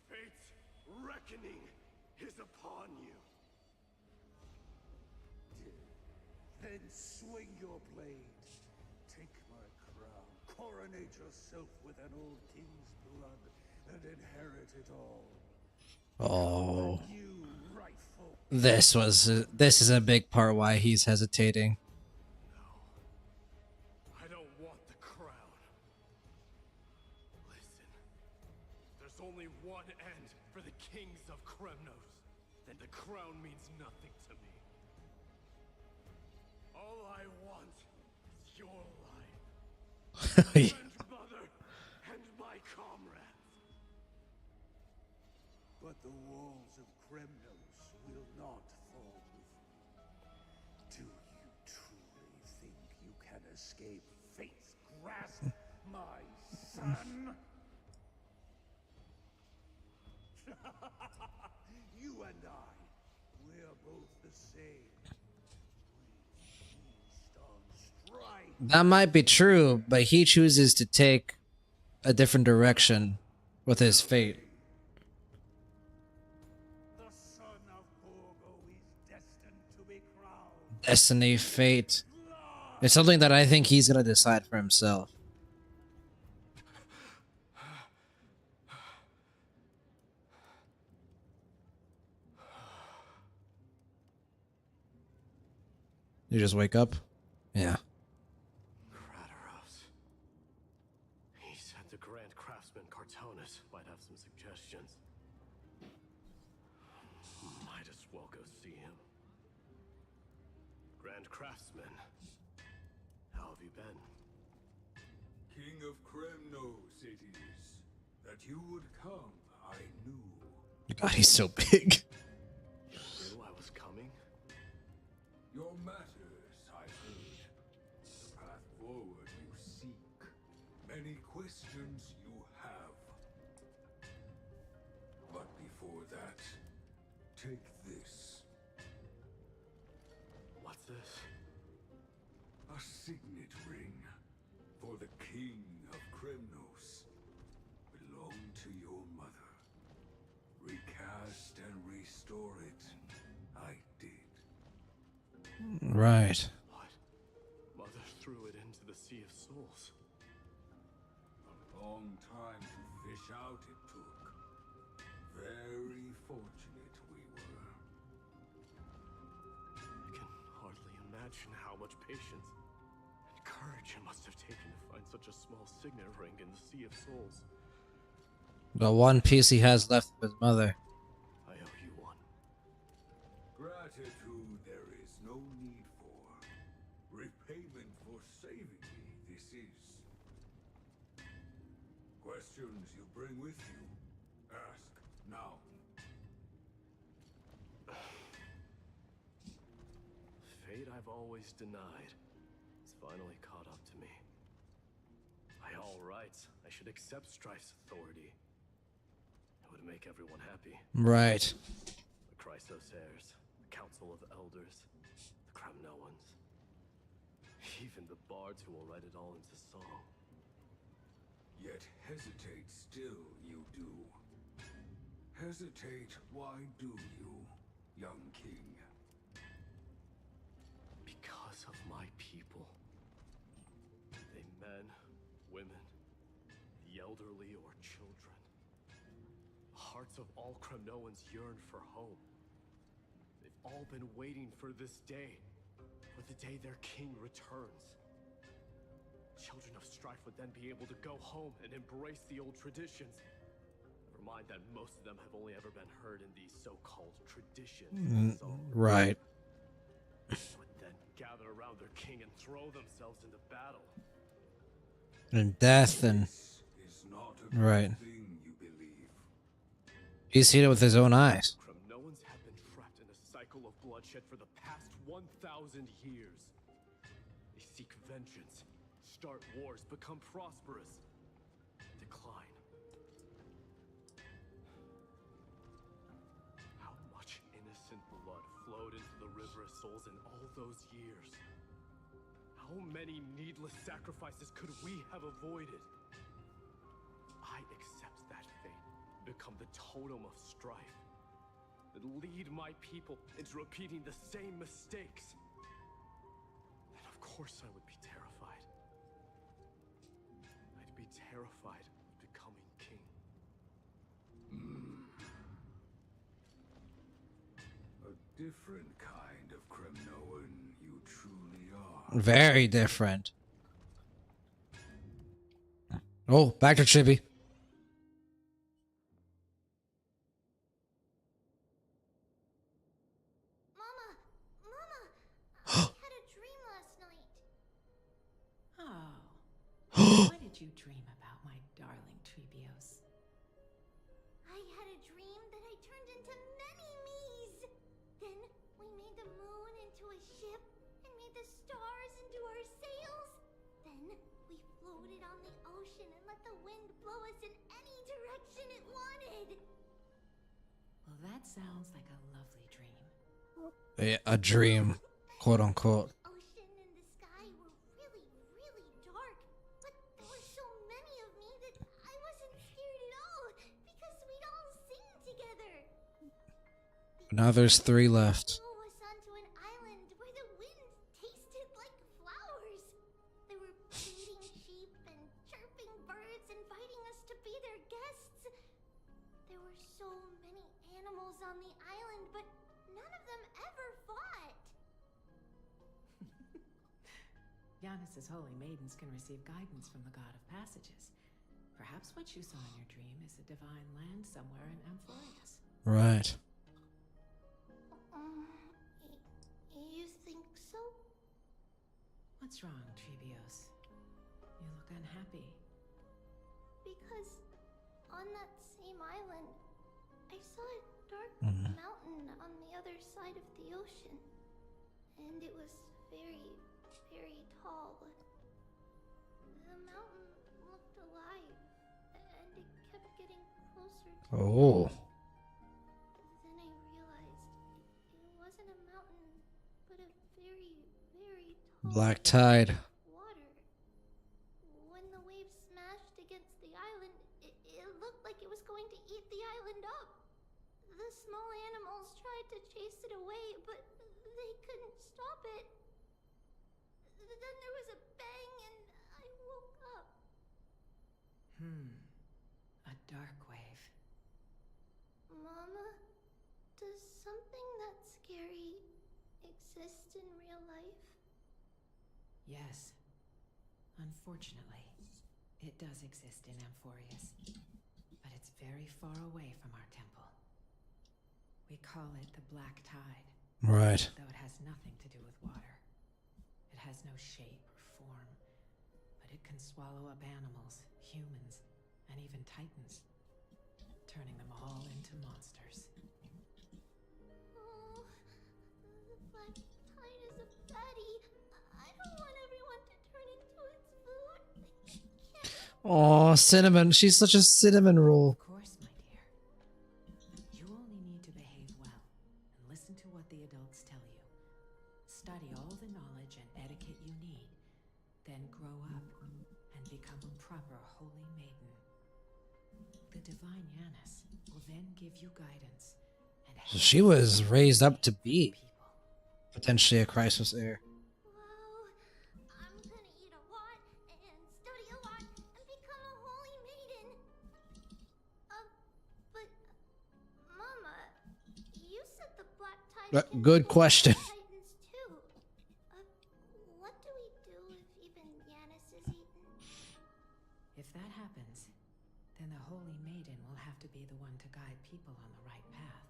fate's reckoning is upon you. Then swing your blade. Take my crown. Coronate yourself with an old king's blood and inherit it all. Oh. You rightful. This is a big part why he's hesitating. I don't want the crown. Listen, there's only one end for the kings of Kremnos. Then the crown means nothing to me. All I want is your life. Friend, mother, and my comrades. But the walls of Kremnos will not fall with you. Do you truly think you can escape fate's grasp, my son? You and I, we're both the same. Feast on strife. That might be true, but he chooses to take a different direction with his fate. The son of Borgo is destined to be crowned. Destiny, fate. It's something that I think he's gonna decide for himself. You just wake up? Yeah. Crateros. He said the Grand Craftsman Cartonus might have some suggestions. Might as well go see him. Grand Craftsman, how have you been? King of Kremnos it is. That you would come, I knew. God, he's so big. You knew I was coming? Your matters, I heard. The path forward you seek. Many questions you have. But before that, take this. What's this? A signet ring for the King of Kremnos. Belonged to your mother. Recast and restore it. I did. Right. What? Mother threw it into the Sea of Souls. A long time to fish out it took. Very fortunate we were. I can hardly imagine how much patience and courage it must have taken to find such a small signet ring in the Sea of Souls. The one piece he has left of his mother. I owe you one. Gratitude there is no need for. Repayment for saving me, this is. Questions you bring with you? Ask now. Fate I've always denied has finally caught up to me. By all rights, I should accept Strife's authority. It would make everyone happy. Right. The CHRYSOS heirs, the Council of Elders, the Kremnoans, even the bards who will write it all into song. Yet hesitate still you do. Hesitate, why do you, young king? Because of my people. They men, women, the elderly or children. The hearts of all Kremnoans yearn for home. They've all been waiting for this day, for the day their king returns. Children of Strife would then be able to go home and embrace the old traditions. Never mind that most of them have only ever been heard in these so-called traditions. Right. Would then gather around their king and throw themselves into battle. And death and... Is not a Right. thing you believe. He's seen it with his own eyes. Kremnoans have been trapped in a cycle of bloodshed for the past 1,000 years. They seek vengeance, start wars, become prosperous, and decline. How much innocent blood flowed into the River of Souls in all those years? How many needless sacrifices could we have avoided? I accept that fate, become the totem of strife, that lead my people into repeating the same mistakes. Then of course I would be terrified. I'd be terrified of becoming king. A different kind of Kremnoan you truly are. Very different. Oh, back to Chibi. Mama! Mama! I had a dream last night. Oh. What did you dream about, my darling Trebios? I had a dream that I turned into many me's. Then we made the moon into a ship and made the stars into our sails. Then we floated on the ocean and let the wind blow us in any direction it wanted. Well, that sounds like a lovely dream. a dream, quote unquote. The ocean and the sky were really, really dark, but there were so many of me that I wasn't scared at all because we'd all sing together. Now there's 3 left. Throw us onto an island where the wind tasted like flowers. They were feeding sheep and chirping birds, inviting us to be their guests. There were so many animals on the island, but none of them ever fought. Giannis's holy maidens can receive guidance from the god of passages. Perhaps what you saw in your dream is a divine land somewhere in Amphorius. Right. You think so? What's wrong, Trebios? You look unhappy. Because on that same island, I saw a dark mountain on the other side of the ocean. And it was very, very tall. The mountain looked alive, and it kept getting closer to me. Oh. Then I realized it wasn't a mountain, but a very, very tall Black tide. water. When the waves smashed against the island, it looked like it was going to eat the island up. The small animals tried to chase it away, but they couldn't stop it. Then there was a bang and I woke up. A dark wave. Mama, does something that scary exist in real life? Yes. Unfortunately, it does exist in Amphorius, but it's very far away from our temple. We call it the Black Tide. Right. Though it has nothing to do with water. It has no shape or form, but it can swallow up animals, humans, and even titans, turning them all into monsters. Oh, the Black Tide is a fatty. I don't want everyone to turn into its food. Oh, cinnamon. She's such a cinnamon roll. Of course, my dear. You only need to behave well and listen to what the adults tell you. Study all the knowledge and etiquette you need, then grow up and become a proper holy maiden. The divine Yanis will then give you guidance and So she was raised up to be potentially a CHRYSOS heir. I'm gonna eat a lot and study a lot and become a holy maiden. But Mama, you said the Black Tide can Good kill question. Titans too. What do we do if even Yanis is eaten? If that happens, then the Holy Maiden will have to be the one to guide people on the right path.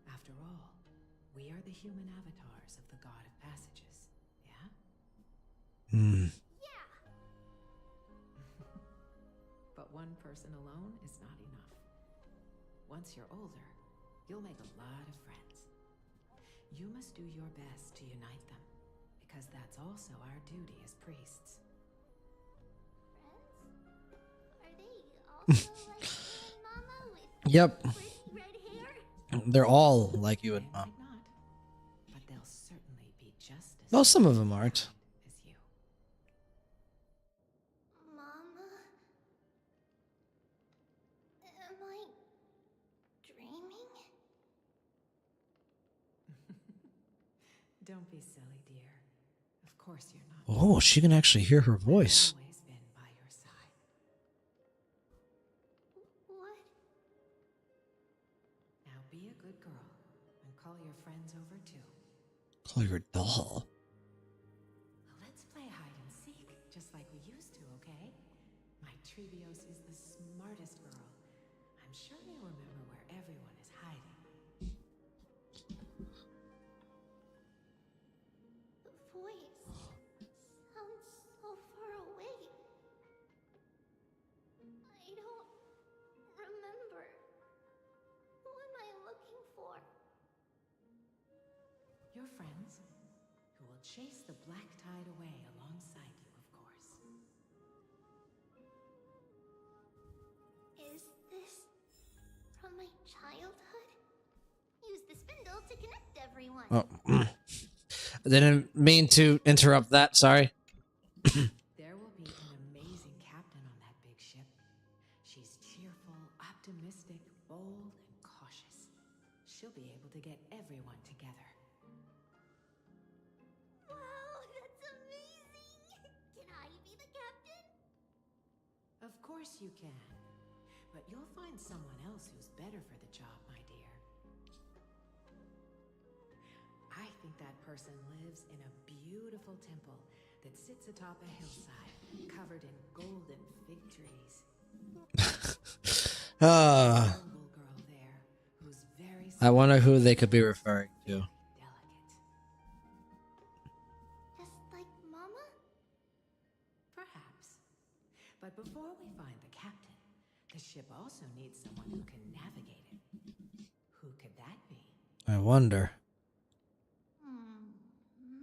After all, we are the human avatars of the God of Passages, yeah? Yeah. But one person alone is not enough. Once you're older, you'll make a lot of friends. You must do your best to unite them, because that's also our duty as priests. Are they also like you and Mama with Yep. pretty red hair? They're all like you and Mom. But they'll certainly be just as Well, some of them aren't. as you. Mama, am I dreaming? Don't be silly, dear. Of course you're not. Oh, she can actually hear her voice. Always been by your side. What? Now be a good girl and call your friends over too. Call your doll. Let's play hide and seek, just like we used to, okay? My Trebios is the smartest girl. I'm sure they remember where everyone is hiding. The voice sounds so far away. I don't remember. Who am I looking for? Your friends, who will chase the black tide away alongside you, of course. Is this from my childhood? Use the spindle to to connect everyone. Oh, I didn't mean to interrupt that. Sorry. There will be an amazing captain on that big ship. She's cheerful, optimistic, bold, and cautious. She'll be able to get everyone together. Wow, that's amazing! Can I be the captain? Of course you can. But you'll find someone else who's better for the job, my dear. I think that person lives in a beautiful temple that sits atop a hillside, covered in golden fig trees. Noble girl there, who's very I wonder who they could be referring to. Just like Mama? Perhaps. But before we find the captain, the ship also needs someone who can navigate it. Who could that be? I wonder.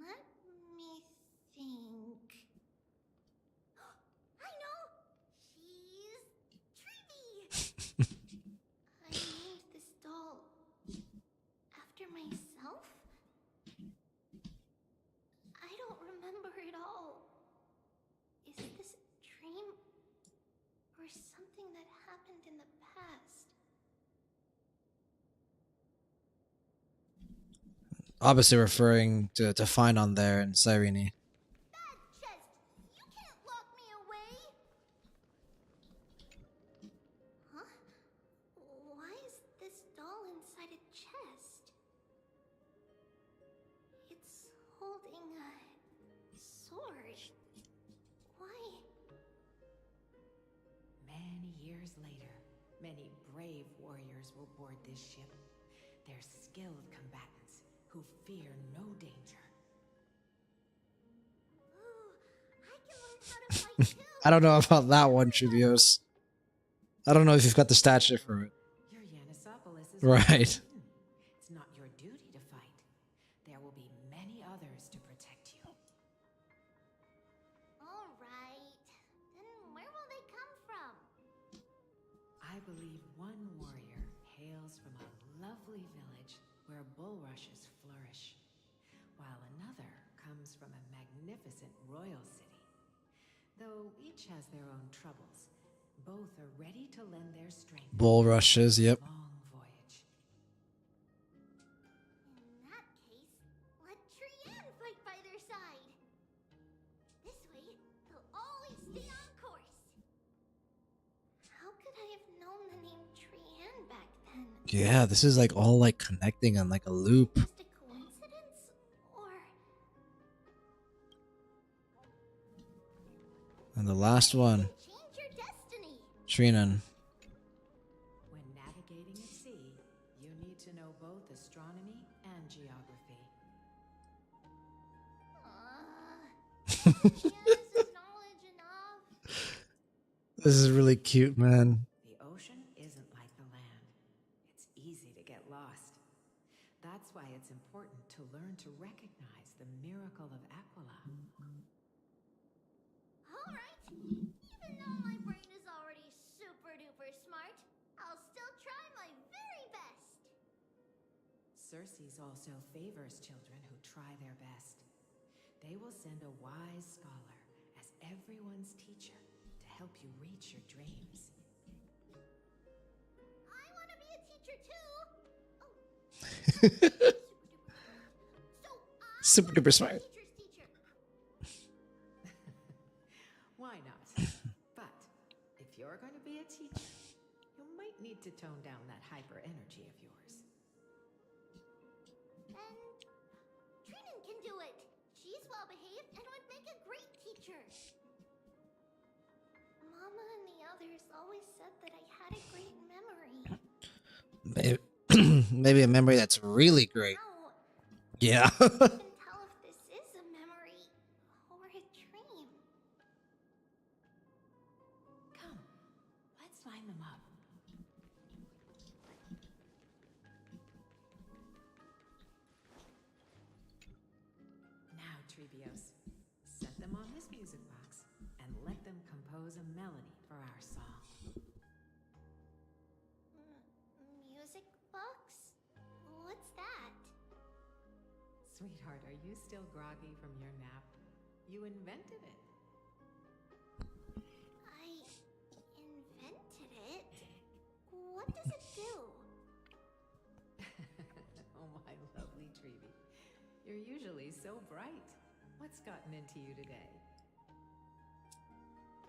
Let me think. I know! She's Trivy! I named this doll after myself? I don't remember it all. Is this a dream or something that happened in the past? Obviously referring to find on there in Cyrene. You can't lock me away! Huh? Why is this doll inside a chest? It's holding a sword. Why? Many years later, many brave warriors will board this ship. They're skilled combatants who fear no danger. I don't know about that one, Trivios. I don't know if you've got the stature for it. Your Yanisopolis is Right. It's not your duty to fight. There will be many others to protect you. Alright. Then where will they come from? I believe one warrior hails from a lovely village where bulrushes flourish, while another comes from a magnificent royal city. Though each has their own troubles, both are ready to lend their strength. Bulrushes, yep. Long voyage. In that case, let Trian fight by their side. This way, they'll always stay on course. How could I have known the name Trian back then? Yeah, this is like all like connecting on like a loop. Just a coincidence? Or And the last one. change your destiny? Trinan. When navigating at sea, you need to know both astronomy and geography. Is knowledge enough? This is really cute, man. The ocean isn't like the land. It's easy to get lost. That's why it's important to learn to recognize the miracle of Aquila. Alright, even though my brain is already super duper smart, I'll still try my very best. Circes also favors children who try their best. They will send a wise scholar as everyone's teacher to help you reach your dreams. I want to be a teacher too. Super duper smart. Why not? But if you're going to be a teacher, you might need to tone down that hyper energy of yours. And Trinan can do it. She's well behaved and would make a great teacher. Mama and the others always said that I had a great memory. Maybe a memory that's really great. Yeah. I can tell if this is a memory or a dream. Come, let's line them up. Now, Trebios, set them on this music box and let them compose a melody for our song. Music box? What's that? Sweetheart, are you still groggy from your nap? You invented it. I invented it? What does it do? Oh, my lovely Treevy. You're usually so bright. What's gotten into you today?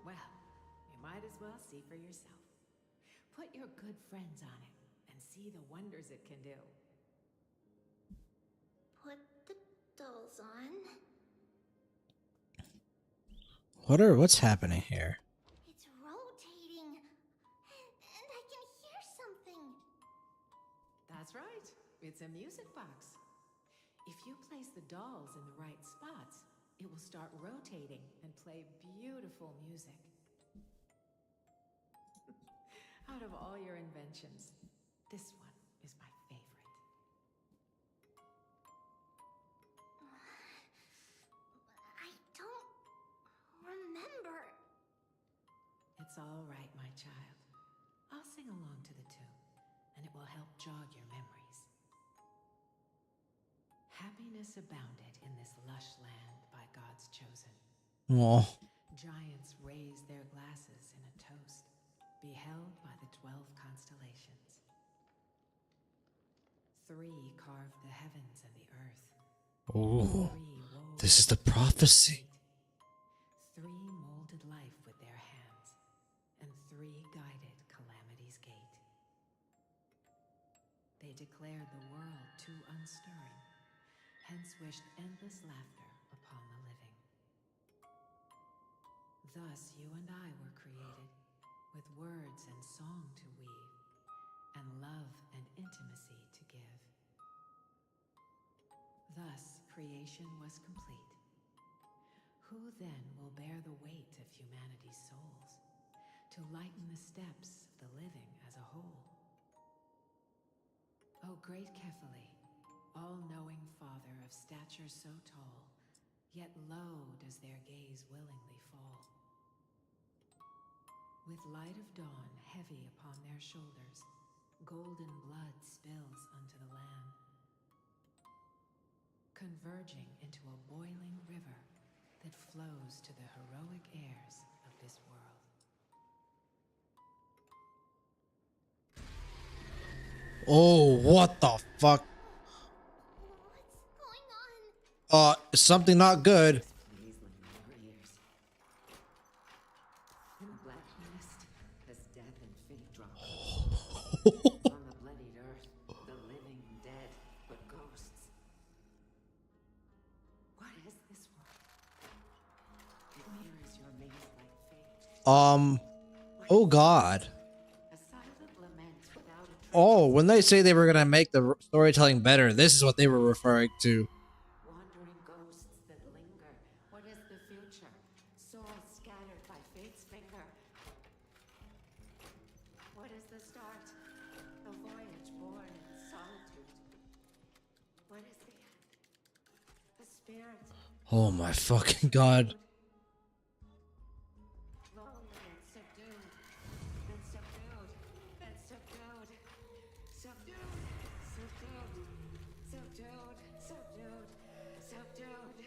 Well, you might as well see for yourself. Put your good friends on it and see the wonders it can do. Put the dolls on. What's happening here? It's rotating. And I can hear something. That's right. It's a music box. If you place the dolls in the right spots, it will start rotating and play beautiful music. Out of all your inventions, this one is my favorite. I don't remember. It's all right, my child. I'll sing along to the tune, and it will help jog your memories. Happiness abounded in this lush land by God's chosen. Oh. Giants raised their glasses in a toast, beheld by the 12 constellations. 3 carved the heavens and the earth. Oh. 3 wove This is the prophecy. 3 molded life with their hands, and 3 guided calamity's gate. They declared the world too unstirring, hence wished endless laughter upon the living. Thus you and I were created, with words and song to weave, and love and intimacy to give. Thus creation was complete. Who then will bear the weight of humanity's souls, to lighten the steps of the living as a whole? O great Kephale, all-knowing Father of stature so tall, yet low does their gaze willingly fall. With light of dawn heavy upon their shoulders, golden blood spills unto the land, converging into a boiling river that flows to the heroic heirs of this world. Oh, what the fuck? Something not good. Please lend me your ears. In the black mist, as death and fate drop. On the bloodied earth, the living dead, but ghosts. What is this world? It mirrors your maze-like fate. Oh god. A silent lament without a trace. Oh, when they say they were gonna make the storytelling better, this is what they were referring to. Wandering ghosts that linger. What is the future? Souls scattered by fate's finger. What is the start? A voyage born in solitude. What is the end? A spirit. Oh my fucking god. Lonely and subdued. And subdued. And subdued. Subdued. Subdued. Subdued. Subdued. Subdued.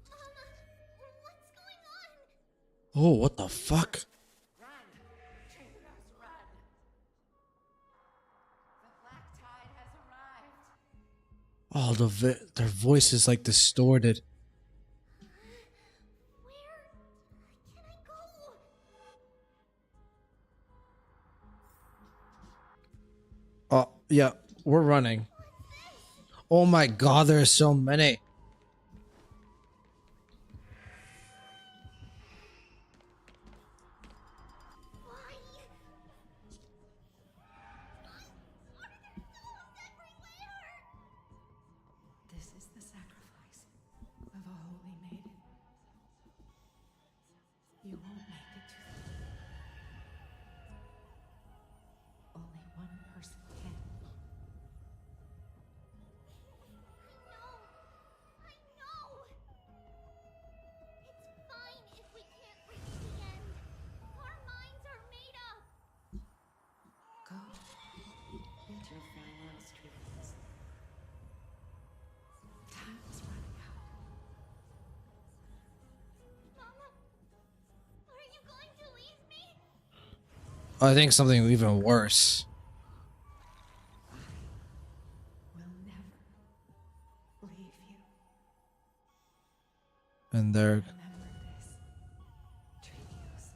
Mama, what's going on? Oh, what the fuck? Run! Treehouse, run! The black tide has arrived. Oh, their voice is like distorted. Where can I go? Oh, yeah, we're running. Oh my god, there's so many. Why? Why are there dolls everywhere? This is the sacrifice of a holy maiden. You won't make it to the end. Only one person can. No, I think something even worse. We'll never leave you. And they're Remember this, Trivios.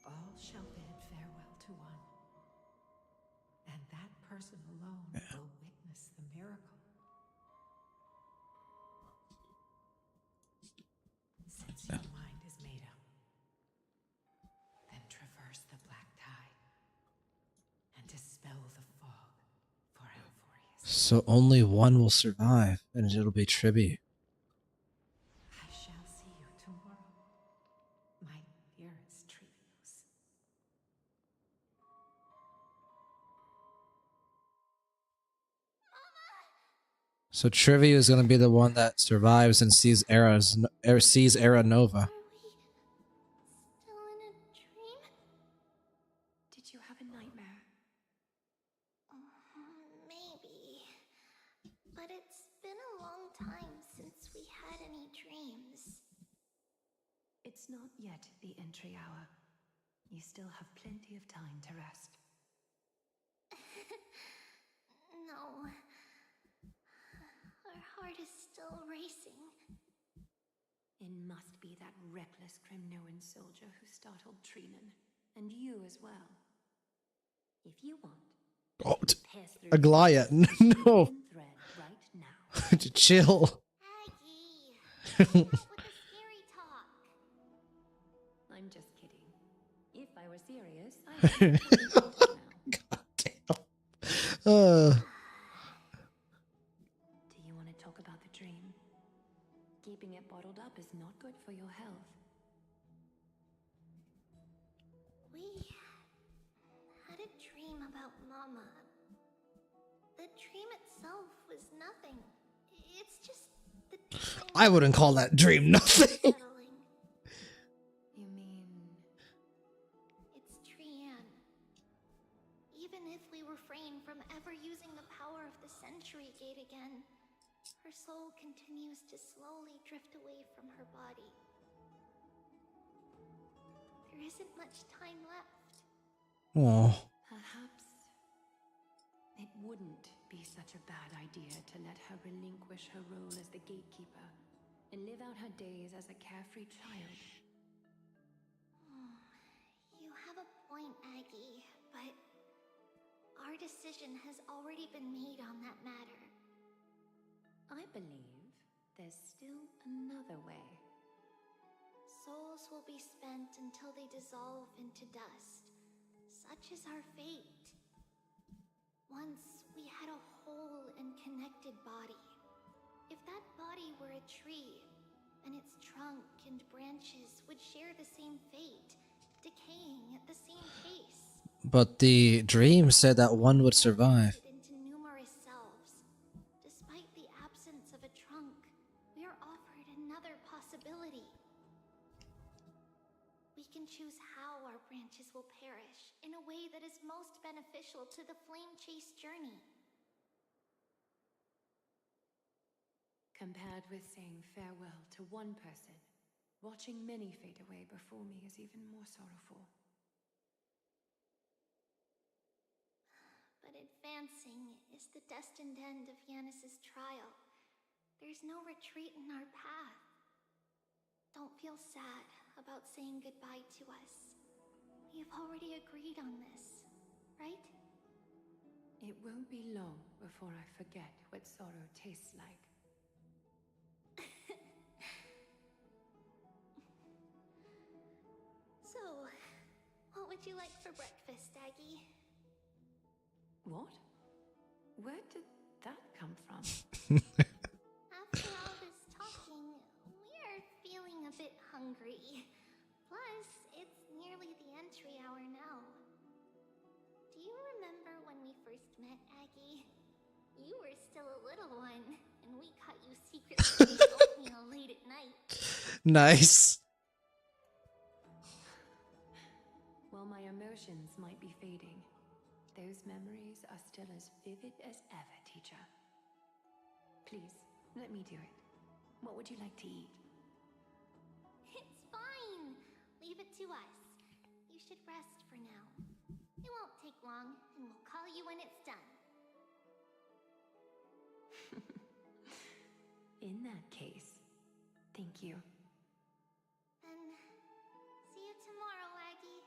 All shall bid farewell to one, and that person alone will witness the miracle. Since your mind is made up, then traverse the black tide and dispel the fog for Alphorius. so only one will survive, and it'll be Tribby. I shall see you tomorrow, my dearest Trivios. So Trivia is gonna be the one that survives and sees Era Nova. Still in a dream? Did you have a nightmare? Maybe. But it's been a long time since we had any dreams. It's not yet the entry hour. You still have plenty of time to rest. No. Our heart is still racing. It must be that reckless Kremnoan soldier who startled Trinan. And you as well. If you want, Oh, pass through Aglaya, no. thread right now. Chill. I'm just kidding. If I were serious, I'd God damn. Do you want to talk about the dream? Keeping it bottled up is not good for your health. We had a dream about Mama. The dream itself was nothing. It's just the I wouldn't call that dream nothing. You mean... It's Trian. Even if we refrain from ever using the power of the Century Gate again, her soul continues to slowly drift away from her body. There isn't much time left. Oh. Perhaps it wouldn't be such a bad idea to let her relinquish her role as the gatekeeper and live out her days as a carefree child. You have a point, Aggie, but our decision has already been made on that matter. I believe there's still another way. Souls will be spent until they dissolve into dust. Such is our fate. Once we had a whole and connected body. If that body were a tree, and its trunk and branches would share the same fate, decaying at the same pace. But the dream said that one would survive. Into numerous selves. Despite the absence of a trunk, we are offered another possibility. We can choose how our branches will perish in a way that is most beneficial to the flame chase journey. Compared with saying farewell to one person, watching many fade away before me is even more sorrowful. But advancing is the destined end of Yanis's trial. There's no retreat in our path. Don't feel sad about saying goodbye to us. We have already agreed on this, right? It won't be long before I forget what sorrow tastes like. So, what would you like for breakfast, Aggie? What? Where did that come from? After all this talking, we're feeling a bit hungry. Plus, it's nearly the entry hour now. Do you remember when we first met, Aggie? You were still a little one, and we caught you secretly eating oatmeal late at night. Nice. While my emotions might be fading, those memories are still as vivid as ever, teacher. Please, let me do it. What would you like to eat? It's fine. Leave it to us. You should rest for now. It won't take long, and we'll call you when it's done. In that case, thank you. Then, see you tomorrow, Aggie.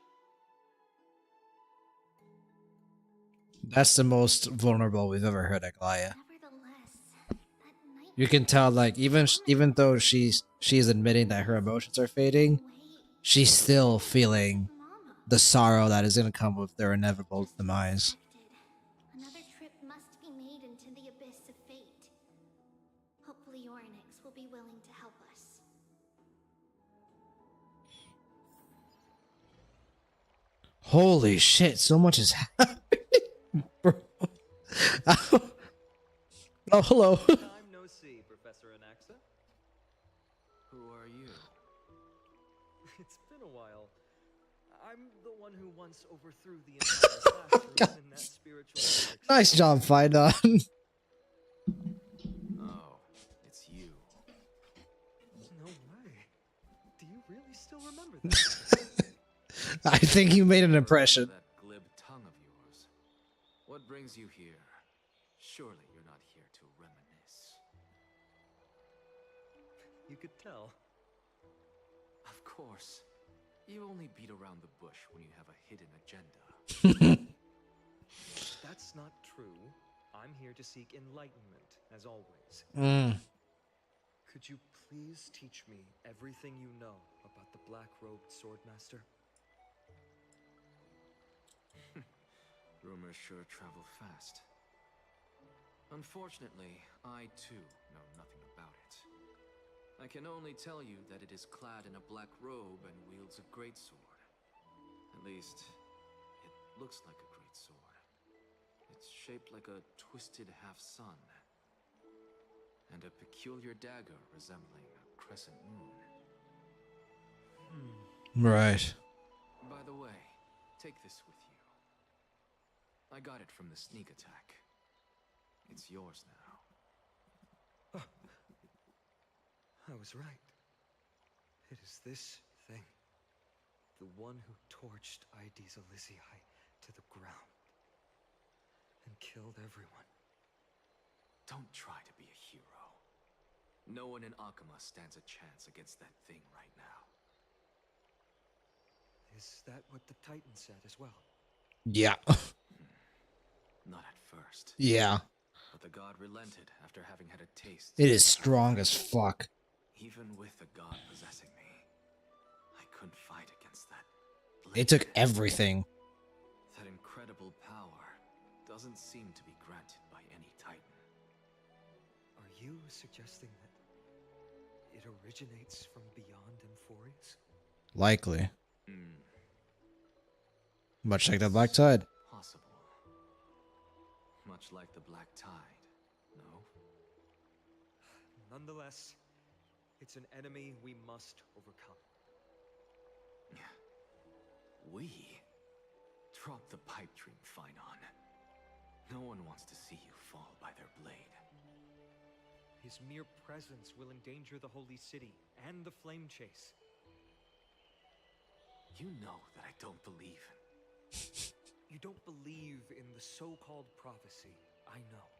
That's the most vulnerable we've ever heard Aglaya. Nevertheless, that night You can tell, like, even though she's admitting that her emotions are fading, she's still feeling the sorrow that is going to come with their inevitable demise. another trip must be made into the abyss of fate. Hopefully Orynyx will be willing to help us. Holy shit, so much is happening, bro. Oh, hello. Time no see, Professor Anaxa. Who are you? It's been a while. I'm the one who once overthrew the entire classroom in that spiritual vortex. Nice job, Fidon. Oh, it's you. No way. Do you really still remember that? I think you made an impression. That glib tongue of yours. What brings you here? Surely you're not here to reminisce. You could tell. Of course. You only beat around the bush when you have a hidden agenda. That's not true. I'm here to seek enlightenment, as always. Could you please teach me everything you know about the black-robed swordmaster? Rumors sure travel fast. Unfortunately, I too know nothing about it. I can only tell you that it is clad in a black robe and wields a greatsword. At least, it looks like a greatsword. It's shaped like a twisted half-sun, and a peculiar dagger resembling a crescent moon. Right. By the way, take this with you. I got it from the sneak attack. It's yours now. I was right. It is this thing. The one who torched Ides Elysiae to the ground. And killed everyone. Don't try to be a hero. No one in Akama stands a chance against that thing right now. Is that what the Titan said as well? Yeah. Not at first. Yeah. But the god relented after having had a taste. It is strong as fuck. Even with the god possessing me, I couldn't fight against that. It took everything. That incredible power doesn't seem to be granted by any Titan. Are you suggesting that it originates from beyond Emphorius? Likely. Much like the Black Tide. Possible. Much like the Black Tide, no? Nonetheless, it's an enemy we must overcome. We? Drop the pipe dream, Finon. No one wants to see you fall by their blade. His mere presence will endanger the Holy City and the Flame Chase. You know that I don't believe in... You don't believe in the so-called prophecy, I know.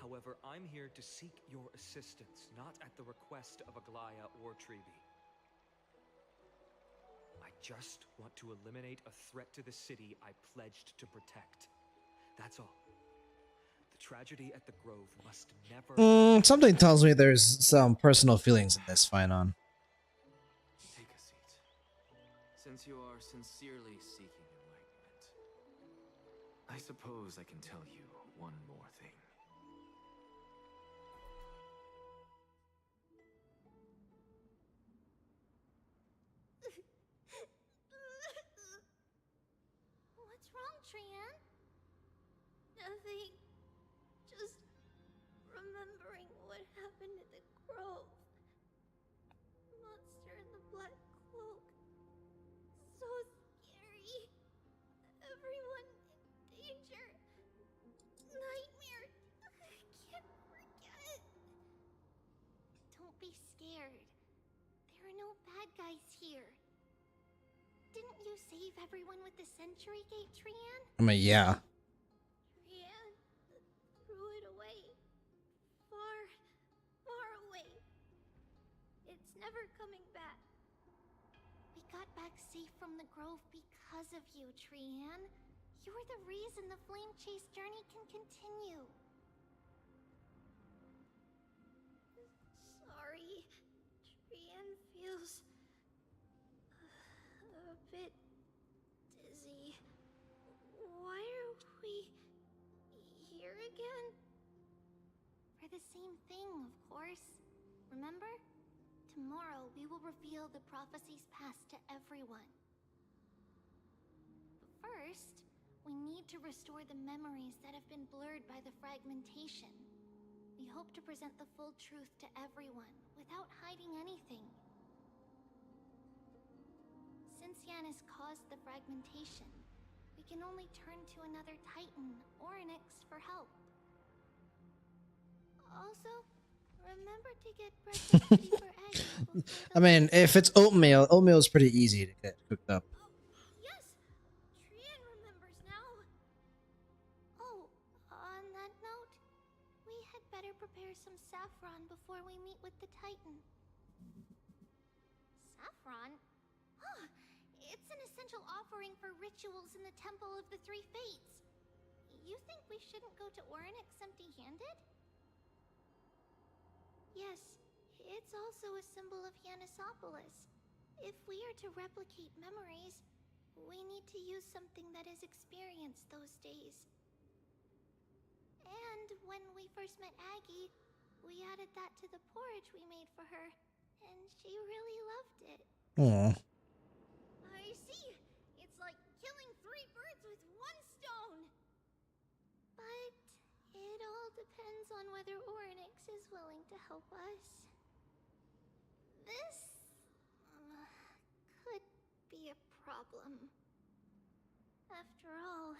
However, I'm here to seek your assistance, not at the request of Aglaya or Trevi. I just want to eliminate a threat to the city I pledged to protect. That's all. The tragedy at the Grove must never... Something tells me there's some personal feelings in this, Finon. Take a seat. Since you are sincerely seeking enlightenment, I suppose I can tell you one more thing. What's wrong, Trian? Nothing. Just remembering what happened at the Grove. Monster in the black cloak. So scary. Everyone in danger. Nightmare. I can't forget. Don't scared. There are no bad guys here. Didn't you save everyone with the Century Gate, Trian? I mean, yeah. Trian threw it away. Far, far away. It's never coming back. We got back safe from the grove because of you, Trian. You're the reason the Flame Chase journey can continue. Sorry. Trian feels a bit dizzy. Why are we here again? For the same thing, of course. Remember? Tomorrow we will reveal the prophecy's past to everyone. But first, we need to restore the memories that have been blurred by the fragmentation. We hope to present the full truth to everyone without hiding anything. Since Yanis caused the fragmentation, we can only turn to another Titan, Orynyx, for help. Also, remember to get breakfast ready for Aggie. I mean, if it's oatmeal, oatmeal is pretty easy to get cooked up. Yes, Trian remembers now. Oh, on that note, we had better prepare some saffron before we meet with the Titan. Saffron? Huh, it's an essential offering for rituals in the Temple of the Three Fates. You think we shouldn't go to Orynyx empty-handed? Yes, it's also a symbol of Yanisopolis. If we are to replicate memories, we need to use something that has experienced those days. And when we first met Aggie, we added that to the porridge we made for her, and she really loved it. Aw. I see. It's like killing 3 birds with 1 stone. But it all depends on whether Orynyx is willing to help us. This could be a problem. After all,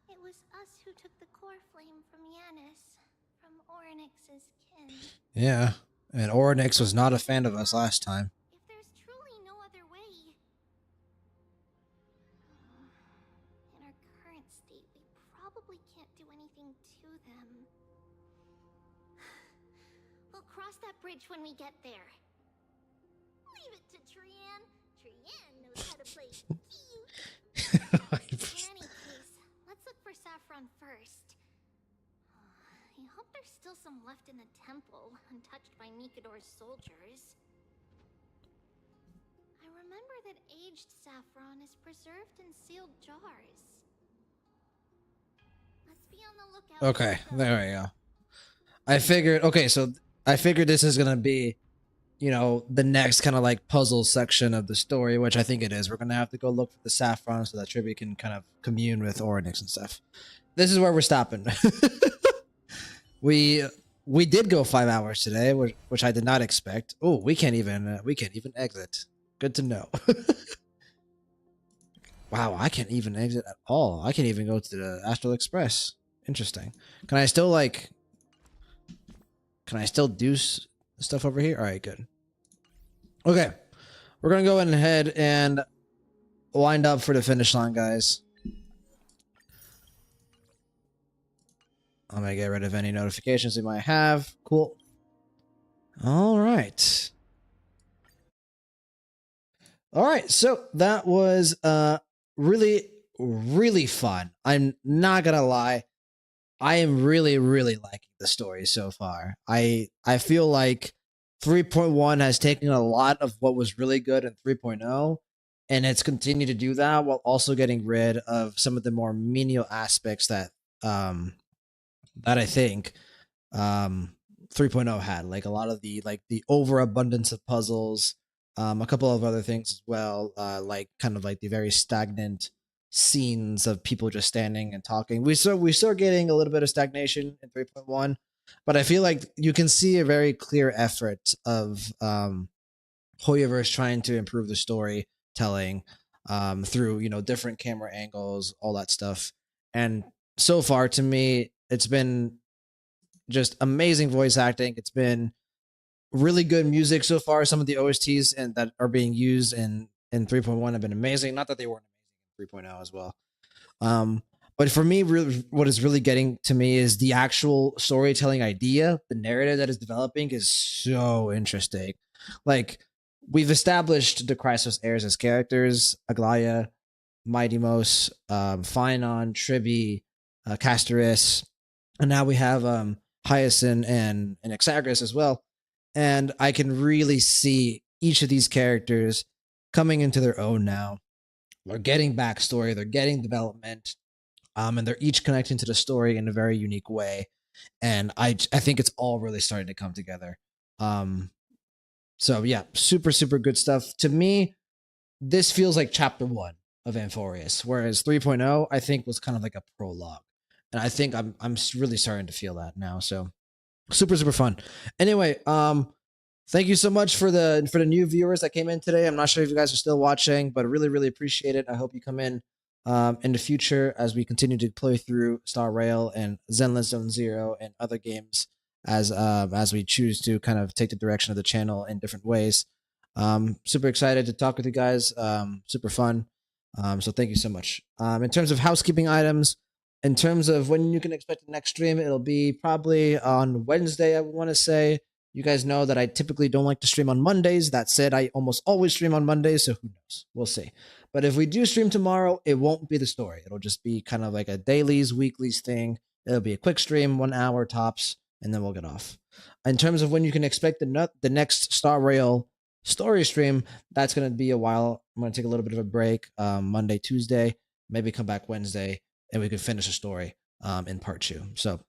it was us who took the core flame from Yanis, from Orynyx's kin. Yeah, and Orynyx was not a fan of us last time. If there's truly no other way... In our current state, we probably can't do anything to them. We'll cross that bridge when we get there. Leave it to Trian. Trian knows how to play cute. In any case, let's look for saffron first. I hope there's still some left in the temple, untouched by Nikador's soldiers. I remember that aged saffron is preserved in sealed jars. Let's be on the lookout. Okay, there we go. I figured, okay, so I figured this is going to be, you know, the next kind of like puzzle section of the story, which I think it is. We're going to have to go look for the saffron so that Tribby can kind of commune with Orynyx and stuff. This is where we're stopping. We did go 5 hours today, which I did not expect. Oh, we can't even exit. Good to know. Wow, I can't even exit at all. I can't even go to the Astral Express. Interesting. Can I still do stuff over here? All right, good. Okay, we're gonna go ahead and wind up for the finish line, guys. I'm gonna get rid of any notifications we might have. Cool. All right. All right, so that was really, really fun. I'm not gonna lie. I am really, really liking the story so far. I feel like 3.1 has taken a lot of what was really good in 3.0, and it's continued to do that while also getting rid of some of the more menial aspects that I think 3.0 had, like a lot of the overabundance of puzzles, a couple of other things as well, like kind of like the very stagnant scenes of people just standing and talking. We start getting a little bit of stagnation in 3.1, but I feel like you can see a very clear effort of HEIRS trying to improve the storytelling through, you know, different camera angles, all that stuff. And so far, to me, it's been just amazing voice acting. It's been really good music so far. Some of the OSTs and that are being used in 3.1 have been amazing. Not that they weren't amazing in 3.0 as well. But for me, really, what is really getting to me is the actual storytelling idea. The narrative that is developing is so interesting. Like, we've established the CHRYSOS heirs as characters: Aglaya, Mighty Mos, Phynon, Tribby, Castoris, and now we have Hyacinth and Exagris as well. And I can really see each of these characters coming into their own now. They're getting backstory, they're getting development, and they're each connecting to the story in a very unique way. And I think it's all really starting to come together. So yeah, super super good stuff. To me, this feels like chapter 1 of Amphorius, whereas 3.0 I think was kind of like a prologue. And I think I'm really starting to feel that now. So super super fun. Anyway, thank you so much for the new viewers that came in today. I'm not sure if you guys are still watching, but really really appreciate it. I hope you come in the future as we continue to play through Star Rail and Zenless Zone Zero and other games as we choose to kind of take the direction of the channel in different ways. Super excited to talk with you guys. Super fun. So thank you so much. In terms of housekeeping items, in terms of when you can expect the next stream, it'll be probably on Wednesday, I want to say. You guys know that I typically don't like to stream on Mondays. That said, I almost always stream on Mondays, so who knows? We'll see. But if we do stream tomorrow, it won't be the story. It'll just be kind of like a dailies, weeklies thing. It'll be a quick stream, 1 hour tops, and then we'll get off. In terms of when you can expect the next Star Rail story stream, that's going to be a while. I'm going to take a little bit of a break, Monday, Tuesday, maybe come back Wednesday, and we can finish a story in part 2. So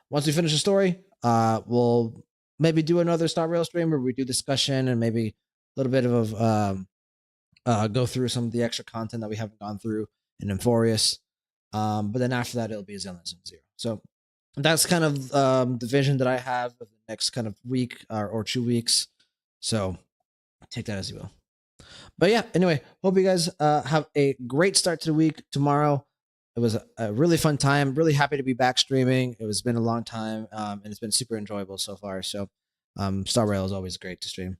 once we finish the story, we'll maybe do another Star Rail stream where we do discussion and maybe a little bit of go through some of the extra content that we haven't gone through in Amphorius. But then after that, it'll be a Zenless Zero. So that's kind of the vision that I have of the next kind of week or 2 weeks. So take that as you will. But yeah, anyway, hope you guys have a great start to the week tomorrow. It was a really fun time. Really happy to be back streaming. It was been a long time, and it's been super enjoyable so far. So Star Rail is always great to stream.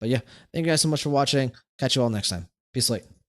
But yeah, thank you guys so much for watching. Catch you all next time. Peace, light.